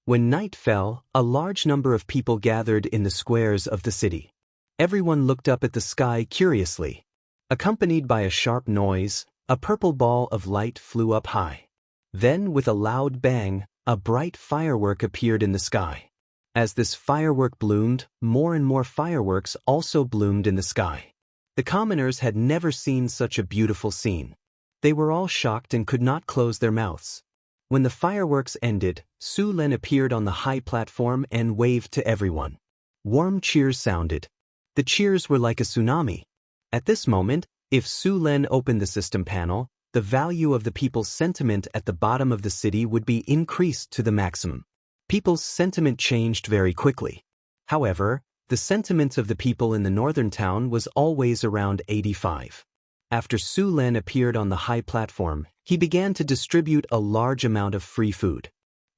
When night fell, a large number of people gathered in the squares of the city. Everyone looked up at the sky curiously. Accompanied by a sharp noise, a purple ball of light flew up high. Then, with a loud bang, a bright firework appeared in the sky. As this firework bloomed, more and more fireworks also bloomed in the sky. The commoners had never seen such a beautiful scene. They were all shocked and could not close their mouths. When the fireworks ended, Su Len appeared on the high platform and waved to everyone. Warm cheers sounded. The cheers were like a tsunami. At this moment, if Su Len opened the system panel, the value of the people's sentiment at the bottom of the city would be increased to the maximum. People's sentiment changed very quickly. However, the sentiment of the people in the northern town was always around 85. After Su Len appeared on the high platform, he began to distribute a large amount of free food.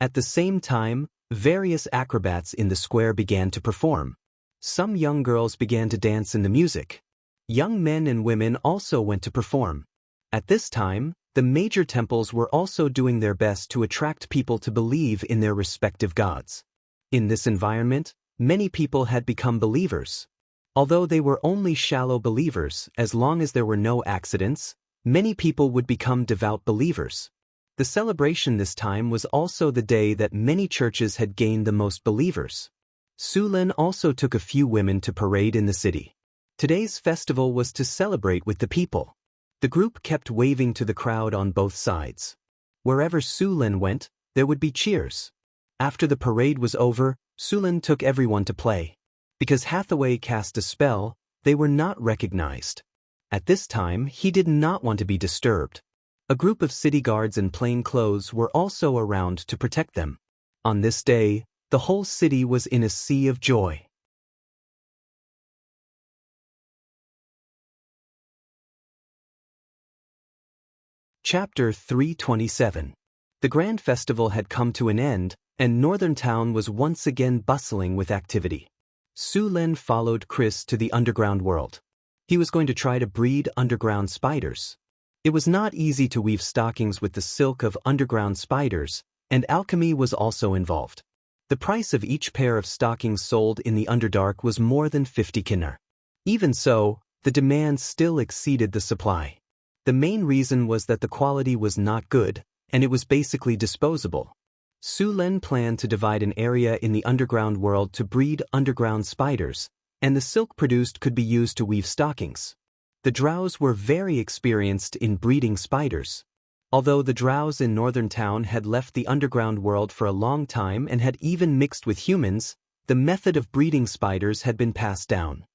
At the same time, various acrobats in the square began to perform. Some young girls began to dance in the music. Young men and women also went to perform. At this time, the major temples were also doing their best to attract people to believe in their respective gods. In this environment, many people had become believers. Although they were only shallow believers, as long as there were no accidents, many people would become devout believers. The celebration this time was also the day that many churches had gained the most believers. Su Len also took a few women to parade in the city. Today's festival was to celebrate with the people. The group kept waving to the crowd on both sides. Wherever Su Len went, there would be cheers. After the parade was over, Su Len took everyone to play. Because Hathaway cast a spell, they were not recognized. At this time, he did not want to be disturbed. A group of city guards in plain clothes were also around to protect them. On this day, the whole city was in a sea of joy. Chapter 327. The grand festival had come to an end, and Northern Town was once again bustling with activity. Su Len followed Chris to the underground world. He was going to try to breed underground spiders. It was not easy to weave stockings with the silk of underground spiders, and alchemy was also involved. The price of each pair of stockings sold in the Underdark was more than 50 kinar. Even so, the demand still exceeded the supply. The main reason was that the quality was not good, and it was basically disposable. Su Len planned to divide an area in the underground world to breed underground spiders, and the silk produced could be used to weave stockings. The drows were very experienced in breeding spiders. Although the drows in Northern Town had left the underground world for a long time and had even mixed with humans, the method of breeding spiders had been passed down.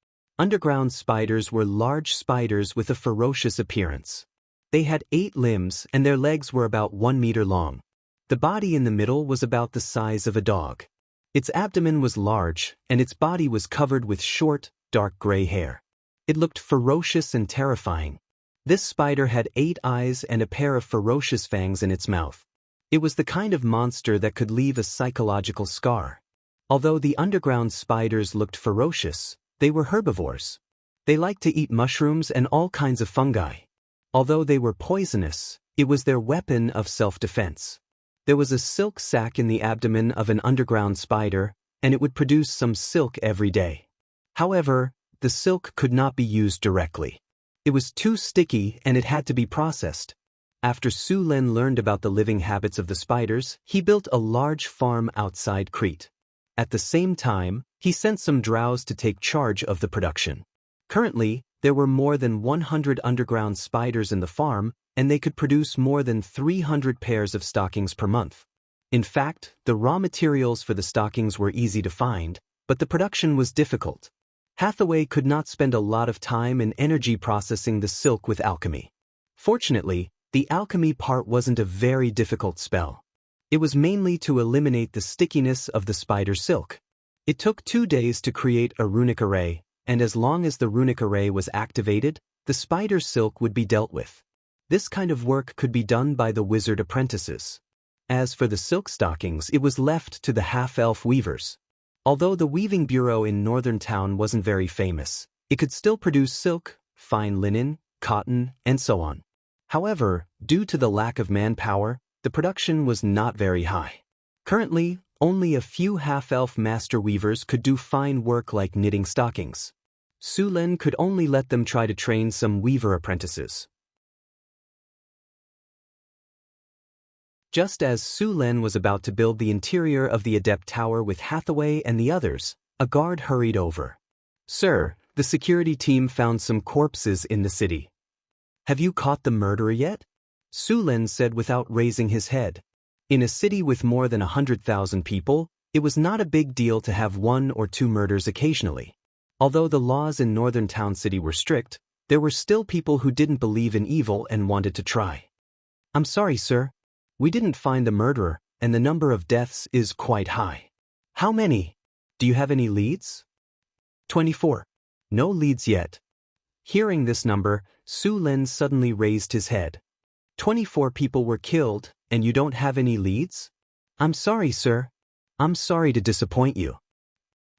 Underground spiders were large spiders with a ferocious appearance. They had 8 limbs and their legs were about 1 meter long. The body in the middle was about the size of a dog. Its abdomen was large, and its body was covered with short, dark gray hair. It looked ferocious and terrifying. This spider had 8 eyes and a pair of ferocious fangs in its mouth. It was the kind of monster that could leave a psychological scar. Although the underground spiders looked ferocious, they were herbivores. They liked to eat mushrooms and all kinds of fungi. Although they were poisonous, it was their weapon of self-defense. There was a silk sac in the abdomen of an underground spider, and it would produce some silk every day. However, the silk could not be used directly. It was too sticky and it had to be processed. After Su Len learned about the living habits of the spiders, he built a large farm outside Crete. At the same time, he sent some drows to take charge of the production. Currently, there were more than 100 underground spiders in the farm, and they could produce more than 300 pairs of stockings per month. In fact, the raw materials for the stockings were easy to find, but the production was difficult. Hathaway could not spend a lot of time and energy processing the silk with alchemy. Fortunately, the alchemy part wasn't a very difficult spell. It was mainly to eliminate the stickiness of the spider silk. It took 2 days to create a runic array, and as long as the runic array was activated, the spider silk would be dealt with. This kind of work could be done by the wizard apprentices. As for the silk stockings, it was left to the half-elf weavers. Although the weaving bureau in Northern Town wasn't very famous, it could still produce silk, fine linen, cotton, and so on. However, due to the lack of manpower, the production was not very high. Currently, only a few half-elf master weavers could do fine work like knitting stockings. Sulen could only let them try to train some weaver apprentices. Just as Sulen was about to build the interior of the Adept Tower with Hathaway and the others, a guard hurried over. "Sir, the security team found some corpses in the city." "Have you caught the murderer yet?" Sulen said without raising his head. In a city with more than 100,000 people, it was not a big deal to have 1 or 2 murders occasionally. Although the laws in Northern Town City were strict, there were still people who didn't believe in evil and wanted to try. "I'm sorry, sir. We didn't find the murderer, and the number of deaths is quite high." "How many? Do you have any leads?" 24. "No leads yet." Hearing this number, Sulen suddenly raised his head. 24 people were killed, and you don't have any leads? "I'm sorry, sir. I'm sorry to disappoint you."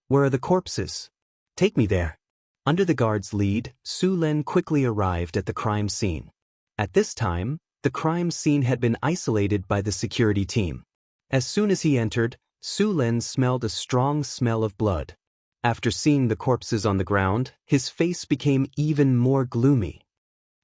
"Where are the corpses?" "Take me there." Under the guard's lead, Sulen quickly arrived at the crime scene. At this time, the crime scene had been isolated by the security team. As soon as he entered, Sulen smelled a strong smell of blood. After seeing the corpses on the ground, his face became even more gloomy.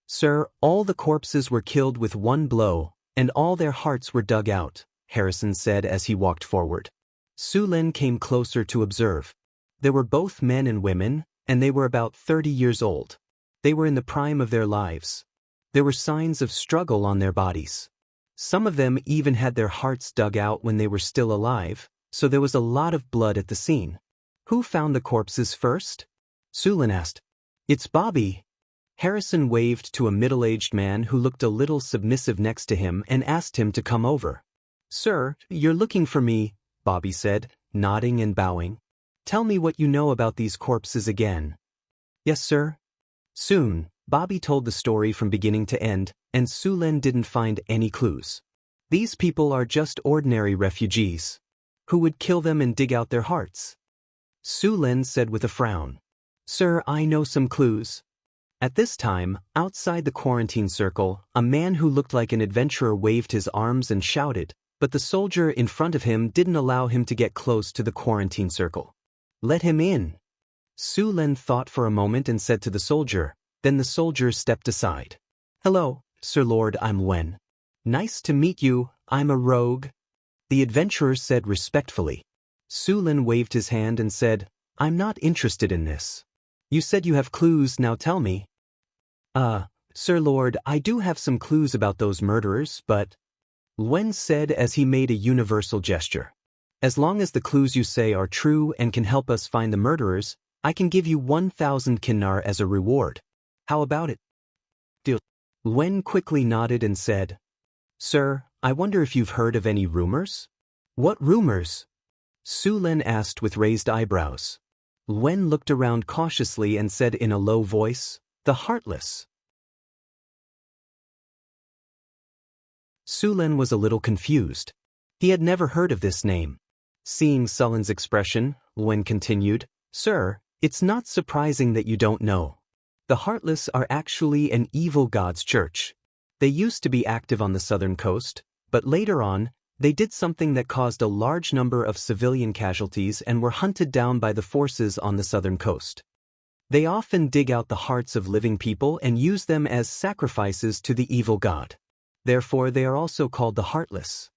"Sir, all the corpses were killed with one blow, and all their hearts were dug out," Harrison said as he walked forward. Sulen came closer to observe. There were both men and women, and they were about 30 years old. They were in the prime of their lives. There were signs of struggle on their bodies. Some of them even had their hearts dug out when they were still alive, so there was a lot of blood at the scene. "Who found the corpses first?" Sulen asked. "It's Bobby." Harrison waved to a middle-aged man who looked a little submissive next to him and asked him to come over. "Sir, you're looking for me," Bobby said, nodding and bowing. "Tell me what you know about these corpses again." "Yes, sir." Soon, Bobby told the story from beginning to end, and Sulen didn't find any clues. "These people are just ordinary refugees. Who would kill them and dig out their hearts?" Sulen said with a frown. "Sir, I know some clues." At this time, outside the quarantine circle, a man who looked like an adventurer waved his arms and shouted, but the soldier in front of him didn't allow him to get close to the quarantine circle. "Let him in." Sulen thought for a moment and said to the soldier. Then the soldier stepped aside. "Hello, Sir Lord, I'm Wen." "Nice to meet you, I'm a rogue," the adventurer said respectfully. Sulen waved his hand and said, "I'm not interested in this. You said you have clues, now tell me." Sir Lord, I do have some clues about those murderers, but," Wen said as he made a universal gesture. "As long as the clues you say are true and can help us find the murderers, I can give you 1,000 kinnar as a reward. How about it?" "Deal." Wen quickly nodded and said, "Sir, I wonder if you've heard of any rumors?" "What rumors?" Sulen asked with raised eyebrows. Wen looked around cautiously and said in a low voice, "The Heartless." Sulen was a little confused. He had never heard of this name. Seeing Sulen's expression, Wen continued, "Sir, it's not surprising that you don't know. The Heartless are actually an evil god's church. They used to be active on the southern coast, but later on, they did something that caused a large number of civilian casualties and were hunted down by the forces on the southern coast. They often dig out the hearts of living people and use them as sacrifices to the evil god. Therefore, they are also called the Heartless."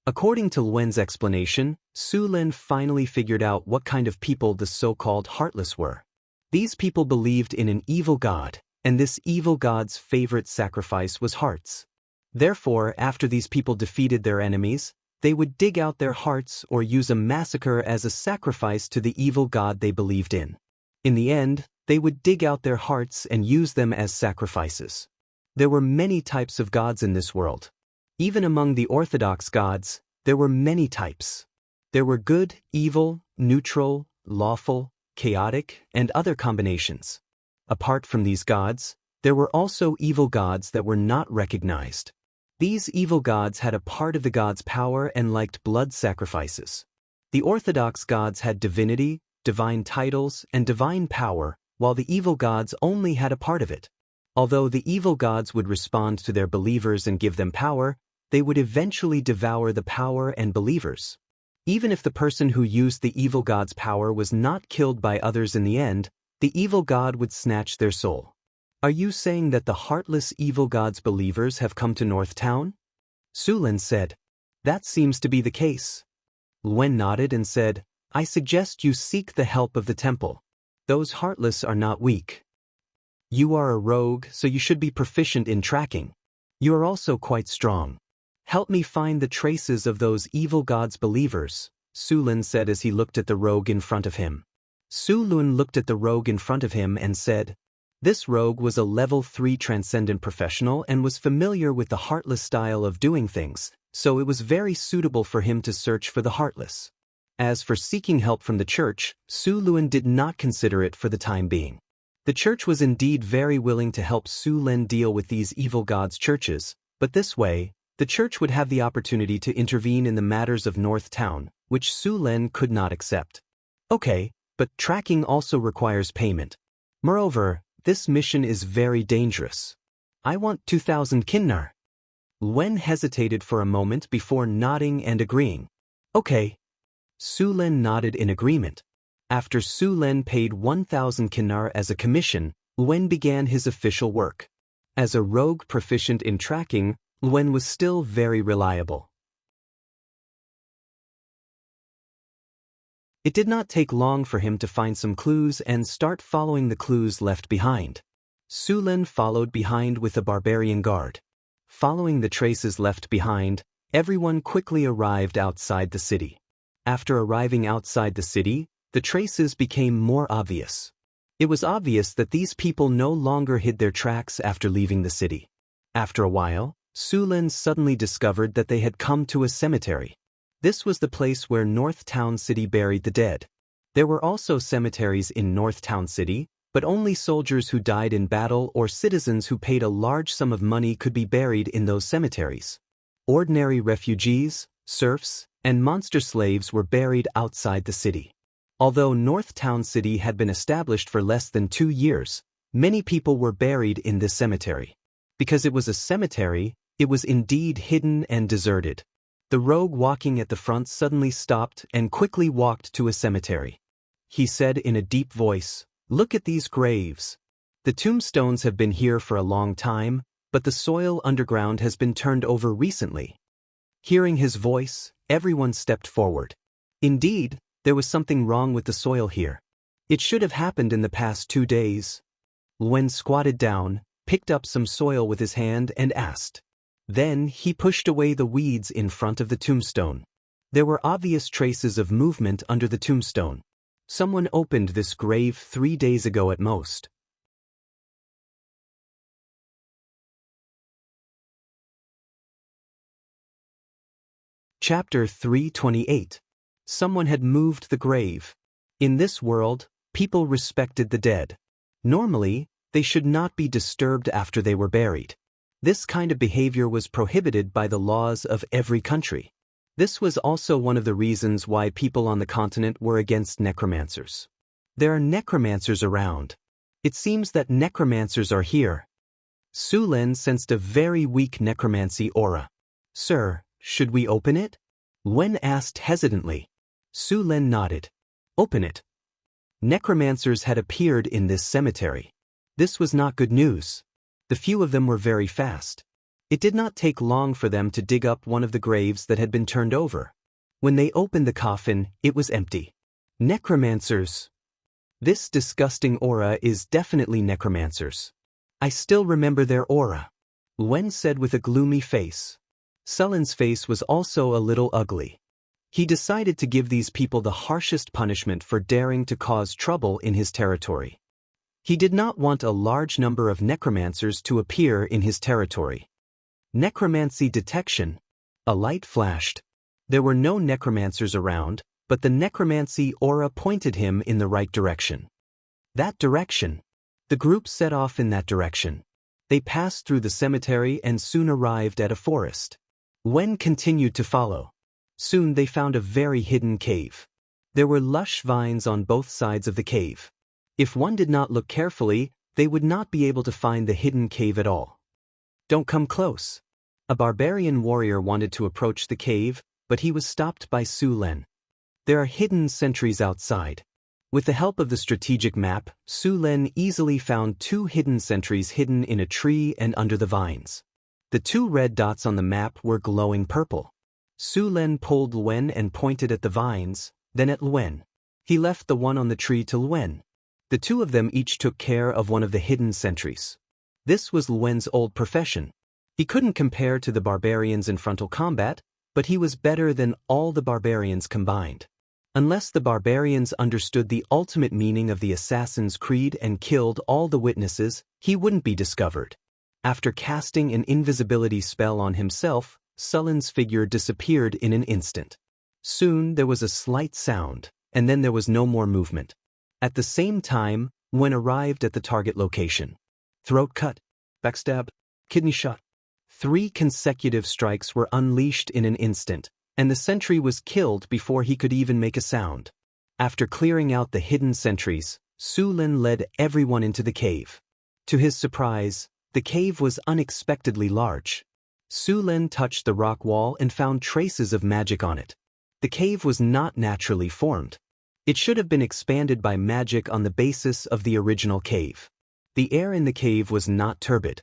According to Wen's explanation, Sulen finally figured out what kind of people the so-called Heartless were. These people believed in an evil god, and this evil god's favorite sacrifice was hearts. Therefore, after these people defeated their enemies, they would dig out their hearts or use a massacre as a sacrifice to the evil god they believed in. In the end, they would dig out their hearts and use them as sacrifices. There were many types of gods in this world. Even among the Orthodox gods, there were many types. There were good, evil, neutral, lawful, chaotic, and other combinations. Apart from these gods, there were also evil gods that were not recognized. These evil gods had a part of the gods' power and liked blood sacrifices. The orthodox gods had divinity, divine titles, and divine power, while the evil gods only had a part of it. Although the evil gods would respond to their believers and give them power, they would eventually devour the power and believers. Even if the person who used the evil god's power was not killed by others in the end, the evil god would snatch their soul. Are you saying that the heartless evil god's believers have come to North Town? Sulin said. That seems to be the case. Wen nodded and said, I suggest you seek the help of the temple. Those heartless are not weak. You are a rogue, so you should be proficient in tracking. You are also quite strong. Help me find the traces of those evil gods' believers, Sulin said as he looked at the rogue in front of him. Sulin looked at the rogue in front of him and said, this rogue was a level 3 transcendent professional and was familiar with the heartless style of doing things, so it was very suitable for him to search for the heartless. As for seeking help from the church, Sulin did not consider it for the time being. The church was indeed very willing to help Sulin deal with these evil gods' churches, but this way, the church would have the opportunity to intervene in the matters of North Town, which Sulin could not accept. Okay, but tracking also requires payment. Moreover, this mission is very dangerous. I want 2,000 kinnar. Wen hesitated for a moment before nodding and agreeing. Okay. Sulin nodded in agreement. After Sulin paid 1,000 kinnar as a commission, Wen began his official work. As a rogue proficient in tracking, Wen was still very reliable. It did not take long for him to find some clues and start following the clues left behind. Sulin followed behind with a barbarian guard. Following the traces left behind, everyone quickly arrived outside the city. After arriving outside the city, the traces became more obvious. It was obvious that these people no longer hid their tracks after leaving the city. After a while, Sulin suddenly discovered that they had come to a cemetery. This was the place where North Town City buried the dead. There were also cemeteries in North Town City, but only soldiers who died in battle or citizens who paid a large sum of money could be buried in those cemeteries. Ordinary refugees, serfs, and monster slaves were buried outside the city. Although North Town City had been established for less than 2 years, many people were buried in this cemetery. Because it was a cemetery, it was indeed hidden and deserted. The rogue walking at the front suddenly stopped and quickly walked to a cemetery. He said in a deep voice, "Look at these graves. The tombstones have been here for a long time, but the soil underground has been turned over recently." Hearing his voice, everyone stepped forward. Indeed, there was something wrong with the soil here. It should have happened in the past 2 days. Wen squatted down, picked up some soil with his hand and asked. Then he pushed away the weeds in front of the tombstone. There were obvious traces of movement under the tombstone. Someone opened this grave 3 days ago at most. Chapter 328. Someone had moved the grave. In this world, people respected the dead. Normally, they should not be disturbed after they were buried. This kind of behavior was prohibited by the laws of every country. This was also one of the reasons why people on the continent were against necromancers. There are necromancers around. It seems that necromancers are here. Sulin sensed a very weak necromancy aura. "Sir, should we open it?" Wen asked hesitantly. Sulin nodded. "Open it." Necromancers had appeared in this cemetery. This was not good news. The few of them were very fast. It did not take long for them to dig up one of the graves that had been turned over. When they opened the coffin, it was empty. Necromancers. This disgusting aura is definitely necromancers. I still remember their aura. Wen said with a gloomy face. Sulin's face was also a little ugly. He decided to give these people the harshest punishment for daring to cause trouble in his territory. He did not want a large number of necromancers to appear in his territory. Necromancy detection. A light flashed. There were no necromancers around, but the necromancy aura pointed him in the right direction. That direction. The group set off in that direction. They passed through the cemetery and soon arrived at a forest. Wen continued to follow. Soon they found a very hidden cave. There were lush vines on both sides of the cave. If one did not look carefully, they would not be able to find the hidden cave at all. Don't come close. A barbarian warrior wanted to approach the cave, but he was stopped by Su Len. There are hidden sentries outside. With the help of the strategic map, Su Len easily found 2 hidden sentries hidden in a tree and under the vines. The 2 red dots on the map were glowing purple. Su Len pulled Luen and pointed at the vines, then at Luen. He left the one on the tree to Luen. The 2 of them each took care of one of the hidden sentries. This was Luen's old profession. He couldn't compare to the barbarians in frontal combat, but he was better than all the barbarians combined. Unless the barbarians understood the ultimate meaning of the Assassin's Creed and killed all the witnesses, he wouldn't be discovered. After casting an invisibility spell on himself, Sullen's figure disappeared in an instant. Soon there was a slight sound, and then there was no more movement. At the same time, Wen arrived at the target location. Throat cut, backstab, kidney shot. 3 consecutive strikes were unleashed in an instant, and the sentry was killed before he could even make a sound. After clearing out the hidden sentries, Su Len led everyone into the cave. To his surprise, the cave was unexpectedly large. Su Len touched the rock wall and found traces of magic on it. The cave was not naturally formed. It should have been expanded by magic on the basis of the original cave. The air in the cave was not turbid.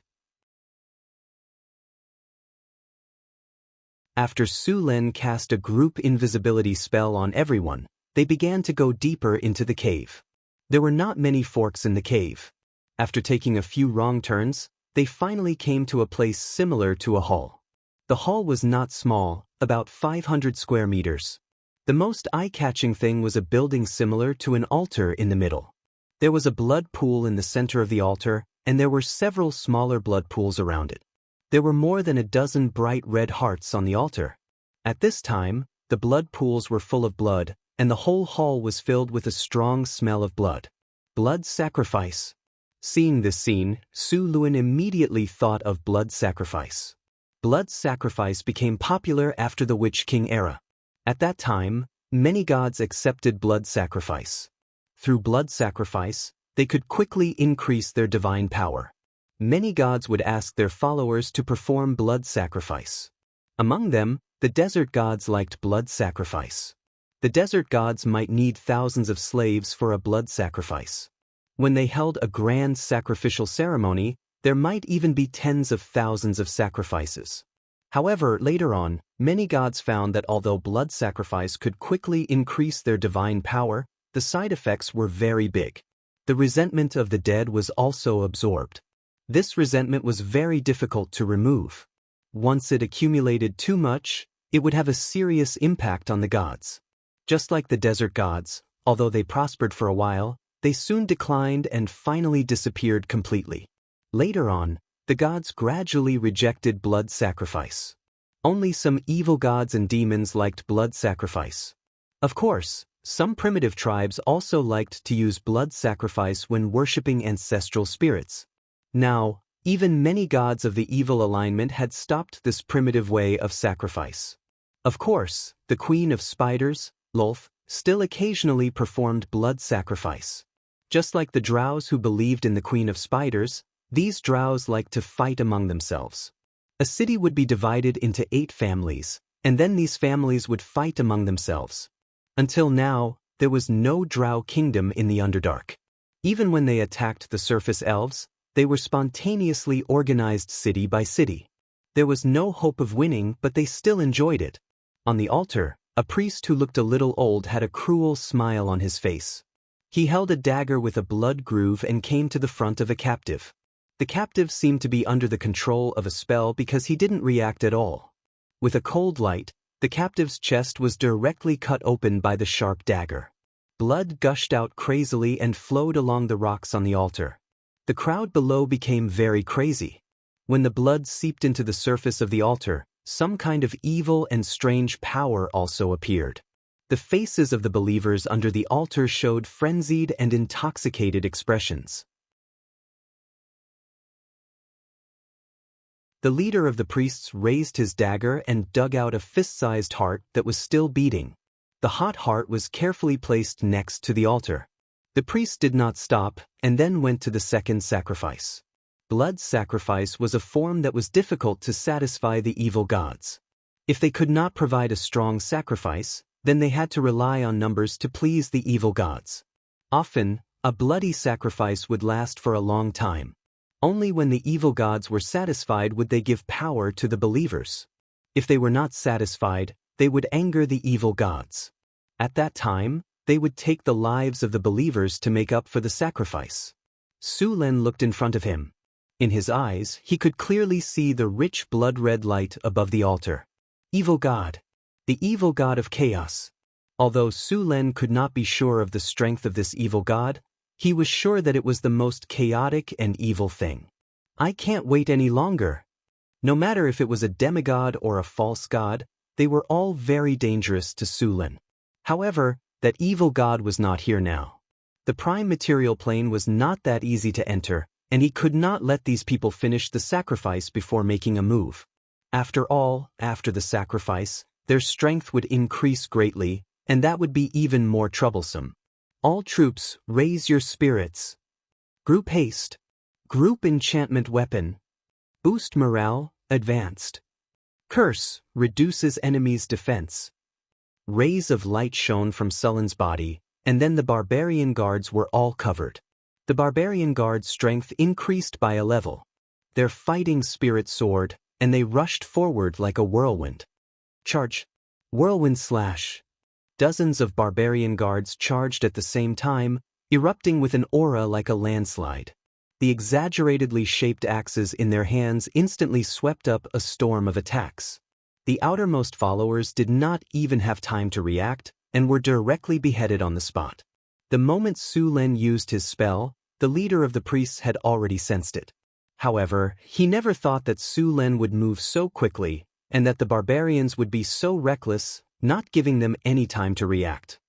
After Su Len cast a group invisibility spell on everyone, they began to go deeper into the cave. There were not many forks in the cave. After taking a few wrong turns, they finally came to a place similar to a hall. The hall was not small, about 500 square meters. The most eye-catching thing was a building similar to an altar in the middle. There was a blood pool in the center of the altar, and there were several smaller blood pools around it. There were more than a dozen bright red hearts on the altar. At this time, the blood pools were full of blood, and the whole hall was filled with a strong smell of blood. Blood sacrifice. Seeing this scene, Su Luen immediately thought of blood sacrifice. Blood sacrifice became popular after the Witch King era. At that time, many gods accepted blood sacrifice. Through blood sacrifice, they could quickly increase their divine power. Many gods would ask their followers to perform blood sacrifice. Among them, the desert gods liked blood sacrifice. The desert gods might need thousands of slaves for a blood sacrifice. When they held a grand sacrificial ceremony, there might even be tens of thousands of sacrifices. However, later on, many gods found that although blood sacrifice could quickly increase their divine power, the side effects were very big. The resentment of the dead was also absorbed. This resentment was very difficult to remove. Once it accumulated too much, it would have a serious impact on the gods. Just like the desert gods, although they prospered for a while, they soon declined and finally disappeared completely. Later on, the gods gradually rejected blood sacrifice. Only some evil gods and demons liked blood sacrifice. Of course, some primitive tribes also liked to use blood sacrifice when worshipping ancestral spirits. Now, even many gods of the evil alignment had stopped this primitive way of sacrifice. Of course, the Queen of Spiders, Lolth, still occasionally performed blood sacrifice. Just like the drows who believed in the Queen of Spiders, these drows liked to fight among themselves. A city would be divided into 8 families, and then these families would fight among themselves. Until now, there was no drow kingdom in the Underdark. Even when they attacked the surface elves, they were spontaneously organized city by city. There was no hope of winning, but they still enjoyed it. On the altar, a priest who looked a little old had a cruel smile on his face. He held a dagger with a blood groove and came to the front of a captive. The captive seemed to be under the control of a spell because he didn't react at all. With a cold light, the captive's chest was directly cut open by the sharp dagger. Blood gushed out crazily and flowed along the rocks on the altar. The crowd below became very crazy. When the blood seeped into the surface of the altar, some kind of evil and strange power also appeared. The faces of the believers under the altar showed frenzied and intoxicated expressions. The leader of the priests raised his dagger and dug out a fist-sized heart that was still beating. The hot heart was carefully placed next to the altar. The priest did not stop, and then went to the second sacrifice. Blood sacrifice was a form that was difficult to satisfy the evil gods. If they could not provide a strong sacrifice, then they had to rely on numbers to please the evil gods. Often, a bloody sacrifice would last for a long time. Only when the evil gods were satisfied would they give power to the believers. If they were not satisfied, they would anger the evil gods. At that time, they would take the lives of the believers to make up for the sacrifice. Su Lin looked in front of him. In his eyes, he could clearly see the rich blood-red light above the altar. Evil God. The evil god of chaos. Although Su Lin could not be sure of the strength of this evil god, he was sure that it was the most chaotic and evil thing. I can't wait any longer. No matter if it was a demigod or a false god, they were all very dangerous to Su Lin. However, that evil god was not here now. The prime material plane was not that easy to enter, and he could not let these people finish the sacrifice before making a move. After all, after the sacrifice, their strength would increase greatly, and that would be even more troublesome. All troops, raise your spirits. Group haste. Group enchantment weapon. Boost morale, advanced. Curse, reduces enemy's defense. Rays of light shone from Sullen's body, and then the barbarian guards were all covered. The barbarian guards' strength increased by a level. Their fighting spirit soared, and they rushed forward like a whirlwind. Charge. Whirlwind slash. Dozens of barbarian guards charged at the same time, erupting with an aura like a landslide. The exaggeratedly shaped axes in their hands instantly swept up a storm of attacks. The outermost followers did not even have time to react, and were directly beheaded on the spot. The moment Su Lin used his spell, the leader of the priests had already sensed it. However, he never thought that Su Lin would move so quickly, and that the barbarians would be so reckless, not giving them any time to react.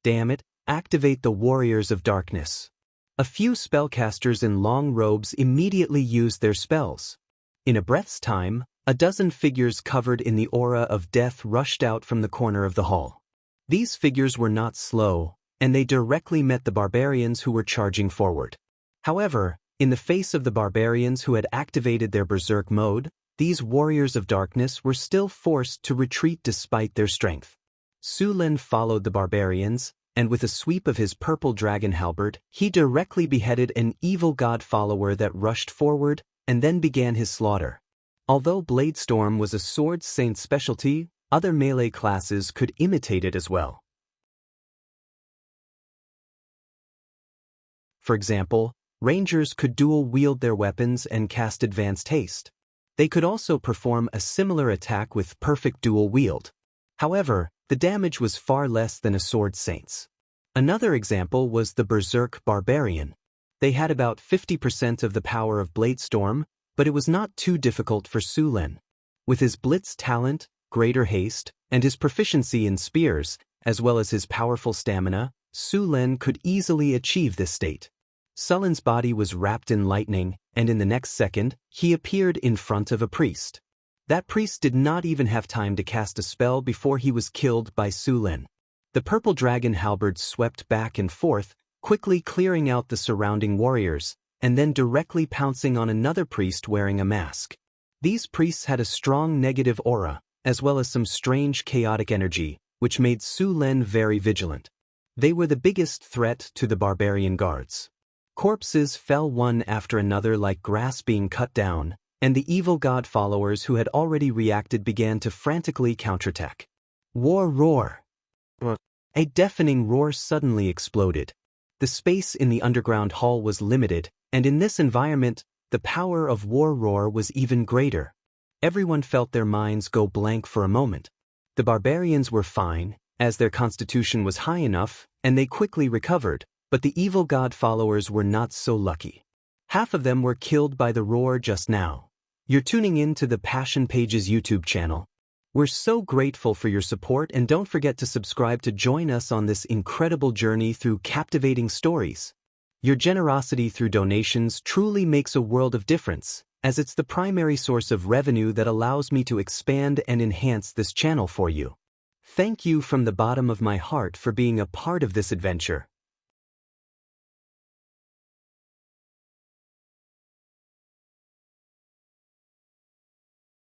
Damn it, activate the Warriors of Darkness. A few spellcasters in long robes immediately used their spells. In a breath's time, a dozen figures covered in the aura of death rushed out from the corner of the hall. These figures were not slow, and they directly met the barbarians who were charging forward. However, in the face of the barbarians who had activated their berserk mode, these warriors of darkness were still forced to retreat despite their strength. Su Lin followed the barbarians, and with a sweep of his purple dragon halberd, he directly beheaded an evil god follower that rushed forward, and then began his slaughter. Although Bladestorm was a sword saint's specialty, other melee classes could imitate it as well. For example, rangers could dual-wield their weapons and cast advanced haste. They could also perform a similar attack with perfect dual wield. However, the damage was far less than a sword saint's. Another example was the Berserk Barbarian. They had about 50% of the power of Bladestorm, but it was not too difficult for Su Lin. With his blitz talent, greater haste, and his proficiency in spears, as well as his powerful stamina, Su Lin could easily achieve this state. Sullen's body was wrapped in lightning, and in the next second, he appeared in front of a priest. That priest did not even have time to cast a spell before he was killed by Su Lin. The purple dragon halberd swept back and forth, quickly clearing out the surrounding warriors, and then directly pouncing on another priest wearing a mask. These priests had a strong negative aura, as well as some strange chaotic energy, which made Su Lin very vigilant. They were the biggest threat to the barbarian guards. Corpses fell one after another like grass being cut down, and the evil god followers who had already reacted began to frantically counterattack. War roar! A deafening roar suddenly exploded. The space in the underground hall was limited, and in this environment, the power of war roar was even greater. Everyone felt their minds go blank for a moment. The barbarians were fine, as their constitution was high enough, and they quickly recovered, but the evil god followers were not so lucky. Half of them were killed by the roar just now. You're tuning in to the Passion Pages YouTube channel. We're so grateful for your support, and don't forget to subscribe to join us on this incredible journey through captivating stories. Your generosity through donations truly makes a world of difference, as it's the primary source of revenue that allows me to expand and enhance this channel for you. Thank you from the bottom of my heart for being a part of this adventure.